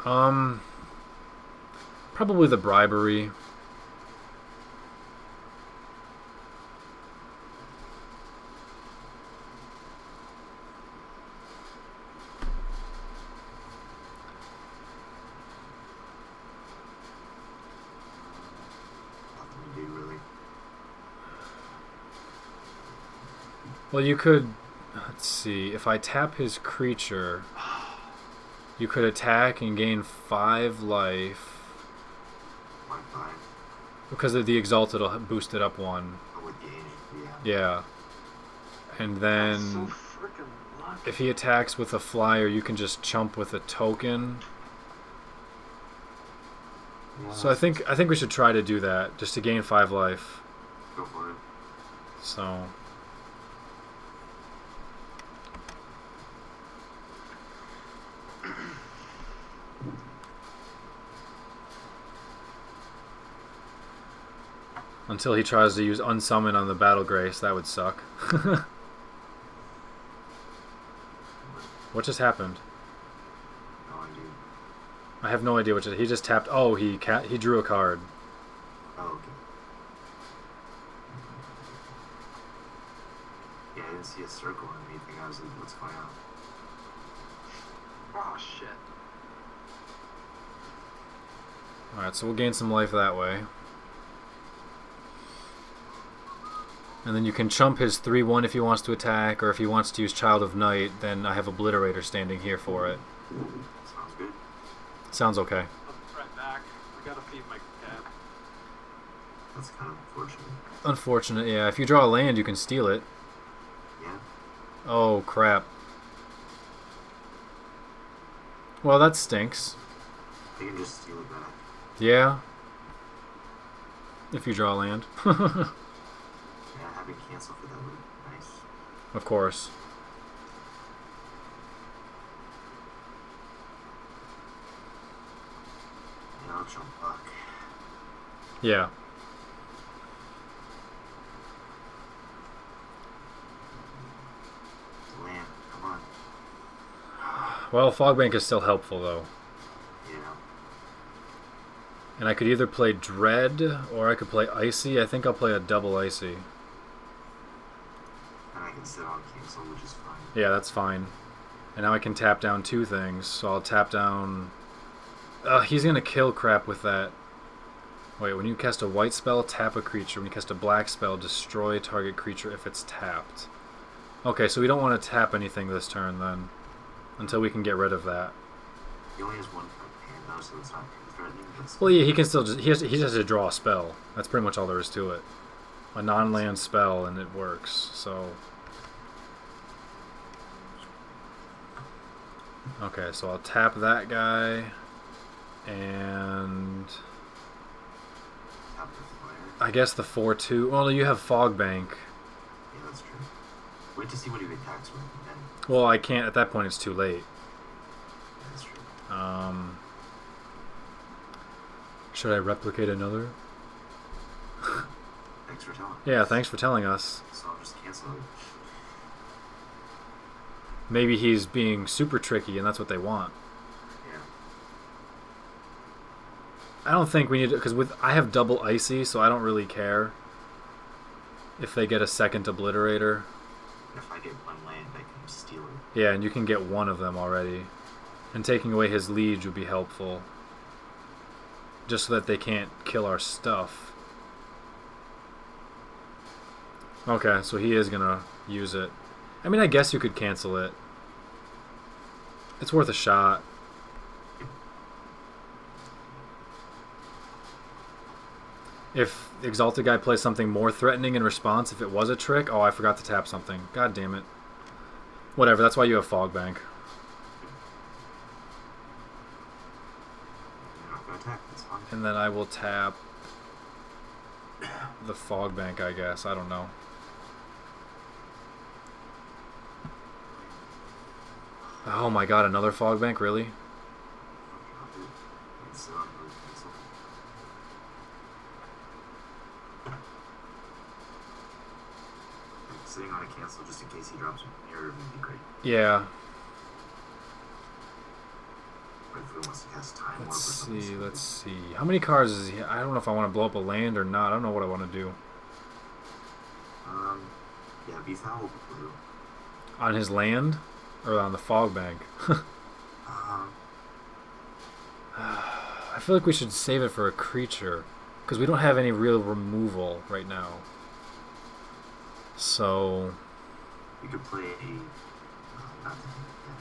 Speaker 3: Talon?
Speaker 1: Probably the Bribery.
Speaker 3: Nothing to do, really.
Speaker 1: Well, you could... Let's see. If I tap his creature, you could attack and gain 5 life.
Speaker 3: Why 5?
Speaker 1: Because of the Exalted will boost it up 1.
Speaker 3: Oh, with gauge,
Speaker 1: Yeah. And then...
Speaker 4: So freaking lucky.
Speaker 1: If he attacks with a flyer, you can just chump with a token.
Speaker 3: Yeah,
Speaker 1: So I think we should try to do that, just to gain 5 life.
Speaker 3: go for it.
Speaker 1: So... Until he tries to use Unsummon on the Battle Grace, that would suck. What just happened?
Speaker 3: No idea.
Speaker 1: I have no idea what he just tapped. Oh, he drew a card.
Speaker 3: Oh, okay. Yeah, I didn't see a circle or anything. I was like, what's going on?
Speaker 4: Oh shit.
Speaker 1: Alright, so we'll gain some life that way. And then you can chump his 3-1 if he wants to attack, or if he wants to use Child of Night, then I have Obliterator standing here for it.
Speaker 3: Sounds good.
Speaker 1: Sounds okay.
Speaker 4: I'll be right back. I gotta feed my cat.
Speaker 3: That's kind of unfortunate.
Speaker 1: Unfortunate, yeah. If you draw a land, you can steal it.
Speaker 3: Yeah.
Speaker 1: Oh, crap. Well, that stinks.
Speaker 3: I can just steal it back.
Speaker 1: Yeah. If you draw land.
Speaker 3: Yeah, having cancel for that would be nice.
Speaker 1: Of course.
Speaker 3: And I'll jump back.
Speaker 1: Yeah.
Speaker 3: Land, come on.
Speaker 1: Well, Fogbank is still helpful, though.
Speaker 3: Yeah.
Speaker 1: And I could either play Dread, or I could play Icy. I think I'll play a double Icy.
Speaker 3: And I can sit on cancel, which is fine.
Speaker 1: Yeah, that's fine. And now I can tap down 2 things. So I'll tap down... he's going to kill crap with that. Wait, when you cast a white spell, tap a creature. When you cast a black spell, destroy a target creature if it's tapped. Okay, so we don't want to tap anything this turn then. Until we can get rid of that.
Speaker 3: He only has 1 card hand though, so it's not too threatening. But
Speaker 1: Well, yeah, he can still just... He has to draw a spell. That's pretty much all there is to it. A non-land spell, and it works, so... Okay, so I'll tap that guy, and...
Speaker 3: tap the flyer.
Speaker 1: I guess the 4-2... Well, you have Fogbank.
Speaker 3: Yeah, that's true. Wait to see what he attacks with, and then
Speaker 1: Well, I can't... At that point, it's too late.
Speaker 3: that's true.
Speaker 1: Should I replicate another?
Speaker 3: Thanks for telling.
Speaker 1: Yeah, thanks for telling us.
Speaker 3: So I'll just cancel it.
Speaker 1: Maybe he's being super tricky and that's what they want.
Speaker 3: Yeah.
Speaker 1: I don't think we need to, because I have double icy, so I don't really care if they get a second obliterator.
Speaker 3: If I get one land, I can steal it.
Speaker 1: Yeah, and you can get one of them already. And taking away his liege would be helpful. Just so that they can't kill our stuff. Okay, so he is gonna use it. I mean, I guess you could cancel it. It's worth a shot. If the Exalted guy plays something more threatening in response, if it was a trick... Oh, I forgot to tap something. God damn it. Whatever, that's why you have Fog Bank.
Speaker 3: You're not gonna attack, that's fine.
Speaker 1: And then I will tap the Fog Bank, I guess. I don't know. Oh my god, another Fog Bank? Really?
Speaker 3: Drop it. And sit on the cancel. Like, sitting on a cancel just in case he drops a mirror would be great.
Speaker 1: Yeah.
Speaker 3: But if he wants to cast Time Warp or
Speaker 1: Let's
Speaker 3: something.
Speaker 1: see, let's see. How many cards is he? I don't know if I want to blow up a land or not. I don't know what I want to do.
Speaker 3: Yeah, be foul blue.
Speaker 1: On his land? Or on the Fog Bank? I feel like we should save it for a creature. Because we don't have any real removal right now. So...
Speaker 3: You could play nothing.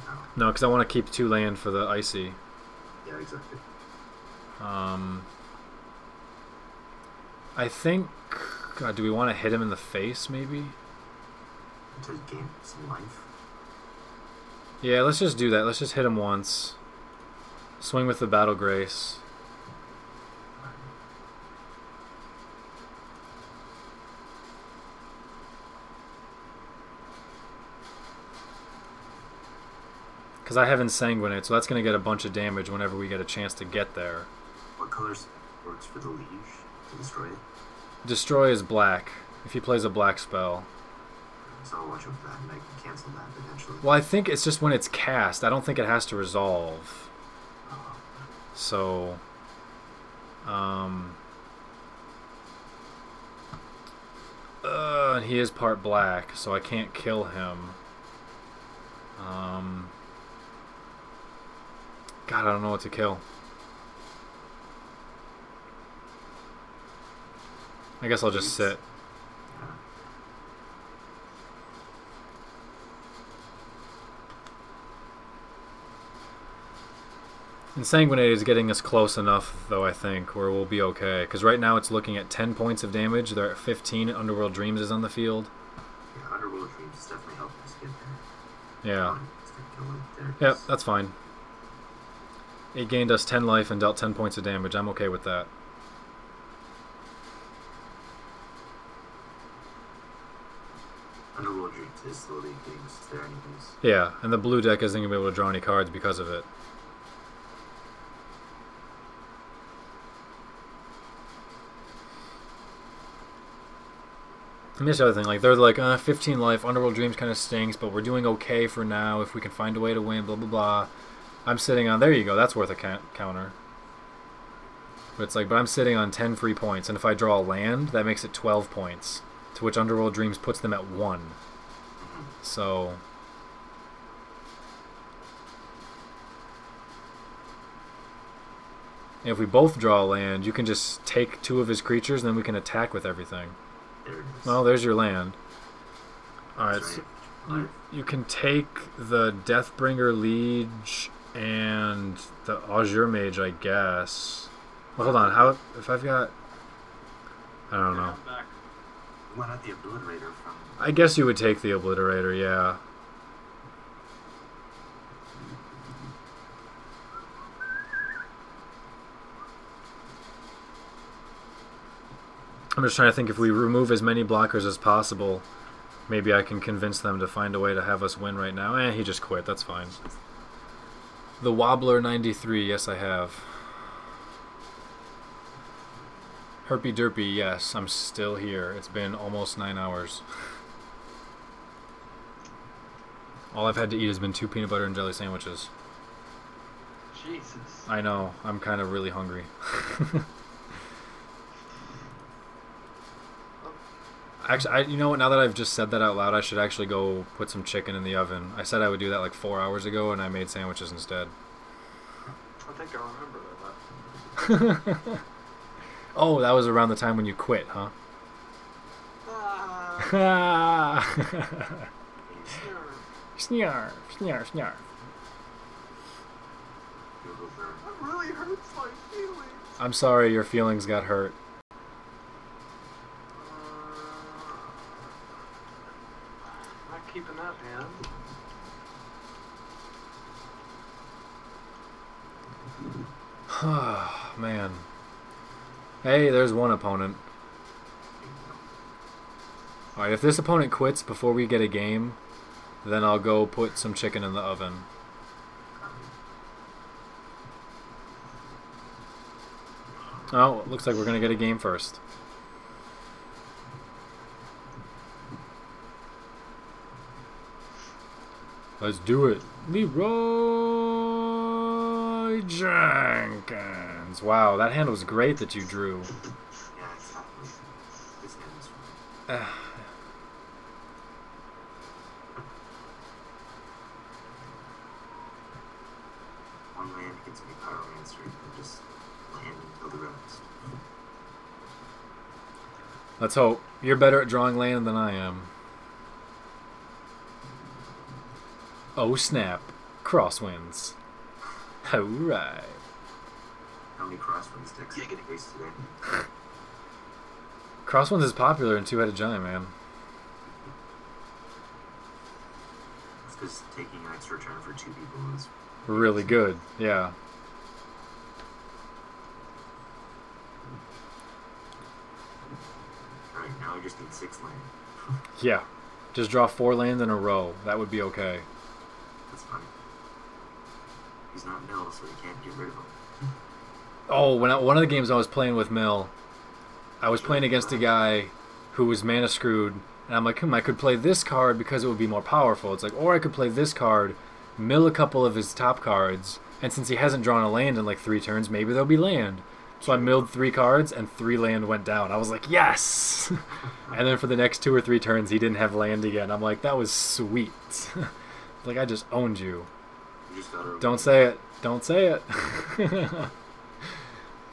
Speaker 3: Yeah,
Speaker 1: No, because I want to keep 2 land for the Icy.
Speaker 3: no. Yeah, exactly.
Speaker 1: I think... God, do we want to hit him in the face, maybe?
Speaker 3: To gain some life.
Speaker 1: Yeah, let's just do that. Let's just hit him once. Swing with the Battle Grace. Because I have Ensanguinate, so that's going to get a bunch of damage whenever we get a chance to get there.
Speaker 3: What colors works for the liege to destroy it?
Speaker 1: Destroy is black, if he plays a black spell.
Speaker 3: So I'll watch out for that and I can cancel that potentially.
Speaker 1: Well, I think it's just when it's cast. I don't think it has to resolve. So... and he is part black, so I can't kill him. God, I don't know what to kill. I guess I'll just sit. Ensanguinate is getting us close enough, though, I think, where we'll be okay. Because right now it's looking at 10 points of damage. They're at 15. Underworld Dreams is on the field.
Speaker 3: Yeah, Underworld Dreams is definitely helping us get there.
Speaker 1: Yeah.
Speaker 3: It's gonna kill it
Speaker 1: Yep,
Speaker 3: there.
Speaker 1: that's fine. It gained us 10 life and dealt 10 points of damage. I'm okay with that.
Speaker 3: Underworld Dreams is slowly getting us there anyways.
Speaker 1: Yeah, and the blue deck isn't going to be able to draw any cards because of it. And this other thing, like, they're like, 15 life, Underworld Dreams kind of stinks, but we're doing okay for now if we can find a way to win, blah, blah, blah. I'm sitting on, there you go, that's worth a counter. But it's like, but I'm sitting on 10 free points, and if I draw a land, that makes it 12 points, to which Underworld Dreams puts them at 1. So... if we both draw a land, you can just take 2 of his creatures, and then we can attack with everything.
Speaker 3: There it is.
Speaker 1: Well, there's your land. Alright,
Speaker 3: That's
Speaker 1: so
Speaker 3: right.
Speaker 1: you can take the Deathbringer Liege and the Azure Mage, I guess. Well, hold on, how, if I've got... I don't know.
Speaker 4: Back.
Speaker 3: Why not the Obliterator from...
Speaker 1: I guess you would take the Obliterator, yeah. I'm just trying to think if we remove as many blockers as possible, maybe I can convince them to find a way to have us win right now. He just quit. That's fine. The Wobbler 93, yes I have. Herpy Derpy, yes, I'm still here. It's been almost 9 hours. All I've had to eat has been 2 peanut butter and jelly sandwiches.
Speaker 4: Jesus.
Speaker 1: I know, I'm kind of really hungry. Actually, you know what, now that I've just said that out loud, I should actually go put some chicken in the oven. I said I would do that like 4 hours ago, and I made sandwiches instead.
Speaker 4: I think I remember that.
Speaker 1: Oh, that was around the time when you quit, huh? Snarf, snarf, snarf.
Speaker 4: That really hurts my feelings.
Speaker 1: I'm sorry your feelings got hurt.
Speaker 4: Not keeping that, man.
Speaker 1: Man. Hey, there's one opponent. Alright, if this opponent quits before we get a game, then I'll go put some chicken in the oven. Oh, looks like we're gonna get a game first. Let's do it. Leroy Jenkins. Wow, that hand was great that you drew.
Speaker 3: Yeah, exactly. This hand is fun. One land gets me Pyromancer and just land until the rest.
Speaker 1: Let's hope. You're better at drawing land than I am. Oh snap. Crosswinds. Alright.
Speaker 3: How many crosswinds decks did you face today?
Speaker 1: Crosswinds is popular in Two-Headed Giant, man.
Speaker 3: It's because taking an extra turn for 2 people is
Speaker 1: Really good, yeah.
Speaker 3: Alright, now I just need 6 land.
Speaker 1: Yeah. Just draw 4 lands in a row. That would be okay.
Speaker 3: That's fine. He's not Mill, so he can't get rid of him.
Speaker 1: Oh, one of the games I was playing with Mill, I was playing against a guy who was mana screwed, and I'm like, I could play this card because it would be more powerful. It's like, or I could play this card, mill a couple of his top cards, and since he hasn't drawn a land in like 3 turns, maybe there'll be land. So I milled 3 cards, and 3 land went down. I was like, yes! And then for the next 2 or 3 turns, he didn't have land again. I'm like, that was sweet. Like, I just owned you.
Speaker 3: You just gotta
Speaker 1: Don't say it. Don't say it.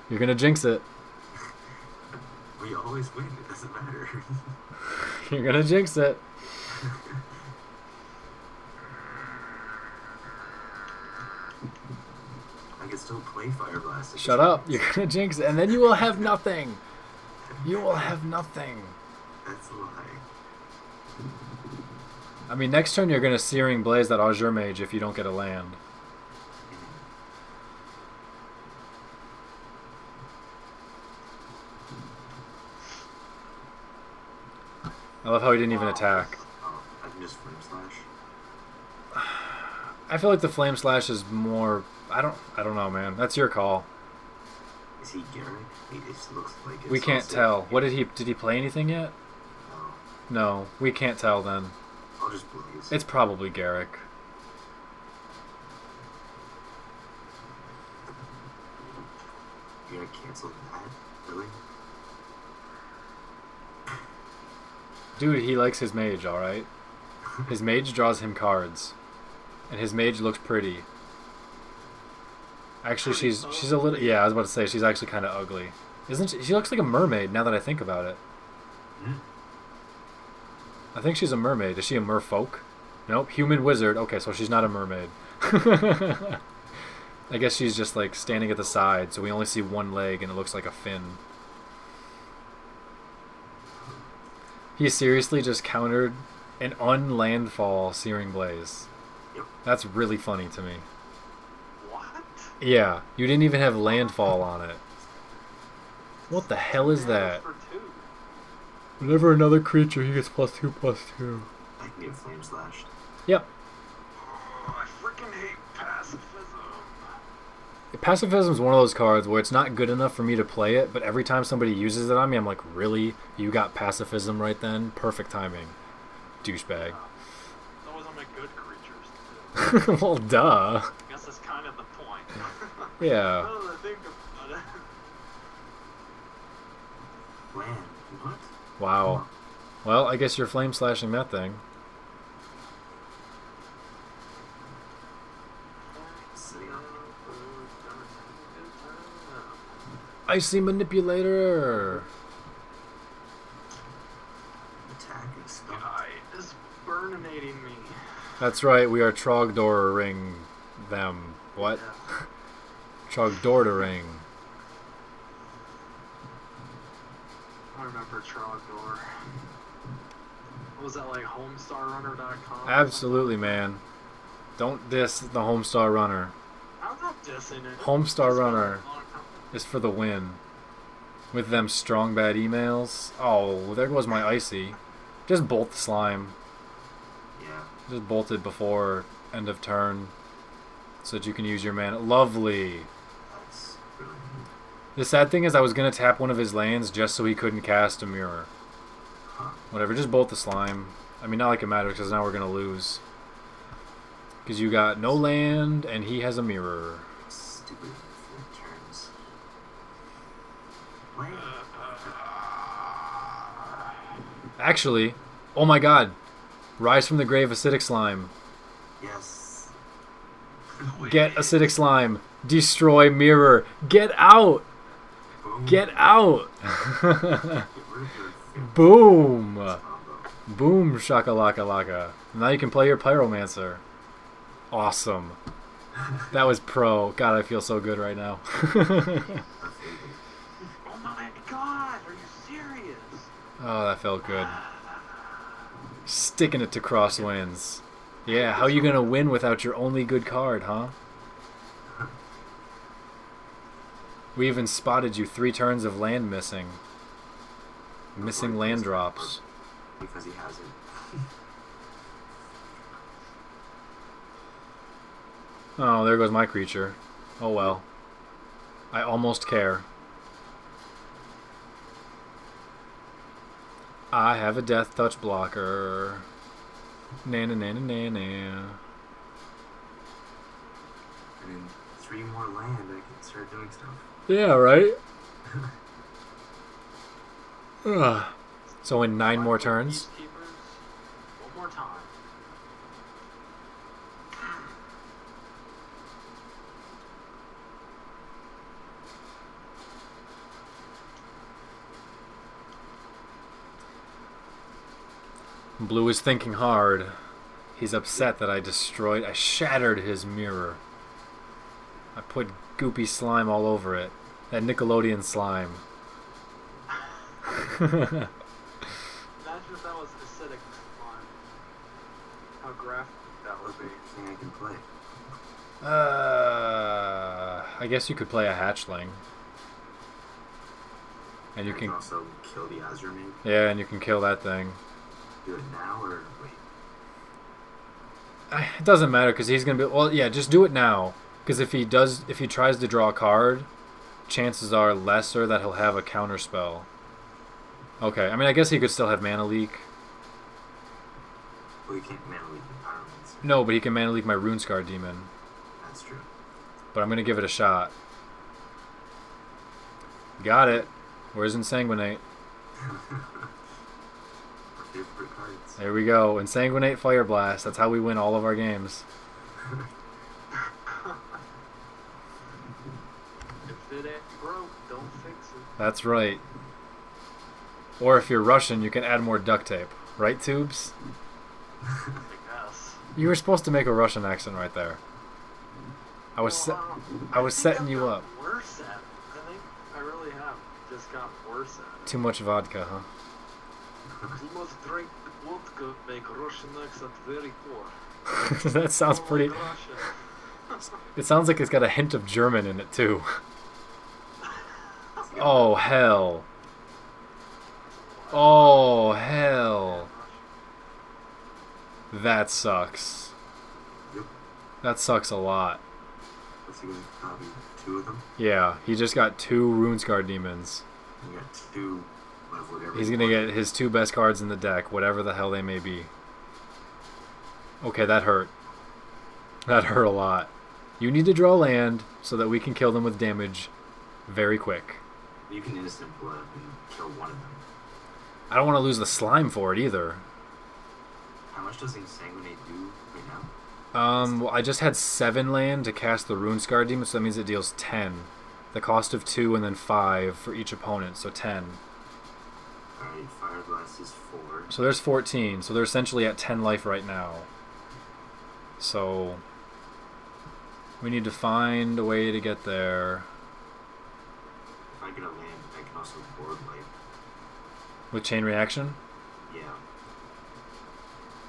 Speaker 1: You're gonna jinx it.
Speaker 3: We always win, it doesn't matter.
Speaker 1: You're gonna jinx it.
Speaker 3: I can still play Fire Blast.
Speaker 1: Shut up. You're gonna jinx it. And then you will have nothing. You will have nothing.
Speaker 3: That's a lie.
Speaker 1: I mean, next turn you're gonna Searing Blaze that Azure Mage if you don't get a land. I love how he didn't even attack.
Speaker 3: Oh, I can just Flame Slash.
Speaker 1: I feel like the Flame Slash is more... I don't know, man. That's your call.
Speaker 3: Is he Garrick? It looks like it's
Speaker 1: We can't
Speaker 3: also-
Speaker 1: tell. What did he play anything yet?
Speaker 3: No.
Speaker 1: No, we can't tell then.
Speaker 3: I'll just Blaze.
Speaker 1: It's probably Garrick.
Speaker 3: You're gonna cancel that? Really?
Speaker 1: Dude, he likes his mage, alright? His mage draws him cards. And his mage looks pretty. Actually, she's a little... Yeah, I was about to say, she's actually kind of ugly. Isn't she? She looks like a mermaid, now that I think about it.
Speaker 3: Hmm?
Speaker 1: I think she's a mermaid. Is she a merfolk? Nope, human wizard. Okay, so she's not a mermaid. I guess she's just, like, standing at the side, so we only see one leg, and it looks like a fin. He seriously just countered an unlandfall Searing Blaze.
Speaker 3: Yep.
Speaker 1: That's really funny to me.
Speaker 4: What?
Speaker 1: Yeah, you didn't even have landfall on it. What the hell is that?
Speaker 4: For 2.
Speaker 1: Whenever another creature, he gets +2/+2.
Speaker 3: I can get Flame Slashed.
Speaker 1: Yep.
Speaker 4: I freaking hate pacifism.
Speaker 1: Pacifism is one of those cards where it's not good enough for me to play it, but every time somebody uses it on me, I'm like, really? You got pacifism right then? Perfect timing. Douchebag.
Speaker 4: Those are my good creatures.
Speaker 1: Well, duh.
Speaker 4: I guess that's kind of the point.
Speaker 1: Yeah.
Speaker 4: Now that I think about it.
Speaker 3: Land. What?
Speaker 1: Wow. Well, I guess you're flame slashing that thing.
Speaker 3: Sitting on
Speaker 1: Icy manipulator.
Speaker 3: attacking stuff.
Speaker 4: Guy is burninating me.
Speaker 1: That's right. We are Trogdoring them. What?
Speaker 4: Yeah.
Speaker 1: Trogdordering.
Speaker 4: I remember Trogdor. What was that, like homestarrunner.com?
Speaker 1: Absolutely, man. Don't diss the Homestar Runner.
Speaker 4: I'm not dissing it.
Speaker 1: Homestar
Speaker 4: It's
Speaker 1: Runner
Speaker 4: been a long time.
Speaker 1: is for the win. With them strong bad emails. Oh, there goes my Icy. Just bolt the slime.
Speaker 3: Yeah.
Speaker 1: Just bolt it before end of turn. So that you can use your mana. Lovely.
Speaker 3: That's really neat.
Speaker 1: The sad thing is I was going to tap one of his lands just so he couldn't cast a mirror.
Speaker 3: Huh.
Speaker 1: Whatever, just bolt the slime. I mean, not like it matters because now we're going to lose. Because you got no land and he has a mirror.
Speaker 3: Stupid flip turns. Land.
Speaker 1: Actually, oh my god. Rise from the grave acidic slime.
Speaker 3: Yes.
Speaker 1: Get acidic slime. Destroy mirror. Get out.
Speaker 3: Boom.
Speaker 1: Get out.
Speaker 3: Get rid of your flip
Speaker 1: Boom.
Speaker 3: combo.
Speaker 1: Boom shakalaka laka. Now you can play your pyromancer. Awesome. That was pro. God, I feel so good right now.
Speaker 4: Oh my god, are you serious?
Speaker 1: Oh, that felt good. Sticking it to crosswinds. Yeah, how you gonna win without your only good card, huh? We even spotted you 3 turns of land missing. Missing land drops.
Speaker 3: Because he has it.
Speaker 1: Oh, there goes my creature. Oh well. I almost care. I have a death touch blocker. Na na na na na na.
Speaker 3: And in 3 more land, I can start doing stuff.
Speaker 1: Yeah, right? Ugh. So in 9 more turns?
Speaker 4: Peacekeepers, one more time.
Speaker 1: Blue is thinking hard. He's upset that I shattered his mirror. I put goopy slime all over it. That Nickelodeon slime.
Speaker 4: Imagine if that was acidic slime. How graphic that would be.
Speaker 3: Thing I can play.
Speaker 1: I guess you could play a hatchling. And you
Speaker 3: I can
Speaker 1: can,
Speaker 3: also kill the Azure Mage.
Speaker 1: yeah, and you can kill that thing.
Speaker 3: Do it now or wait?
Speaker 1: It doesn't matter because he's gonna be. Well, yeah, just do it now. Because if he tries to draw a card, chances are lesser that he'll have a counter spell. Okay, I mean, I guess he could still have mana leak.
Speaker 3: Well, you can't mana leak the Pyromancer.
Speaker 1: No, but he can mana leak my Runescar Demon.
Speaker 3: That's true.
Speaker 1: But I'm gonna give it a shot. Got it. Where's Insanguinate?
Speaker 3: Our favorite cards.
Speaker 1: There we go. Insanguinate Fire Blast. That's how we win all of our games.
Speaker 4: If it ain't broke, don't fix it.
Speaker 1: That's right. Or if you're Russian, you can add more duct tape. Right, Tubes?
Speaker 4: I guess.
Speaker 1: You were supposed to make a Russian accent right there. I was setting you up.
Speaker 4: Worse at it. I think I really have just got worse at it.
Speaker 1: Too much vodka, huh?
Speaker 4: You must drink vodka, make Russian accent very poor.
Speaker 1: That sounds
Speaker 4: Don't
Speaker 1: pretty...
Speaker 4: like Russian.
Speaker 1: It sounds like it's got a hint of German in it, too. Oh, hell. Oh, hell. That sucks.
Speaker 3: Yep.
Speaker 1: That sucks a lot.
Speaker 3: What's he gonna copy? 2 of them?
Speaker 1: Yeah, he just got 2 Runescar Demons.
Speaker 3: He got 2 of whatever.
Speaker 1: He's gonna get his 2 best cards in the deck, whatever the hell they may be. Okay, that hurt. That hurt a lot. You need to draw land so that we can kill them with damage very quick.
Speaker 3: You can instant blood and kill one of them.
Speaker 1: I don't want to lose the slime for it either.
Speaker 3: How much does Insanguinate do right now?
Speaker 1: Well, I just had 7 land to cast the Runescar Demon, so that means it deals 10. The cost of 2 and then 5 for each opponent, so 10.
Speaker 3: Alright, Fire Blast is 4.
Speaker 1: So there's 14, so they're essentially at 10 life right now. So we need to find a way to get there.
Speaker 3: If I get a land, I can also board wipe.
Speaker 1: With chain reaction?
Speaker 3: Yeah.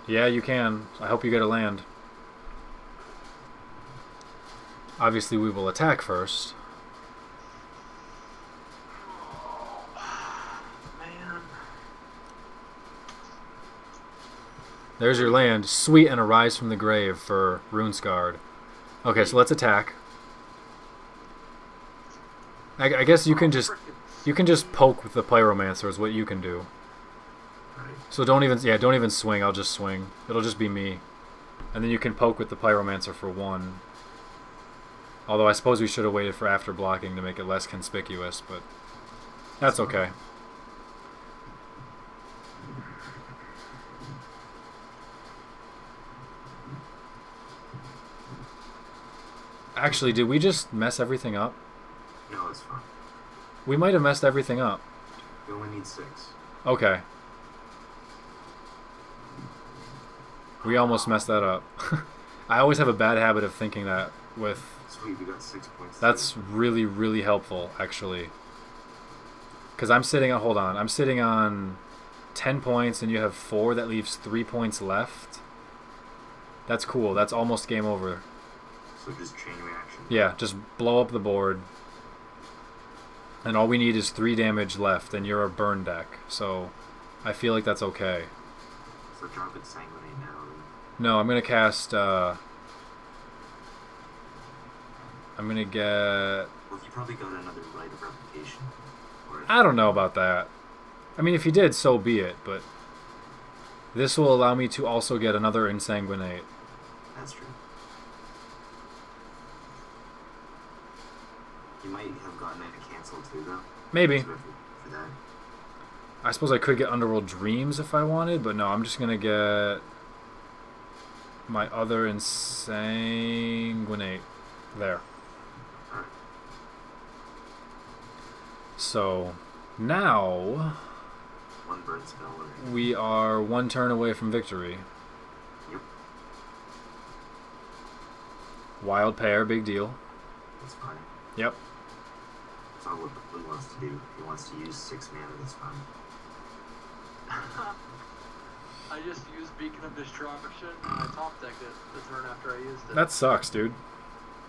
Speaker 1: Yeah, you can. I hope you get a land. Obviously, we will attack first.
Speaker 4: Oh, man.
Speaker 1: There's your land. Sweet, and a Rise from the Grave for Runescarred. Okay, so let's attack. I guess you can just poke with the Pyromancer is what you can do.
Speaker 3: Right.
Speaker 1: So don't even swing. I'll just swing. It'll just be me, and then you can poke with the Pyromancer for 1. Although I suppose we should have waited for after blocking to make it less conspicuous, but that's okay. Actually, did we just mess everything up?
Speaker 3: No, it's fine.
Speaker 1: We might have messed everything up.
Speaker 3: We only need 6.
Speaker 1: Okay. We almost messed that up. I always have a bad habit of thinking that with...
Speaker 3: Sweet, we got 6 points.
Speaker 1: That's really, really helpful, actually. Because I'm sitting on... Hold on. I'm sitting on 10 points, and you have 4. That leaves 3 points left. That's cool. That's almost game over.
Speaker 3: So just chain reaction.
Speaker 1: Yeah, just blow up the board. And all we need is 3 damage left, and you're a burn deck. So I feel like that's okay.
Speaker 3: So drop it Sanguinate now.
Speaker 1: No, I'm going to cast... I'm going to get...
Speaker 3: Well, you probably got another Rite of Replication.
Speaker 1: I don't know about that. I mean, if he did, so be it, but... This will allow me to also get another Insanguinate.
Speaker 3: That's true. You might have gotten it canceled too, though.
Speaker 1: Maybe.
Speaker 3: So for that.
Speaker 1: I suppose I could get Underworld Dreams if I wanted, but no, I'm just going to get my other Insanguinate. There.
Speaker 3: Alright.
Speaker 1: So, now...
Speaker 3: 1 burn spell. Right?
Speaker 1: We are 1 turn away from victory.
Speaker 3: Yep.
Speaker 1: Wild Pair, big deal.
Speaker 3: That's fine.
Speaker 1: Yep.
Speaker 3: That's all what Blue wants to do. If he wants to use 6 mana, that's fine.
Speaker 4: I just used Beacon of Destruction and I top decked it the turn after I used it.
Speaker 1: That sucks, dude.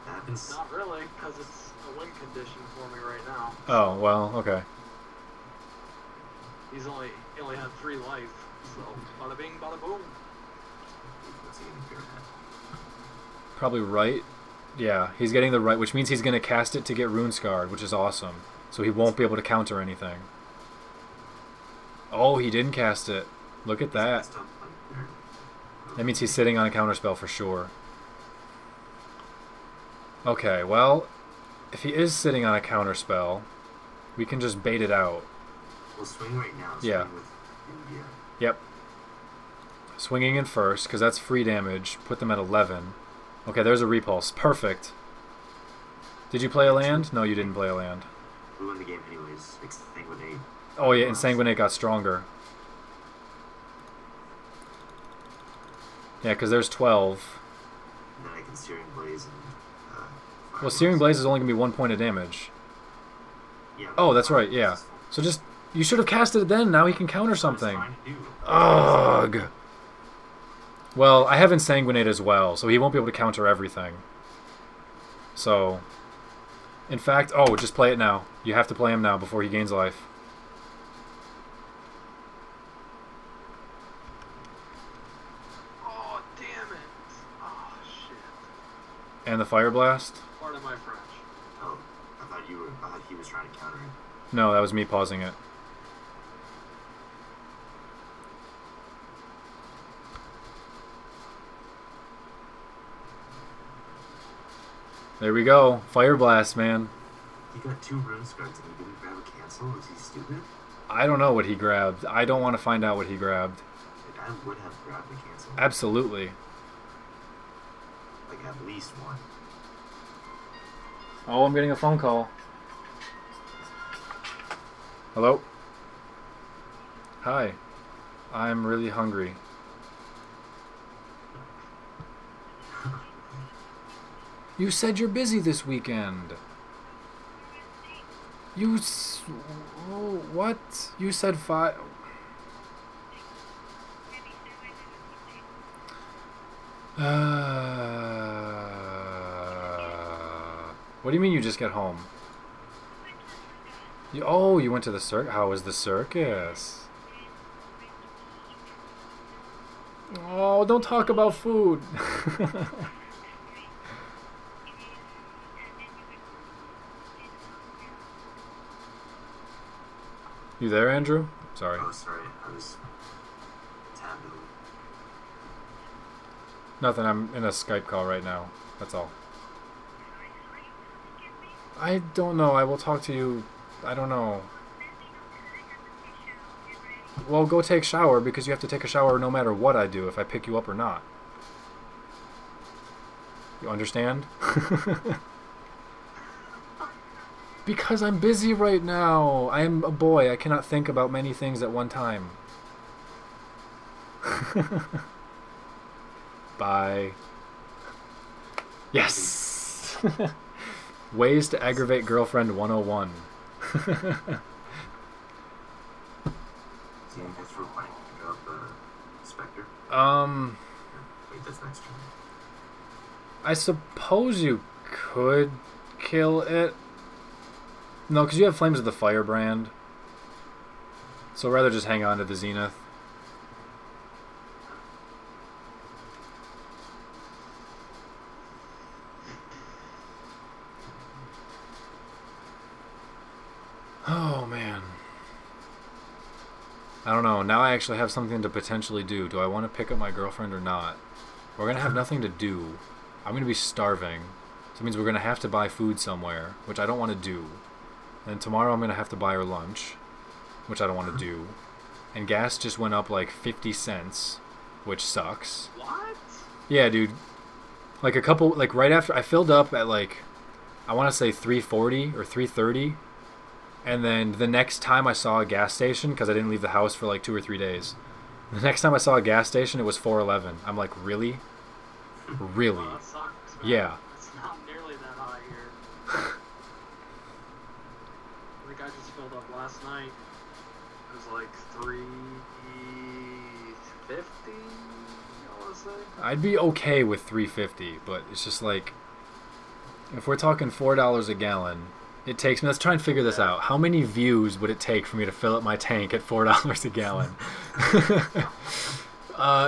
Speaker 3: That happens.
Speaker 4: Not really, because it's a win condition for me right now.
Speaker 1: Oh, well, okay.
Speaker 4: He only had 3 life, so bada bing, bada boom.
Speaker 3: What's he gonna fear at?
Speaker 1: Probably right. Yeah, he's getting the right, which means he's going to cast it to get Runescarred, which is awesome. So he won't be able to counter anything. Oh, he didn't cast it. Look at that. That means he's sitting on a counterspell for sure. Okay, well, if he is sitting on a counterspell, we can just bait it out.
Speaker 3: We'll swing right now.
Speaker 1: Yeah.
Speaker 3: With India.
Speaker 1: Yep. Swinging in first, because that's free damage. Put them at 11. Okay, there's a repulse. Perfect. Did you play a land? No, you didn't play a land.
Speaker 3: We won the game anyways. Insanguinate.
Speaker 1: Oh yeah, Insanguinate got stronger. Yeah, because there's 12.
Speaker 3: And then I can Searing Blaze and
Speaker 1: Well, Searing Blaze is only going to be 1 point of damage.
Speaker 3: Yeah,
Speaker 1: Oh, that's right, yeah. So just... You should have casted it then. Now he can counter something.
Speaker 3: Fine to do.
Speaker 1: Ugh. Well, I have Insanguinate as well, so he won't be able to counter everything. So... In fact... Oh, just play it now. You have to play him now before he gains life.
Speaker 4: Oh, damn it. Oh, shit.
Speaker 1: And the fire blast?
Speaker 4: Pardon my French.
Speaker 3: Oh, I thought he was trying to counter it.
Speaker 1: No, that was me pausing it. There we go. Fire blast, man.
Speaker 3: He got 2 rune scards and he didn't grab a cancel? Is he stupid?
Speaker 1: I don't know what he grabbed. I don't want to find out what he grabbed.
Speaker 3: Like, I would have grabbed a cancel.
Speaker 1: Absolutely.
Speaker 3: Like, at least one.
Speaker 1: Oh, I'm getting a phone call. Hello? Hi. I'm really hungry. You said you're busy this weekend. What? You said 5... What do you mean you just get home? You went to the circus. How was the circus? Oh, don't talk about food. You there, Andrew? Sorry.
Speaker 3: Oh, sorry. I was taboo.
Speaker 1: Nothing. I'm in a Skype call right now. That's all. I don't know. I will talk to you. I don't know. Well, go take a shower because you have to take a shower no matter what I do, if I pick you up or not. You understand? Because I'm busy right now. I am a boy. I cannot think about many things at one time. Bye. Yes! Ways to aggravate girlfriend 101.
Speaker 3: See, I guess we're playing to pick up Spectre. Wait, that's next turn.
Speaker 1: I suppose you could kill it. No, because you have Flames of the Firebrand. So rather just hang on to the Zenith. Oh, man. I don't know. Now I actually have something to potentially do. Do I want to pick up my girlfriend or not? We're going to have nothing to do. I'm going to be starving. So it means we're going to have to buy food somewhere, which I don't want to do. And tomorrow I'm going to have to buy her lunch, which I don't want to do. And gas just went up like 50 cents, which sucks.
Speaker 4: What?
Speaker 1: Yeah, dude. Like a couple, like right after, I filled up at like, I want to say 3:40 or 3:30. And then the next time I saw a gas station, because I didn't leave the house for like 2 or 3 days. The next time I saw a gas station, it was 4:11. I'm like, really? Really?
Speaker 4: Oh, that sucks, man.
Speaker 1: Yeah.
Speaker 4: It's not nearly that high here. I think I just filled up last night. It was like 350, I want to say.
Speaker 1: I'd be okay with 350, but it's just like, if we're talking $4 a gallon, it takes me, let's try and figure this out. How many views would it take for me to fill up my tank at $4 a gallon?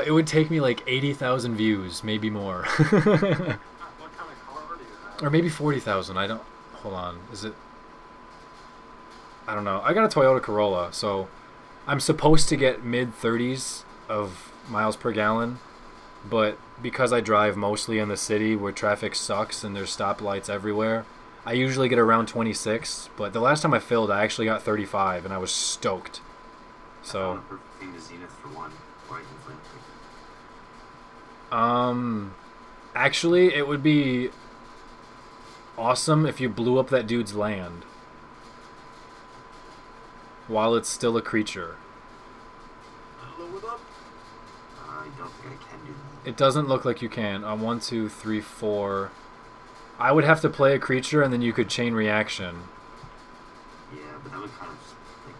Speaker 1: It would take me like 80,000 views, maybe more.
Speaker 4: What kind of car do you have?
Speaker 1: Or maybe 40,000. I don't, hold on. Is it? I don't know. I got a Toyota Corolla, so I'm supposed to get mid-30s of miles per gallon, but because I drive mostly in the city where traffic sucks and there's stoplights everywhere, I usually get around 26, but the last time I filled, I actually got 35, and I was stoked. So,
Speaker 3: I found a perfect thing to Zenith for one, or I can flame
Speaker 1: actually, it would be awesome if you blew up that dude's land while it's still a creature.
Speaker 4: Blow it up.
Speaker 3: I don't think I can do that.
Speaker 1: It doesn't look like you can. 1, 2, 3, 4. I would have to play a creature, and then you could chain reaction.
Speaker 3: Yeah, but that would kind of just, like,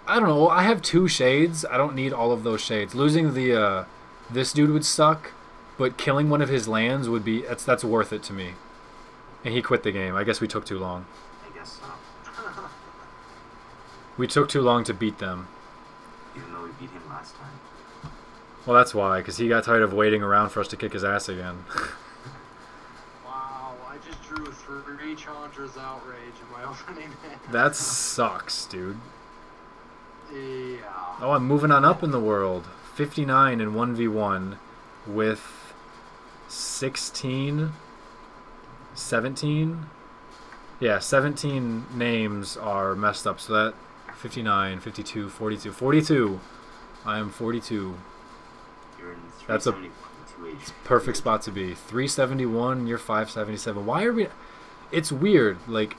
Speaker 1: I don't know. I have 2 shades. I don't need all of those shades. Losing the this dude would suck, but killing one of his lands would be that's worth it to me. And he quit the game. I guess we took too long.
Speaker 3: I guess so.
Speaker 1: We took too long to beat them.
Speaker 3: Even though we beat him last time.
Speaker 1: Well, that's why, because he got tired of waiting around for us to kick his ass again.
Speaker 4: Wow. 3 Challenger's Outrage in my opening hand.
Speaker 1: That sucks, dude.
Speaker 4: Yeah.
Speaker 1: Oh, I'm moving on up in the world. 59 in 1v1 with 16, 17. Yeah, 17 names are messed up. So that 59, 52, 42. 42. I am 42.
Speaker 3: You're in
Speaker 1: That's a
Speaker 3: 371,
Speaker 1: it's a perfect spot to be. 371, you're 577. Why are we... It's weird. Like,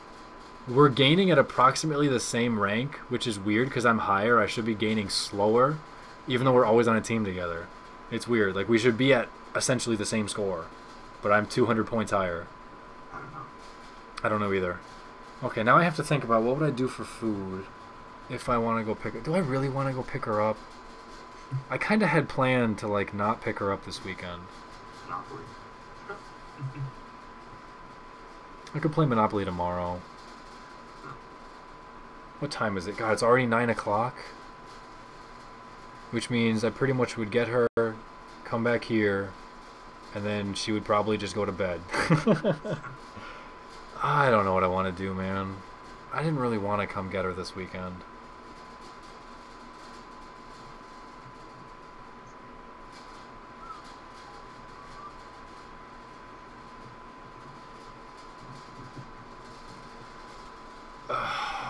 Speaker 1: we're gaining at approximately the same rank, which is weird because I'm higher. I should be gaining slower, even though we're always on a team together. It's weird. Like, we should be at essentially the same score, but I'm 200 points higher.
Speaker 3: I don't know.
Speaker 1: I don't know either. Okay, now I have to think about what would I do for food if I want to go pick her. Do I really want to go pick her up? I kind of had planned to, like, not pick her up this weekend.
Speaker 3: Monopoly.
Speaker 1: I could play Monopoly tomorrow. What time is it? God, it's already 9 o'clock. Which means I pretty much would get her, come back here, and then she would probably just go to bed. I don't know what I want to do, man. I didn't really want to come get her this weekend.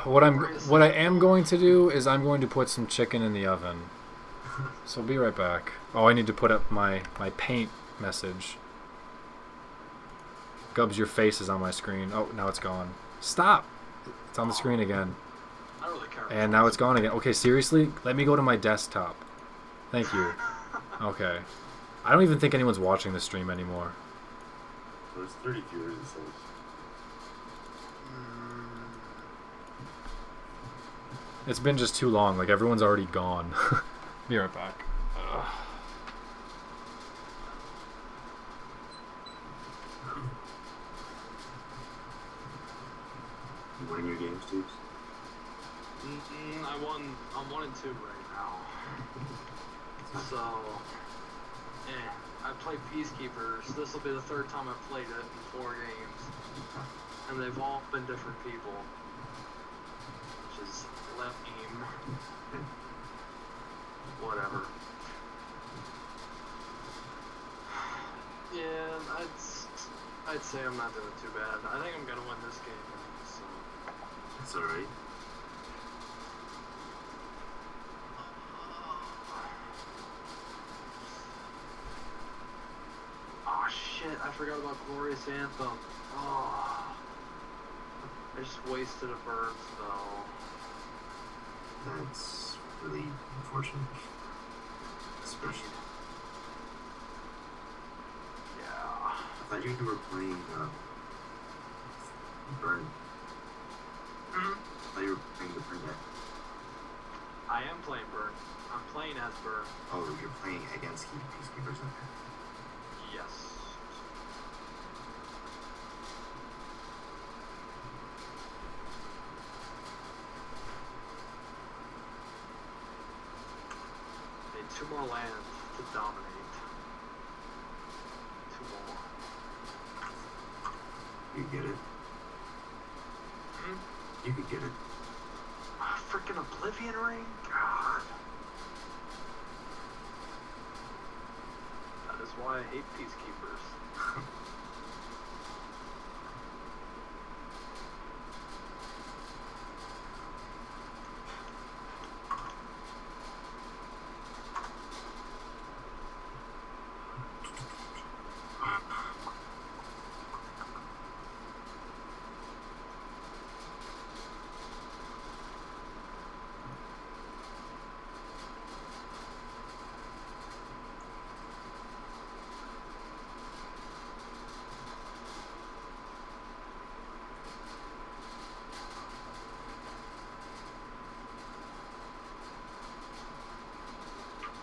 Speaker 1: What I am going to do is I'm going to put some chicken in the oven. So be right back. Oh, I need to put up my paint message. Gubs, your face is on my screen. Oh, now it's gone. Stop! It's on the screen again.
Speaker 4: I don't really care.
Speaker 1: And now it's gone again. Okay, seriously? Let me go to my desktop. Thank you. Okay. I don't even think anyone's watching this stream anymore.
Speaker 3: There's 30 viewers, it says.
Speaker 1: It's been just too long. Like, everyone's already gone. Be right back. Ugh.
Speaker 3: You winning your games, Steve?
Speaker 4: I'm 1-2 right now. So, I play Peacekeepers. This will be the 3rd time I've played it in 4 games. And they've all been different people. Which is lame. Whatever. Yeah, I'd say I'm not doing too bad. I think I'm gonna win this game. So.
Speaker 3: It's alright.
Speaker 4: Oh shit, I forgot about Glorious Anthem. Oh. I just wasted a burn spell.
Speaker 3: That's really unfortunate. Especially.
Speaker 4: Yeah.
Speaker 3: I thought you were playing Burn. I thought you were playing the Burn deck.
Speaker 4: I am playing Burn. I'm playing as Burn.
Speaker 3: Oh, you're playing against Peacekeepers. Okay.
Speaker 4: Yes. Need 2 more lands to dominate. 2 more.
Speaker 3: You get it? You could get it.
Speaker 4: Freaking Oblivion Ring? God. That is why I hate Peacekeepers.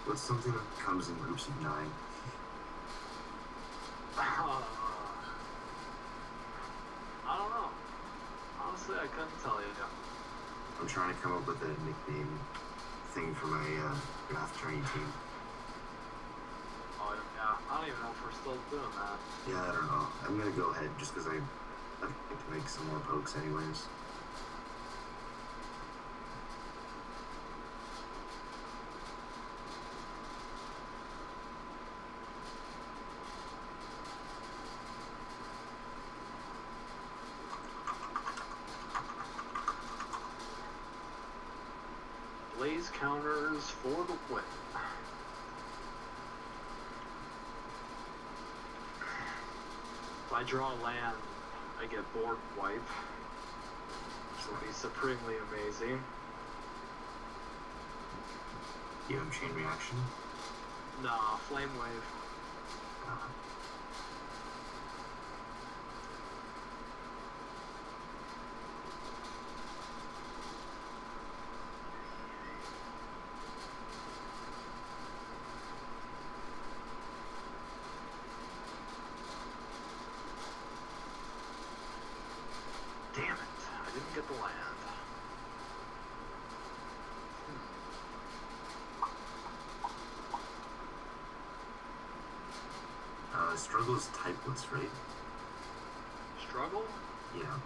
Speaker 3: What's something that comes in groups of 9?
Speaker 4: I don't know. Honestly, I couldn't tell you.
Speaker 3: I'm trying to come up with a nickname thing for my draft training team.
Speaker 4: Oh, yeah. I don't even know if we're still doing that.
Speaker 3: Yeah, I don't know. I'm gonna go ahead just because I I'd like to make some more pokes anyways.
Speaker 4: Blaze counters for the win. If I draw land, I get board wipe, which will be supremely amazing.
Speaker 3: You have chain reaction?
Speaker 4: Nah, flame wave. Damn it, I didn't get the land.
Speaker 3: Struggle is typeless, right?
Speaker 4: Struggle?
Speaker 3: Yeah.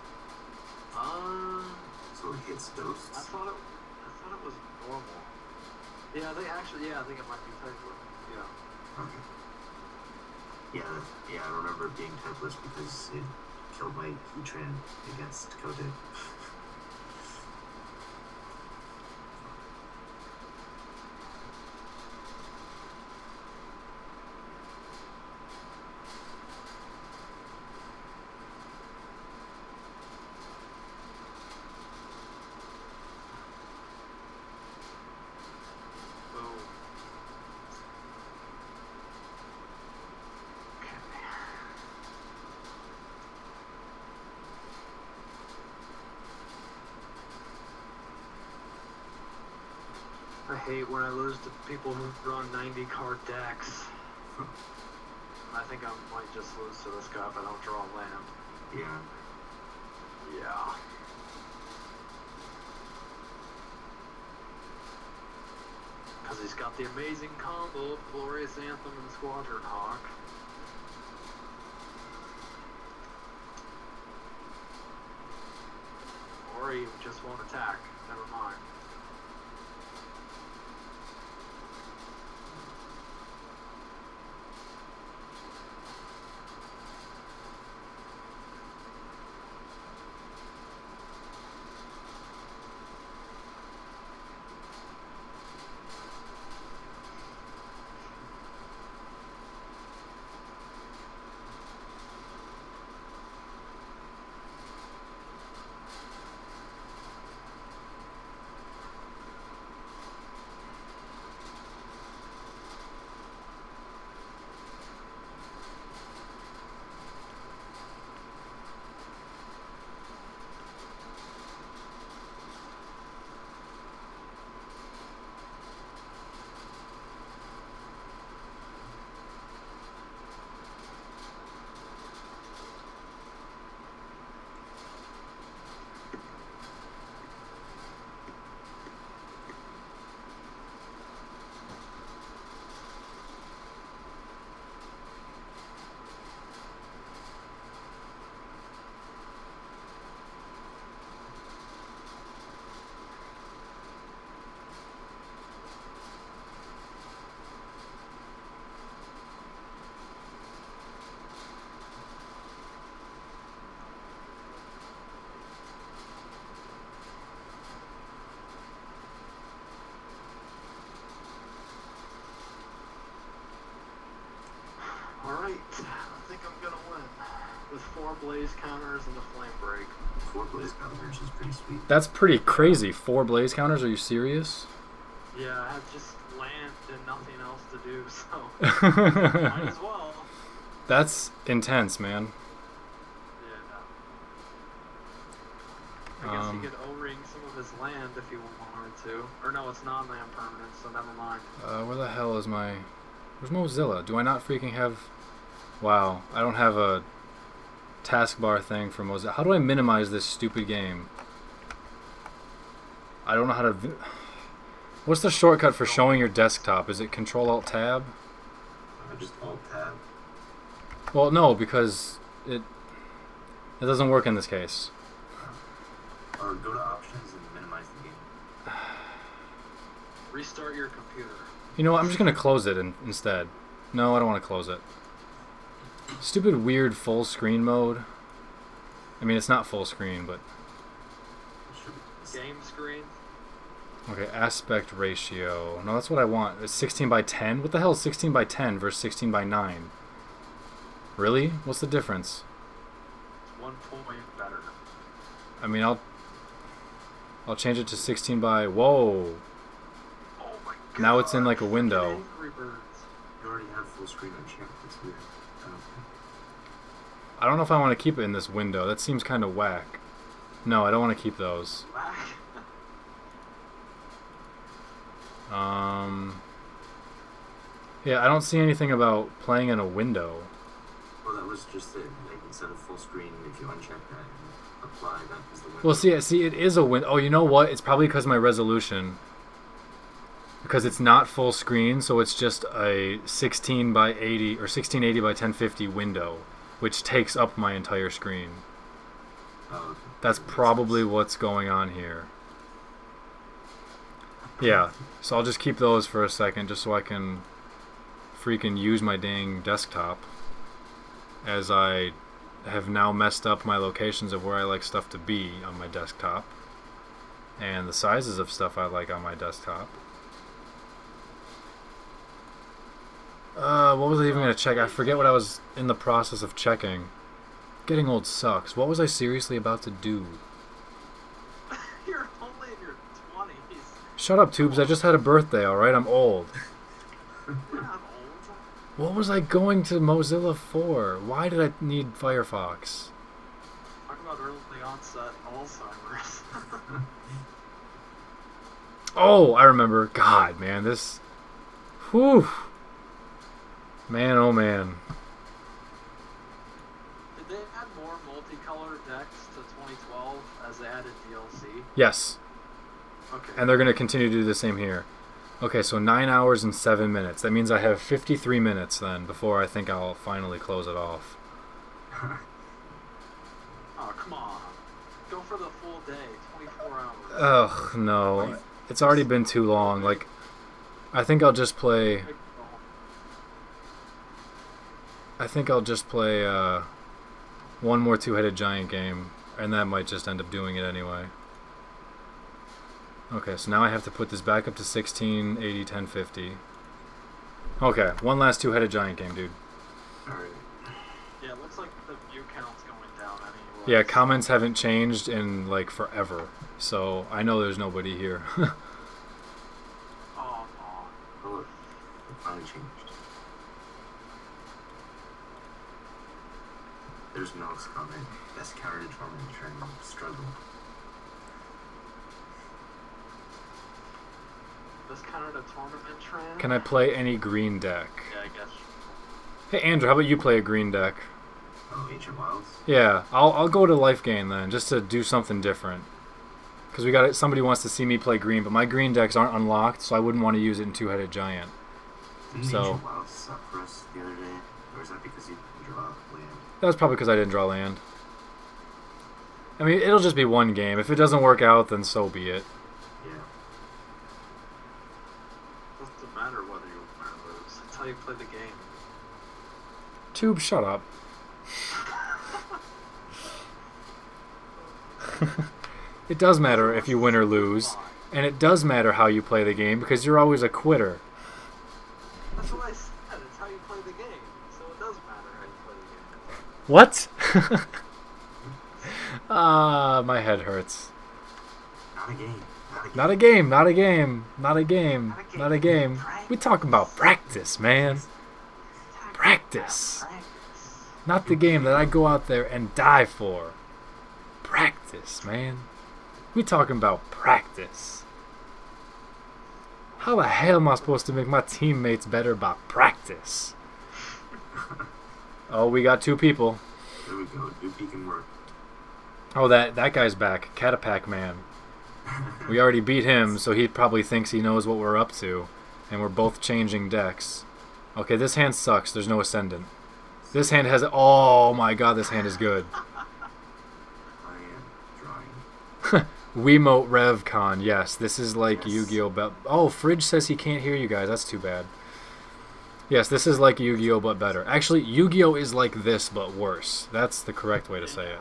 Speaker 3: So it hits
Speaker 4: I
Speaker 3: ghosts?
Speaker 4: thought it was normal. Yeah, I think it might be typeless. Yeah.
Speaker 3: Okay. Yeah, I remember it being typeless because it killed my Heatran against Kote.
Speaker 4: Boom. Okay. I hate when I lose to people who run 90 card decks. I think I might just lose to this guy if I don't draw a land.
Speaker 3: Yeah.
Speaker 4: Yeah. Because he's got the amazing combo of Glorious Anthem and Squadron Hawk. Or he just won't attack. Never mind. Alright, I think I'm gonna win. With 4 blaze counters and a flame break.
Speaker 3: 4 blaze counters is pretty sweet.
Speaker 1: That's pretty crazy. 4 blaze counters? Are you serious?
Speaker 4: Yeah, I had just land and nothing else to do, so might as well.
Speaker 1: That's intense, man.
Speaker 4: Yeah. I guess he could O-ring some of his land if he wanted to. Or no, it's non-land permanent, so never mind.
Speaker 1: Where the hell is my... Where's Mozilla? Do I not freaking have... Wow, I don't have a taskbar thing for Mozilla. How do I minimize this stupid game? I don't know how to... What's the shortcut for showing your desktop? Is it Control-Alt-Tab?
Speaker 3: Just Alt-Tab.
Speaker 1: Well, no, because it... It doesn't work in this case.
Speaker 3: Or go to options and minimize the game.
Speaker 4: Restart your computer.
Speaker 1: You know what? I'm just going to close it instead. No, I don't want to close it. Stupid weird full screen mode. I mean, it's not full screen, but...
Speaker 4: Game screen?
Speaker 1: Okay, aspect ratio. No, that's what I want. It's 16 by 10? What the hell is 16 by 10 versus 16 by 9? Really? What's the difference?
Speaker 4: It's 1 point better.
Speaker 1: I mean, I'll change it to 16 by... Whoa!
Speaker 4: Oh my god.
Speaker 1: Now it's in like a window.
Speaker 4: Angry Birds.
Speaker 3: You already have full screen unchecked. That's weird.
Speaker 1: I don't know if I want to keep it in this window. That seems kind of whack. No, I don't want to keep those.
Speaker 4: Whack.
Speaker 1: Yeah, I don't see anything about playing in a window.
Speaker 3: Well, that was just it. Like, instead of full screen, if you uncheck that and apply, that is the window.
Speaker 1: Well, see, it is a window. Oh, you know what? It's probably because of my resolution. Because it's not full screen, so it's just a 16 by 80 or 1680 by 1050 window, which takes up my entire screen.
Speaker 3: Oh, okay.
Speaker 1: That's probably what's going on here. Yeah, so I'll just keep those for a second just so I can freaking use my dang desktop, as I have now messed up my locations of where I like stuff to be on my desktop and the sizes of stuff I like on my desktop. What was I even going to check? I forget what I was in the process of checking. Getting old sucks. What was I seriously about to do?
Speaker 4: You're only in your 20s.
Speaker 1: Shut up, Tubes. I just had a birthday, alright? I'm old.
Speaker 4: You're not old.
Speaker 1: What was I going to Mozilla for? Why did I need Firefox?
Speaker 4: Talk about early onset Alzheimer's.
Speaker 1: Oh, I remember. God, man, this... Whew. Man, oh man.
Speaker 4: Did they add more multicolored decks to 2012 as they added DLC?
Speaker 1: Yes.
Speaker 4: Okay.
Speaker 1: And they're going to continue to do the same here. Okay, so 9 hours and 7 minutes. That means I have 53 minutes then before I think I'll finally close it off.
Speaker 4: Oh, come on. Go for the full day, 24 hours.
Speaker 1: Ugh, no. It's already been too long. Like, I think I'll just play... one more two-headed giant game, and that might just end up doing it anyway. Okay, so now I have to put this back up to 1680, 1050. Okay, one last two-headed giant game, dude.
Speaker 3: Alright.
Speaker 4: Yeah, it looks like the view count's going down anyway.
Speaker 1: Yeah, comments haven't changed in, like, forever, so I know there's nobody here.
Speaker 4: Oh,
Speaker 3: Oh, look. It finally changed. There's Mel's comment. Best counter to tournament trend. Struggle.
Speaker 4: this kind of a tournament trend.
Speaker 1: Can I play any green deck?
Speaker 4: Yeah, I guess.
Speaker 1: Hey, Andrew, how about you play a green deck?
Speaker 3: Oh, Ancient Wilds?
Speaker 1: Yeah, I'll go to Life Gain then, just to do something different. Because we got somebody wants to see me play green, but my green decks aren't unlocked, so I wouldn't want to use it in Two-Headed Giant.
Speaker 3: Didn't
Speaker 1: So-
Speaker 3: Ancient Wilds suck for us the other day? Or is that because you didn't draw land?
Speaker 1: That was probably because I didn't draw land. I mean, it'll just be one game. If it doesn't work out, then so be it.
Speaker 3: Yeah.
Speaker 4: Doesn't matter whether you win or lose. That's how you play the game.
Speaker 1: Tube, shut up. It does matter if you win or lose, and it does matter how you play the game because you're always a quitter.
Speaker 4: That's what I said. It's how you play the game. So it does matter how you play the game.
Speaker 1: What? Ah, my head hurts.
Speaker 3: Not a game.
Speaker 1: Not a game, not a game, not a game, not a game. We talking about practice, man. Practice. Not the game that I go out there and die for. Practice, man. We talking about practice. How the hell am I supposed to make my teammates better by practice? Oh, we got two people.
Speaker 3: There we go. Doopy can work.
Speaker 1: Oh, that guy's back. Catapack Man. We already beat him, so he probably thinks he knows what we're up to. And we're both changing decks. Okay, this hand sucks. There's no Ascendant. This hand has... Oh my god, this hand is good. Wiimote RevCon. Yes, this is like Yu-Gi-Oh! Oh, Fridge says he can't hear you guys. That's too bad. Yes, this is like Yu-Gi-Oh! But better. Actually, Yu-Gi-Oh! Is like this but worse. That's the correct way to say it.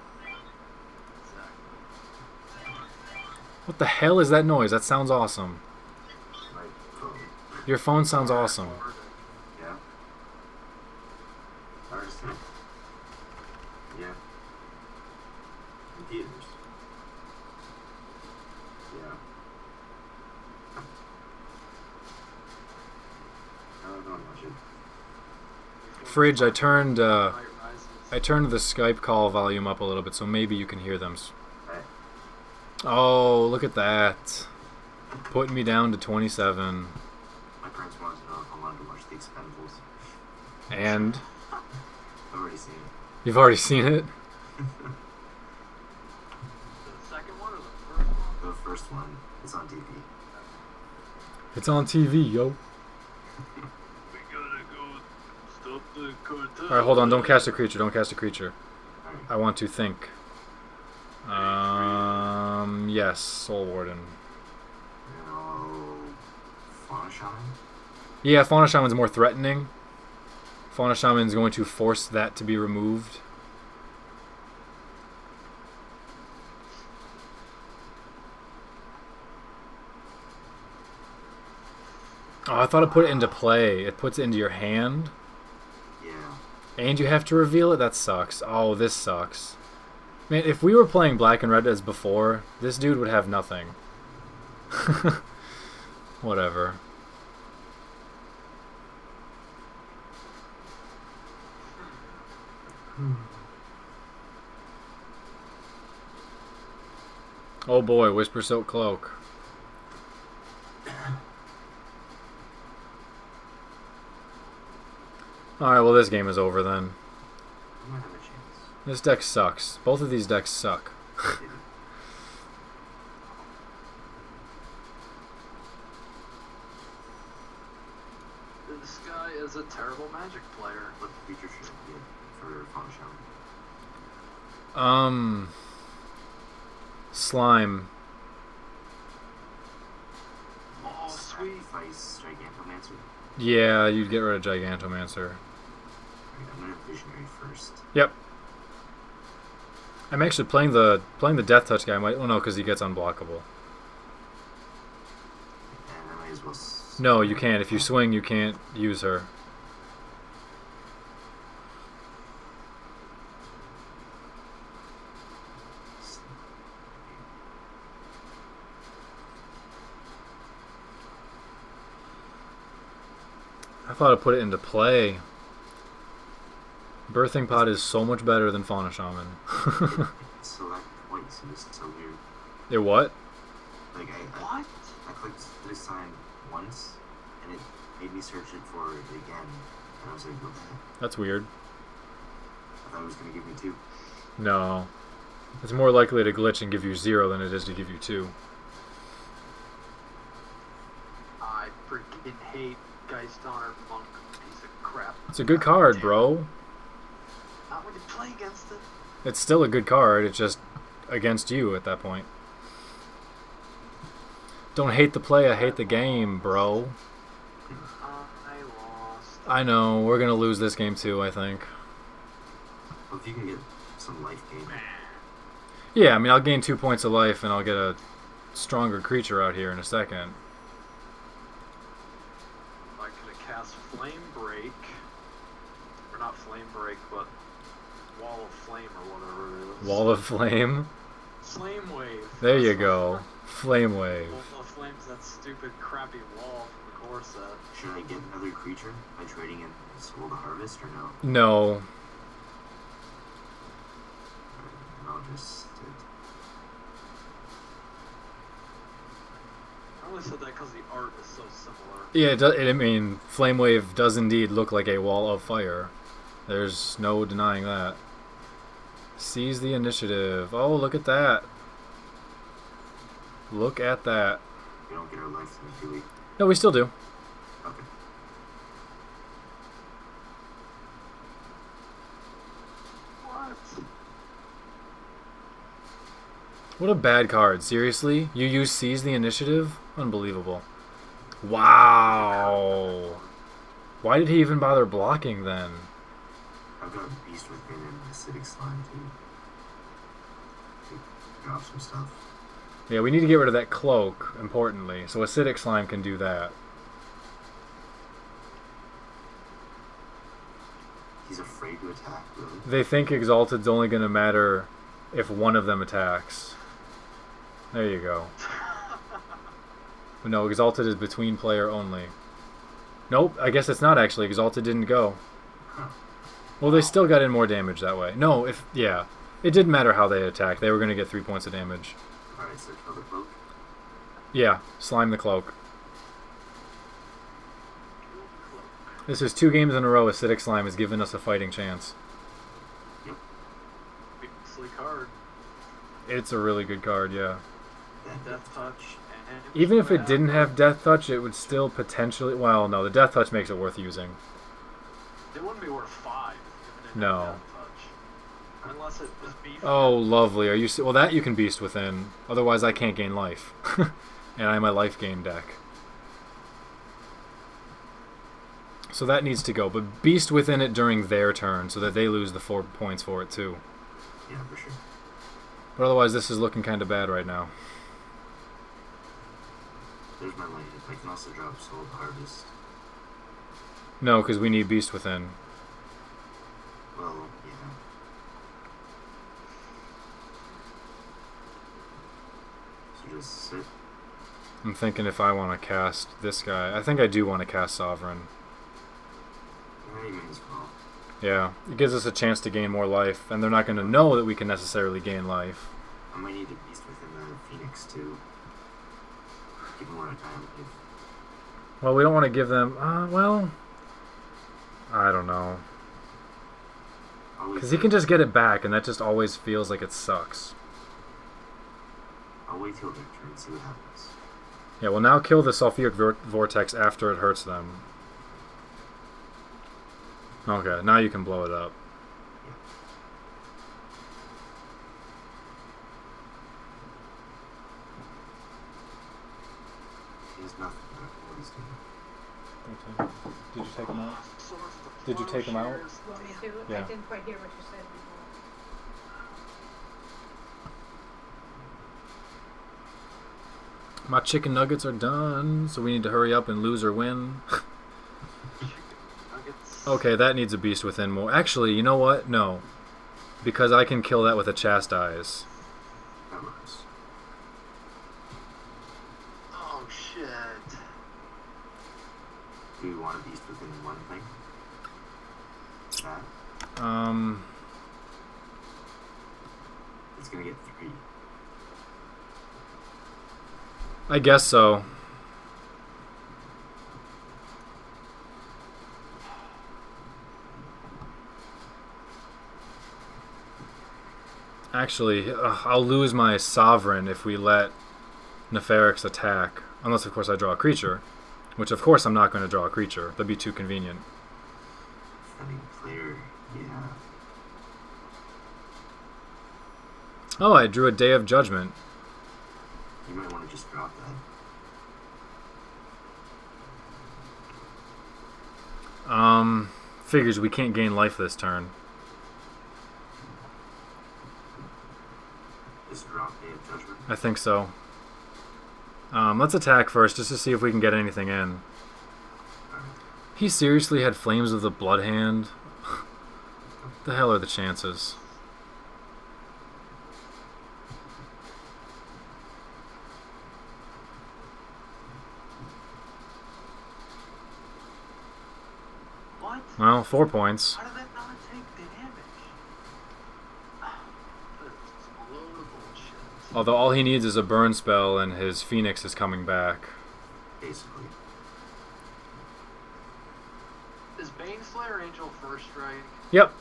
Speaker 1: What the hell is that noise? That sounds awesome.
Speaker 3: My phone.
Speaker 1: Your phone sounds awesome.
Speaker 3: Yeah. Ours too. Yeah. Computers. Yeah. Don't watch it.
Speaker 1: Fridge, I turned the Skype call volume up a little bit, so maybe you can hear them.
Speaker 3: Hey.
Speaker 1: Oh, look at that. Putting me down to 27.
Speaker 3: My parents wanted to know if I wanted to watch The Expendables.
Speaker 1: And
Speaker 3: I've already seen it.
Speaker 1: you've already seen it?
Speaker 4: The second one or the first one?
Speaker 3: The first one. It's on TV.
Speaker 1: It's on TV, yo.
Speaker 4: We gotta go stop the cartel.
Speaker 1: Alright, hold on. Don't cast a creature. Don't cast a creature.
Speaker 3: Alright.
Speaker 1: I want to think. Yes, Soul Warden.
Speaker 3: No. Fauna Shaman?
Speaker 1: Yeah, Fauna Shaman's more threatening. Fauna Shaman's going to force that to be removed. Oh, I thought it put it into play. It puts it into your hand.
Speaker 3: Yeah.
Speaker 1: And you have to reveal it? That sucks. Oh, this sucks. Man, if we were playing black and red as before, this dude would have nothing. Whatever. Oh boy, Whisper Silk Cloak. Alright, well this game is over then.
Speaker 3: I might have a chance.
Speaker 1: This deck sucks. Both of these decks suck.
Speaker 4: This guy is a terrible Magic player.
Speaker 3: What feature should I get for Fauna Shaman?
Speaker 1: Slime.
Speaker 4: Oh, sweet.
Speaker 3: Sacrifice Gigantomancer.
Speaker 1: Yeah, you'd get rid of Gigantomancer.
Speaker 3: Alright, I'm gonna Visionary first.
Speaker 1: Yep. I'm actually playing the Death Touch guy. Oh no, because he gets unblockable.
Speaker 3: And I might as well.
Speaker 1: No, you can't. If you swing, you can't use her. I thought I put it into play. Birthing Pod is so much better than Fauna Shaman.
Speaker 3: Select twice, and this is so weird.
Speaker 1: It what?
Speaker 3: Like
Speaker 4: What?
Speaker 3: I clicked this sign once, and it made me search it for it again, and I was like, what the heck?
Speaker 1: That's weird.
Speaker 3: I thought it was gonna give me 2.
Speaker 1: No. It's more likely to glitch and give you 0 than it is to give you 2.
Speaker 4: I freaking hate Geistonner Monk, piece of crap.
Speaker 1: It's a good card, bro.
Speaker 4: Not when you play against it.
Speaker 1: It's still a good card. It's just against you at that point. Don't hate the play, I hate the game, bro.
Speaker 4: I lost.
Speaker 1: I know, we're gonna lose this game too, I think.
Speaker 3: Well, if you can get some life gain.
Speaker 1: Yeah, I mean, I'll gain 2 points of life and I'll get a stronger creature out here in a second.
Speaker 4: I could have cast Flame Break. Or not Flame Break, but Wall of Flame or whatever it is.
Speaker 1: Wall of Flame.
Speaker 4: Flame Wave.
Speaker 1: There you go. Flame Wave.
Speaker 4: Wall of Flame's that stupid crappy wall from the core set.
Speaker 3: Should I get another creature by trading in Soul to Harvest, or no?
Speaker 1: No.
Speaker 3: And I'll just...
Speaker 4: I only said that because the art is so similar.
Speaker 1: Yeah, I mean, Flame Wave does indeed look like a wall of fire. There's no denying that. Seize the initiative. Oh, look at that. Look at that.
Speaker 3: We don't get our life in 2 weeks.
Speaker 1: No, we still do.
Speaker 3: Okay.
Speaker 4: What?
Speaker 1: What a bad card. Seriously? You use Seize the Initiative? Unbelievable. Wow. Why did he even bother blocking then?
Speaker 3: I've got Beast Within and Acidic Slime to drop some stuff.
Speaker 1: Yeah, we need to get rid of that cloak, importantly. So Acidic Slime can do that.
Speaker 3: He's afraid to attack, really?
Speaker 1: They think Exalted's only going to matter if one of them attacks. There you go. But no, Exalted is between player only. Nope, I guess it's not actually. Exalted didn't go.
Speaker 3: Huh.
Speaker 1: Well, they still got in more damage that way. No, yeah. It didn't matter how they attacked. They were going to get 3 points of damage.
Speaker 3: Alright, so kill the cloak.
Speaker 1: Yeah, slime the cloak. This is 2 games in a row Acidic Slime has given us a fighting chance.
Speaker 3: Yep.
Speaker 4: Beastly card.
Speaker 1: It's a really good card, yeah.
Speaker 4: Death Touch. And
Speaker 1: Even if it didn't have Death Touch, it would still potentially... Well, no, the Death Touch makes it worth using.
Speaker 4: It wouldn't be worth 5 if it didn't
Speaker 1: No.
Speaker 4: have Death Touch. Unless it was beef.
Speaker 1: Oh, lovely. Are you... Well, that you can Beast Within. Otherwise, I can't gain life. And I'm a life gain deck. So that needs to go. But Beast Within it during their turn so that they lose the 4 points for it, too.
Speaker 3: Yeah, for sure.
Speaker 1: But otherwise, this is looking kind of bad right now.
Speaker 3: There's my land. I can also drop Soul Harvest.
Speaker 1: No, because we need Beast Within.
Speaker 3: Well, yeah. So just sit.
Speaker 1: I'm thinking if I want to cast this guy. I think I do want to cast Sovereign.
Speaker 3: Yeah, you may as well.
Speaker 1: Yeah, it gives us a chance to gain more life, and they're not going to know that we can necessarily gain life.
Speaker 3: I might need to Beast Within the Phoenix too. Give more time.
Speaker 1: Well, we don't want to give them... well... I don't know. Because he can just get it back, and that just always feels like it sucks.
Speaker 3: I'll wait till their turn and see what happens.
Speaker 1: Yeah, well now kill the Sulfuric Vortex after it hurts them. Okay, now you can blow it up.
Speaker 3: He has nothing. What he's doing.
Speaker 1: Okay. Did you take him out? Did you take him out?
Speaker 5: You want me to?
Speaker 1: Yeah.
Speaker 5: I didn't quite hear what you said before.
Speaker 1: My chicken nuggets are done, so we need to hurry up and lose or win. Okay, that needs a Beast Within more. Actually, you know what? No. Because I can kill that with a Chastise.
Speaker 3: That works.
Speaker 4: Oh shit.
Speaker 3: Do you want a Beast Within one thing? That? It's gonna get 3.
Speaker 1: I guess so. Actually, I'll lose my Sovereign if we let Neferix attack. Unless, of course, I draw a creature. Which, of course, I'm not going to draw a creature. That'd be too convenient.
Speaker 3: Funny player, yeah.
Speaker 1: Oh, I drew a Day of Judgment.
Speaker 3: You might want to just drop that.
Speaker 1: Figures we can't gain life this turn.
Speaker 3: Just drop Day of Judgment.
Speaker 1: I think so. Let's attack first, just to see if we can get anything in. He seriously had Flames of the Blood Hand? The hell are the chances?
Speaker 4: What?
Speaker 1: Well, 4 points.
Speaker 4: How did that not take damage? That's a load of bullshit.
Speaker 1: Although all he needs is a burn spell and his Phoenix is coming back.
Speaker 3: Basically.
Speaker 4: Is Baneslayer Angel first strike?
Speaker 1: Yep.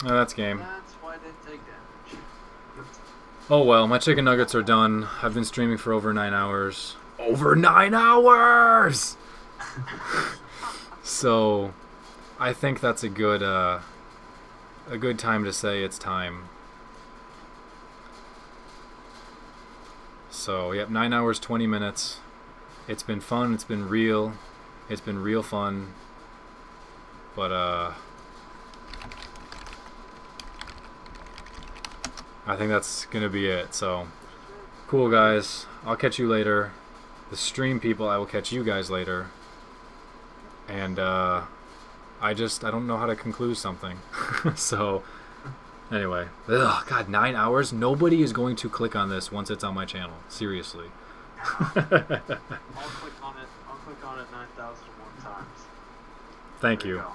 Speaker 1: Oh, that's game.
Speaker 4: That's why it didn't take damage.
Speaker 1: Oh well, my chicken nuggets are done. I've been streaming for over 9 hours. Over 9 hours! So, I think that's a good time to say it's time. So, yep, 9 hours, 20 minutes. It's been fun. It's been real. It's been real fun. But, I think that's going to be it. So, cool, guys. I'll catch you later. The stream people, I will catch you guys later. And, I don't know how to conclude something. So, anyway. Ugh, God, 9 hours? Nobody is going to click on this once it's on my channel. Seriously.
Speaker 4: I'll click on it. I'll click on it 9,001 times.
Speaker 1: Thank
Speaker 4: There
Speaker 1: you.
Speaker 4: go.